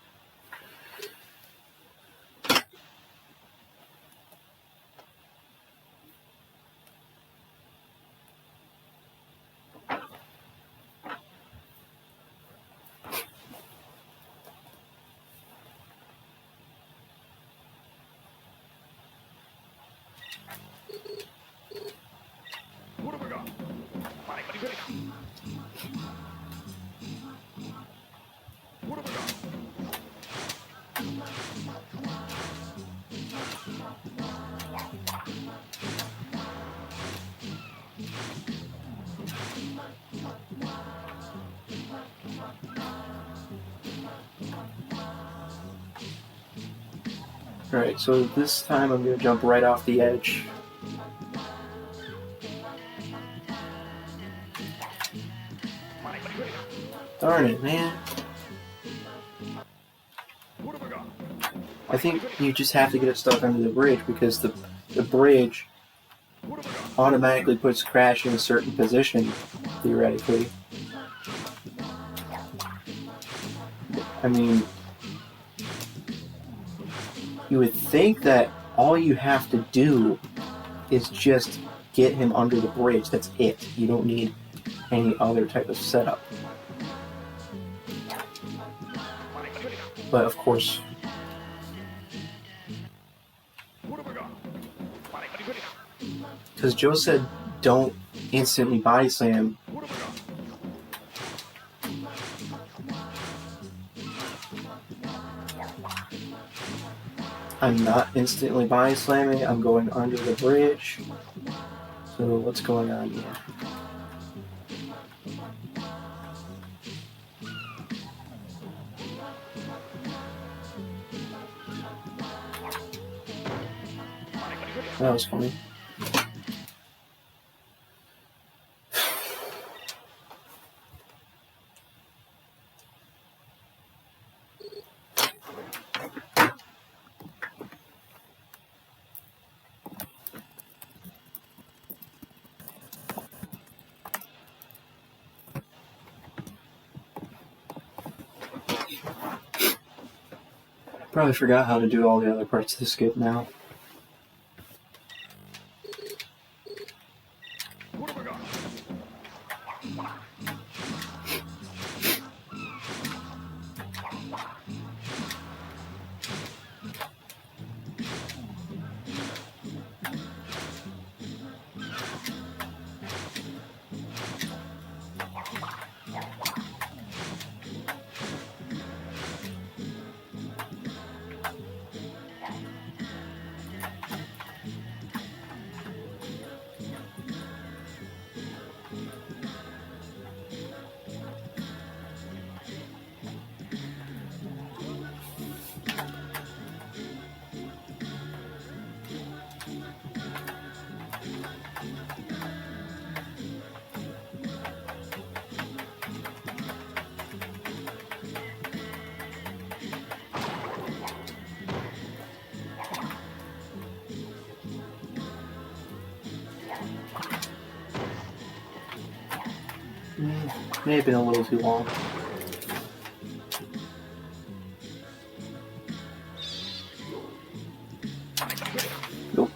Alright, so this time I'm going to jump right off the edge. Darn it, man. I think you just have to get it stuck under the bridge because the bridge automatically puts Crash in a certain position, theoretically. I mean, you would think that all you have to do is just get him under the bridge. That's it. You don't need any other type of setup. But of course, because Joe said don't instantly body slam. I'm not instantly body slamming, I'm going under the bridge. So what's going on here? That was funny. Probably forgot how to do all the other parts of the skip now. May have been a little too long. Nope.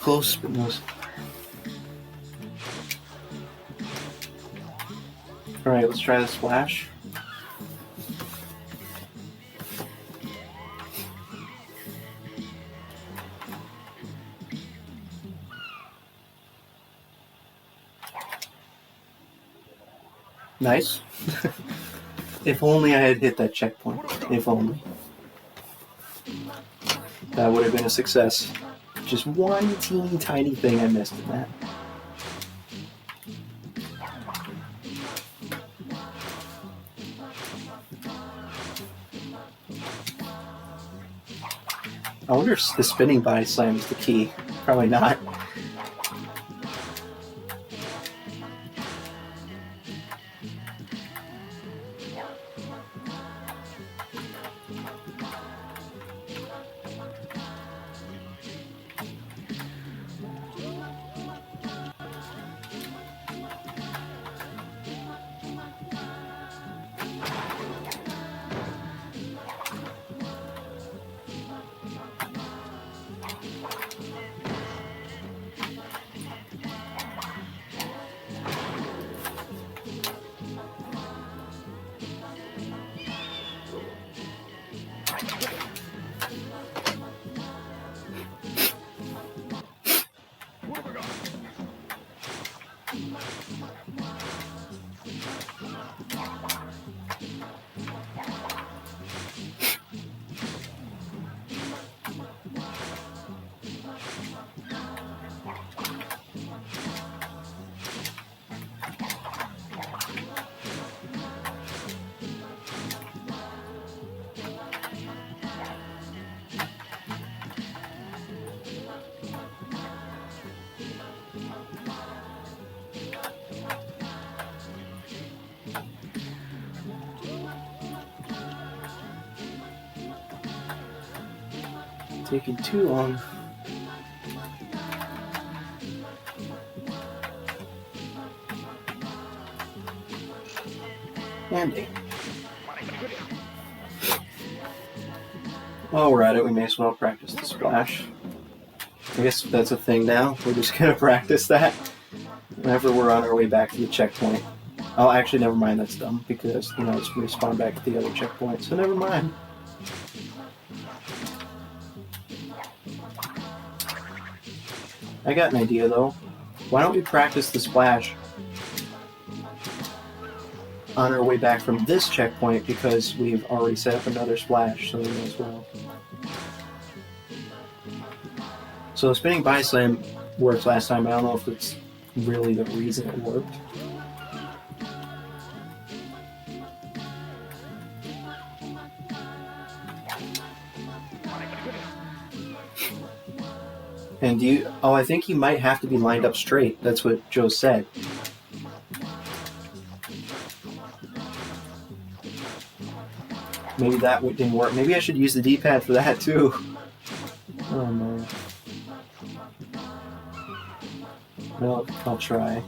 Close, but no. Alright, let's try the splash. Nice. If only I had hit that checkpoint. If only. That would have been a success. Just one teeny tiny thing I missed in that. I wonder if the spinning body slam is the key. Probably not. Taking too long. Landing. While we're at it, we may as well practice the splash. I guess that's a thing now. We're just gonna practice that whenever we're on our way back to the checkpoint. Oh, actually, never mind. That's dumb because you know it's respawn back at the other checkpoint. So never mind. I got an idea though. Why don't we practice the splash on our way back from this checkpoint because we've already set up another splash, so we may as well. So the spinning body slam worked last time, but I don't know if it's really the reason it worked. And I think you might have to be lined up straight. That's what Joe said. Maybe that didn't work. Maybe I should use the D-pad for that too. Oh no. Well, I'll try.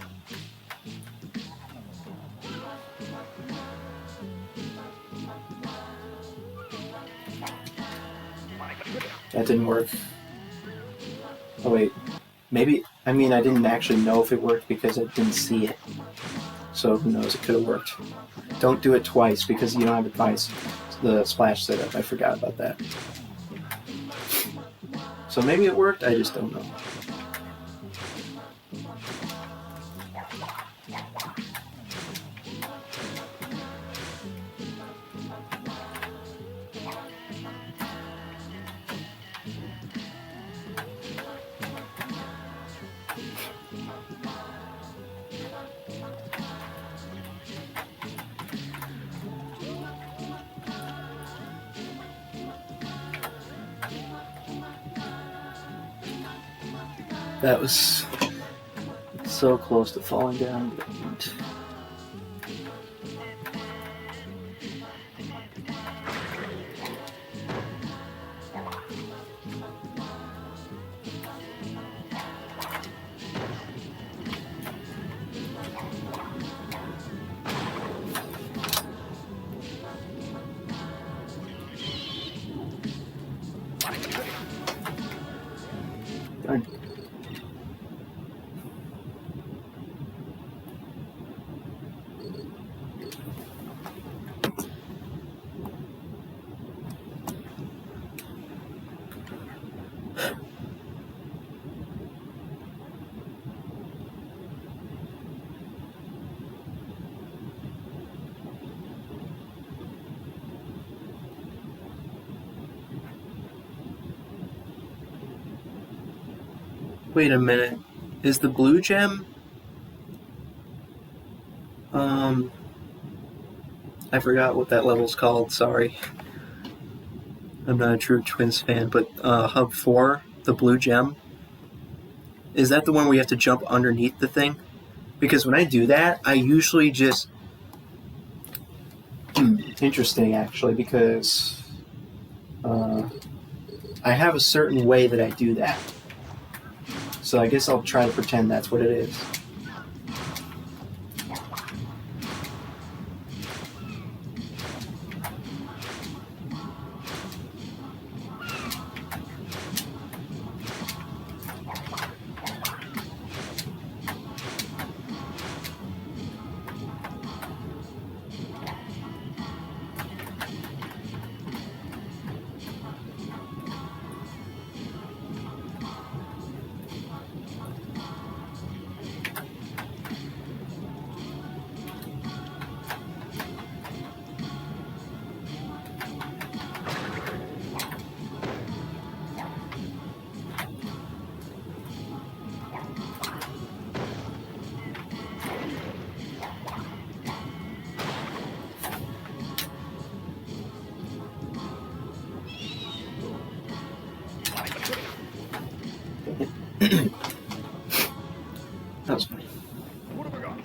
That didn't work. Oh wait, maybe, I mean I didn't actually know if it worked because I didn't see it. So who knows, it could have worked. Don't do it twice because you don't have the splash setup. I forgot about that. So maybe it worked, I just don't know. That was so close to falling down. Darn. Wait a minute. Is the blue gem? I forgot what that level's called, sorry. I'm not a true Twins fan, but Hub 4, the blue gem, is that the one where you have to jump underneath the thing? Because when I do that, I usually just... Interesting, actually, because I have a certain way that I do that. So I guess I'll try to pretend that's what it is. That was funny. What have we got?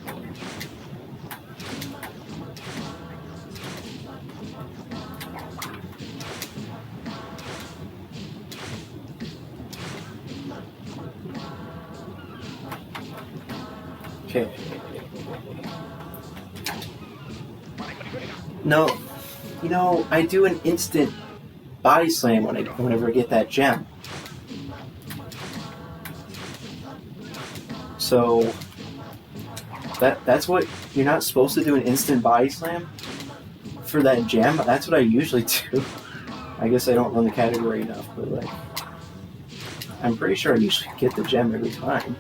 Okay. No, you know, I do an instant body slam whenever I get that gem. So that's what you're not supposed to do, an instant body slam for that gem. That's what I usually do. I guess I don't run the category enough, but like I'm pretty sure I usually get the gem every time.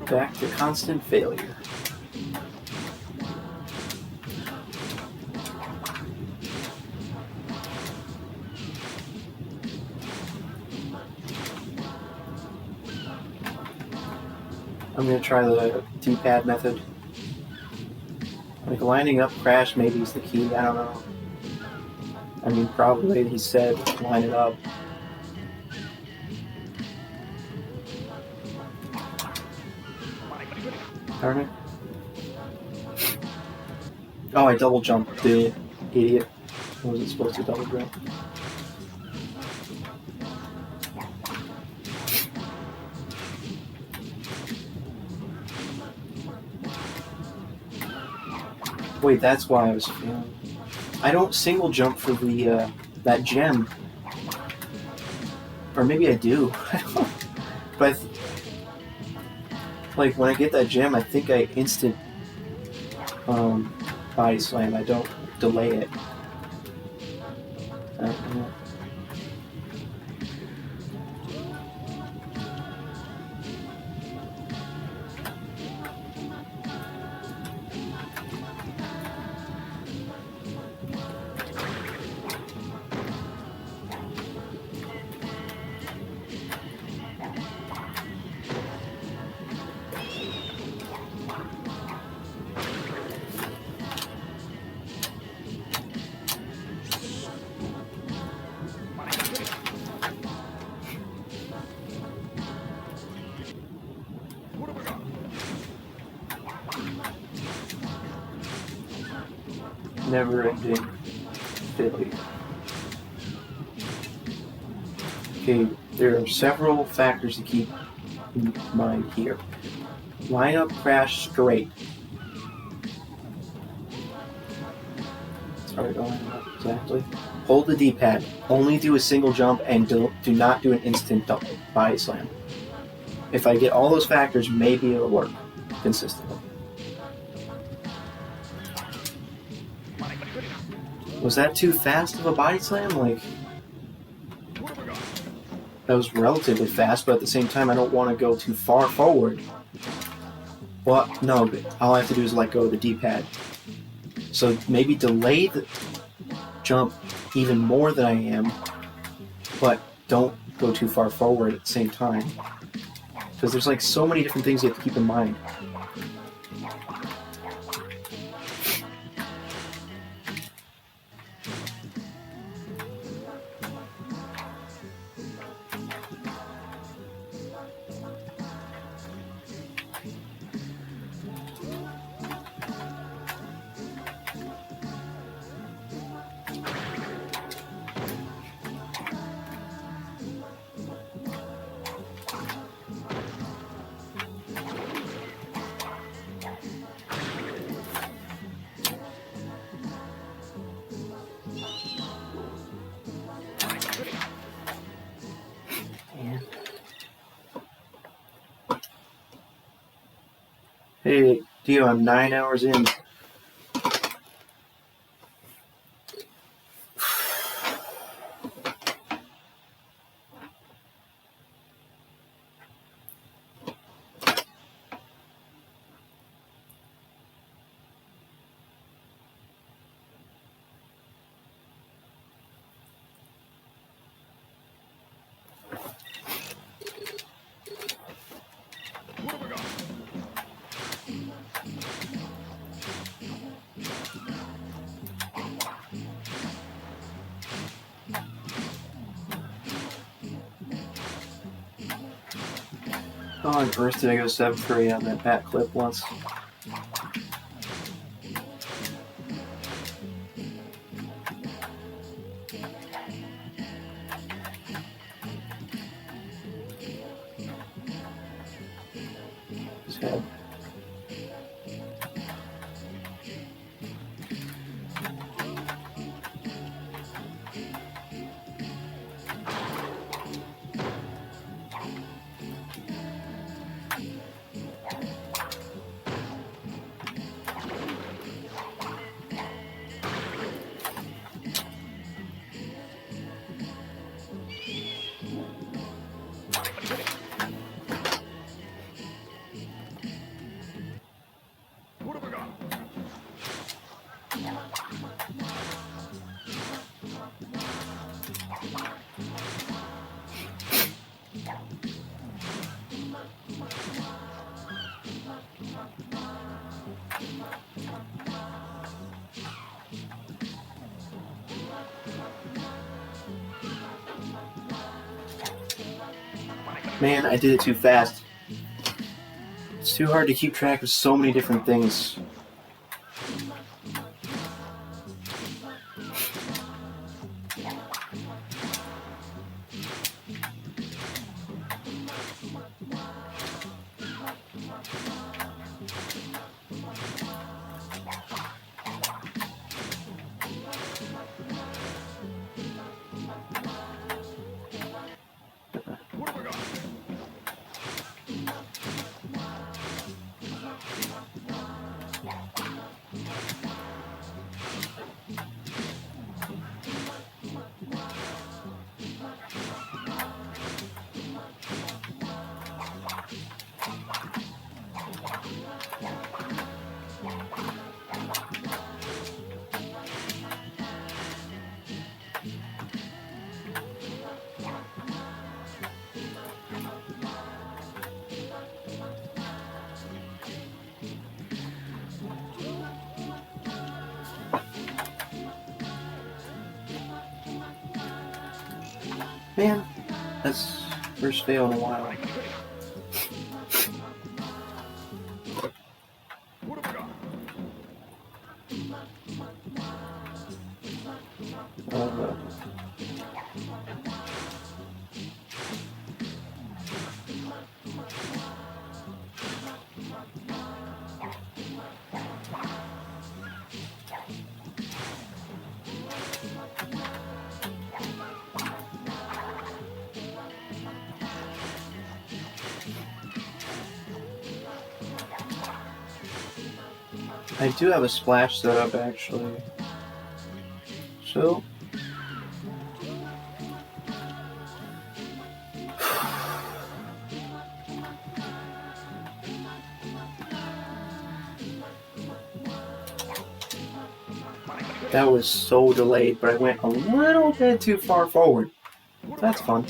Back to constant failure. I'm going to try the D-pad method. Like lining up crash maybe is the key, I don't know. I mean, probably he said line it up. Darn it. Oh, I double jumped, dude. Idiot. I wasn't supposed to double jump. Wait, that's why I was failing. I don't single jump for the that gem. Or maybe I do. I don't know. But Like, when I get that gem, I think I instant body slam. I don't delay it. I don't know. Never-ending failure. Okay, there are several factors to keep in mind here. Lineup crash straight. Sorry, don't line up exactly. Hold the D-pad. Only do a single jump and do not do an instant body slam. If I get all those factors, maybe it'll work consistently. Was that too fast of a body slam? Like, that was relatively fast, but at the same time, I don't want to go too far forward. Well, no, but all I have to do is let go of the D-pad. So maybe delay the jump even more than I am, but don't go too far forward at the same time. Because there's like so many different things you have to keep in mind. Hey, Dio, I'm 9 hours in. How on earth did I go 7 for 8 on that back clip once? Sad. Man, I did it too fast. It's too hard to keep track of so many different things. Man, that's first fail in a while. What have we got? I do have a splash set up actually. So that was so delayed, but I went a little bit too far forward. That's fun.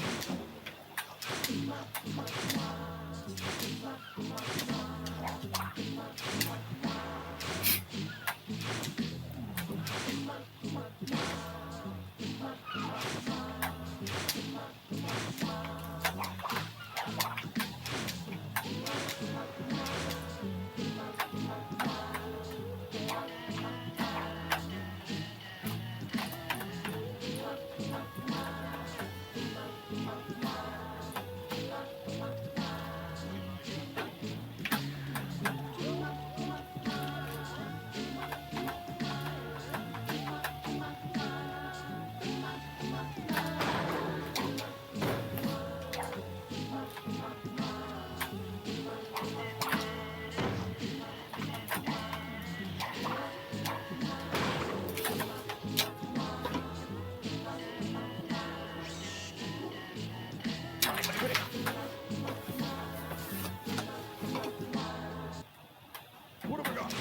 What have we got?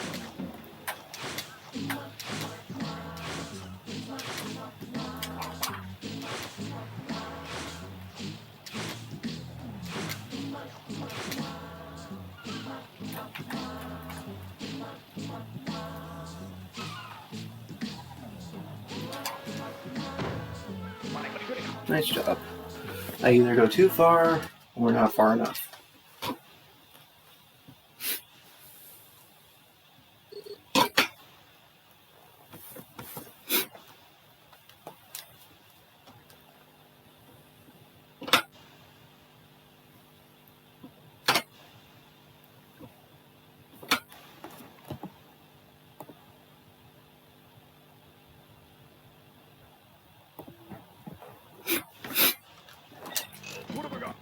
Nice job. I either go too far or not far enough. What have we got?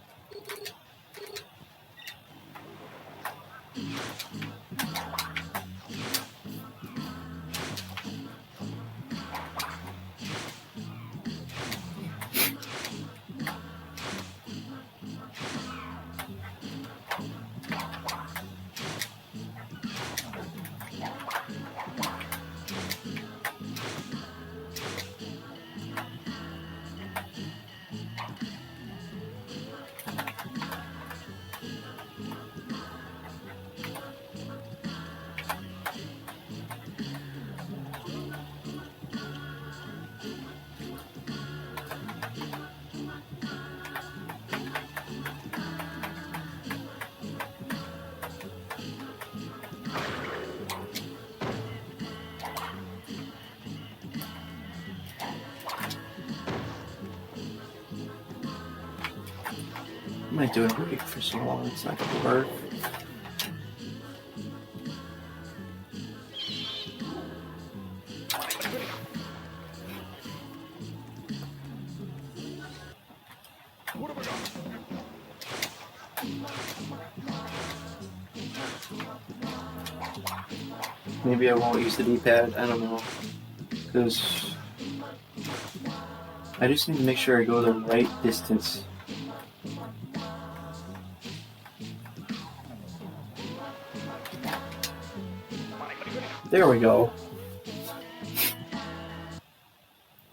I might do a break for so long, it's not going to work. What have we got? Maybe I won't use the D-pad, I don't know. Because I just need to make sure I go the right distance. There we go.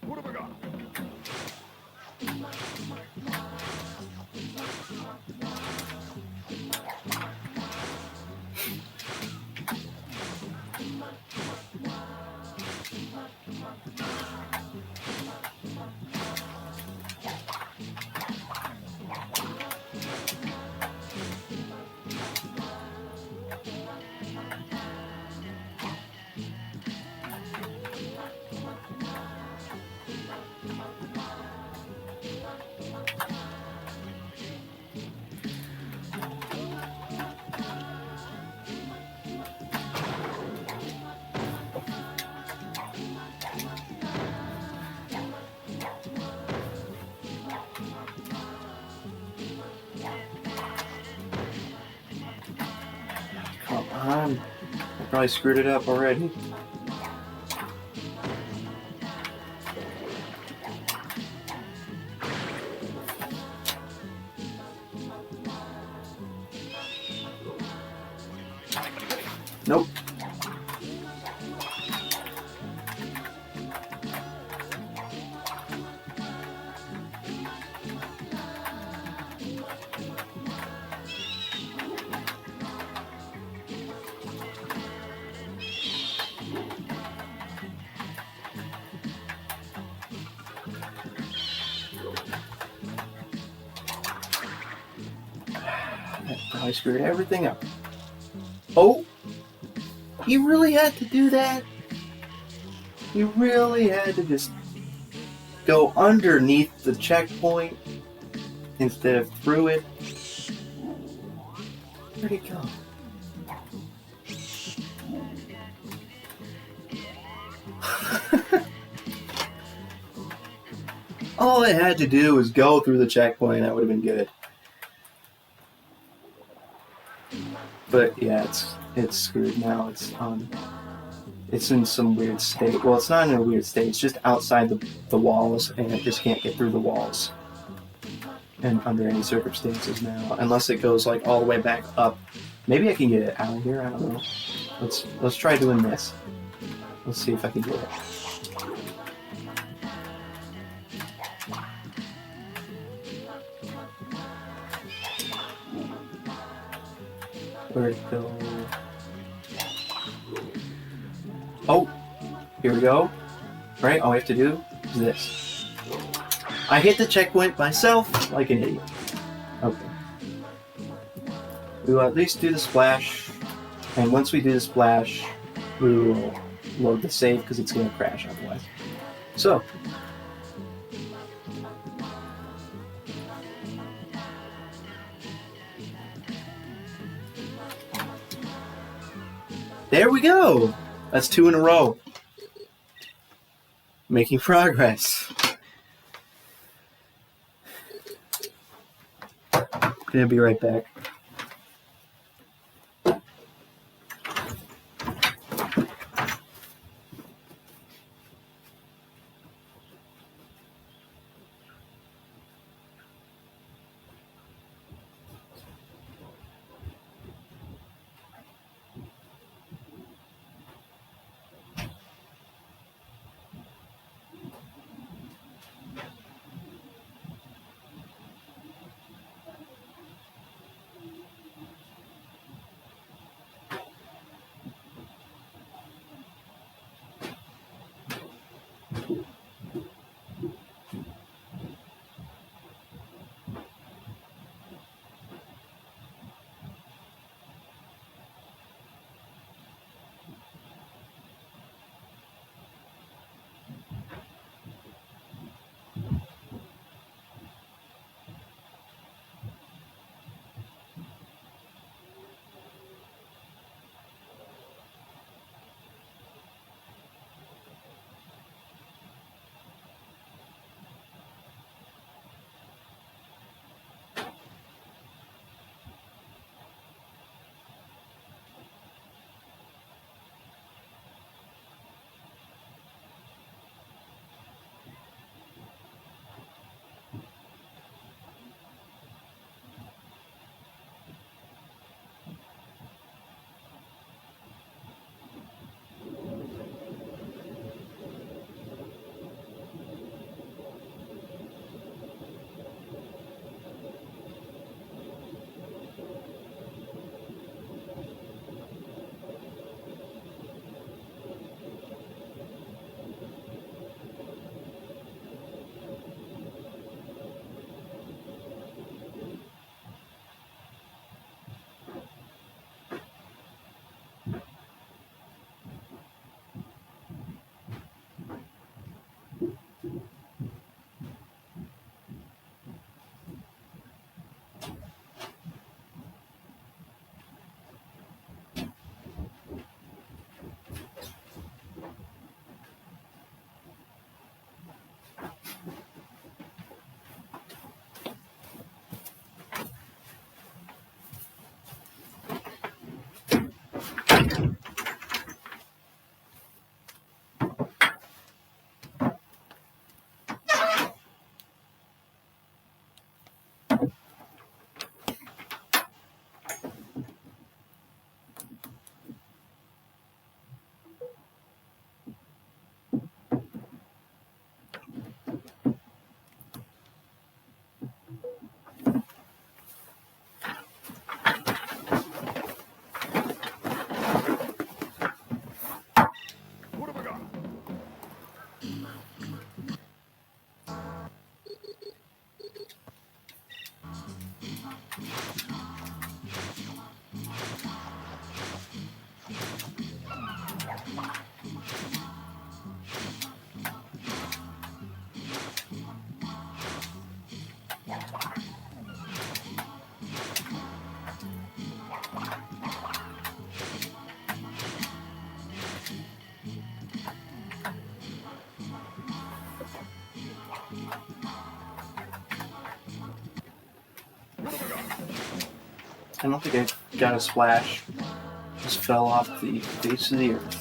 What have I got? Come on. I probably screwed it up already. Nope. I screwed everything up. Oh! You really had to do that? You really had to just go underneath the checkpoint instead of through it? Where'd it go? All I had to do was go through the checkpoint and that would have been good. But yeah, it's screwed now. It's in some weird state. Well, it's not in a weird state. It's just outside the walls, and it just can't get through the walls. And under any circumstances now, unless it goes like all the way back up. Maybe I can get it out of here. I don't know. Let's try doing this. Let's see if I can get it. Where'd it go? Oh, here we go. Right, all we have to do is this. I hit the checkpoint myself like an idiot. Okay. We will at least do the splash, and once we do the splash, we will load the save because it's going to crash otherwise. So, there we go! That's 2 in a row. Making progress. Gonna be right back. I don't think I got a splash. Just fell off the face of the earth.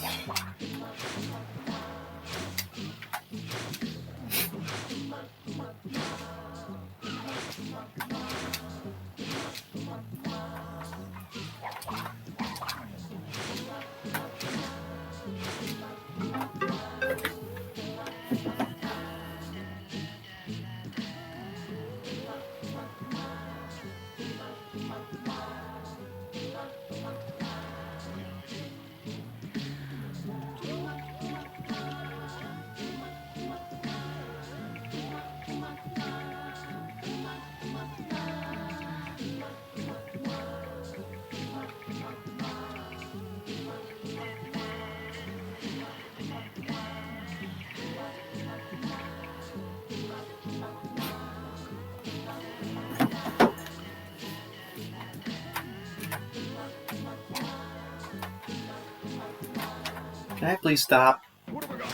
Can I please stop? What have we got?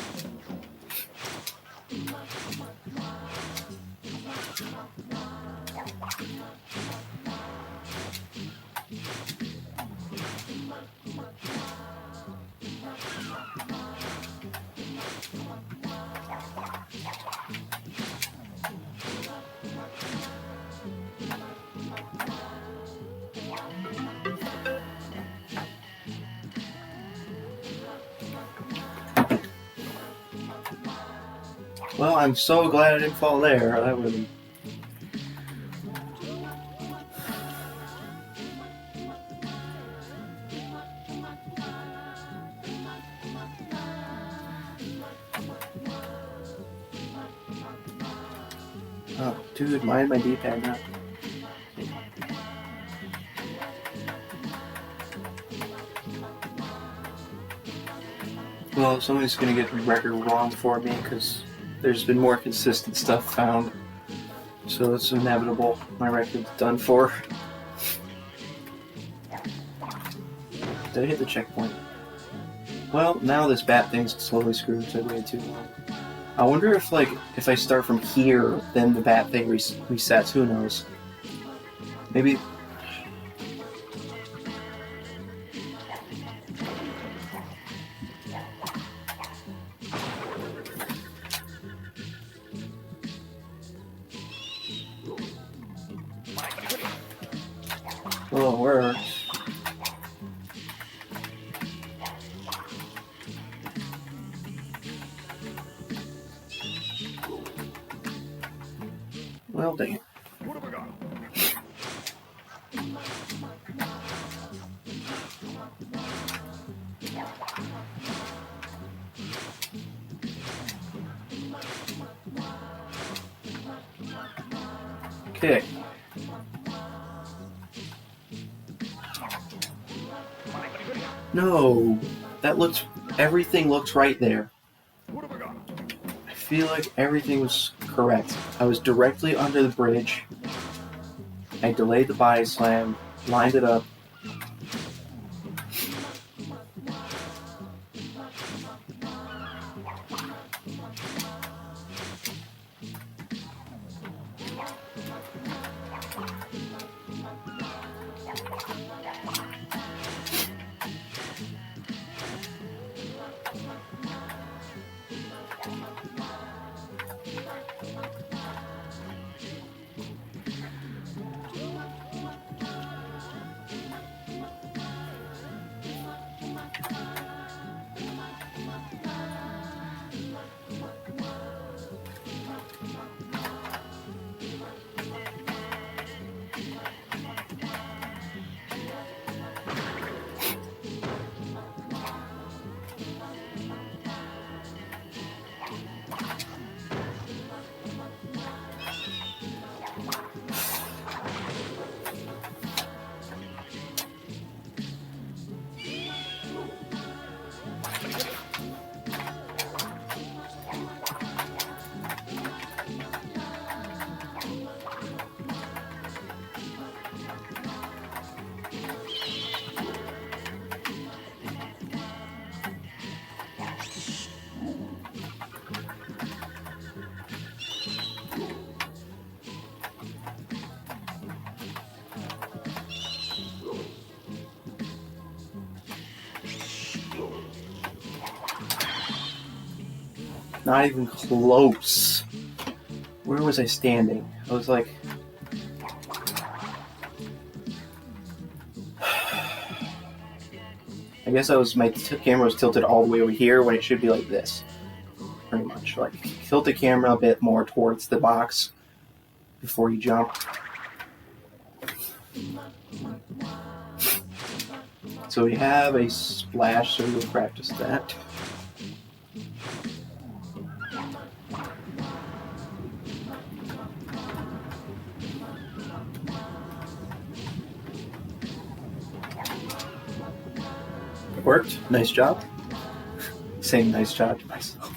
Well, I'm so glad I didn't fall there. That would. Oh, dude, mind my D-pad now. Well, somebody's gonna get the record wrong for me because there's been more consistent stuff found. So it's inevitable. My record's done for. Did I hit the checkpoint? Well, now this bat thing's slowly screwed to way too long. I wonder if, like, if I start from here, then the bat thing resets. Who knows? Maybe. Well, it works. Well, dang it. What have we got? Okay. No, that looks. Everything looks right there. What have we got? I feel like everything was correct. I was directly under the bridge. I delayed the body slam, lined it up. Not even close. Where was I standing? I was like... I guess my camera was tilted all the way over here when it should be like this. Pretty much. Like, tilt the camera a bit more towards the box before you jump. So we have a splash, so we'll practice that. It worked. Nice job. Saying nice job to myself.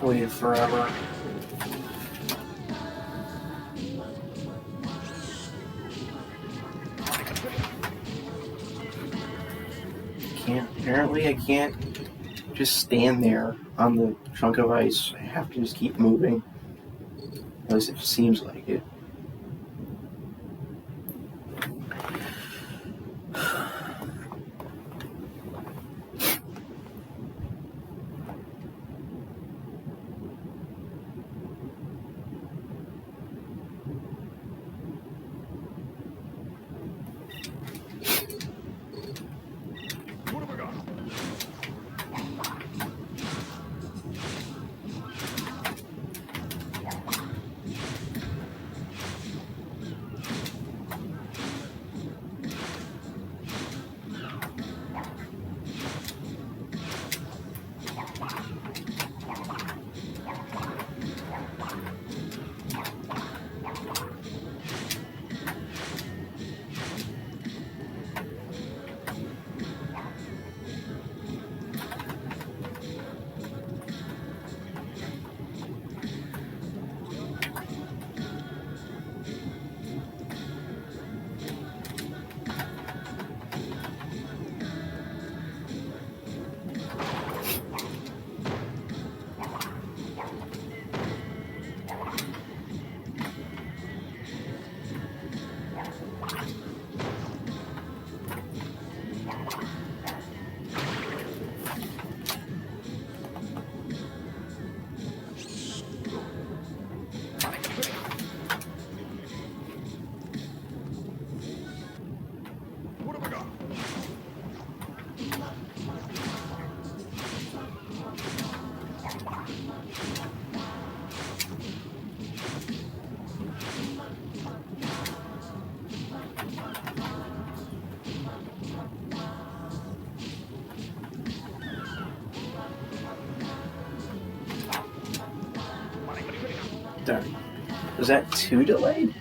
Waited forever. Apparently I can't just stand there on the chunk of ice. I have to just keep moving. At least it seems like it. Darn. Was that too delayed?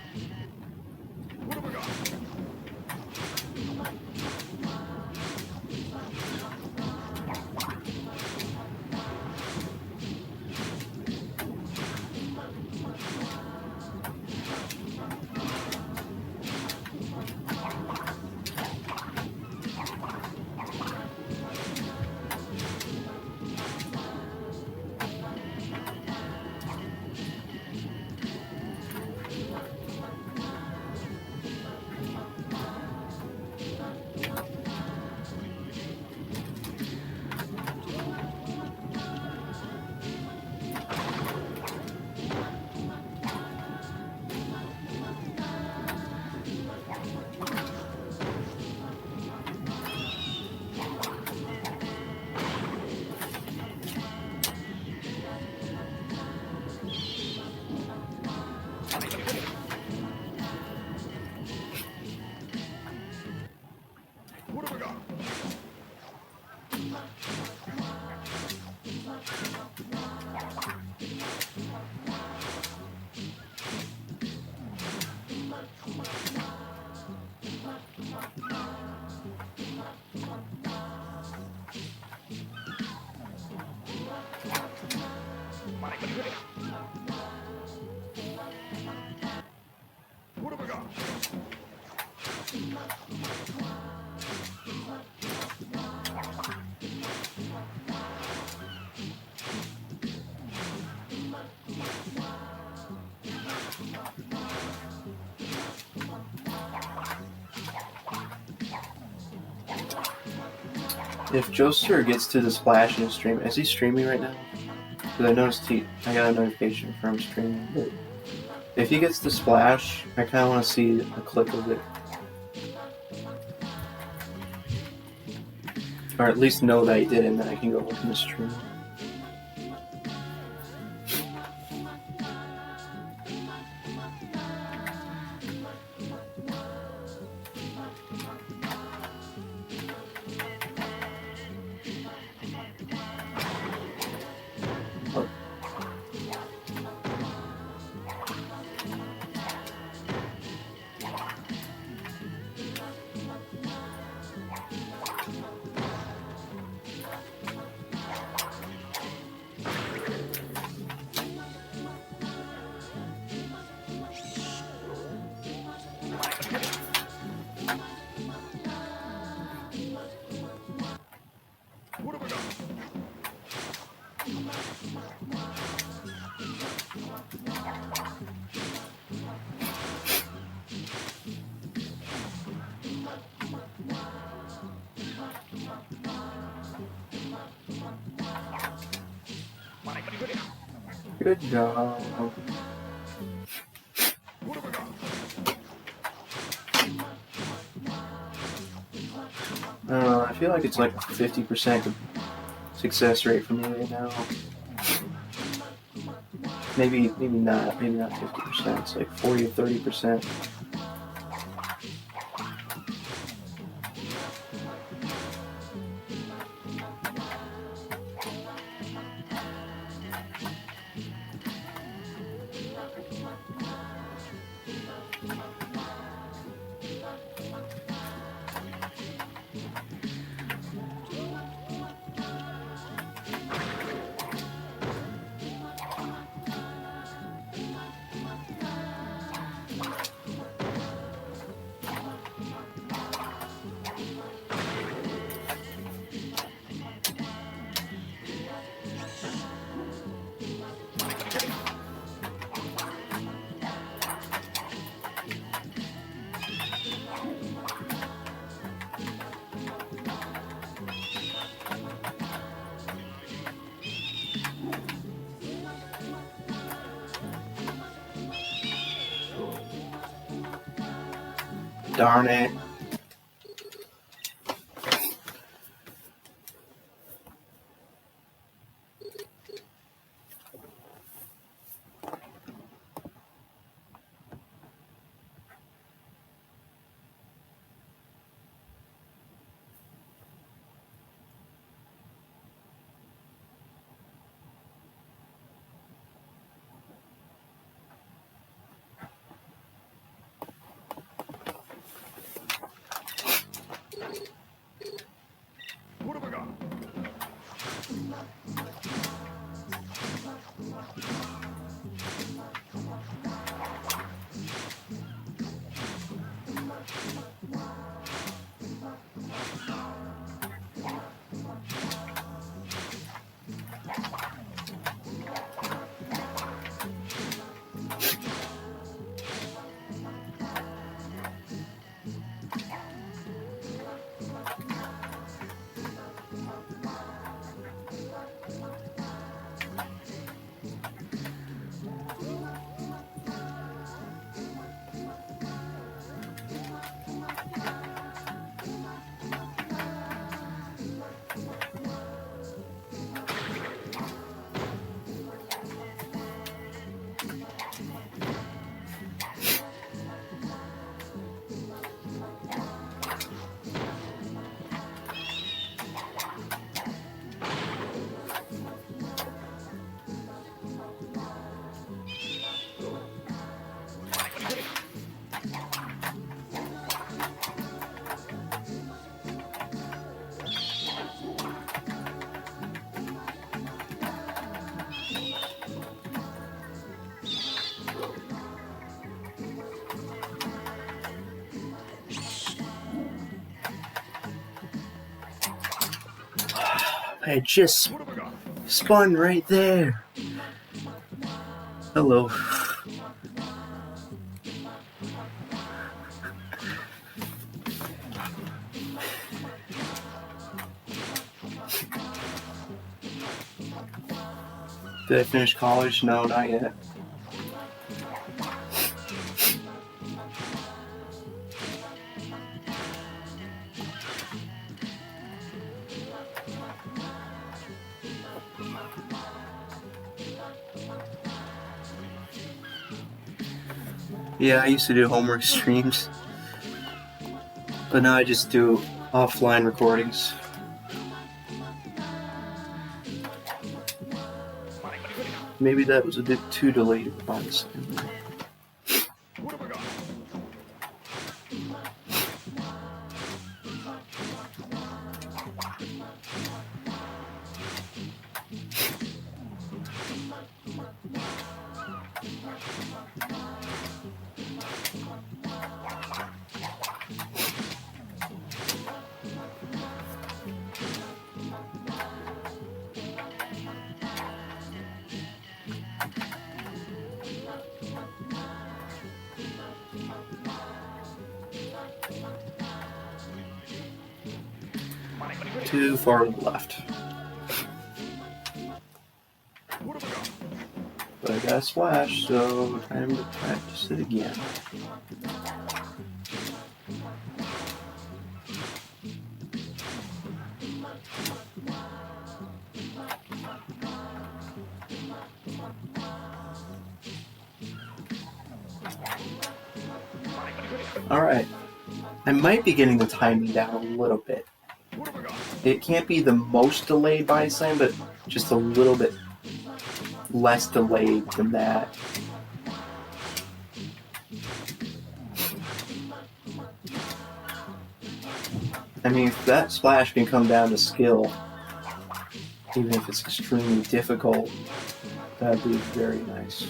What have I got? If Joester gets to the splash in his stream, is he streaming right now? Because I noticed I got a notification for him streaming. But if he gets the splash, I kind of want to see a clip of it. Or at least know that he did, and then I can go look in the stream. What have I got? Good job. What have I got? I don't know, I feel like it's like a 50% success rate for me right now. Maybe not 50%, it's like 40 or 30%. Darn it. What have I got? I just spun right there. Hello. Did I finish college? No, not yet. Yeah, I used to do homework streams, but now I just do offline recordings. Maybe that was a bit too delayed, honestly. Too far to the left. But I got a splash, so time to practice it again. Alright. I might be getting the timing down a little bit. It can't be the most delayed body slam, but just a little bit less delayed than that. I mean, if that splash can come down to skill, even if it's extremely difficult, that'd be very nice.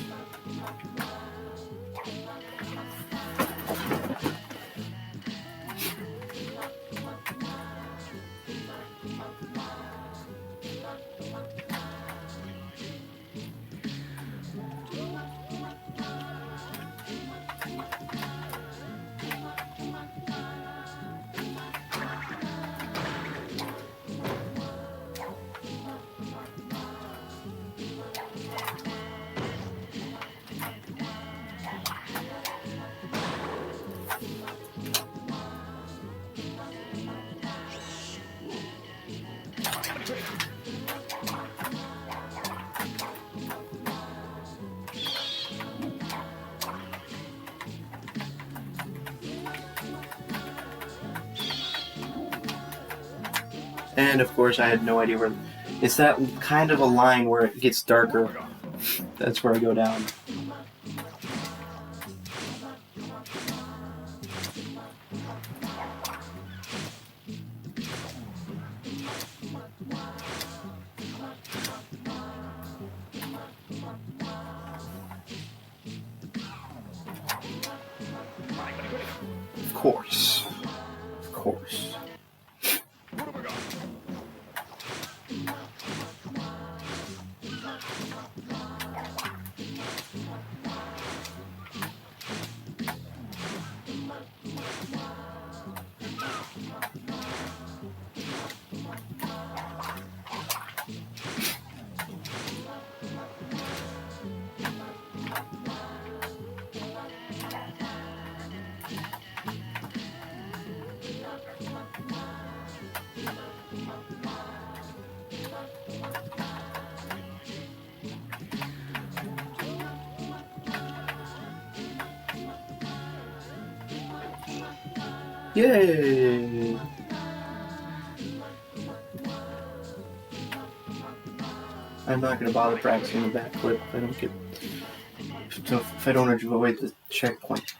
And of course I had no idea where... It's that kind of a line where it gets darker. That's where I go down. Of course. Of course. Yay! I'm not gonna bother practicing the backflip if I don't get... if I don't avoid the checkpoint.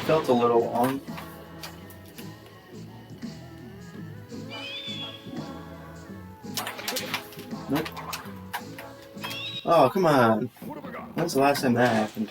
Felt a little long. Nope. Oh, come on. When's the last time that happened?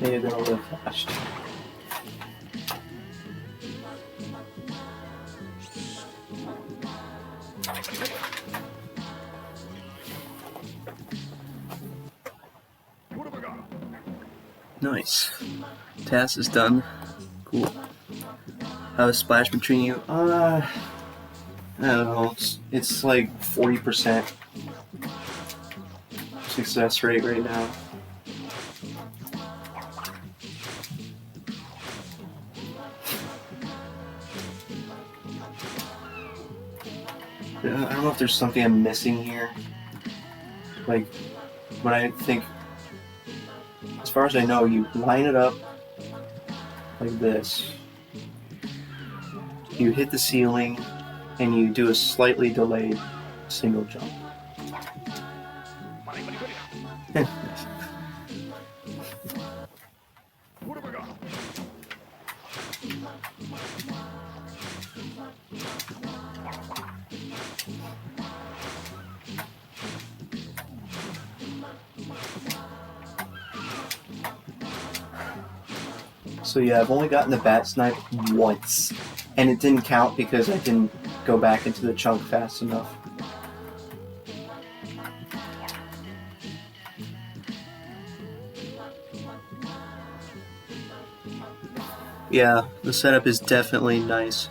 Maybe they're a little flashed. Nice. Task is done. Cool. How is Splash been treating you? I don't know. It's like 40% success rate right now. I don't know if there's something I'm missing here. Like, but I think, as far as I know, you line it up like this. You hit the ceiling, and you do a slightly delayed single jump. So yeah, I've only gotten the bat snipe once, and it didn't count because I didn't go back into the chunk fast enough. Yeah, the setup is definitely nice.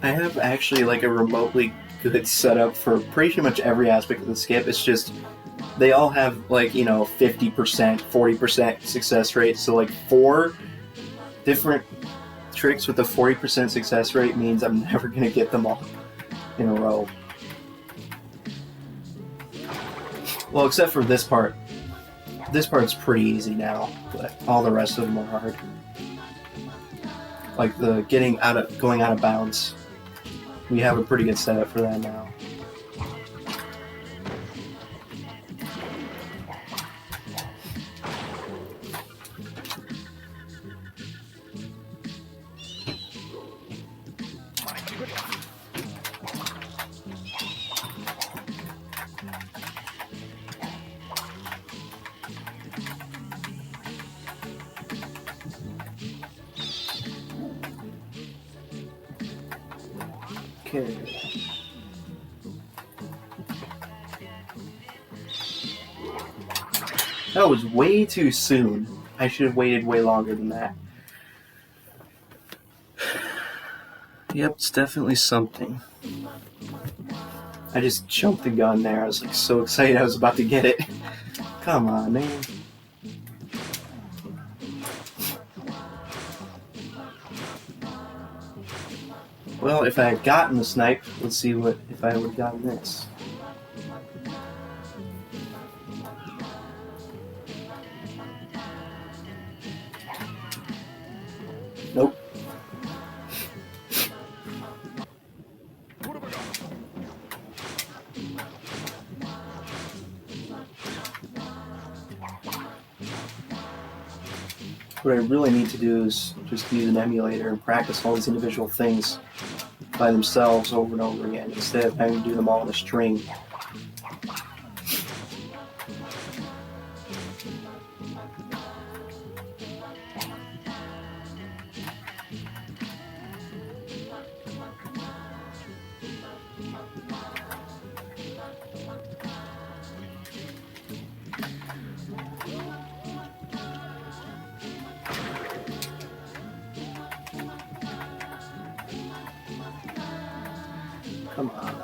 I have actually like a remotely good setup for pretty much every aspect of the skip. It's just they all have like, 50%, 40% success rate. So like 4 different tricks with a 40% success rate means I'm never going to get them all in a row. Well, except for this part. This part's pretty easy now, but all the rest of them are hard. Like the going out of bounds. We have a pretty good setup for that now. Okay. That was way too soon. I should have waited way longer than that. Yep, it's definitely something. I just jumped the gun there. I was like so excited I was about to get it. Come on, man. Well, if I had gotten the snipe, let's see what if I would have gotten this. Nope. What I really need to do is just use an emulator and practice all these individual things by themselves over and over again instead of having to do them all in a string. Come on.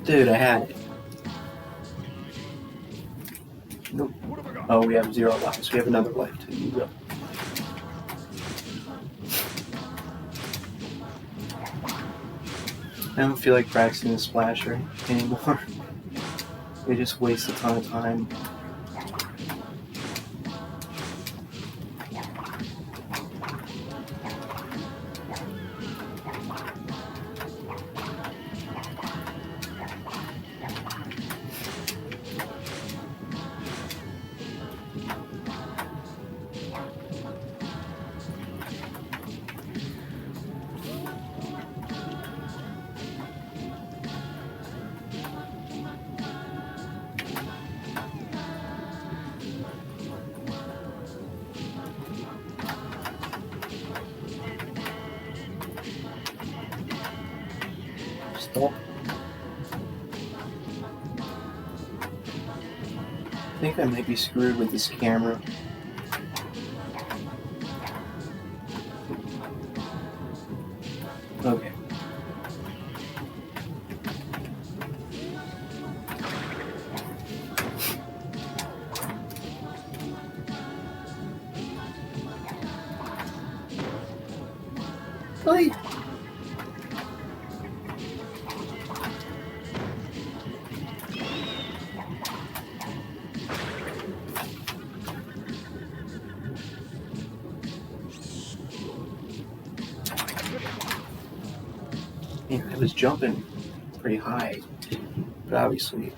Dude, I had it. Nope. Oh, we have 0 lives. We have another life to use up. I don't feel like practicing the splasher anymore. They just waste a ton of time. Stop. I think I might be screwed with this camera. Okay. Really? Yeah, I was jumping pretty high, but obviously.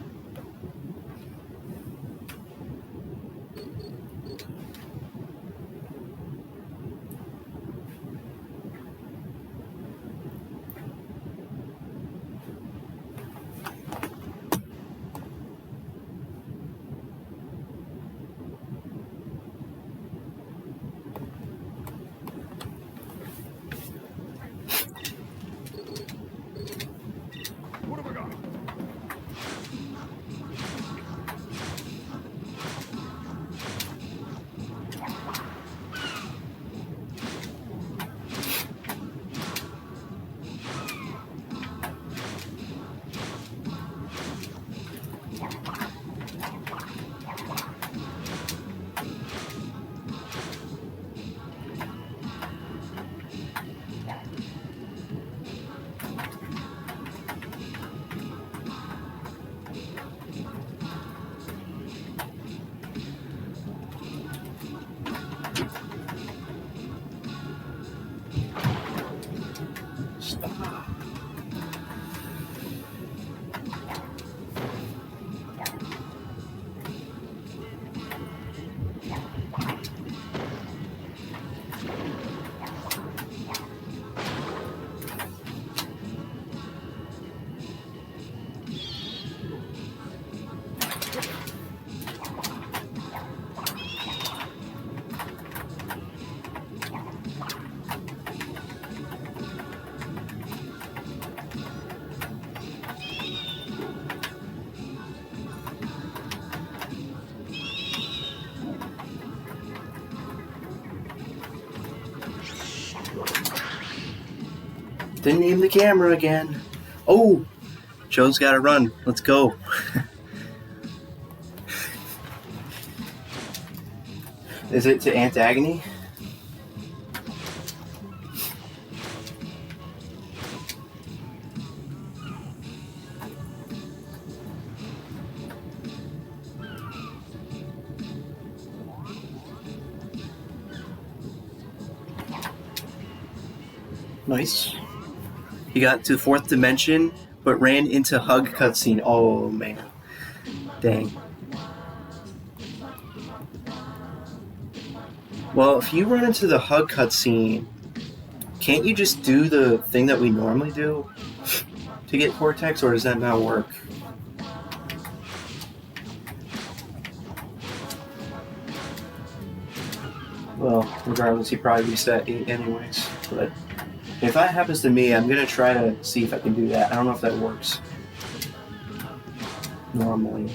Didn't aim the camera again. Oh! Joe's gotta run. Let's go. Is it to Antagony? Nice. He got to 4th dimension, but ran into hug cutscene. Oh, man. Dang. Well, if you run into the hug cutscene, can't you just do the thing that we normally do to get Cortex, or does that not work? Well, regardless, he probably reset 8 anyways, but if that happens to me, I'm gonna try to see if I can do that. I don't know if that works normally.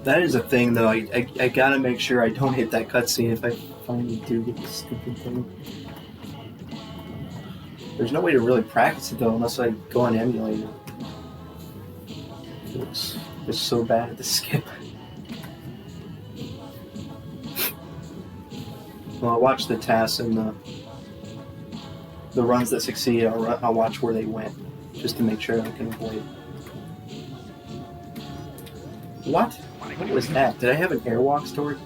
That is a thing, though. I gotta make sure I don't hit that cutscene if I finally do get this stupid thing. There's no way to really practice it, though, unless I go on emulator. It's just so bad at the skip. Well, I'll watch the tasks and the runs that succeed. I'll watch where they went, just to make sure I can avoid. What? What was that? Did I have an airwalk stored?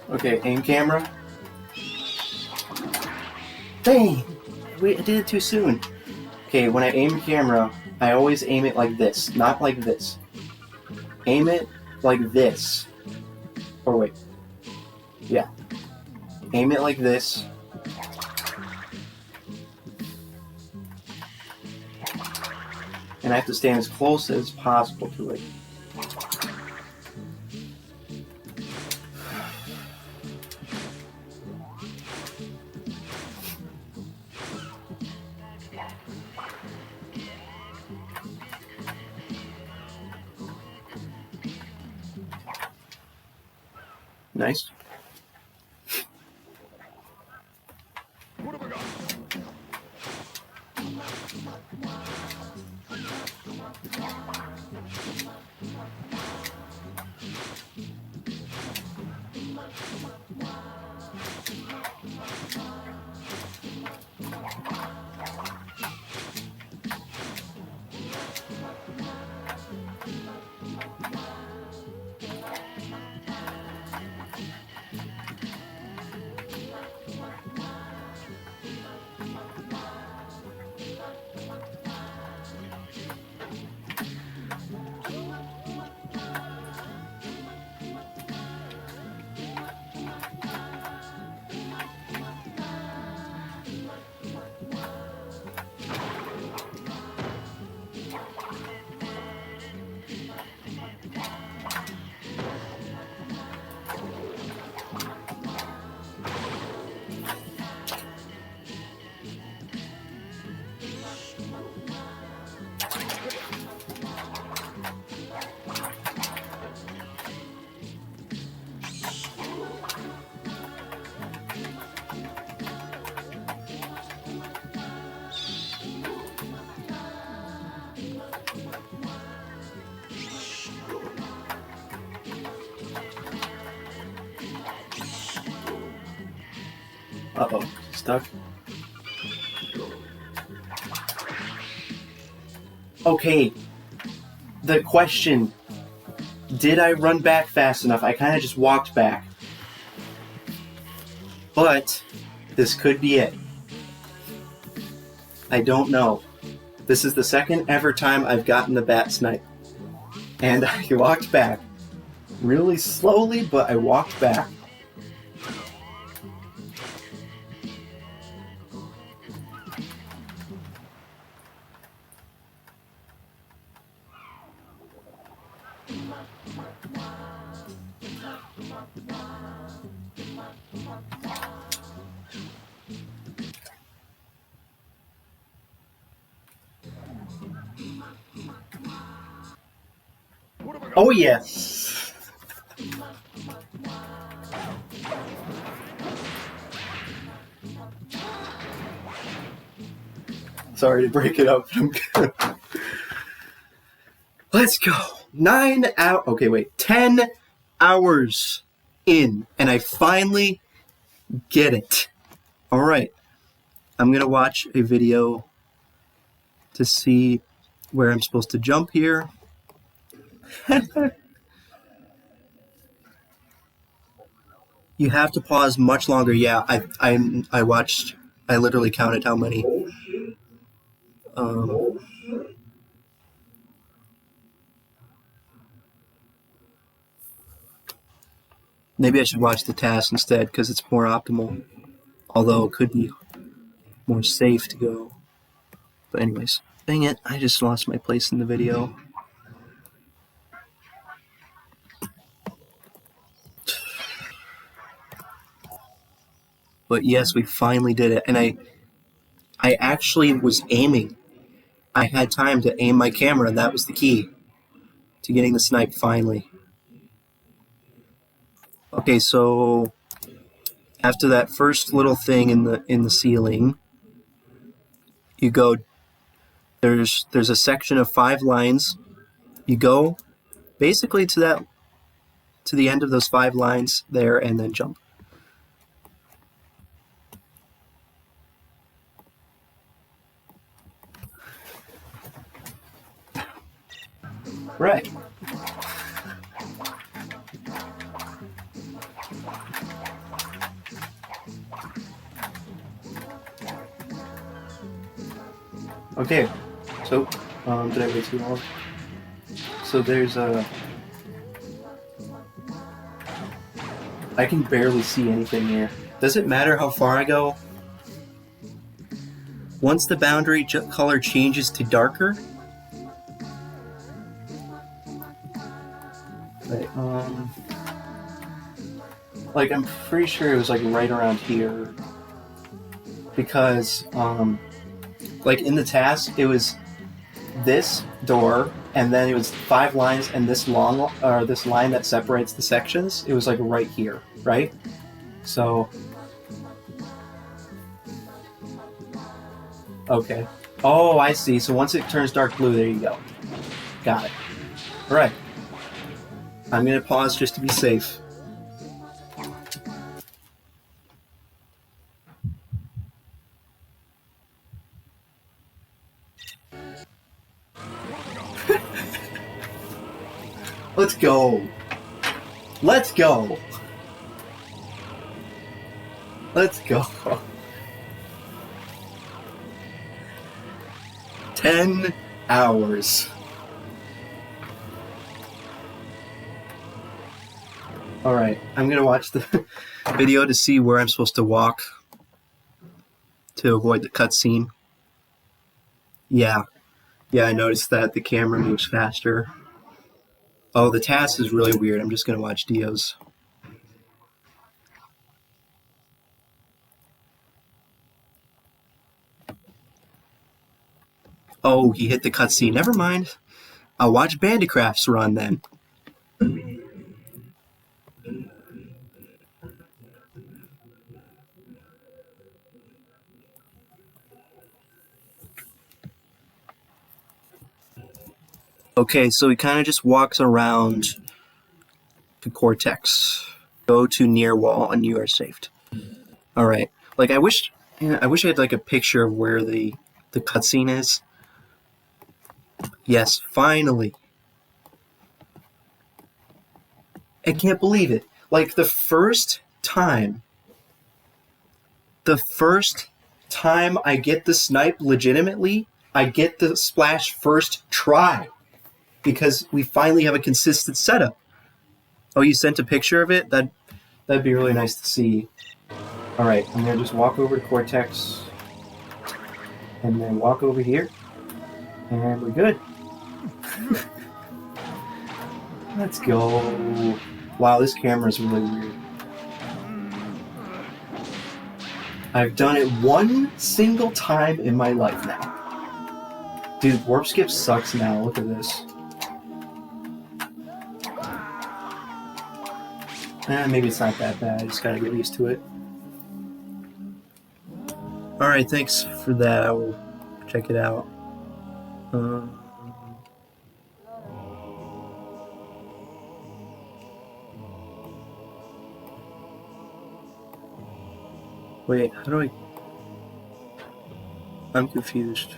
Okay, aim camera. Dang! I did it too soon. Okay, when I aim camera, I always aim it like this, not like this. Aim it like this. Or wait. Yeah. Aim it like this. And I have to stand as close as possible to it. Nice. What have I got? Uh-oh. Stuck. Okay. The question. Did I run back fast enough? I kind of just walked back. But this could be it. I don't know. This is the second ever time I've gotten the bat snipe. And I walked back. Really slowly, but I walked back. Oh yes. Sorry to break it up, but I'm good. Let's go. 9 hours. Okay, wait. 10 hours in, and I finally get it. All right. I'm gonna watch a video to see where I'm supposed to jump here. You have to pause much longer. Yeah, I watched. I literally counted how many. Maybe I should watch the task instead because it's more optimal. Although it could be more safe to go. But anyways, dang it! I just lost my place in the video. But yes, we finally did it, and I actually was aiming. I had time to aim my camera, and that was the key to getting the snipe finally. Okay, so after that first little thing in the ceiling, you go. There's a section of 5 lines. You go basically to the end of those 5 lines there, and then jump. Right. Okay, so, did I wait too long? So there's I can barely see anything here. Does it matter how far I go? Once the boundary color changes to darker? Right, like I'm pretty sure it was like right around here. Because, like in the task, it was this door, and then it was 5 lines, and this this line that separates the sections, it was like right here, right? So, okay. Oh, I see. So once it turns dark blue, there you go. Got it. All right. I'm gonna pause just to be safe. Let's go. Let's go. Let's go. 10 hours. Alright, I'm gonna watch the video to see where I'm supposed to walk to avoid the cutscene. Yeah, I noticed that the camera moves faster. Oh, the task is really weird. I'm just gonna watch Dio's. Oh, he hit the cutscene. Never mind. I'll watch Bandicraft's run then. Okay, so he kind of just walks around the cortex. Go to near wall and you are saved. Alright, Like, I wish I had like a picture of where the cutscene is. Yes, finally. I can't believe it. Like, the first time I get the snipe legitimately, I get the splash first try. Because we finally have a consistent setup. Oh, you sent a picture of it? That'd be really nice to see. Alright, I'm gonna just walk over to Cortex. And then walk over here. And we're good. Let's go. Wow, this camera's really weird. I've done it one single time in my life now. Dude, warp skip sucks now. Look at this. Maybe it's not that bad. I just gotta get used to it. Alright, thanks for that. I will check it out. Wait, how do I... I'm confused.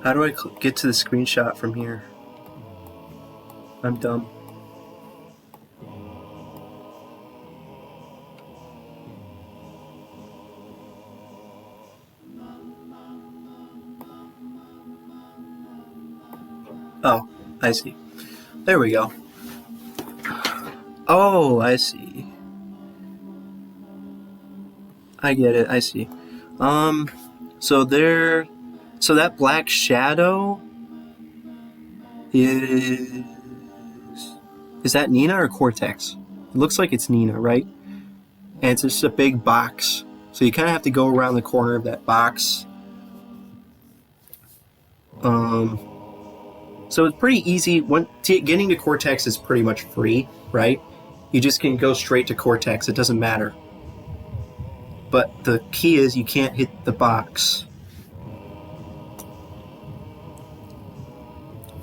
How do I get to the screenshot from here? I'm dumb. Oh, I see. There we go. Oh, I see. I get it, I see. So that black shadow is that Nina or Cortex? It looks like it's Nina, right? And it's just a big box. So you kind of have to go around the corner of that box. So it's pretty easy. Getting to Cortex is pretty much free, right? You just can go straight to Cortex. It doesn't matter. But the key is you can't hit the box.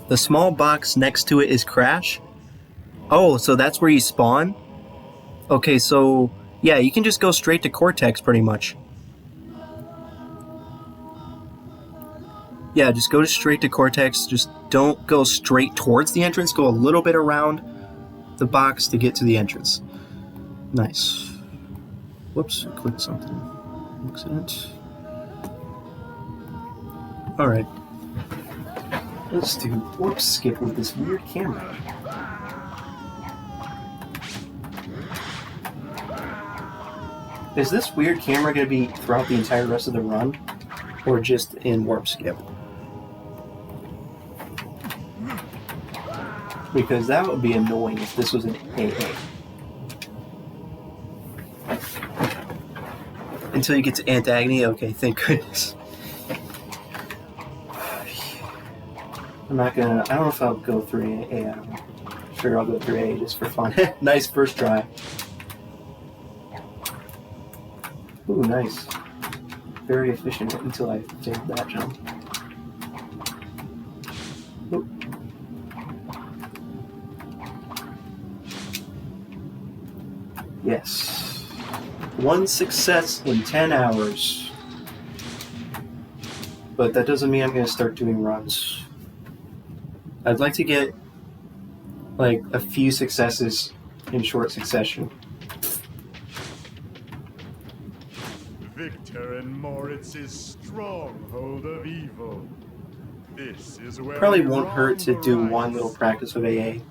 The small box next to it is Crash. Oh, so that's where you spawn? Okay, so yeah, you can just go straight to Cortex pretty much. Yeah, just go straight to Cortex. Just don't go straight towards the entrance. Go a little bit around the box to get to the entrance. Nice. Whoops, I clicked something. Accident. Alright. Let's do warp skip with this weird camera. Is this weird camera going to be throughout the entire rest of the run? Or just in warp skip? Because that would be annoying if this was an AA. Until you get to Antagony? Okay, thank goodness. I don't know if I'll go through AA. I'm sure I'll go through AA just for fun. Nice first try. Ooh, nice. Very efficient until I failed that jump. Ooh. Yes. One success in 10 hours. But that doesn't mean I'm going to start doing runs. I'd like to get like a few successes in short succession. Victor and Moritz's stronghold of evil. This is where Probably won't hurt to do one little practice with AA.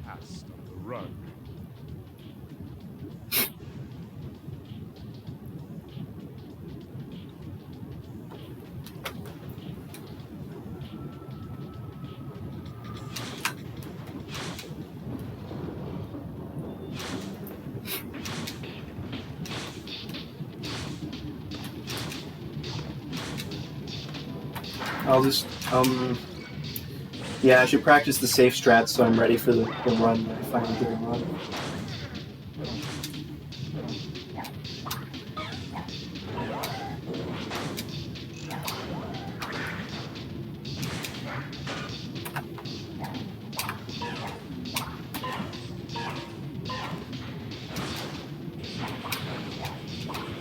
Past on the run. I'll just, yeah, I should practice the safe strats so I'm ready for the run when I finally do the run.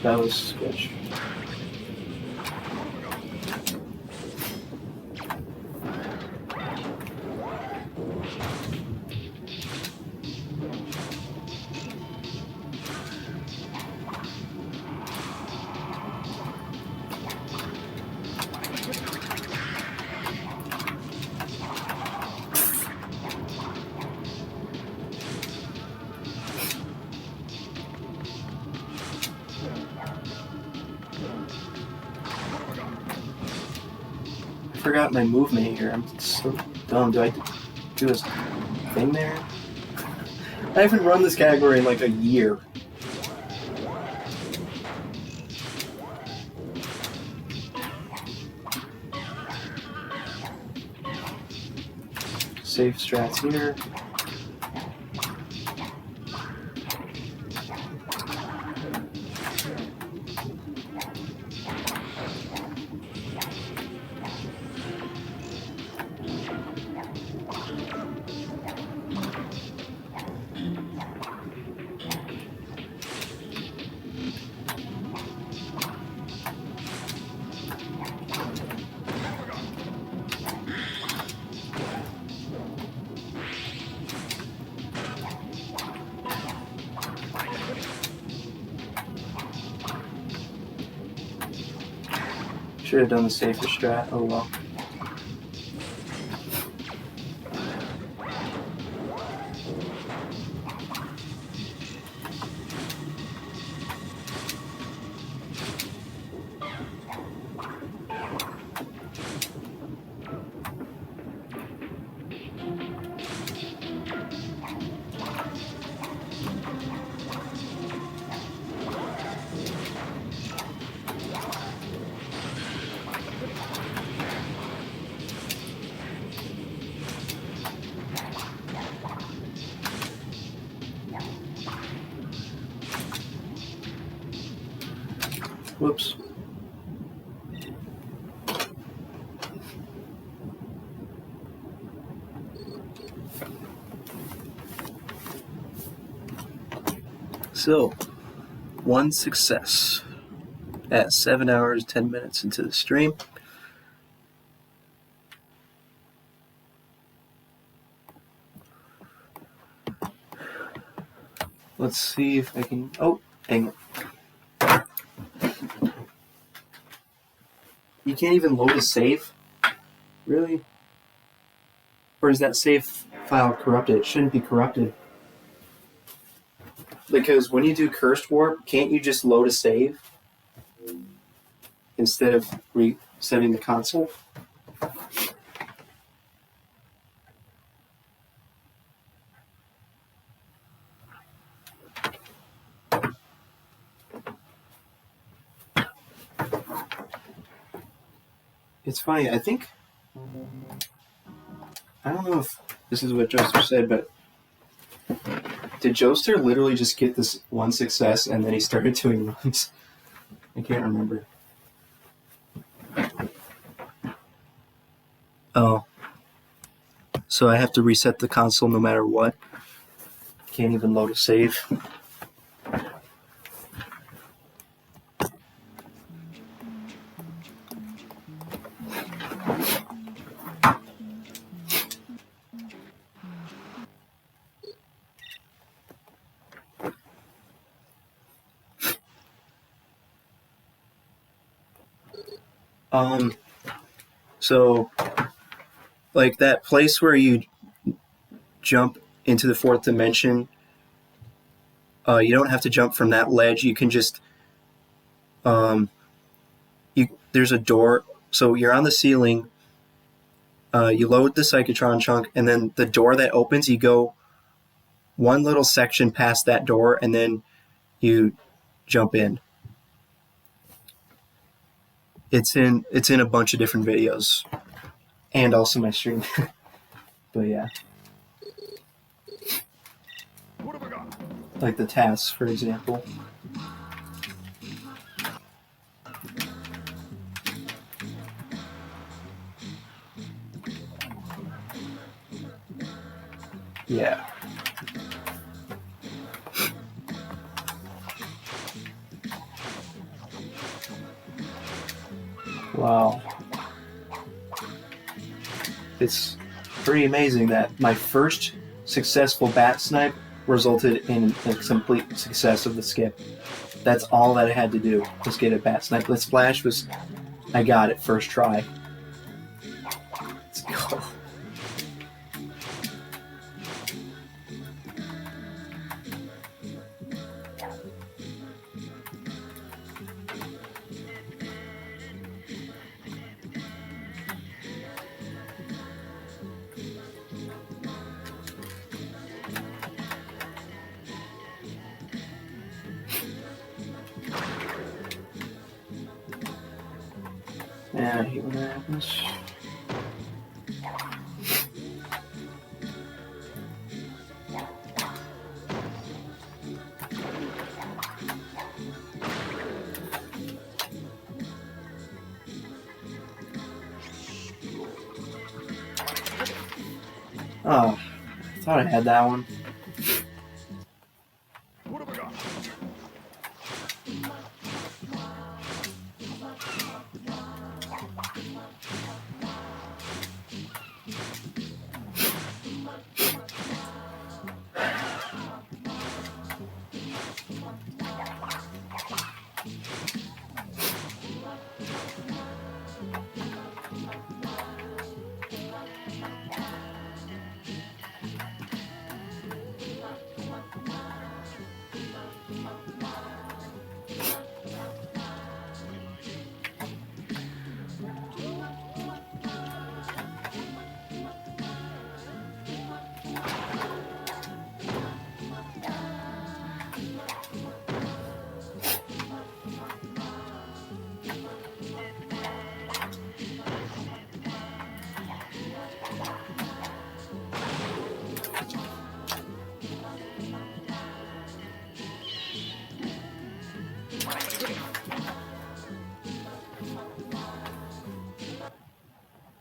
that was sketch. I forgot my movement here. I'm so dumb. Do I do this thing there? I haven't run this category in like a year. Safe strats here. Should have done the safer strat. Oh well. Whoops. So, one success at 7 hours, 10 minutes into the stream. Let's see if I can... Oh, hang on. You can't even load a save? Really? Or is that save file corrupted? It shouldn't be corrupted. Because when you do Cursed Warp, can't you just load a save? Instead of resetting the console? It's funny, I think... I don't know if this is what Joester said, but... Did Joester literally just get this one success and then he started doing runs? I can't remember. Oh. So I have to reset the console no matter what? Can't even load a save. So, like that place where you jump into the fourth dimension, you don't have to jump from that ledge. You can just, there's a door. So you're on the ceiling, you load the Psychotron chunk, and then the door that opens, you go one little section past that door, and then you jump in. It's in a bunch of different videos, and also my stream. But yeah, What have I got? like the tasks, for example. Yeah. Wow. It's pretty amazing that my first successful bat snipe resulted in a complete success of the skip. That's all that I had to do was get a bat snipe. The splash was, I got it first try. Let's go. Yeah, I hate when that happens. Oh, I thought I had that one. What have I got?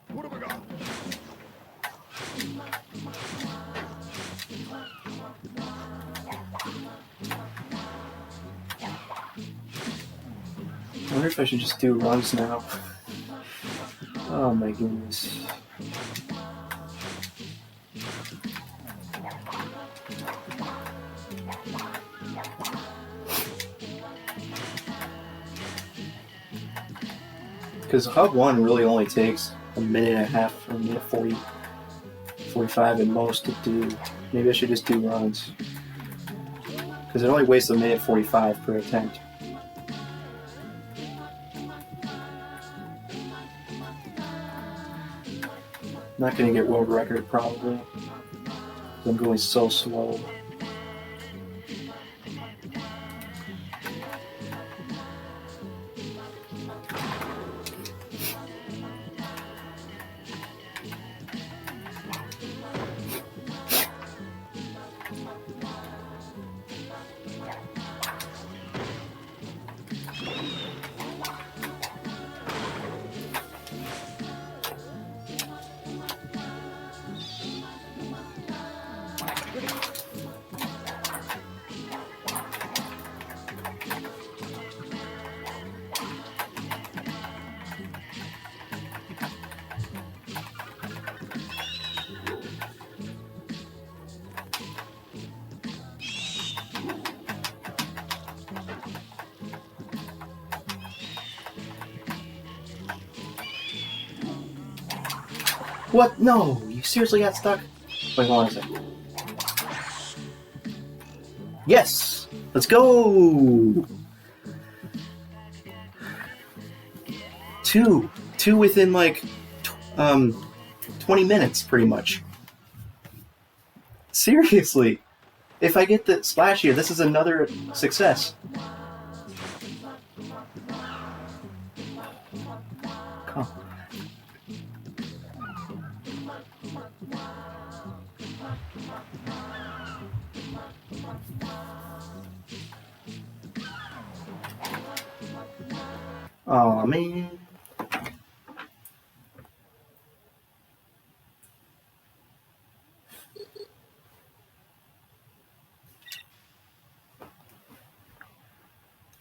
What have I got? I wonder if I should just do runs now. Oh my goodness. Because Hub 1 really only takes a minute and a half, or a minute 40, 45 at most to do. Maybe I should just do runs. Because it only wastes a minute 45 per attempt. Not going to get world record probably. I'm going so slow. What? No! You seriously got stuck? Wait, hold on a second. Yes! Let's go! Two within like 20 minutes, pretty much. Seriously. If I get the splash here, this is another success. Come on. Aw, man.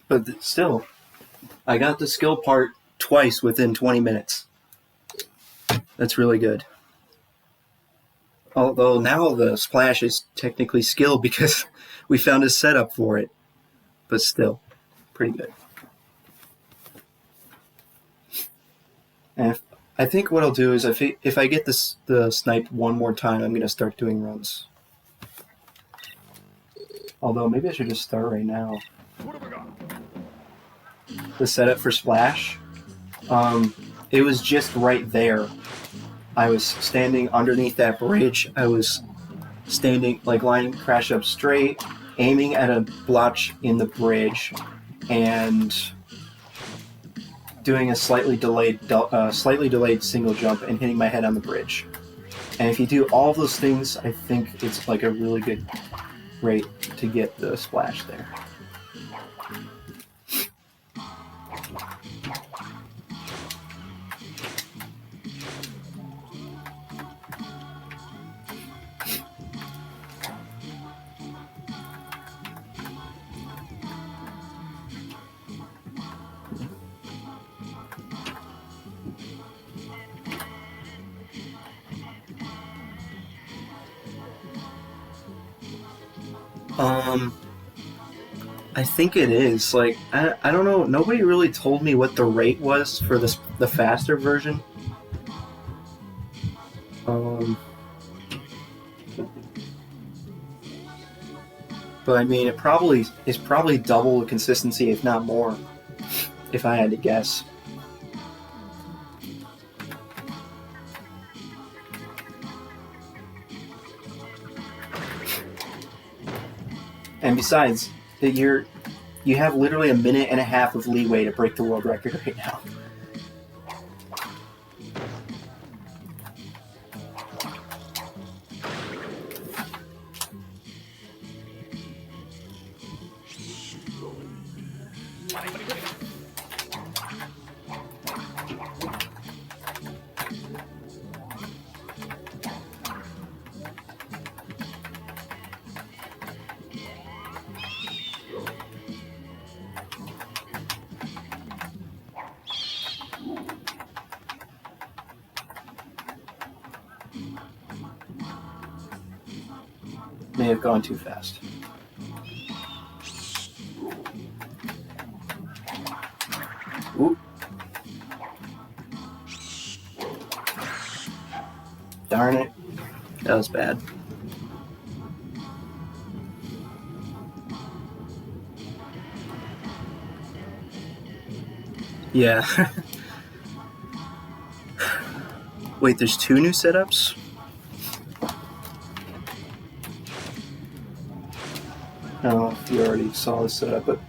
But still, I got the skill part twice. twice within 20 minutes. That's really good. Although now the splash is technically skill because we found a setup for it. But still, pretty good. And I think what I'll do is if I get the snipe one more time, I'm going to start doing runs. Although maybe I should just start right now. The setup for splash, it was just right there. I was standing underneath that bridge. I was standing, like, lying crash up straight, aiming at a blotch in the bridge, and doing a slightly delayed single jump and hitting my head on the bridge. And if you do all of those things, I think it's like a really good rate to get the splash there. I think it is. Like, I don't know. Nobody really told me what the rate was for the faster version. But I mean, it's probably double the consistency, if not more, if I had to guess. And besides, you have literally a minute and a half of leeway to break the world record right now. May have gone too fast. Oop. Darn it. That was bad. Yeah. Wait, there's 2 new setups? I don't know if you already saw the setup, but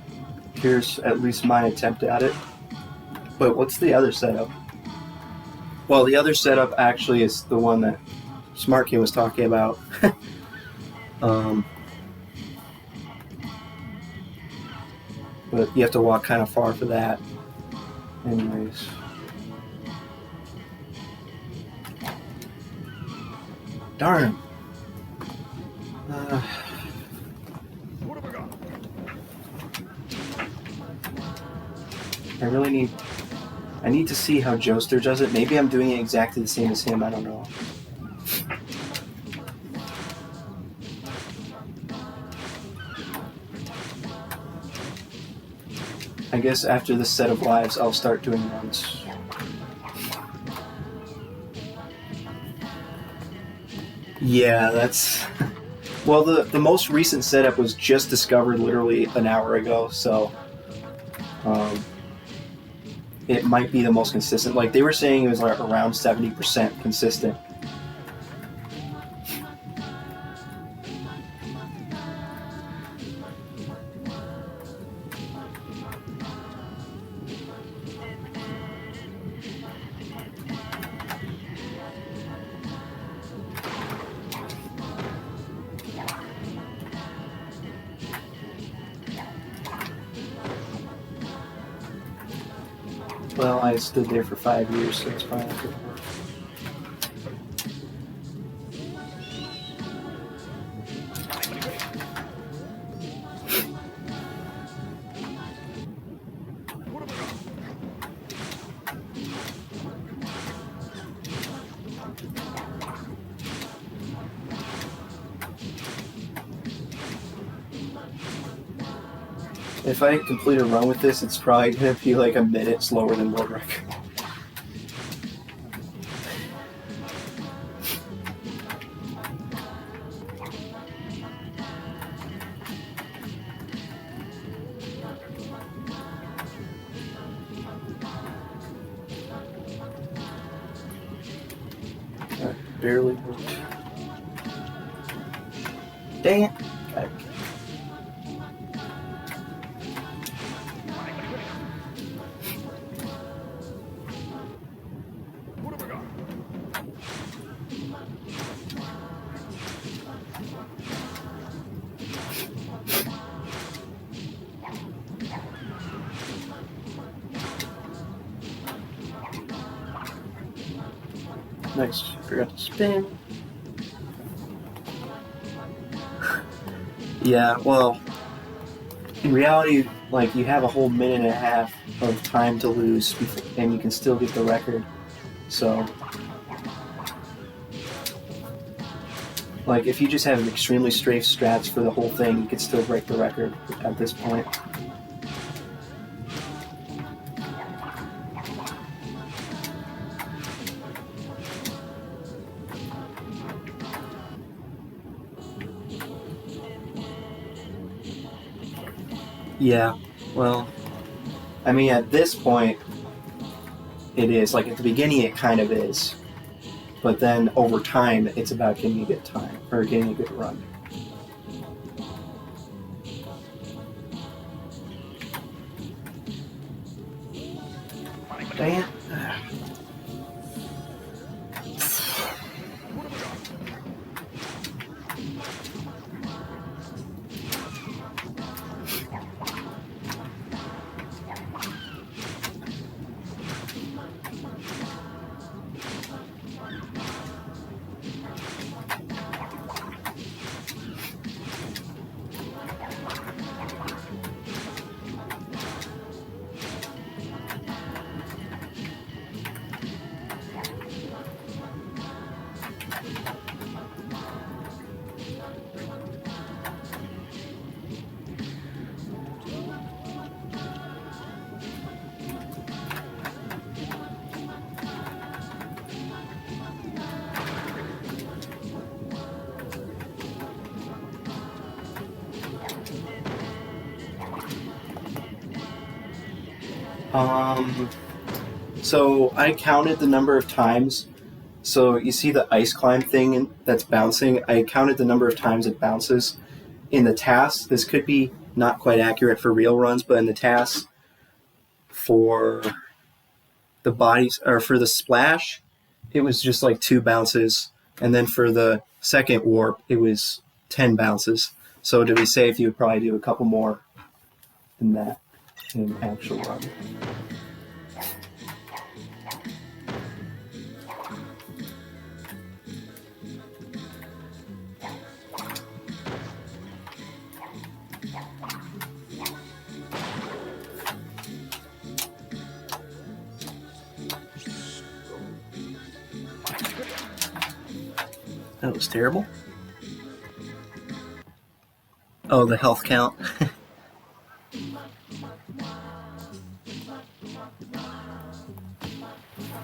here's at least my attempt at it. But what's the other setup? Well, the other setup actually is the one that Smart Kid was talking about. But you have to walk kind of far for that. Anyways. Darn. I need to see how Joester does it. Maybe I'm doing it exactly the same as him. I don't know. I guess after this set of lives, I'll start doing runs. Yeah, that's... Well, the most recent setup was just discovered literally an hour ago, so... it might be the most consistent. Like, they were saying it was like around 70% consistent. Well, I stood there for 5 years, so it's probably not going to work. If I complete a run with this, it's probably going to be like a minute slower than world record. Barely worked. Dang it. Okay. What have we got? Nice. Forgot to spin. Yeah, well, in reality, like, you have a whole minute and a half of time to lose, and you can still get the record. So, like, if you just have extremely strafe strats for the whole thing, you could still break the record at this point. Yeah, well, I mean, at this point, it is. Like, at the beginning, it kind of is. But then, over time, it's about getting a good time, or getting a good run. Dang it. So I counted the number of times. So you see the ice climb thing that's bouncing? I counted the number of times it bounces. In the tasks, this could be not quite accurate for real runs, but in the tasks for the bodies, or for the splash, it was just like 2 bounces. And then for the second warp, it was 10 bounces. So to be safe, you would probably do a couple more than that in an actual run. That was terrible. Oh, the health count.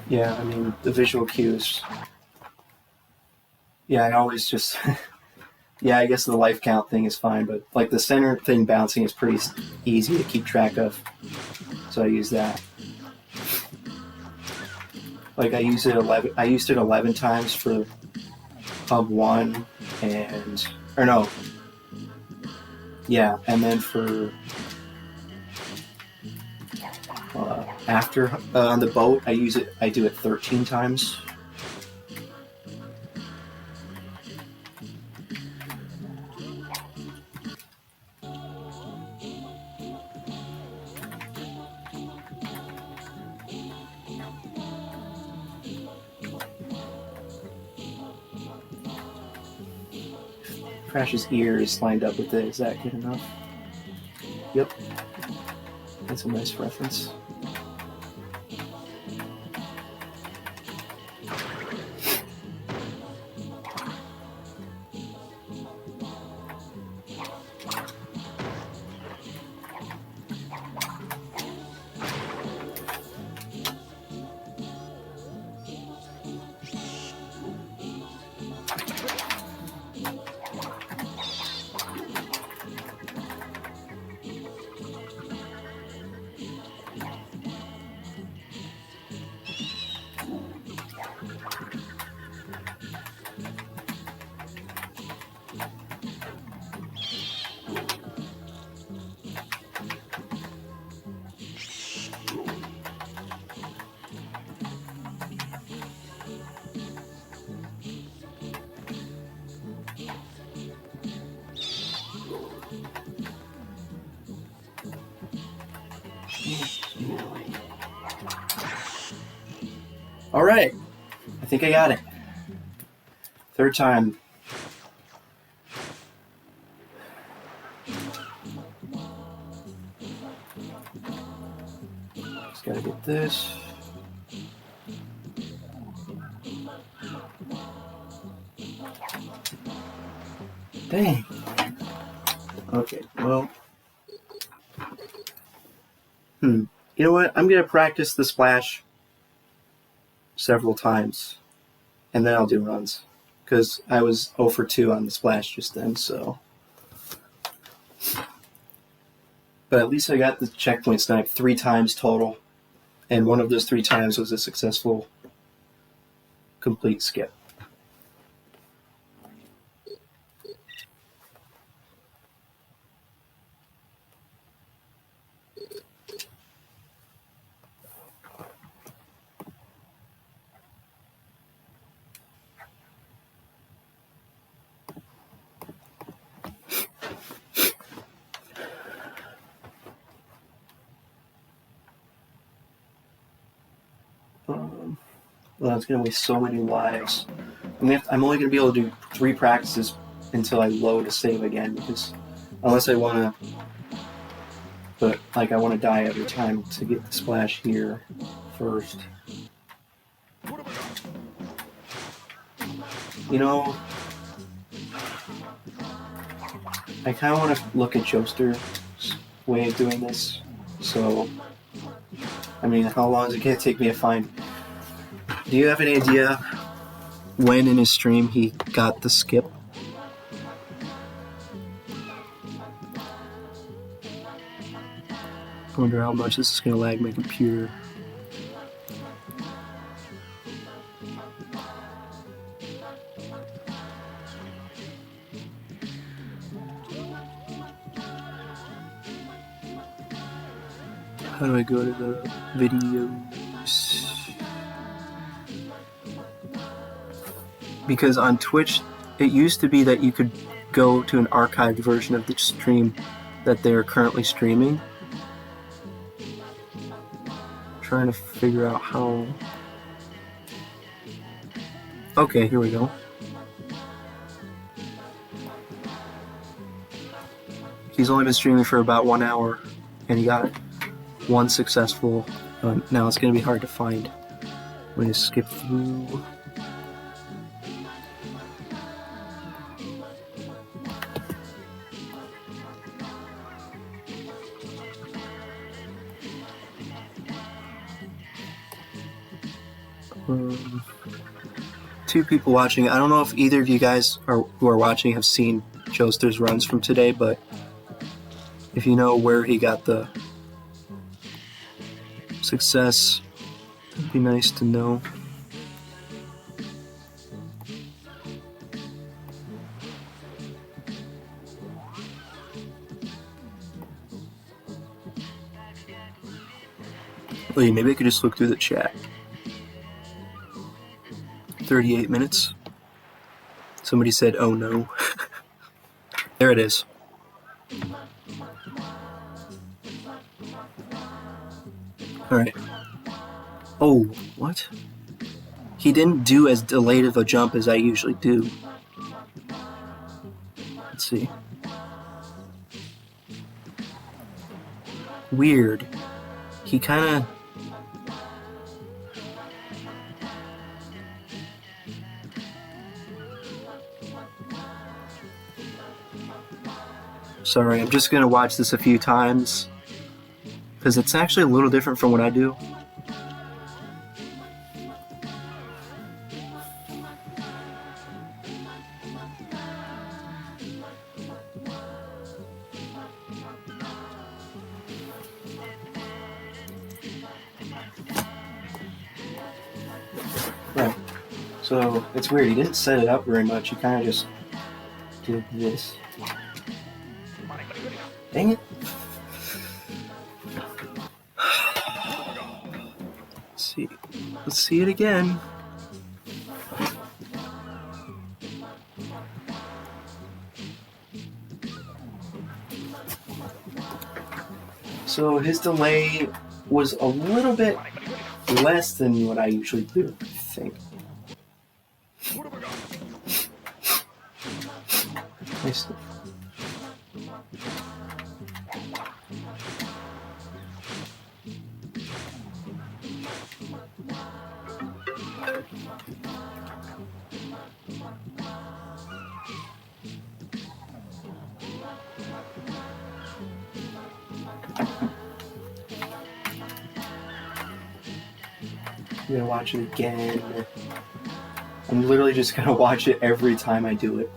Yeah, I mean, the visual cues. Yeah, I always just... Yeah, I guess the life count thing is fine, but like the center thing bouncing is pretty easy to keep track of. So I use that. Like I used it 11 times for hub 1 and... Or no. Yeah, and then for... after on the boat, I do it 13 times. Crash's ear is lined up with it. Is that good enough? Yep. That's a nice reference. Alright. I think I got it. Third time. Just gotta get this. Dang. Okay, well. You know what? I'm gonna practice the splash several times, and then I'll do runs. Because I was 0 for 2 on the splash just then, so. But at least I got the checkpoint snipe 3 times total, and one of those 3 times was a successful complete skip. Well, it's going to waste so many lives. I'm only going to be able to do 3 practices until I load a save again, because unless I want to, but like I want to die every time to get the splash here first. You know, I kind of want to look at Joester's way of doing this, so, I mean, how long is it going to take me to find? Do you have any idea when in his stream he got the skip? I wonder how much this is going to lag my computer. How do I go to the videos? Because on Twitch, it used to be that you could go to an archived version of the stream that they're currently streaming. Trying to figure out how. Okay, here we go. He's only been streaming for about 1 hour, and he got 1 successful. Now it's going to be hard to find. I'm going to skip through. Two people watching. I don't know if either of you guys who are watching have seen Joester's runs from today, but if you know where he got the success, it'd be nice to know. Wait, maybe I could just look through the chat. 38 minutes. Somebody said, oh no. There it is. Alright. Oh, what? He didn't do as delayed of a jump as I usually do. Let's see. Weird. He kinda... Sorry, I'm just gonna watch this a few times because it's actually a little different from what I do. Right. So it's weird. He didn't set it up very much. He kind of just did this. Dang it. Let's see it again. So his delay was a little bit less than what I usually do, I think. Nice. I'm gonna watch it again. I'm literally just gonna watch it every time I do it.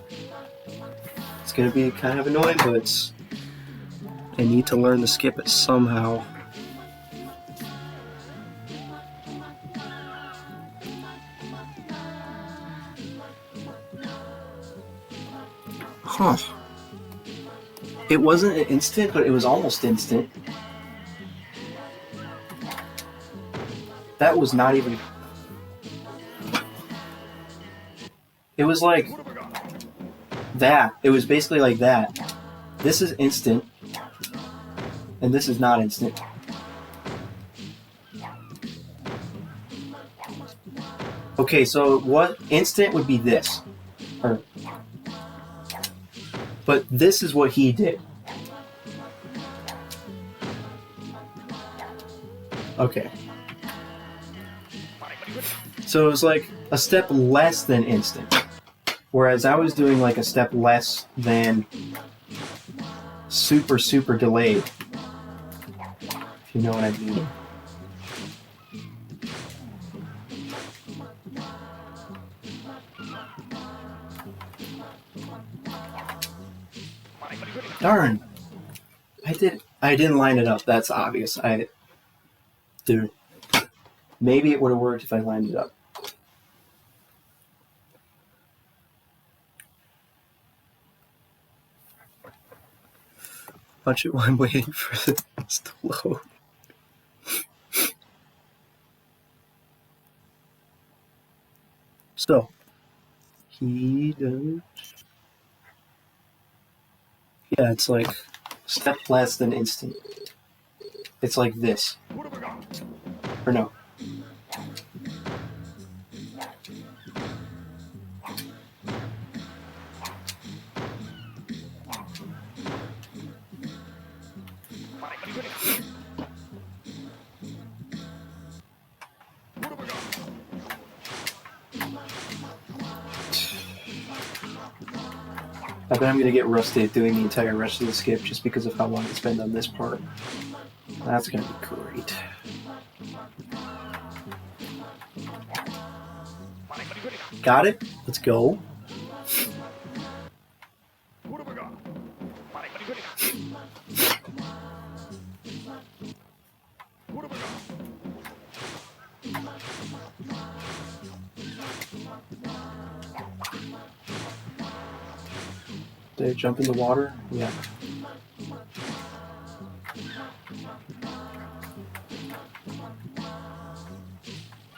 It's gonna be kind of annoying, but I need to learn to skip it somehow. Huh. It wasn't an instant, but it was almost instant. That was not even... It was like... that. It was basically like that. This is instant. And this is not instant. Okay, so what instant would be this? Or... But this is what he did. Okay. So it was like a step less than instant. Whereas I was doing like a step less than super, super delayed. If you know what I mean. Darn. I didn't line it up. That's obvious. Dude. Maybe it would have worked if I lined it up. Watch it while I'm waiting for this to load. So, he does... Yeah, it's like step less than instant. It's like this. Or no. I bet I'm going to get rusty at doing the entire rest of the skip just because of how long it's been on this part. That's going to be great. Got it? Let's go. Did I jump in the water? Yeah.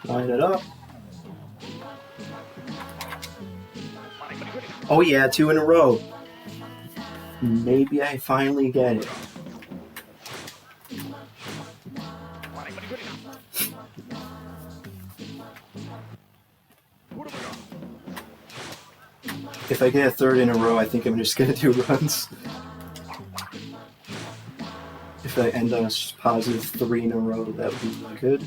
Line it up. Oh yeah, 2 in a row. Maybe I finally get it. If I get a 3rd in a row, I think I'm just gonna do runs. If I end on a positive 3 in a row, that would be really good.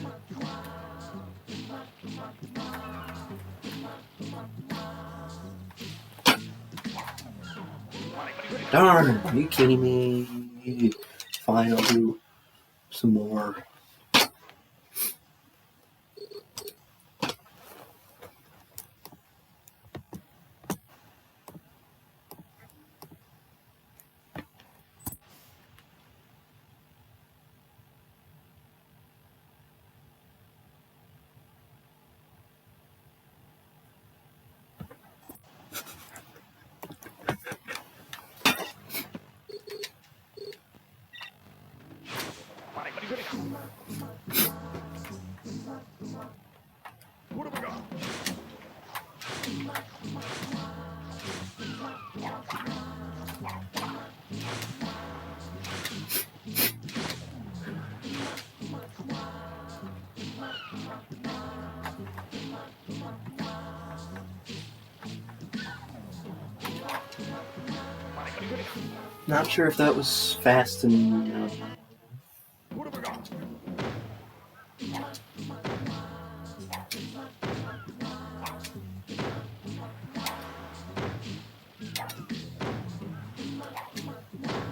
Darn, are you kidding me? Fine, I'll do some more. Not sure if that was fast enough. What have we got?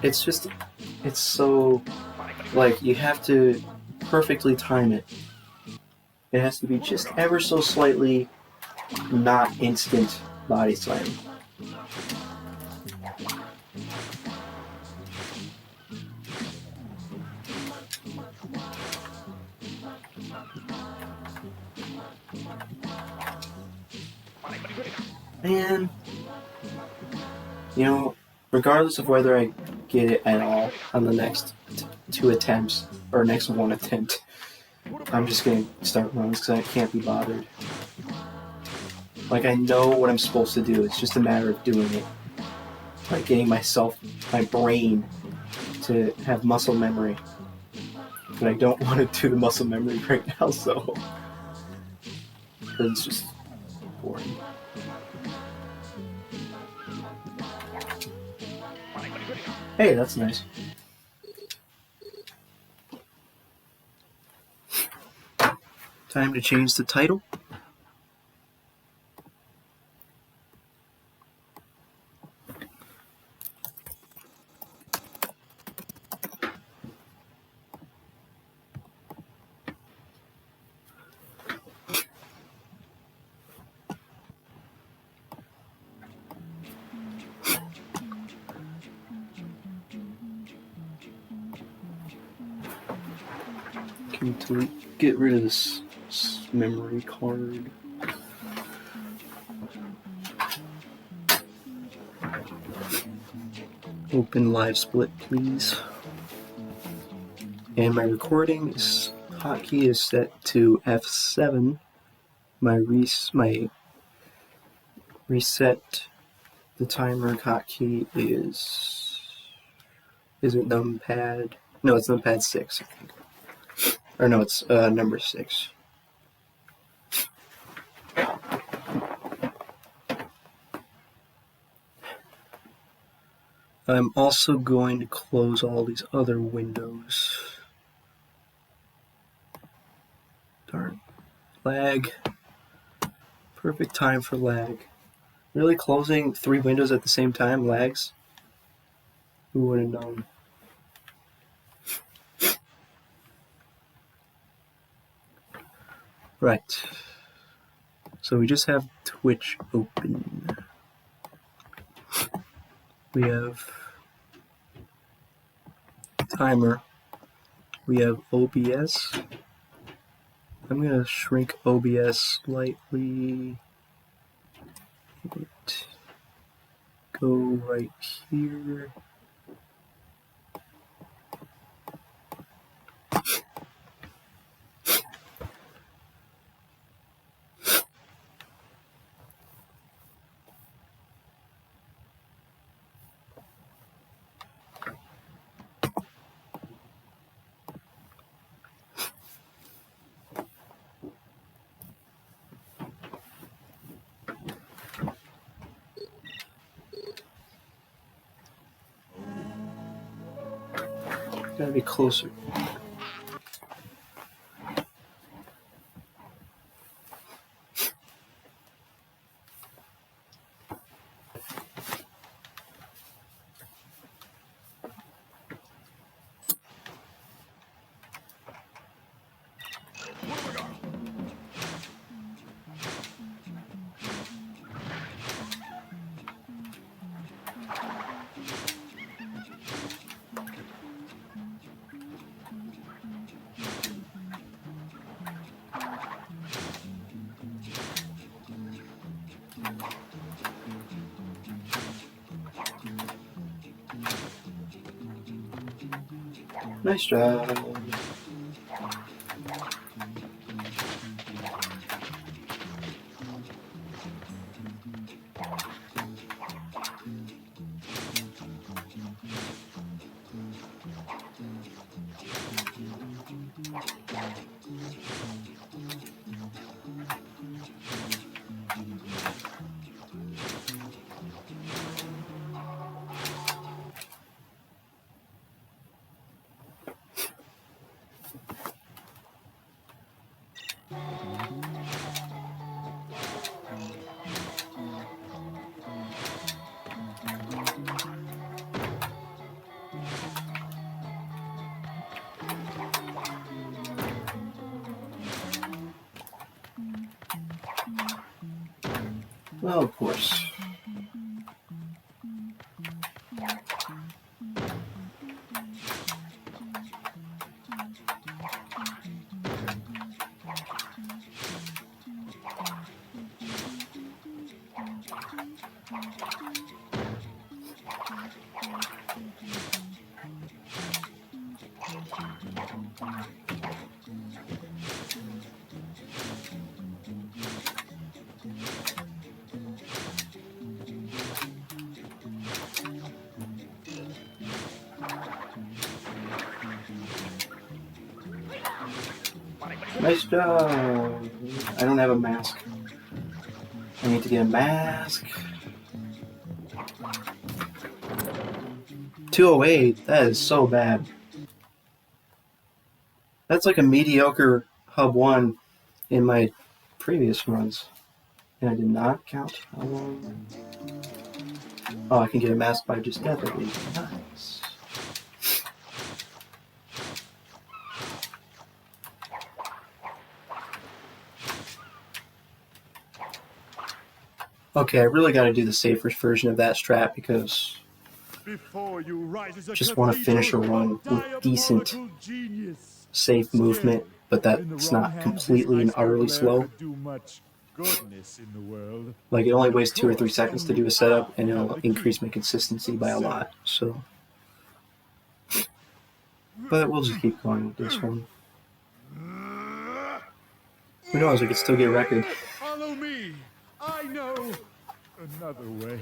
It's so, like, you have to perfectly time it. It has to be just ever so slightly not instant body slamming. And, you know, regardless of whether I get it at all on the next 2 attempts, or next 1 attempt, I'm just going to start runs because I can't be bothered. Like, I know what I'm supposed to do, it's just a matter of doing it. Like, getting my brain to have muscle memory. But I don't want to do the muscle memory right now, so... because it's just boring. Hey, that's nice. Time to change the title. To get rid of this memory card. Open live split, please. And my recording hotkey is set to F7. My reset the timer hotkey is it numpad? No, it's numpad 6, I think. Or no, it's number 6. I'm also going to close all these other windows. Darn. Lag. Perfect time for lag. Really, closing 3 windows at the same time lags? Who would have known? Right. So we just have Twitch open. We have timer. We have OBS. I'm going to shrink OBS slightly. Go right here. Gotta be closer. Nice job. Well, of course. Nice job. I don't have a mask. I need to get a mask. 208. That is so bad. That's like a mediocre hub 1 in my previous runs. And I did not count how long. Oh, I can get a mask by just definitely. Nice. Okay, I really got to do the safer version of that strat because I just want to finish a run with decent, safe movement, but that's not completely and utterly slow. Like, it only wastes 2 or 3 seconds to do a setup, and it'll increase my consistency by a lot, so. But we'll just keep going with this one. Who knows, I could still get a record. Follow me. I know another way.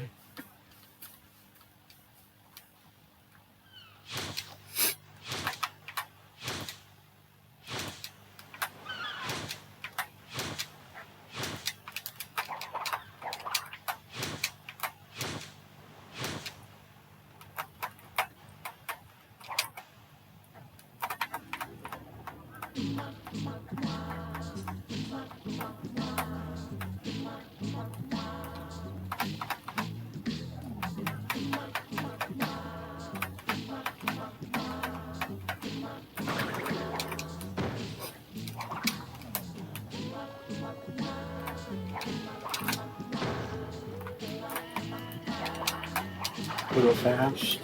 A little fast.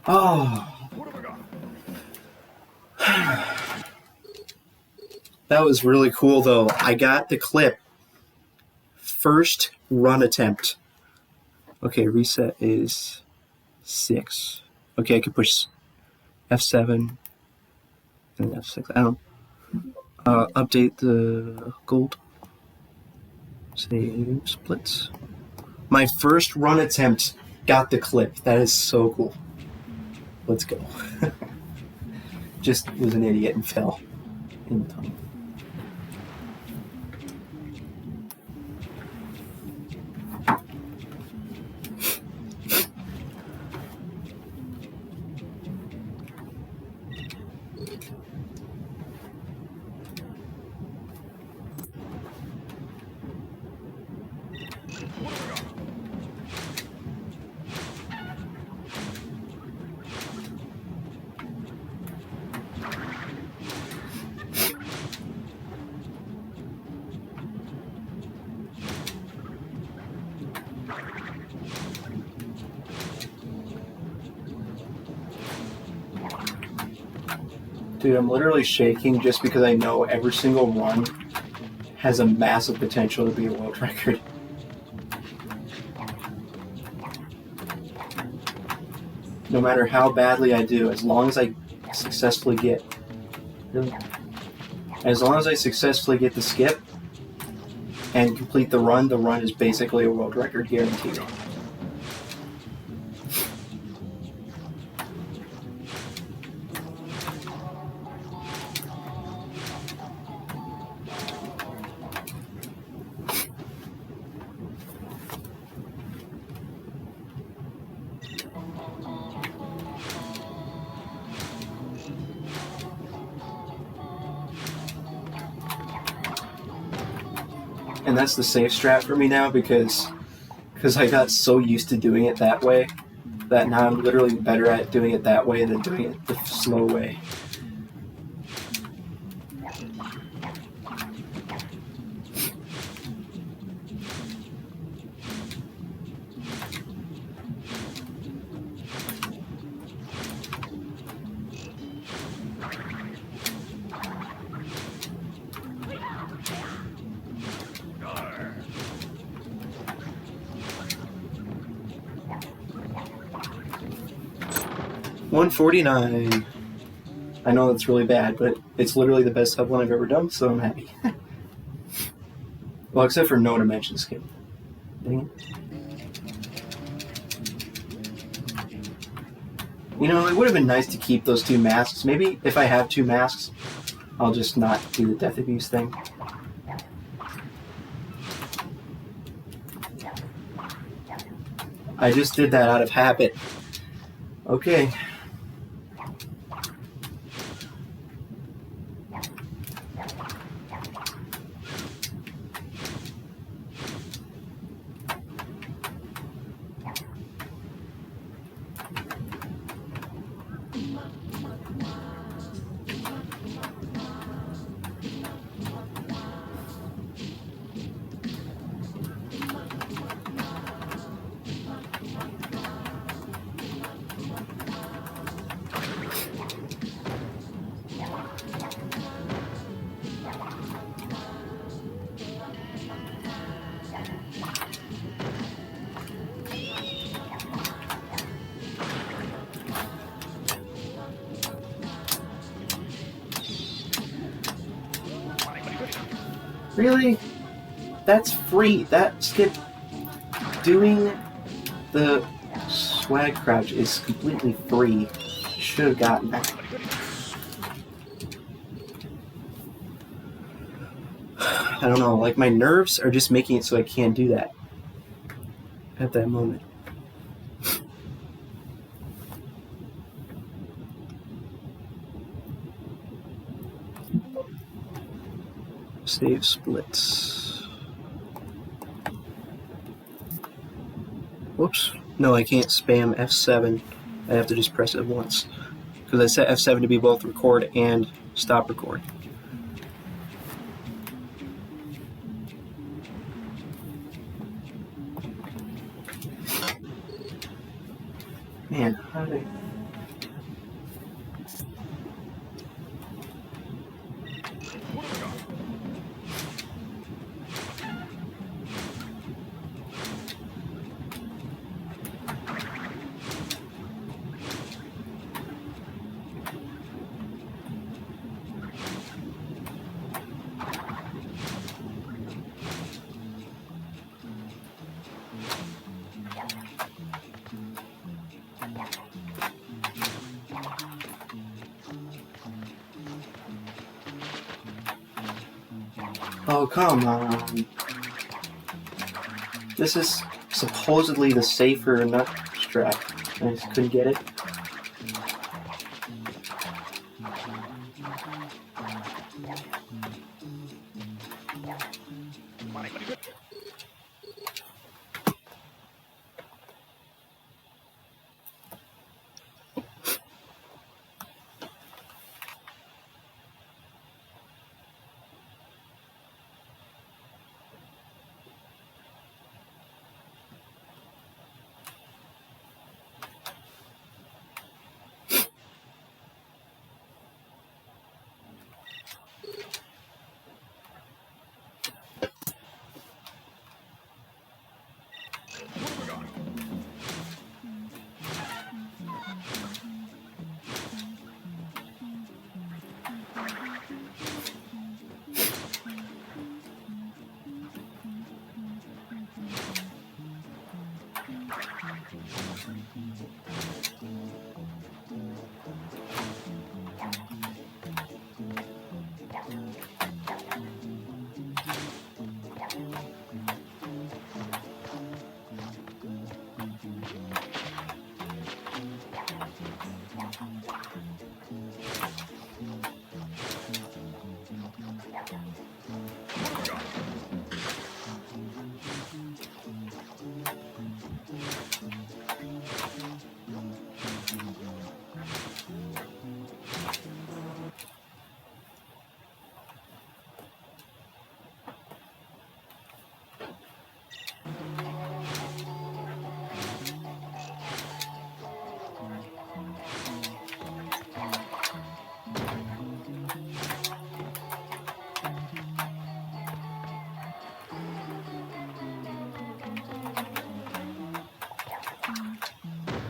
Oh. That was really cool, though. I got the clip. First run attempt. Okay, reset is 6. Okay, I can push F7 and F6. I don't update the gold. Save splits. My first run attempt got the clip. That is so cool. Let's go. Just was an idiot and fell in the tunnel. Dude, I'm literally shaking just because I know every single run has a massive potential to be a world record. No matter how badly I do, as long as I successfully get the skip and complete the run is basically a world record guaranteed. And that's the safe strat for me now because I got so used to doing it that way that now I'm literally better at doing it that way than doing it the slow way. $149. I know that's really bad, but it's literally the best sub one I've ever done, so I'm happy. Well, except for no dimension skip. Dang it. You know, it would have been nice to keep those 2 masks. Maybe if I have 2 masks, I'll just not do the death abuse thing. I just did that out of habit. Okay. Really? That's free. That skip doing the swag crouch is completely free. Should have gotten that. I don't know, like my nerves are just making it so I can't do that at that moment. Save splits. Whoops. No, I can't spam F7. I have to just press it once. Because I set F7 to be both record and stop record. Man, how did I... Oh, come on. This is supposedly the safer nut strap. I just couldn't get it.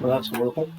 Well, that's horrible.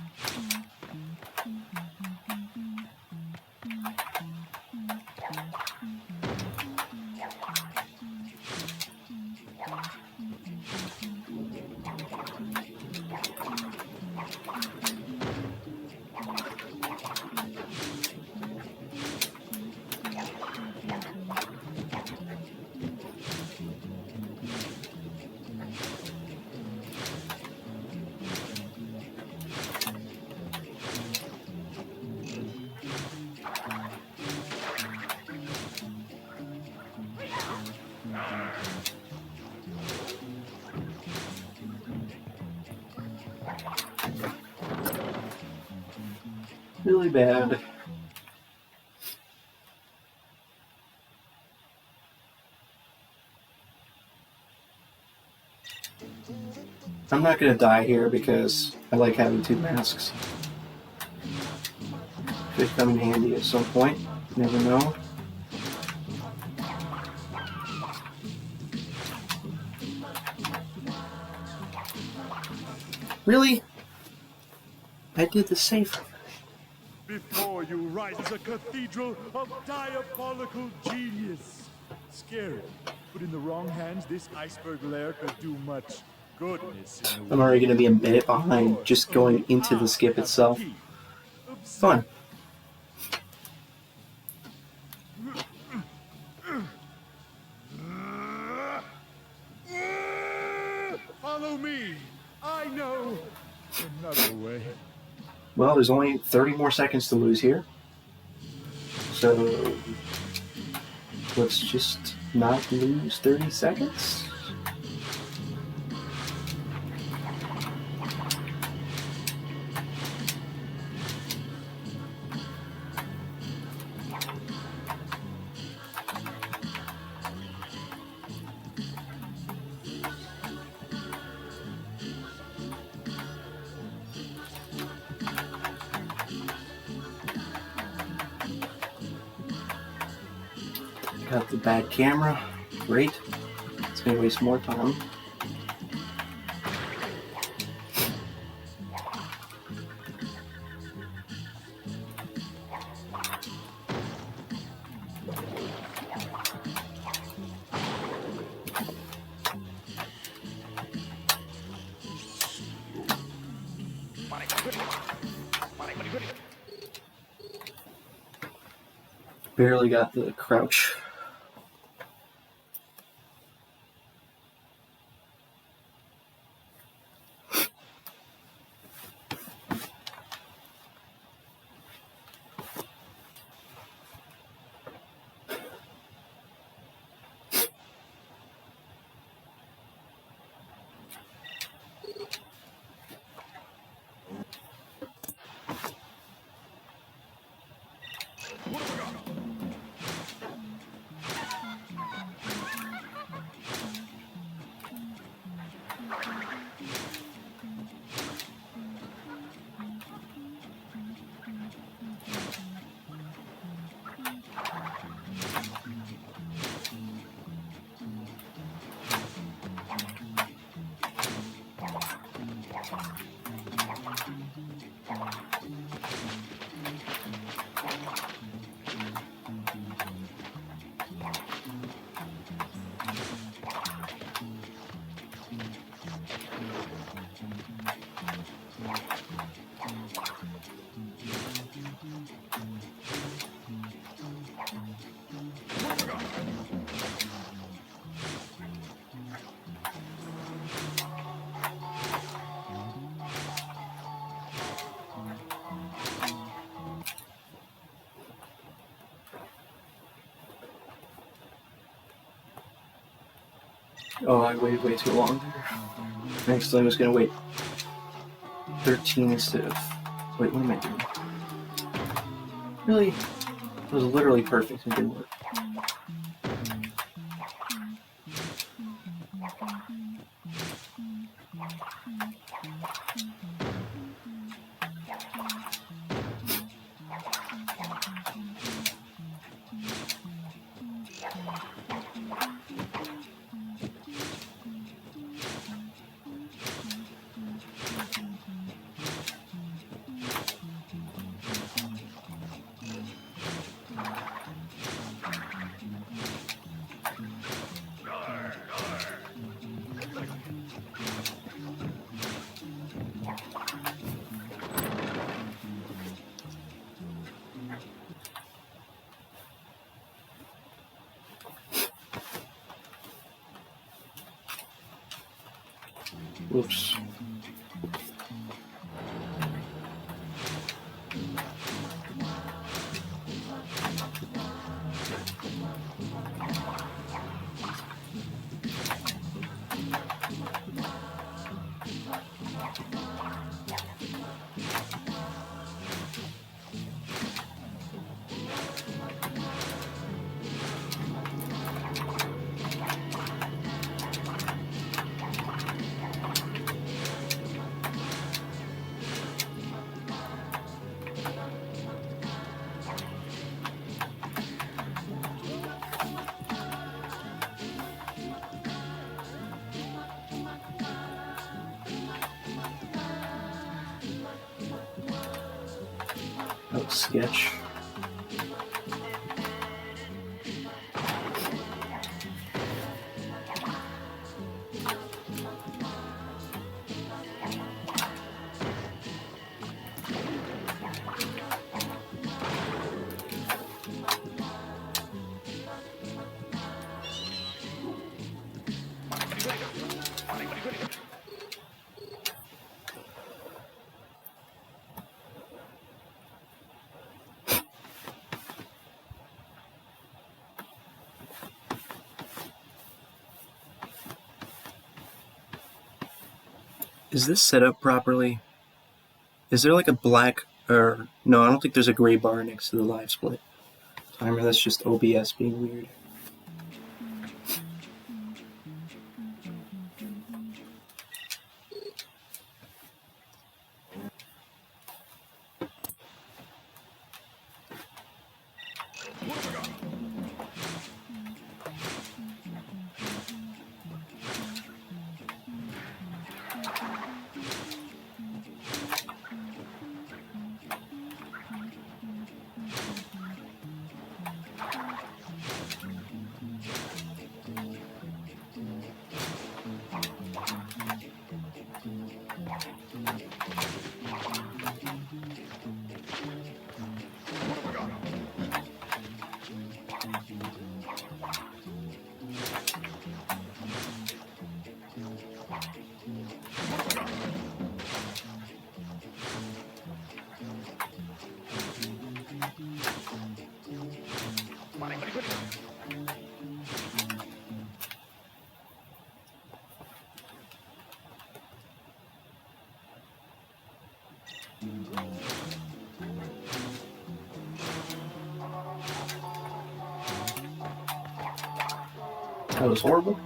Really bad. I'm not gonna die here because I like having two masks. Could come in handy at some point. Never know. Really? I did the safe. Before you rises a cathedral of diabolical genius. Scary, but in the wrong hands, this iceberg lair could do much goodness. I'm already going to be a minute behind just going into the skip itself. Fun. Follow me. I know another way. Well, there's only 30 more seconds to lose here. So let's just not lose 30 seconds. Got the bad camera. Great. It's going to waste more time. Barely got the crouch. Oh, I waited way too long there. Next time I was going to wait 13 instead of... Wait, what am I doing? Really? It was literally perfect. It didn't work. Whoops. Oh, sketch. Is this set up properly? Is there like a black, or no, I don't think there's a gray bar next to the live split timer. That's just OBS being weird. That was horrible.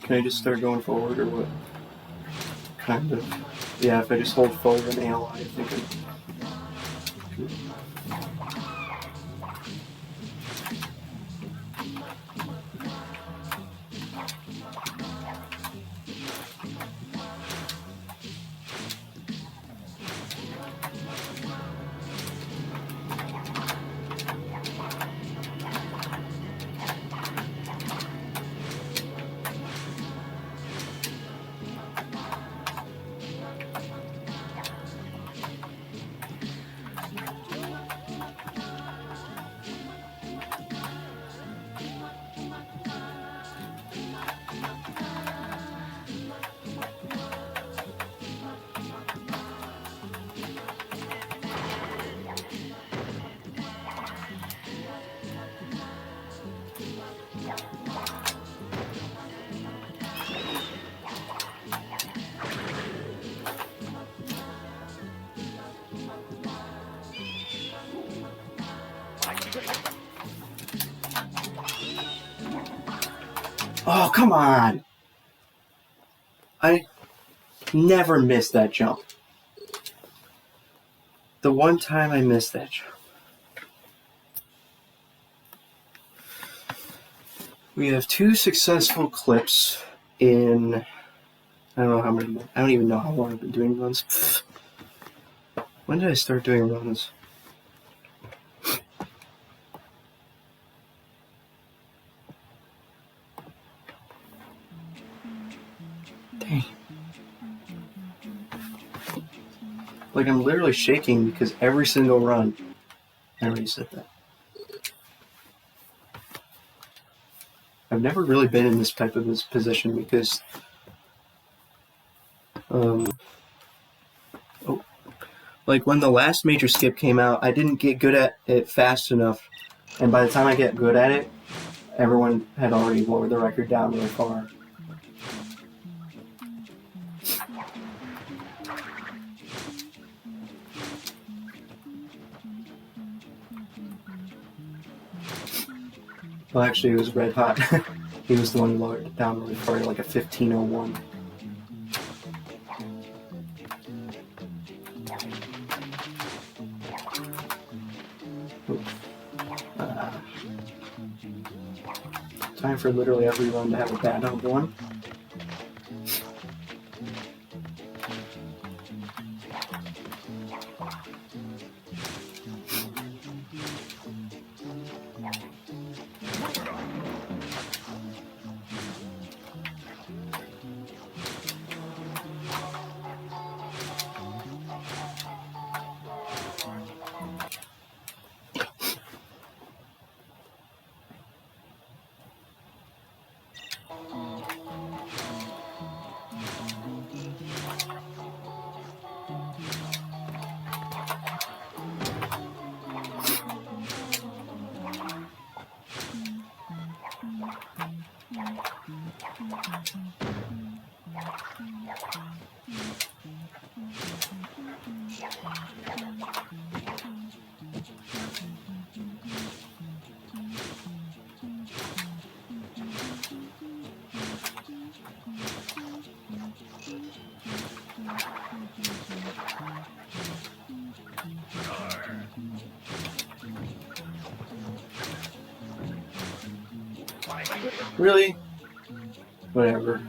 Can I just start going forward, or what? Kind of. Yeah, if I just hold forward and analyze, I think Oh, come on! I never missed that jump. The one time I missed that jump. We have 2 successful clips in... I don't know how many... I don't even know how long I've been doing runs. When did I start doing runs? Dang. Like, I'm literally shaking because every single run... I already said that. I've never really been in this type of position because... like, when the last major skip came out, I didn't get good at it fast enough. And by the time I get good at it, everyone had already lowered the record down really far. Well, actually, it was Red Hot. He was the one who lowered it down really far, like a 15:01. Time for literally every run to have a bad number 1. Really? Whatever.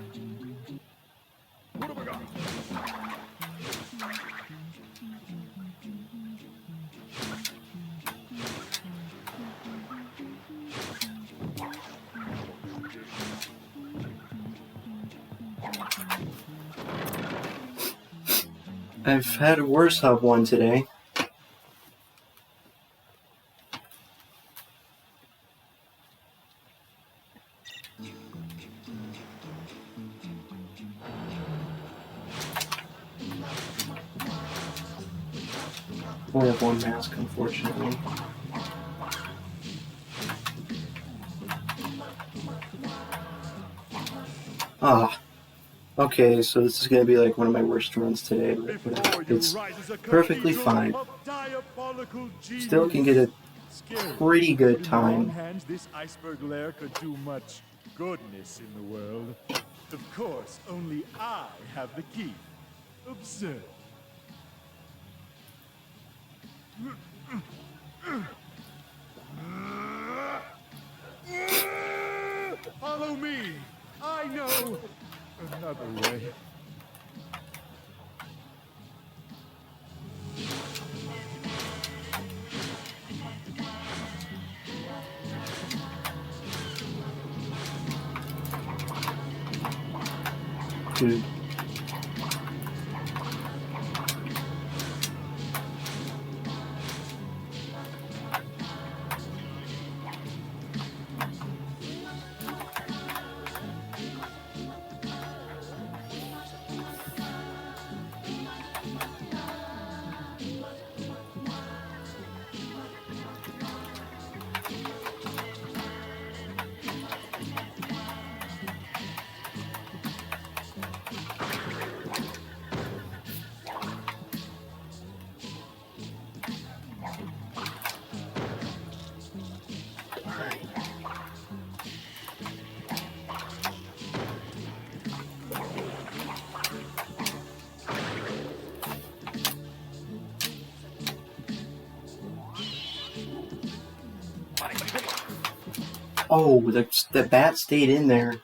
I've had a worse hub one today. Only have 1 mask, unfortunately. Okay, so this is going to be like one of my worst runs today, but it's perfectly fine. Still can get a pretty good time. This iceberg lair could do much goodness in the world. Of course, only I have the key. Absurd. Follow me. I know another way. Dude. Oh, the bat stayed in there.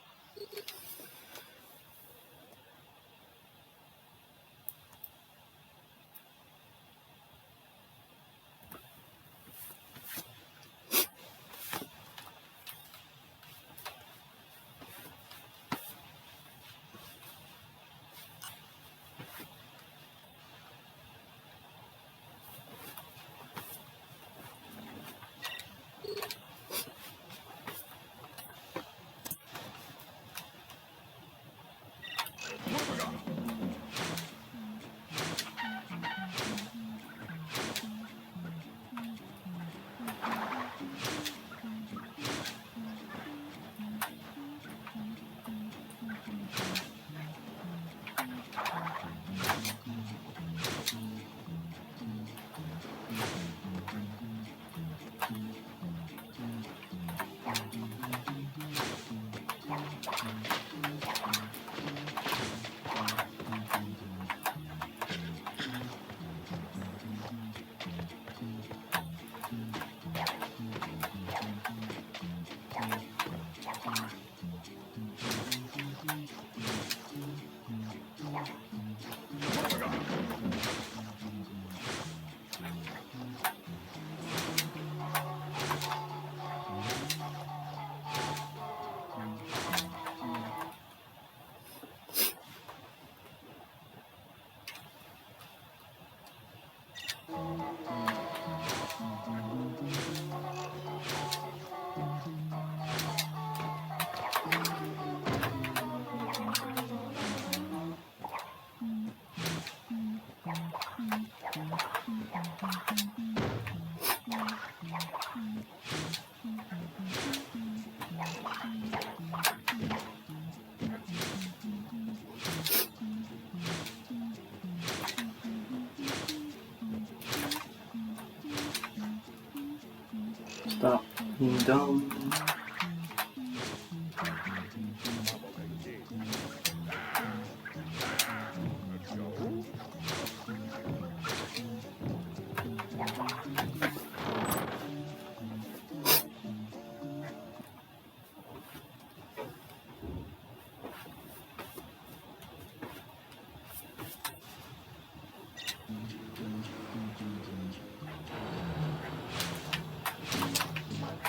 Stop being dumb.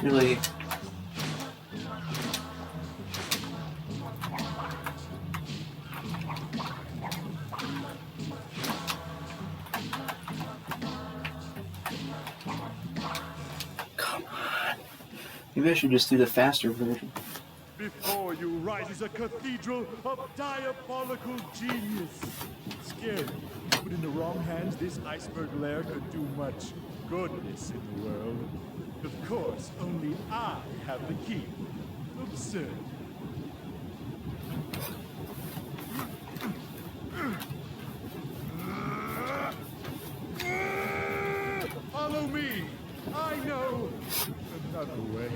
Really? Come on. Maybe I should just do the faster version. Before you rises a cathedral of diabolical genius. Scary, but in the wrong hands, this iceberg lair could do much goodness in the world. Of course, only I have the key. Absurd. Follow me. I know another way.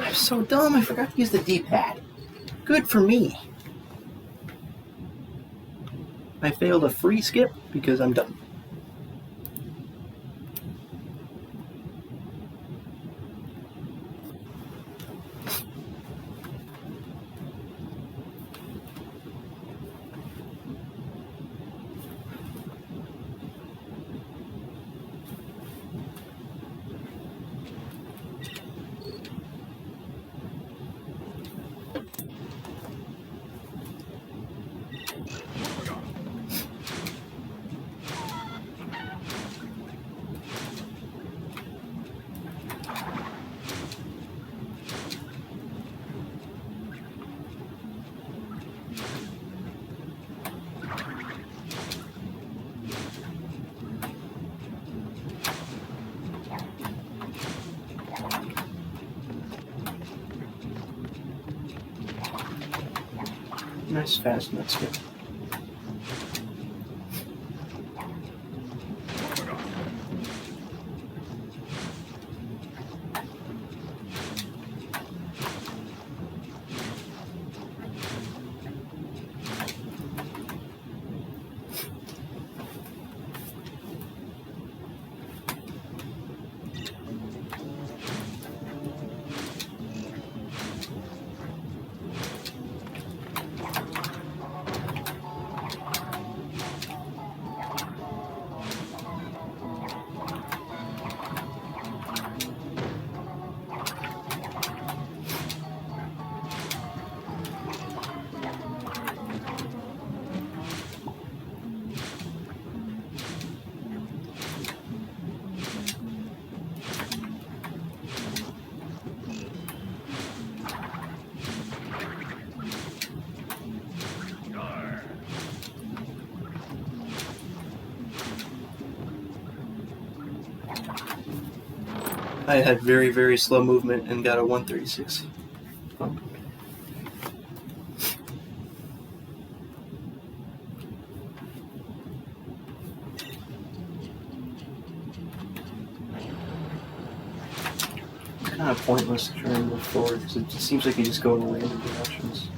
I'm so dumb, I forgot to use the D-pad. Good for me. I failed a free skip because I'm dumb. Nice fast nut skip. I had very, very slow movement and got a 136. Oh. Kind of pointless to try and move forward because it seems like you just go in random directions.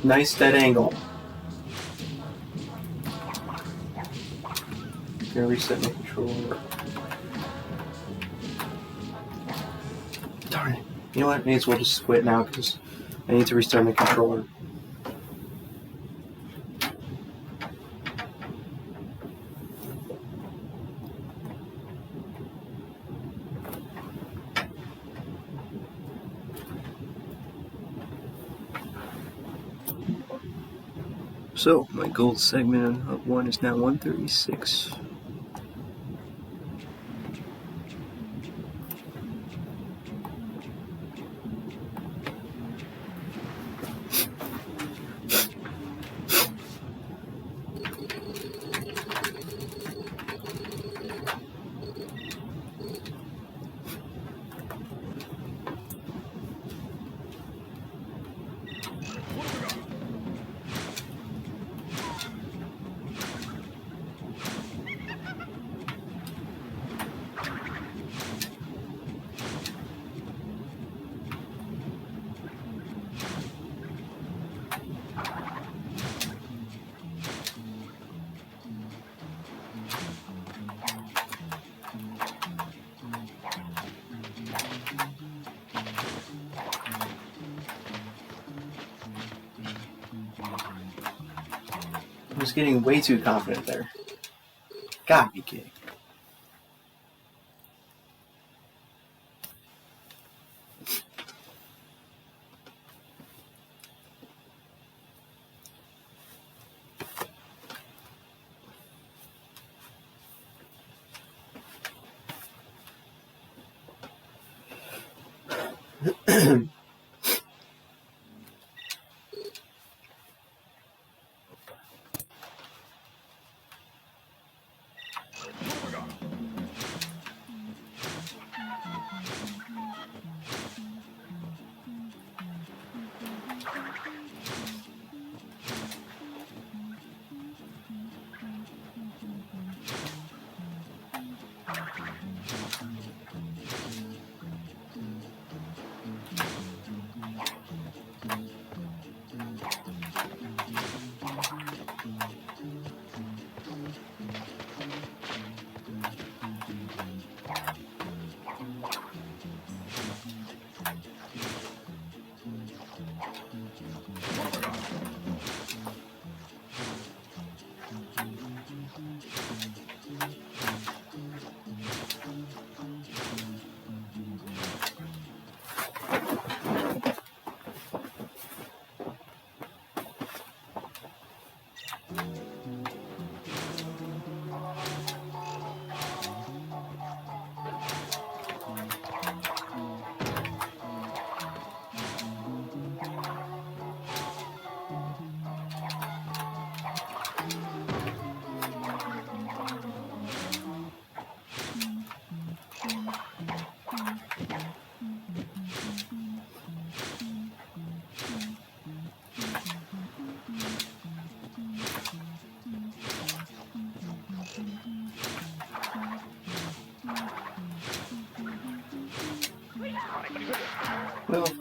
Nice dead angle. Gonna reset my controller. Darn it. You know what? I may as well just quit now because I need to restart my controller. So, my gold segment of 1 is now 136. I was getting way too confident there. Gotta be kidding.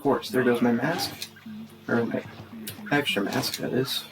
Of course, there goes my mask. Or my extra mask, that is.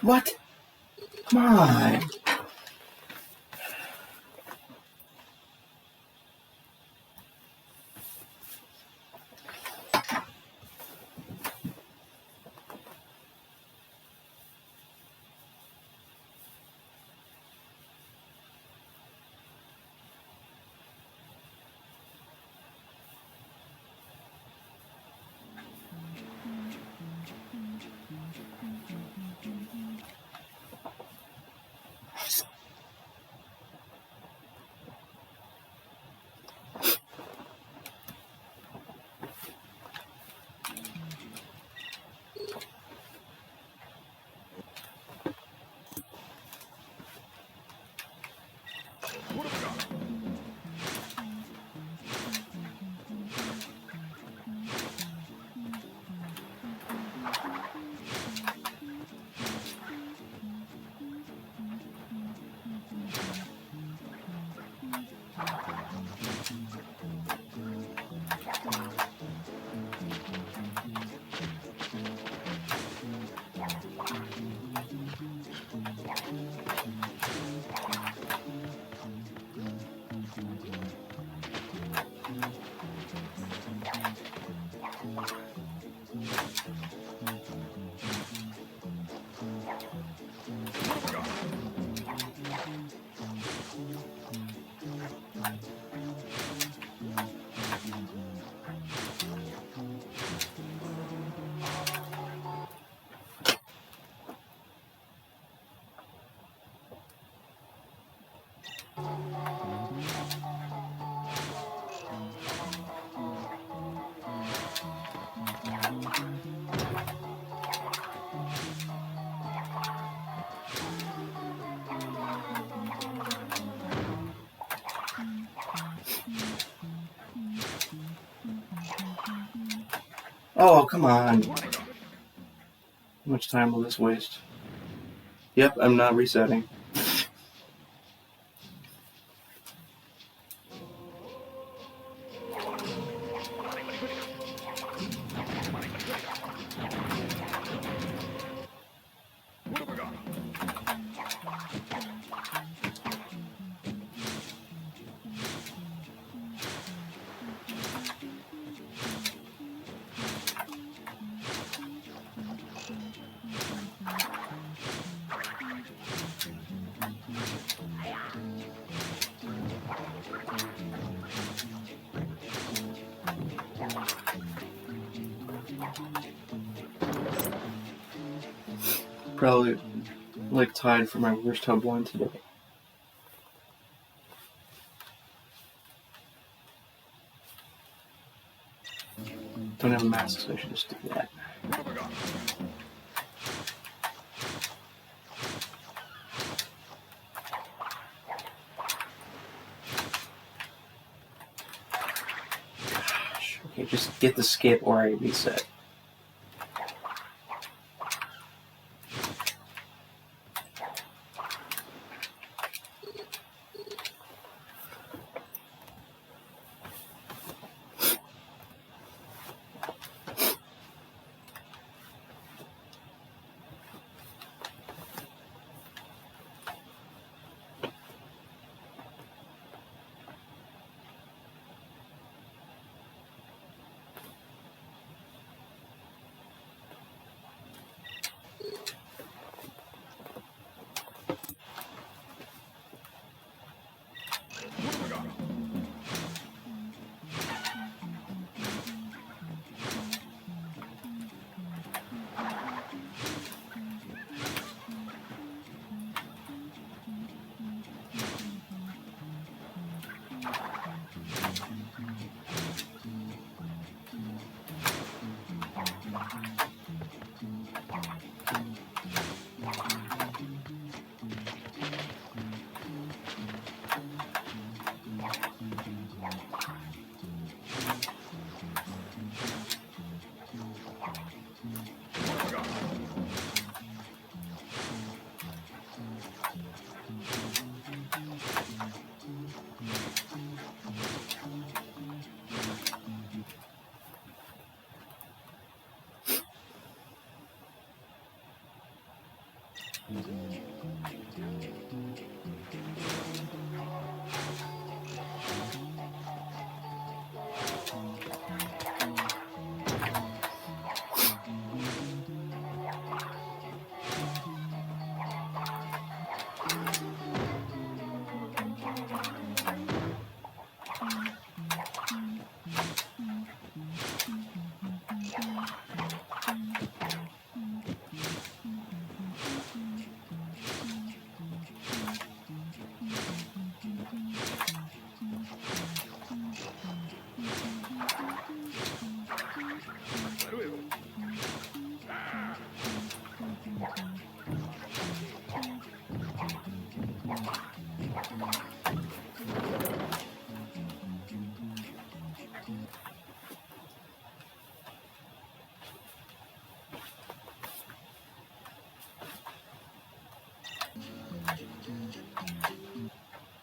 What? Come on. Oh, come on. How much time will this waste? Yep, I'm not resetting. Probably like tied for my worst hub one today. Don't have a mask, so I should just do that. Gosh, okay, just get the skip or I reset.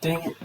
Dang it.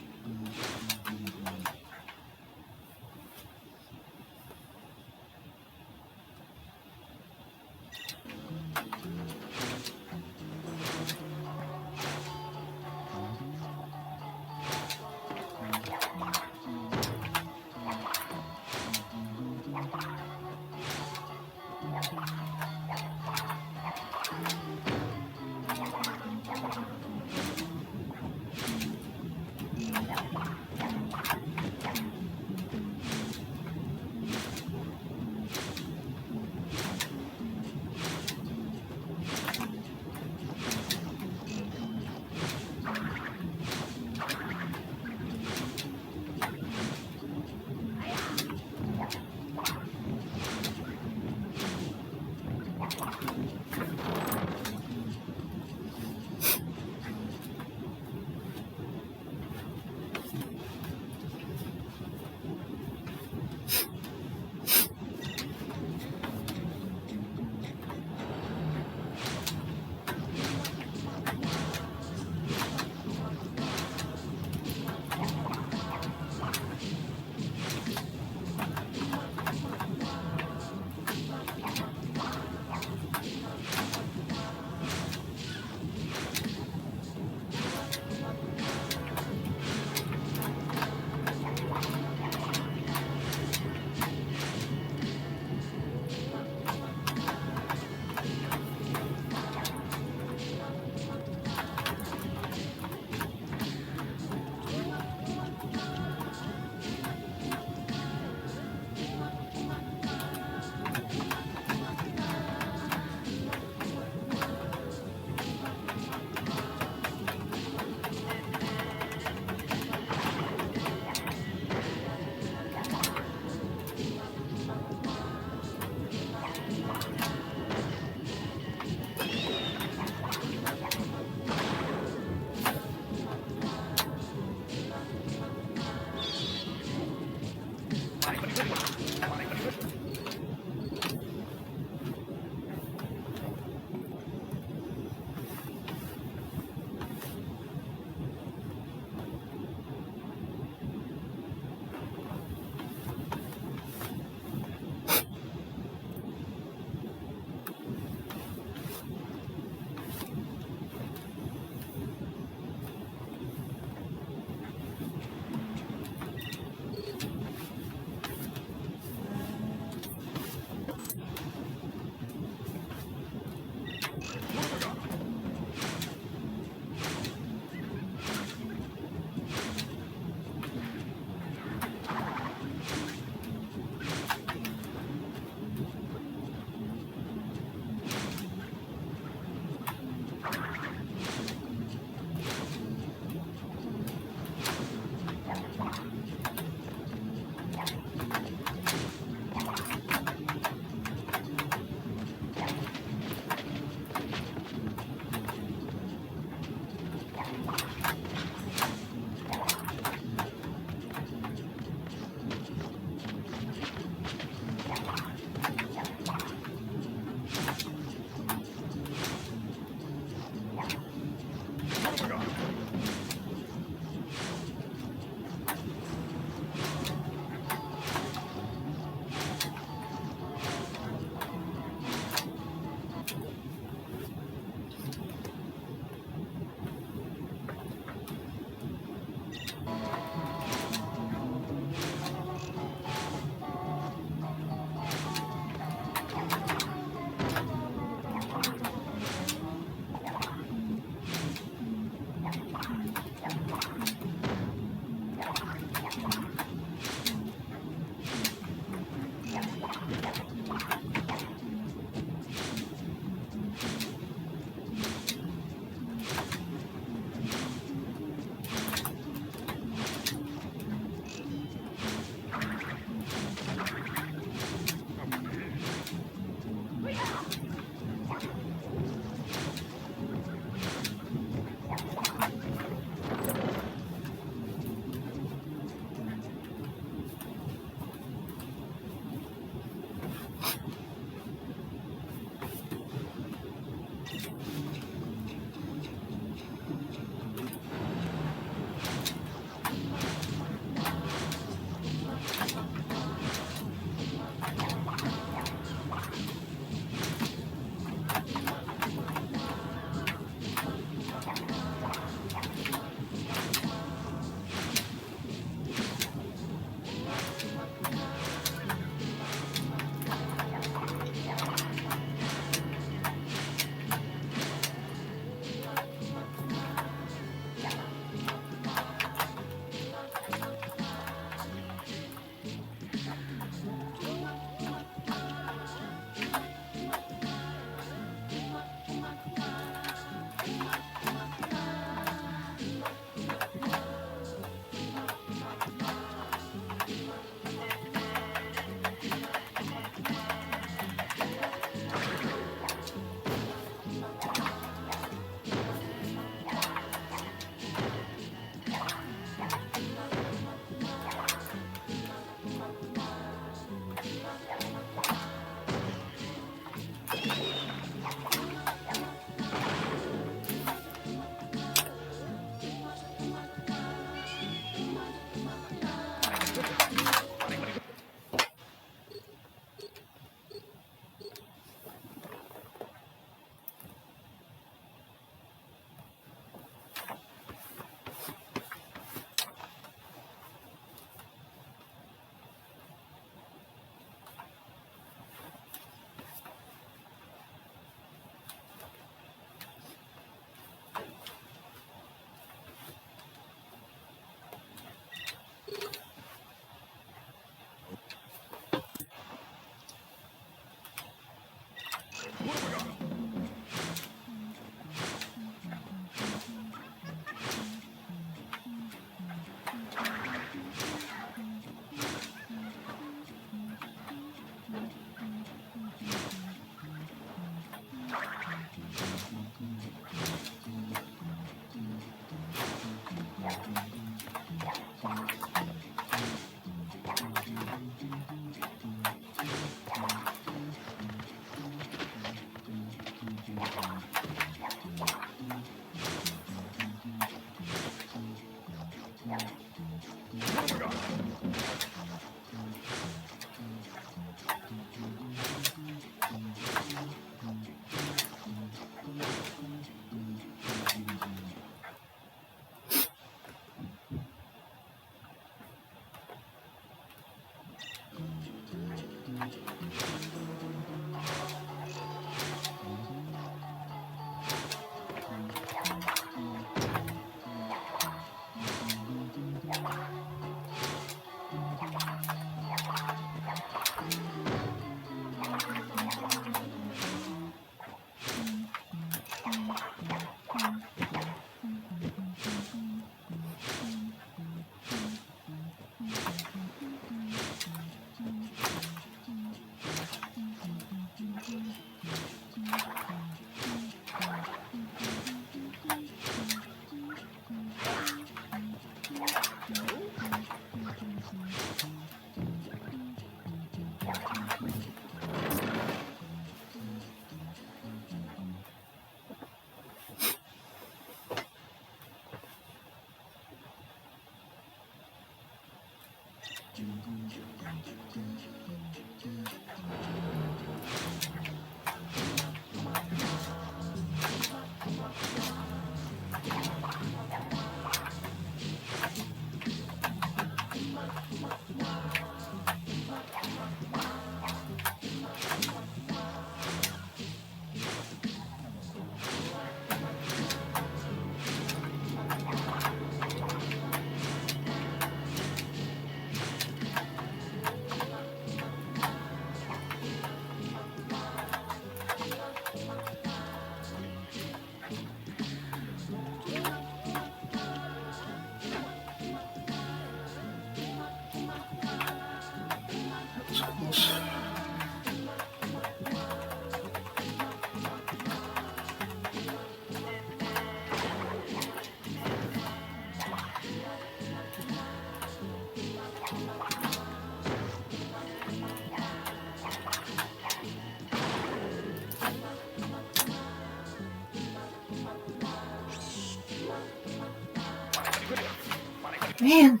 Man.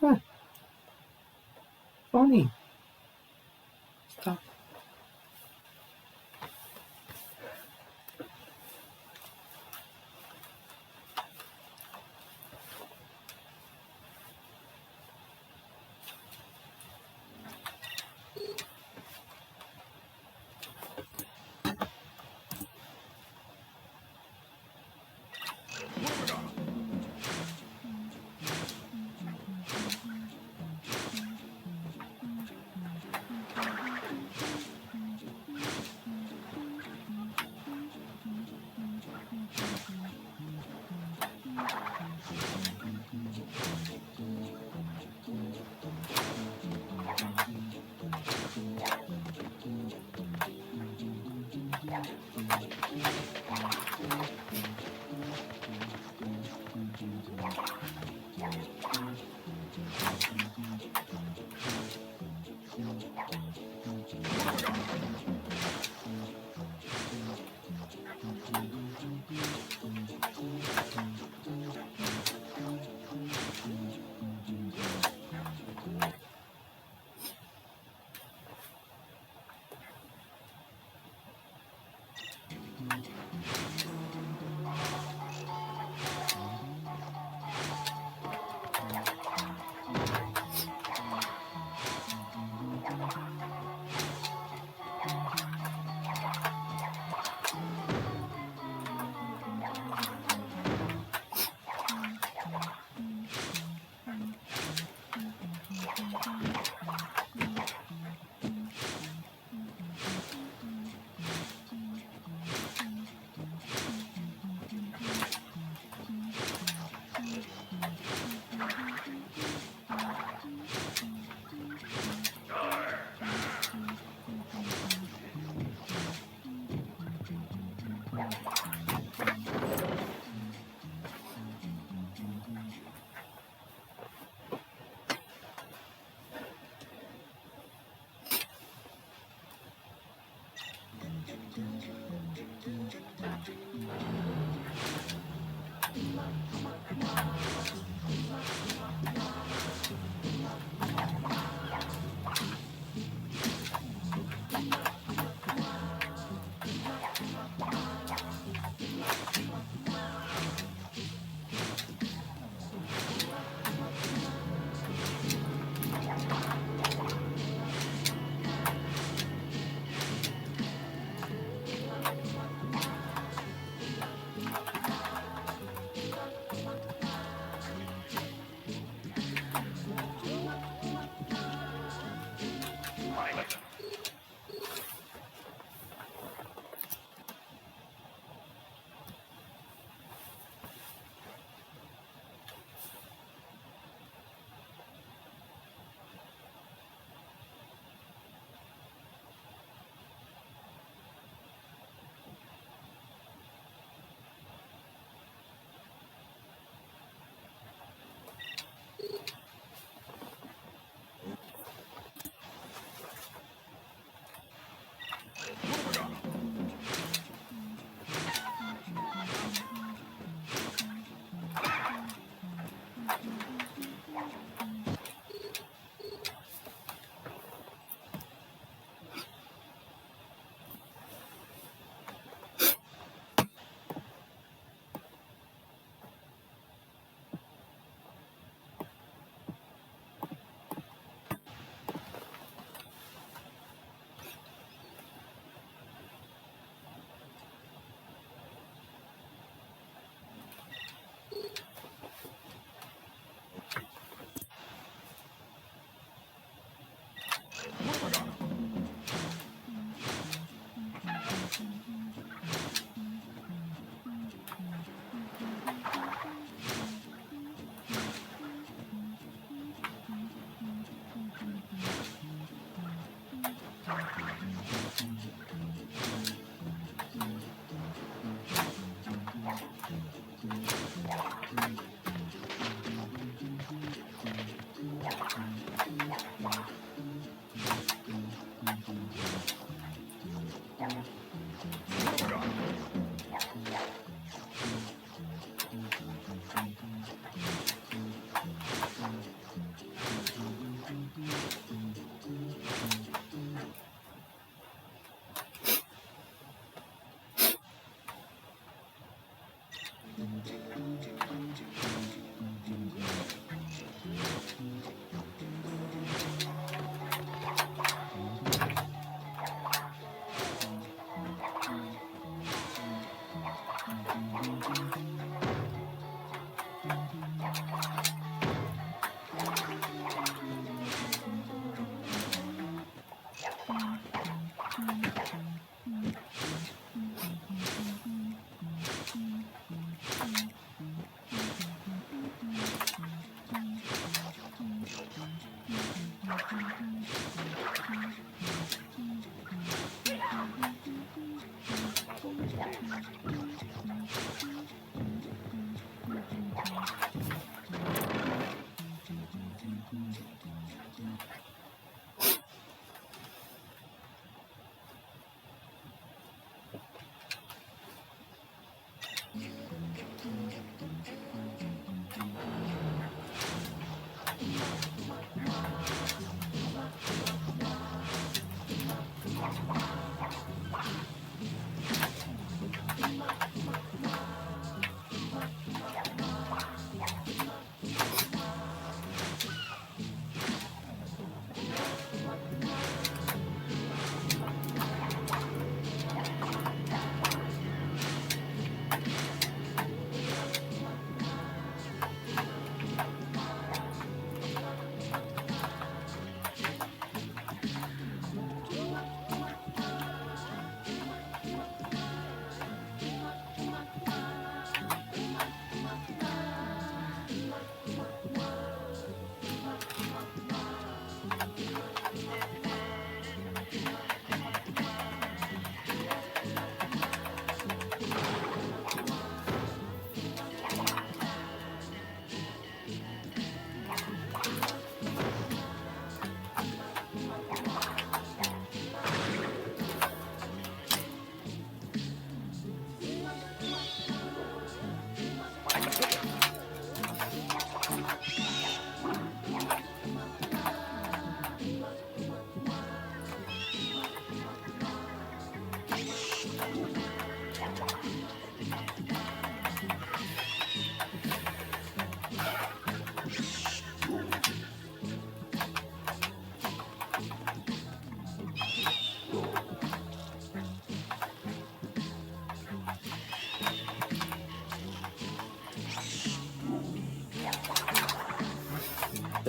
Huh. Funny. Stop.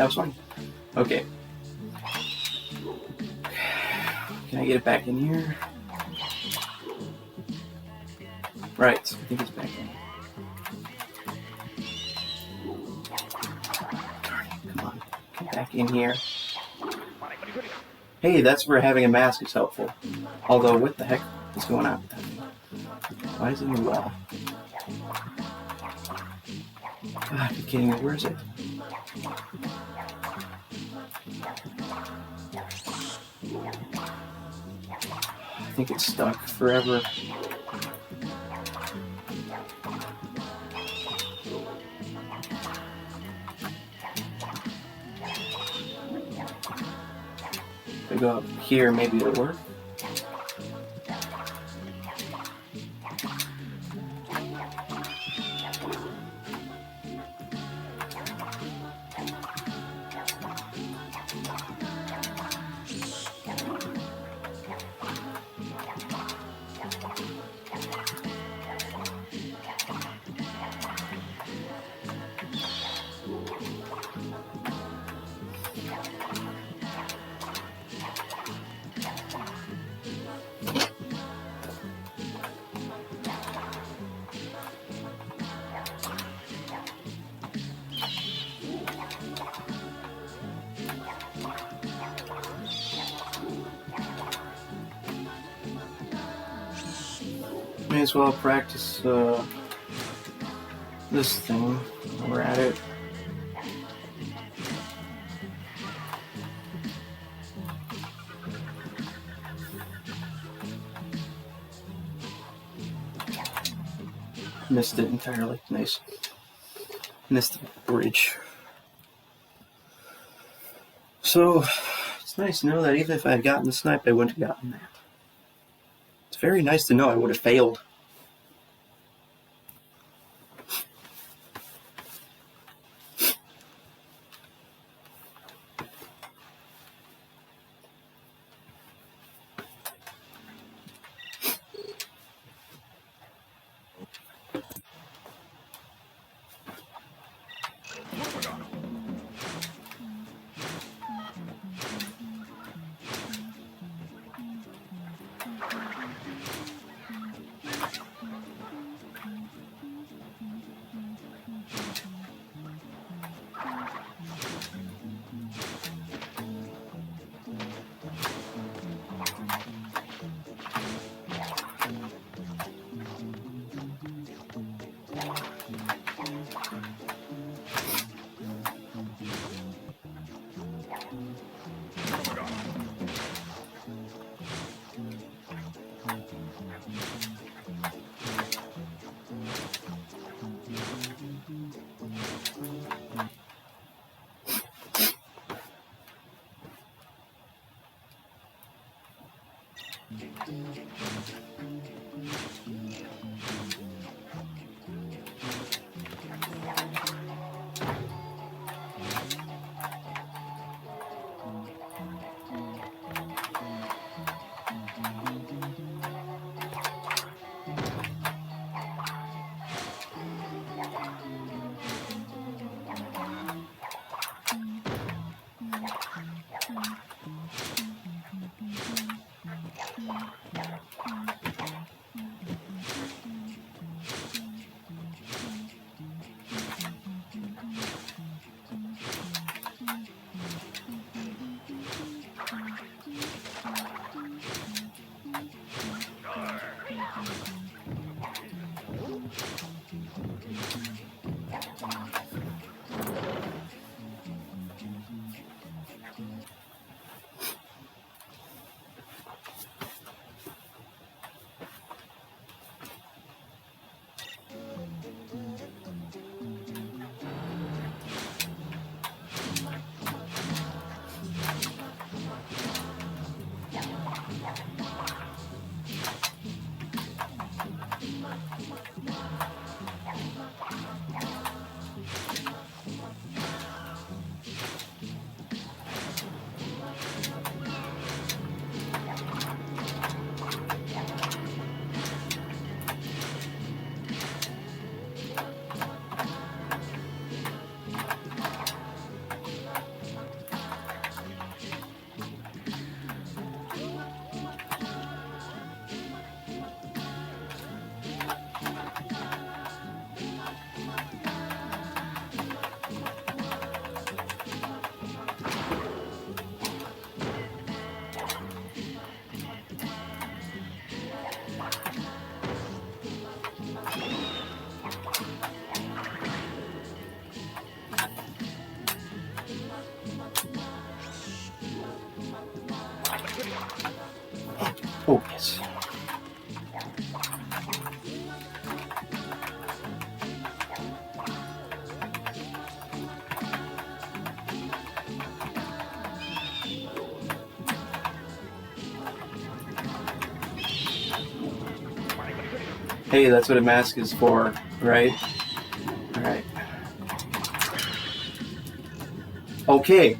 That was fun. Okay. Can I get it back in here? Right, I think it's back in. Come on, get back in here. Hey, that's where having a mask is helpful. Although, what the heck is going on with that thing? Why is it in the wall? God, are you kidding me? Where is it? I think it's stuck forever. If I go up here, maybe it'll work. May as well practice this thing while we're at it. Missed it entirely. Nice. Missed the bridge. So, it's nice to know that even if I had gotten the snipe, I wouldn't have gotten that. It's very nice to know I would have failed. Oh, yes. Hey, that's what a mask is for, right? Alright. Okay.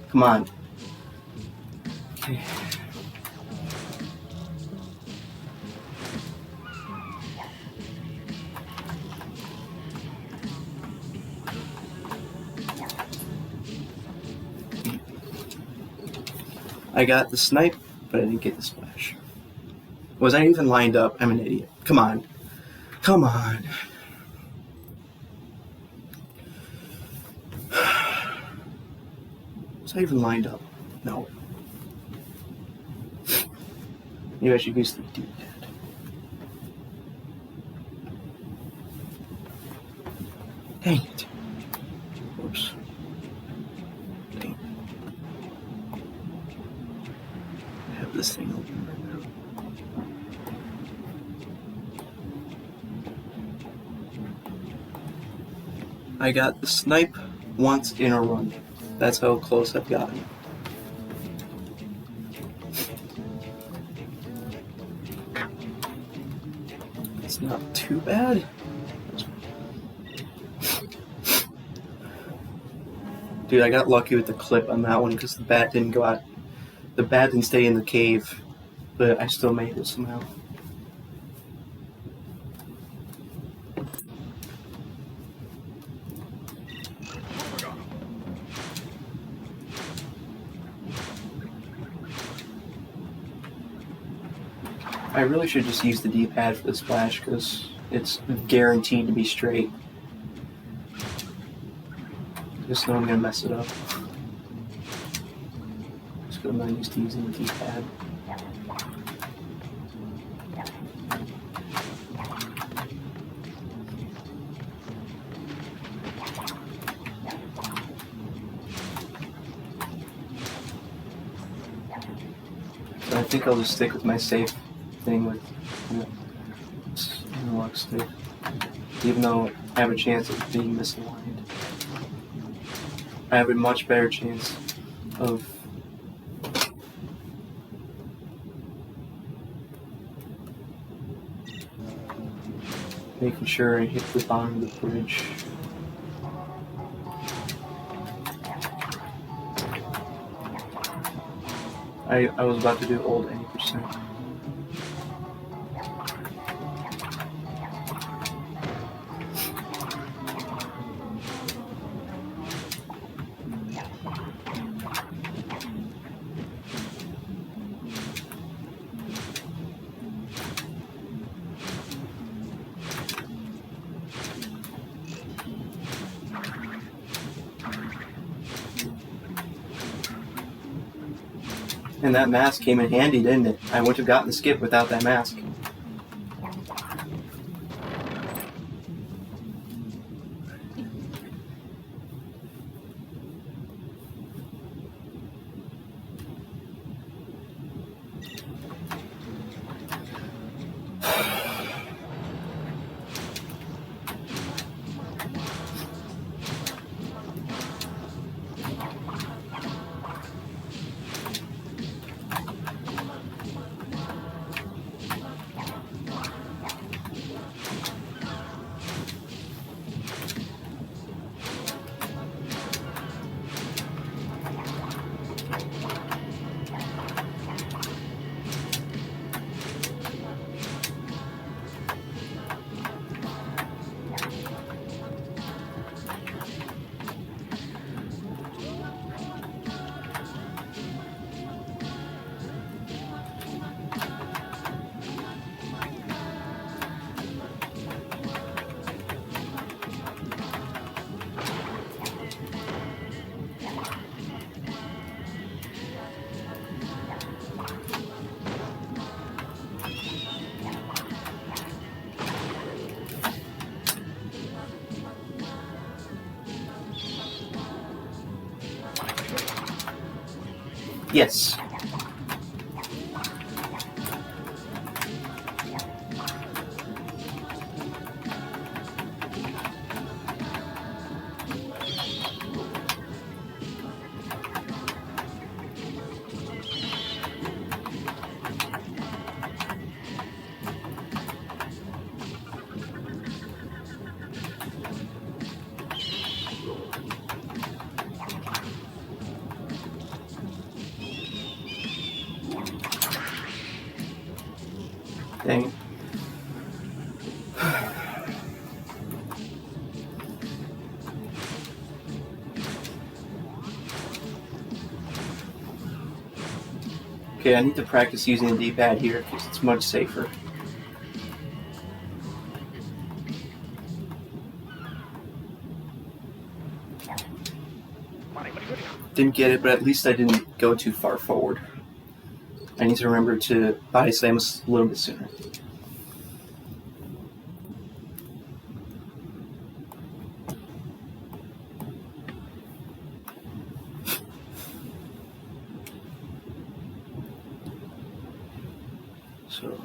Come on. Okay. I got the snipe, but I didn't get the splash. Was I even lined up? I'm an idiot. Come on. Come on. Was I even lined up? No. Maybe I should use the D-pad. Dang it. Whoops. Dang. I have this thing open right now. I got the snipe once in a run. That's how close I've gotten. It's not too bad. Dude, I got lucky with the clip on that one because the bat didn't go out. The bat didn't stay in the cave, but I still made it somehow. I really should just use the D-pad for the splash because it's guaranteed to be straight. Just know I'm gonna mess it up. Just because I'm not used to using the D-pad. So I think I'll just stick with my safe thing with analog stick, even though I have a chance of being misaligned. I have a much better chance of making sure I hit the bottom of the bridge. I was about to do old 80%. And that mask came in handy, didn't it? I wouldn't have gotten the skip without that mask. Yes. Dang it. Okay, I need to practice using the D-pad here because it's much safer. Didn't get it, but at least I didn't go too far forward. I need to remember to body slam a little bit sooner. So.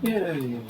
Yay!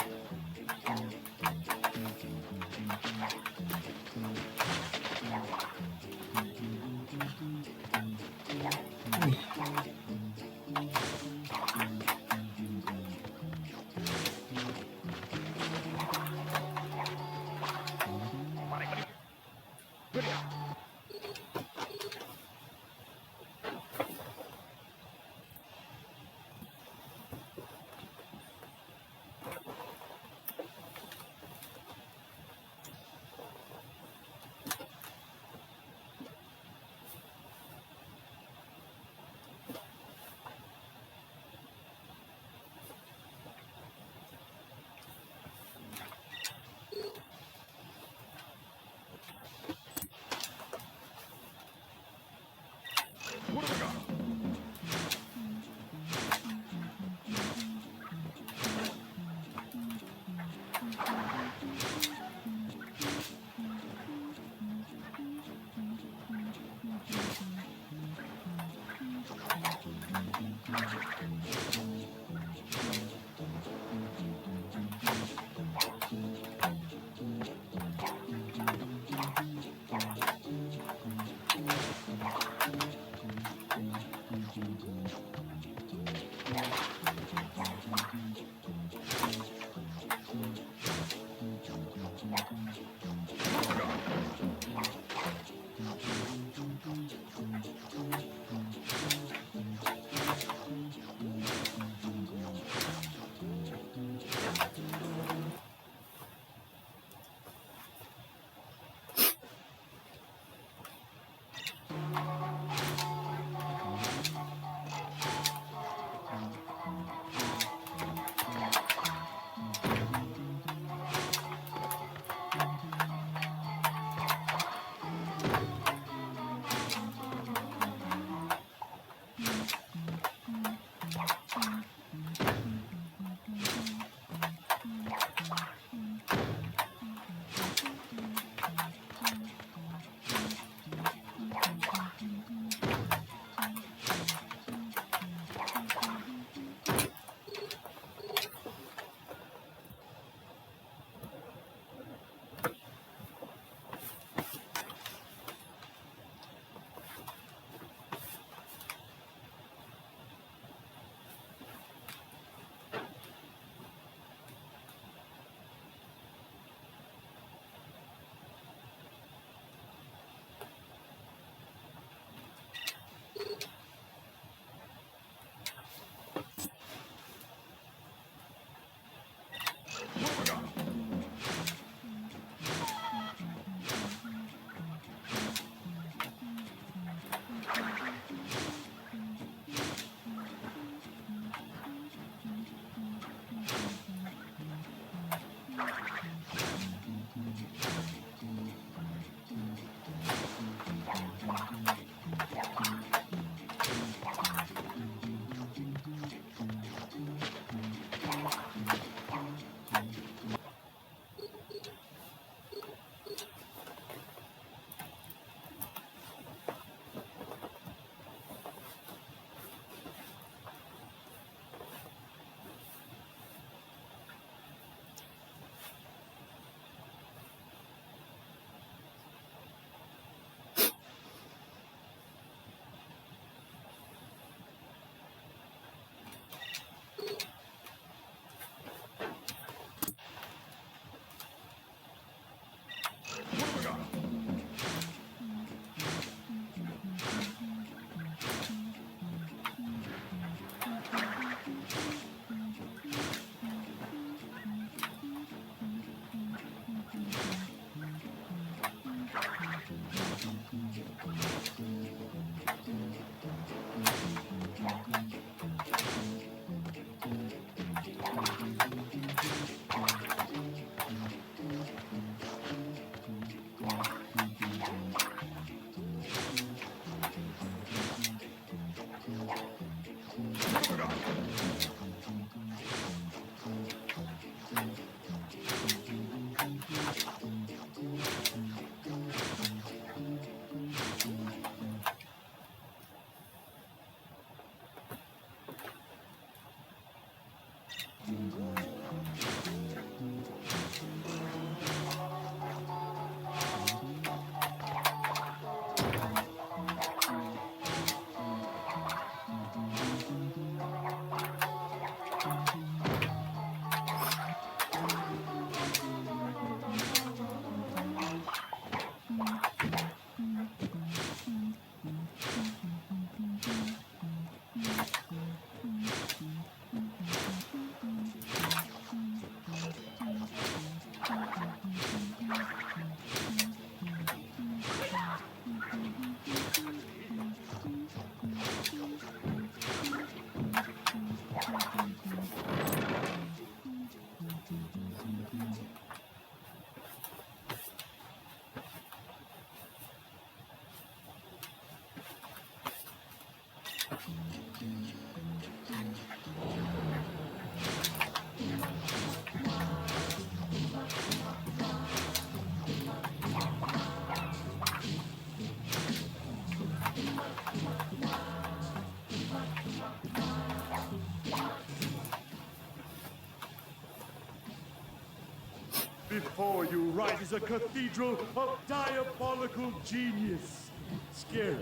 Before you rises a cathedral of diabolical genius. Scary,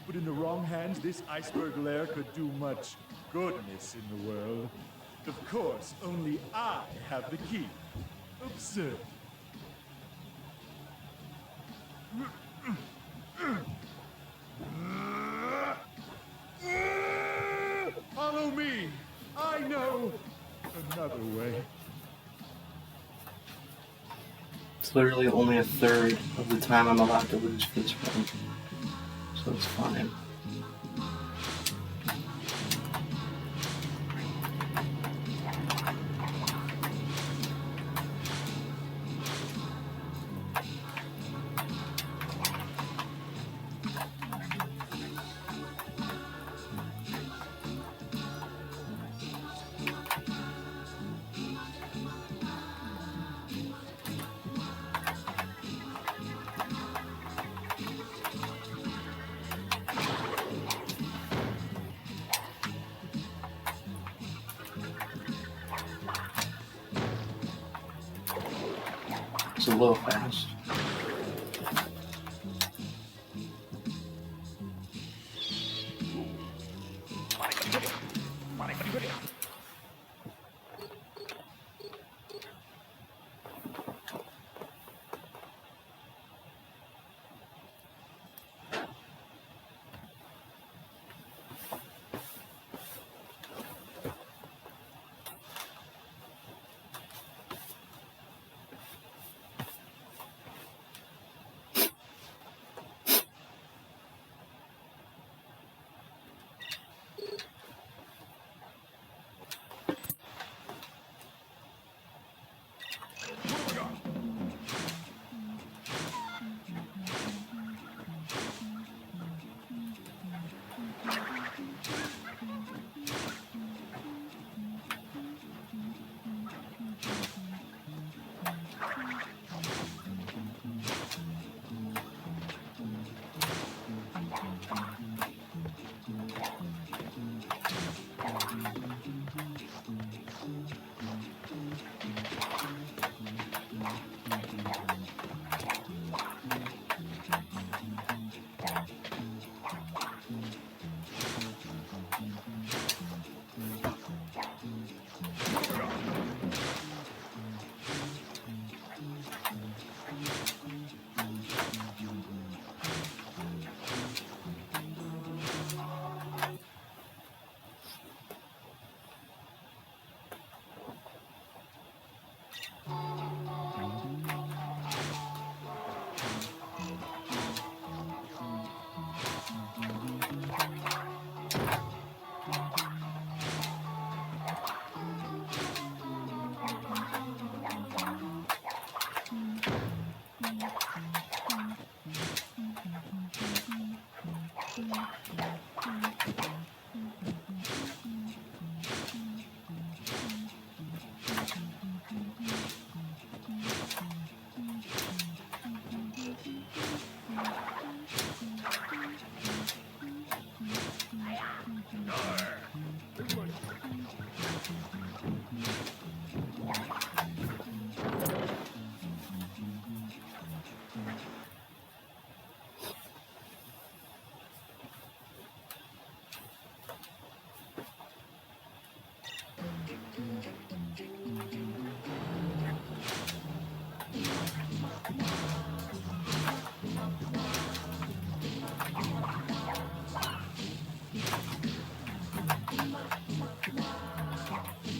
but in the wrong hands, this iceberg lair could do much goodness in the world. Of course, only I have the key. Absurd. Follow me. I know another way. It's literally only a third of the time I'm allowed to lose for this run, so it's fine. It's a little fast.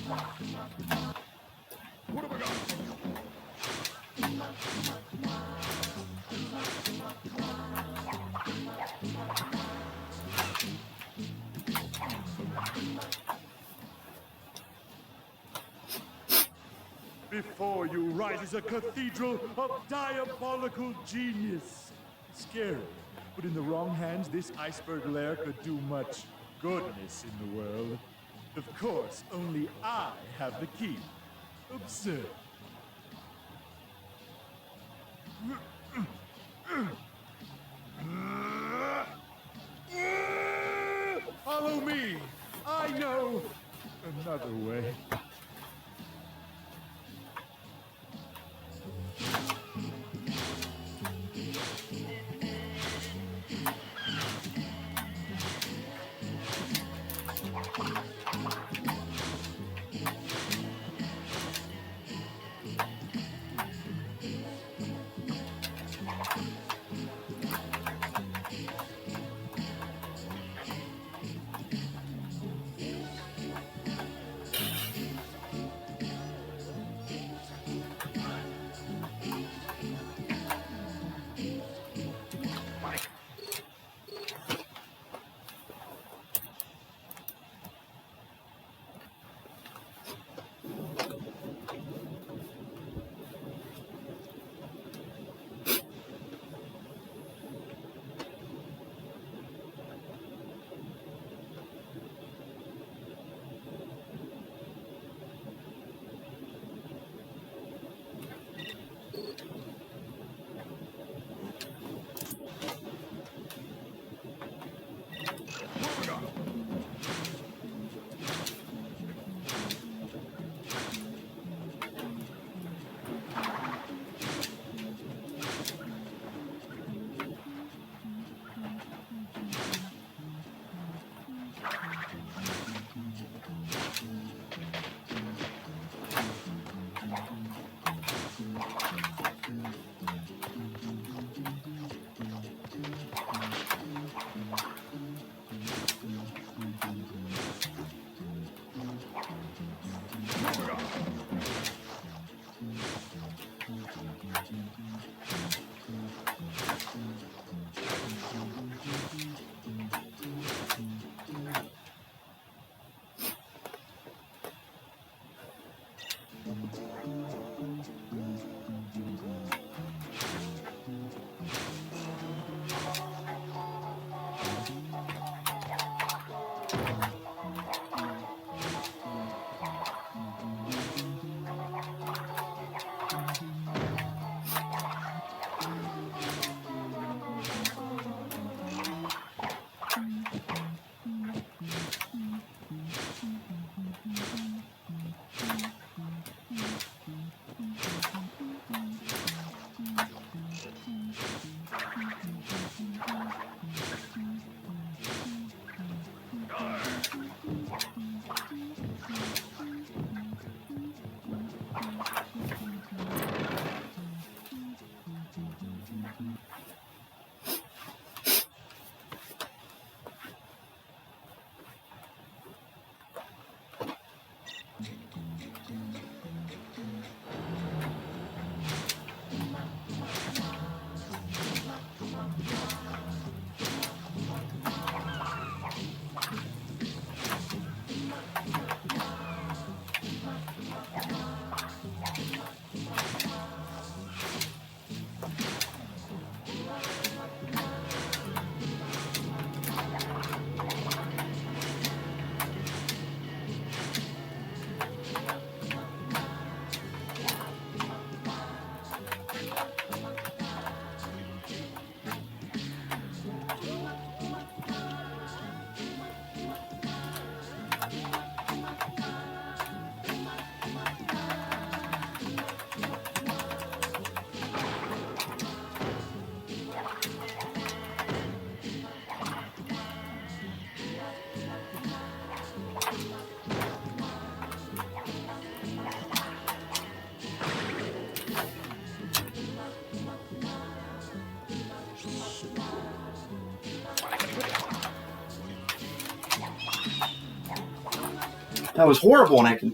What have I got? Before you rises a cathedral of diabolical genius. Scary, but in the wrong hands, this iceberg lair could do much goodness in the world. Of course, only I have the key. Absurd. Follow me. I know another way. That was horrible, and I can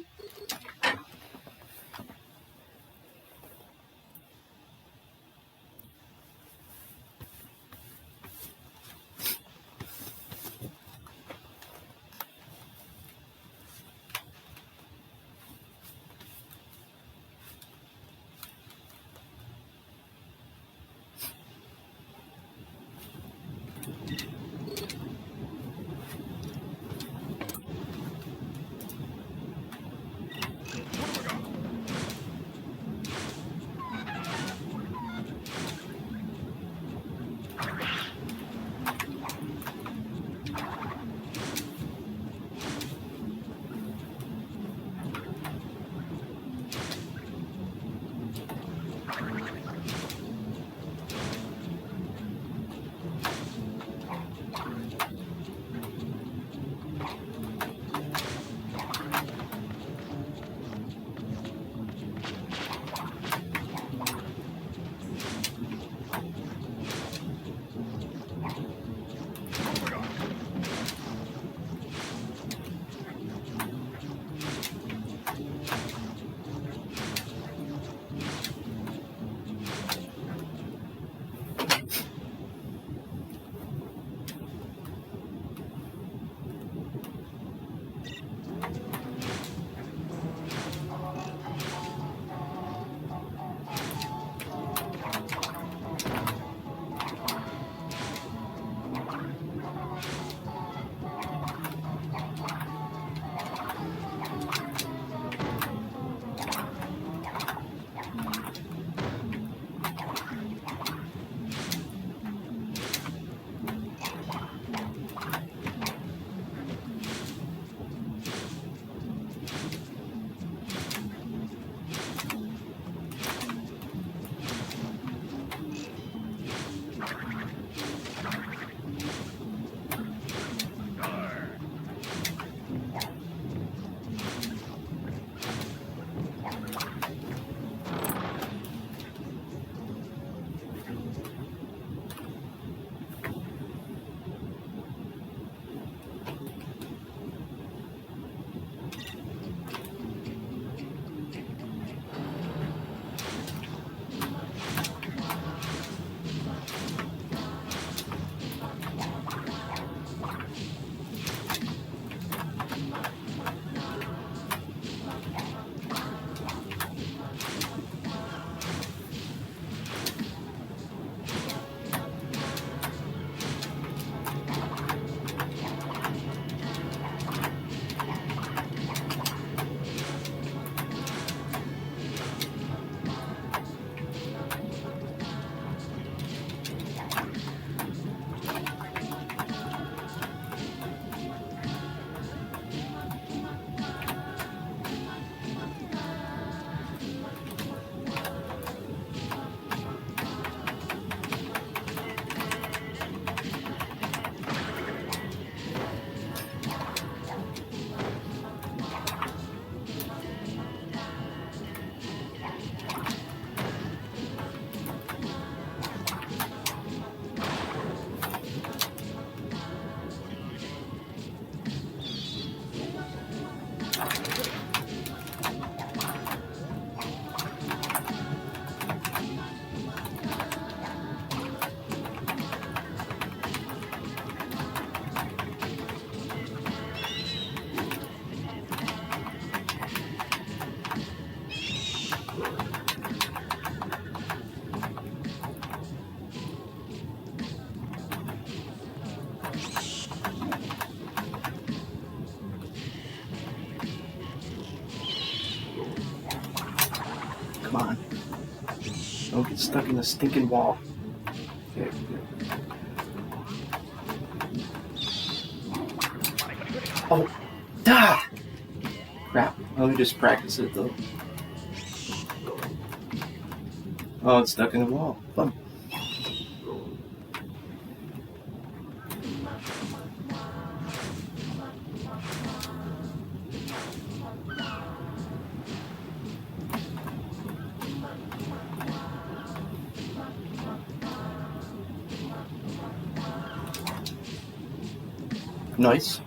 Come on. Don't get stuck in the stinking wall. Okay, good. Oh, ah! Crap. Let me just practice it though. Oh, it's stuck in the wall. Fun. Nice.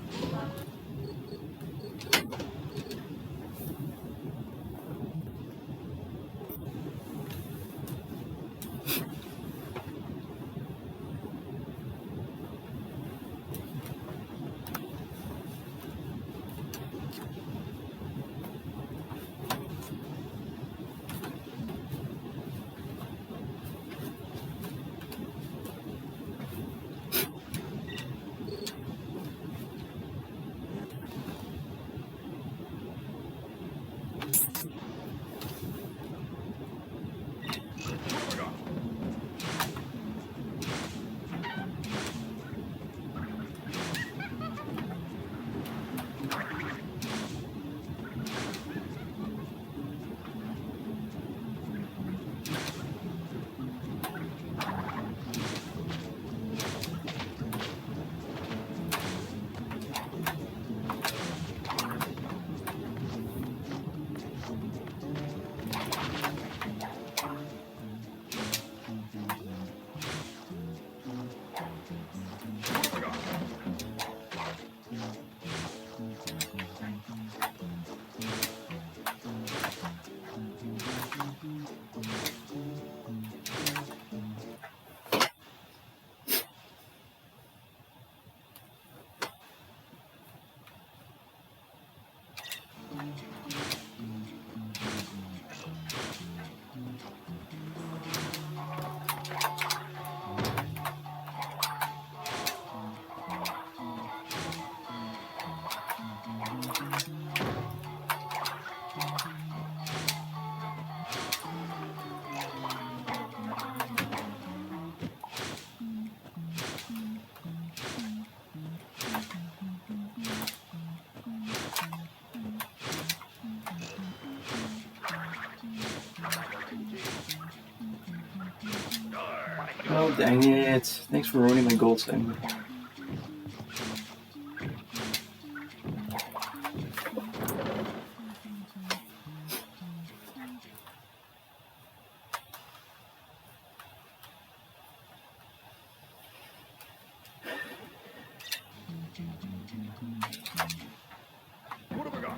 Oh, dang it. Thanks for ruining my gold segment. What have I got?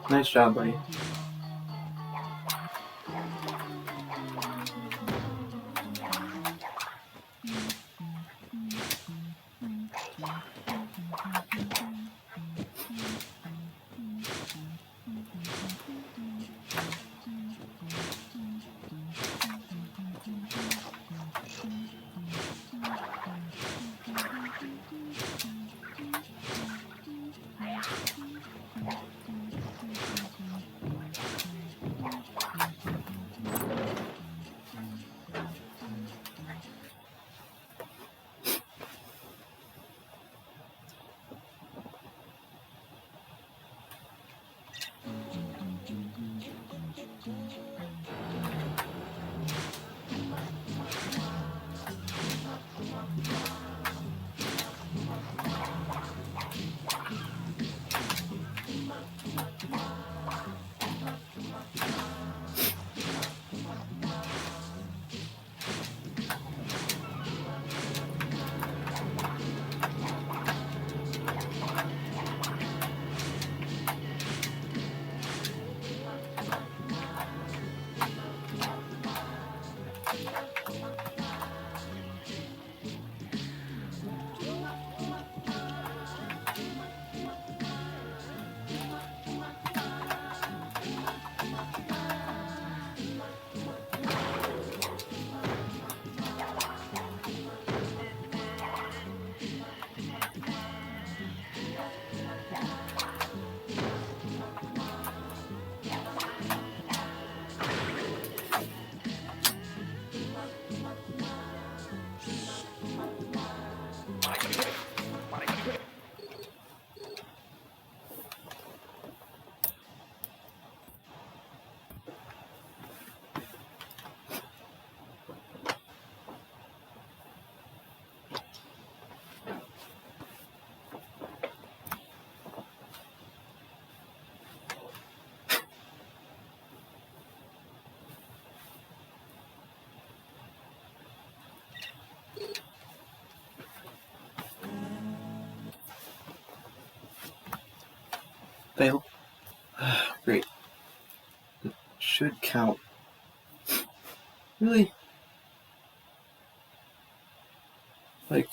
Nice job, buddy. Fail. Great. It should count. Really? Like...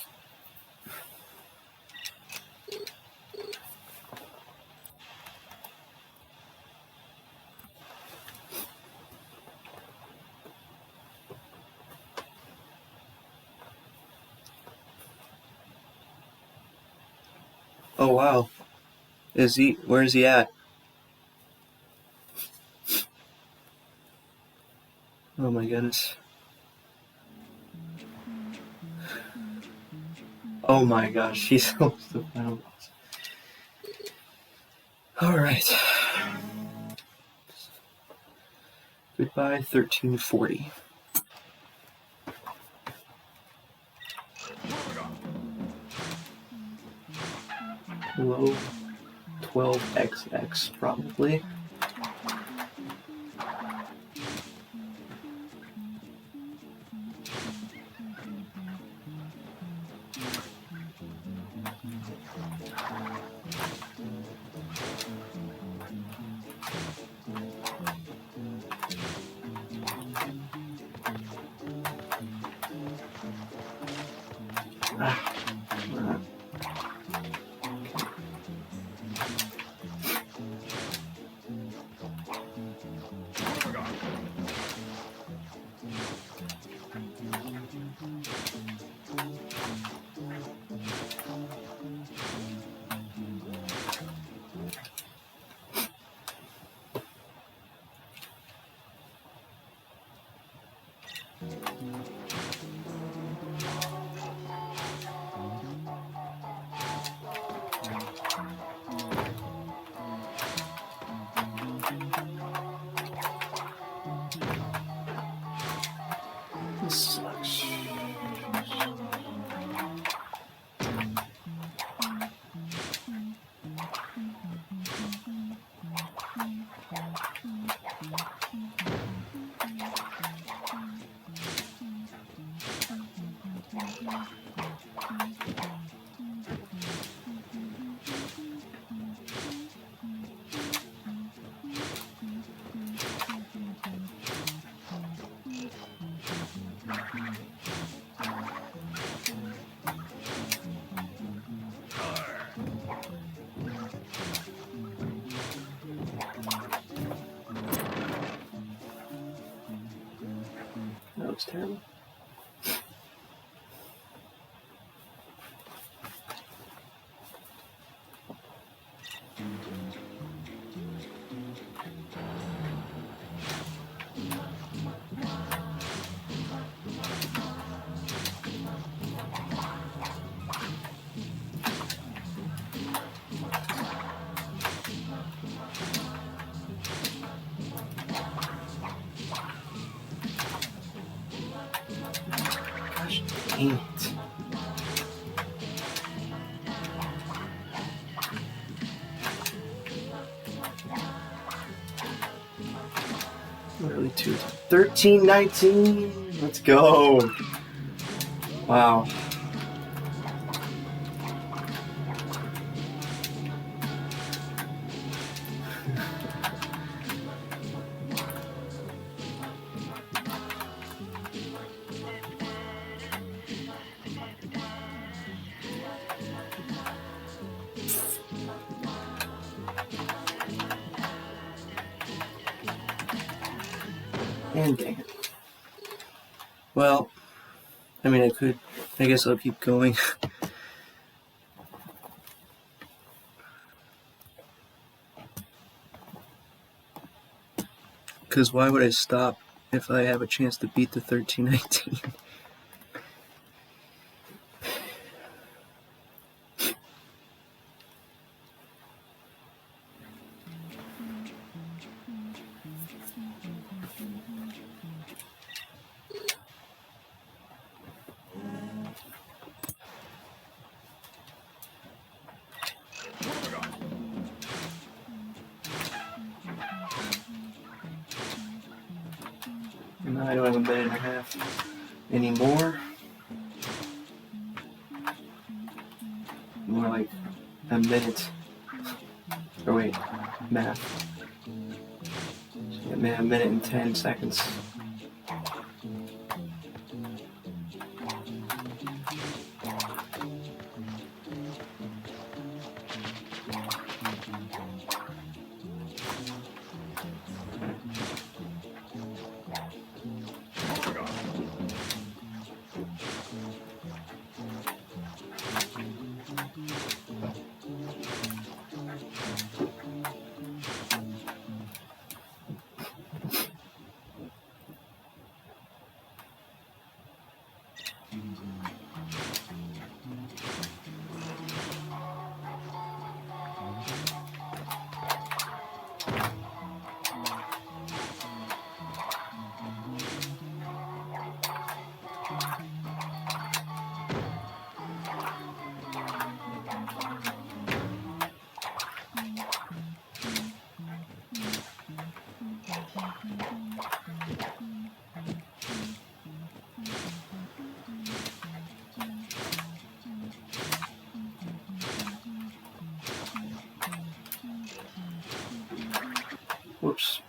Oh wow. Where is he at? Oh my goodness. Oh my gosh, he's almost the final boss. Alright. Goodbye, 1340. Hello, 12XX, probably. was terrible. Gosh dang it. Literally 13-19. Let's go. Wow. And dang it. Well, I mean, I guess I'll keep going. Because why would I stop if I have a chance to beat the 13-19? And I don't have a minute and a half anymore. More like a minute. Or wait, math. So yeah, a minute and 10 seconds. Whoops.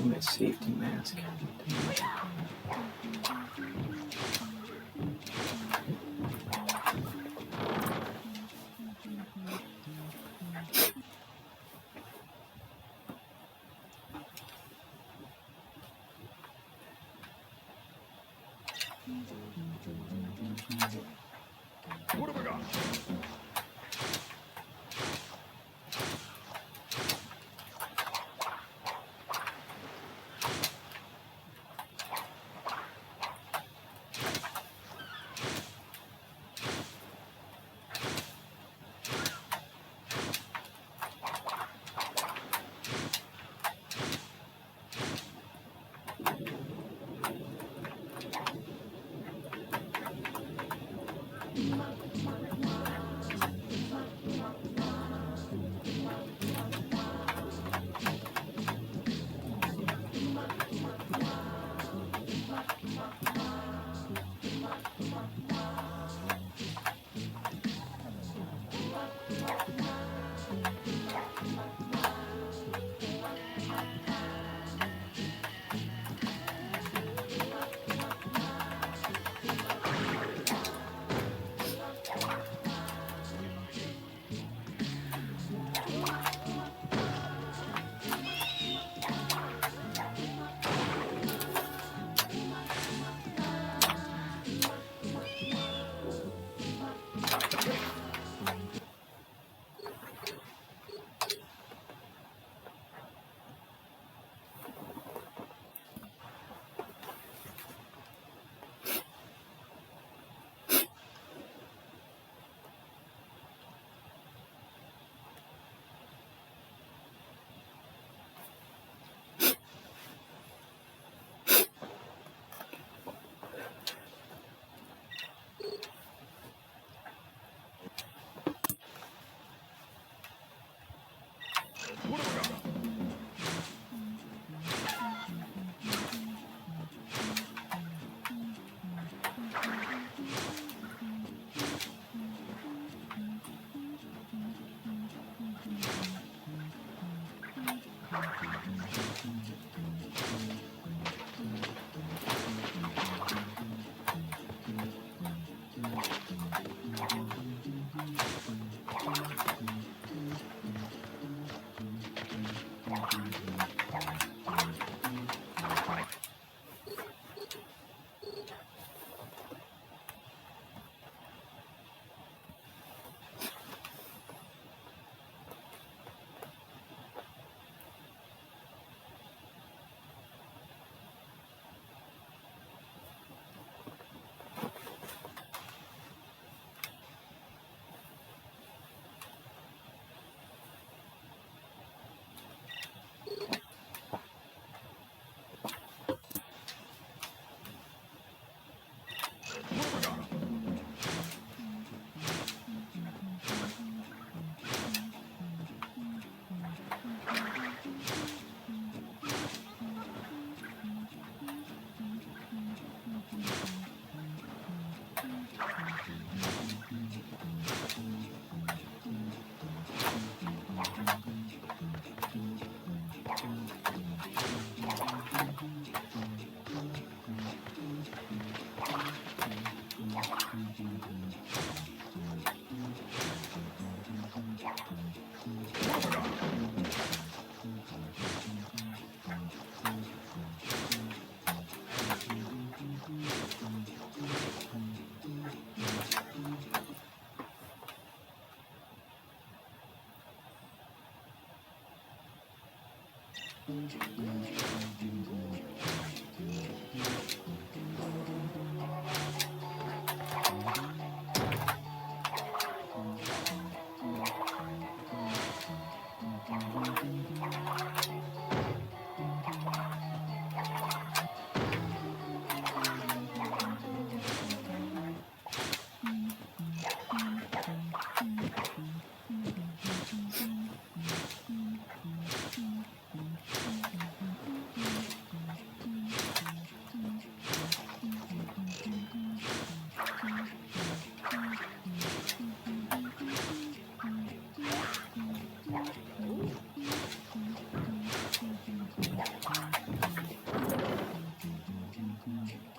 My safety mask. What have we got?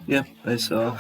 Yep, I saw.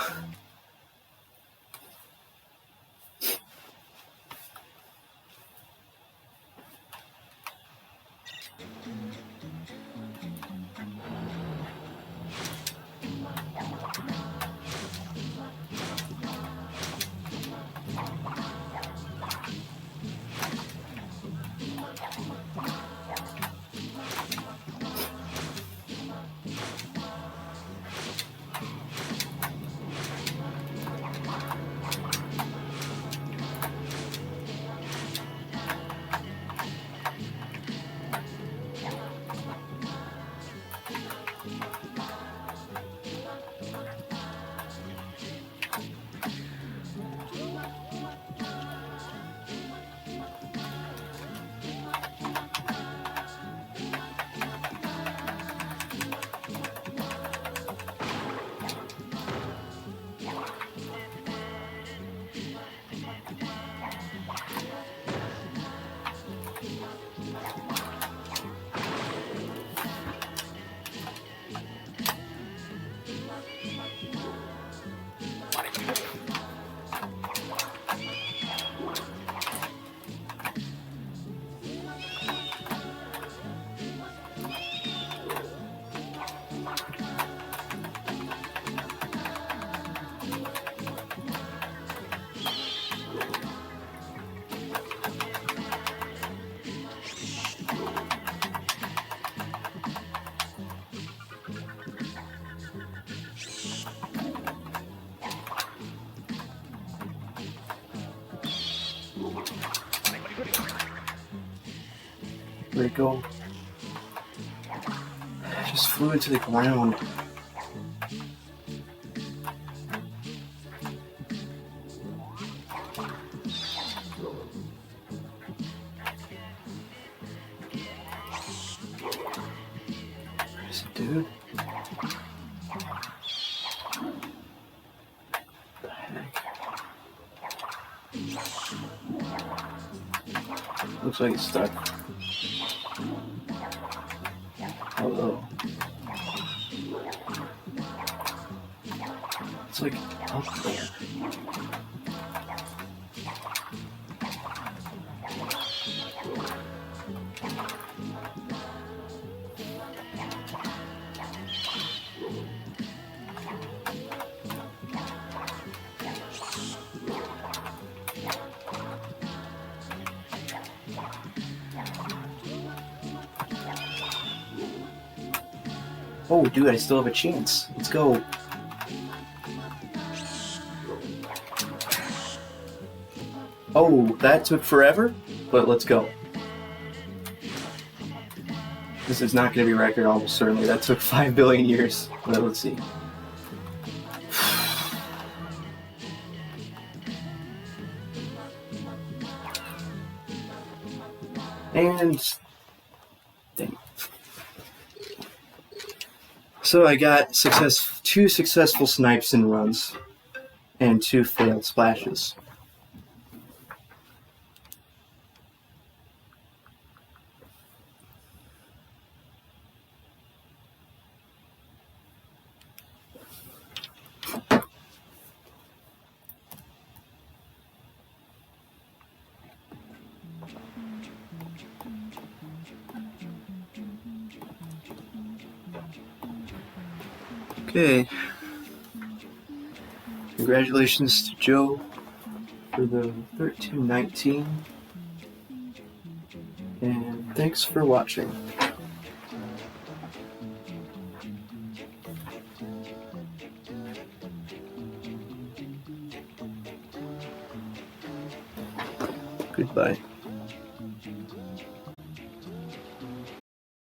Where'd it go? I just flew into the ground. Where is it, dude? What the heck? Looks like it's stuck. Oh, below. It's like up there. Oh, dude, I still have a chance. Let's go. Oh, that took forever, but let's go. This is not going to be a record, almost certainly. That took 5 billion years. But let's see. And... dang. So I got 2 successful snipes and runs, and 2 failed splashes. Okay. Congratulations to Joe for the 1319. And thanks for watching. Goodbye.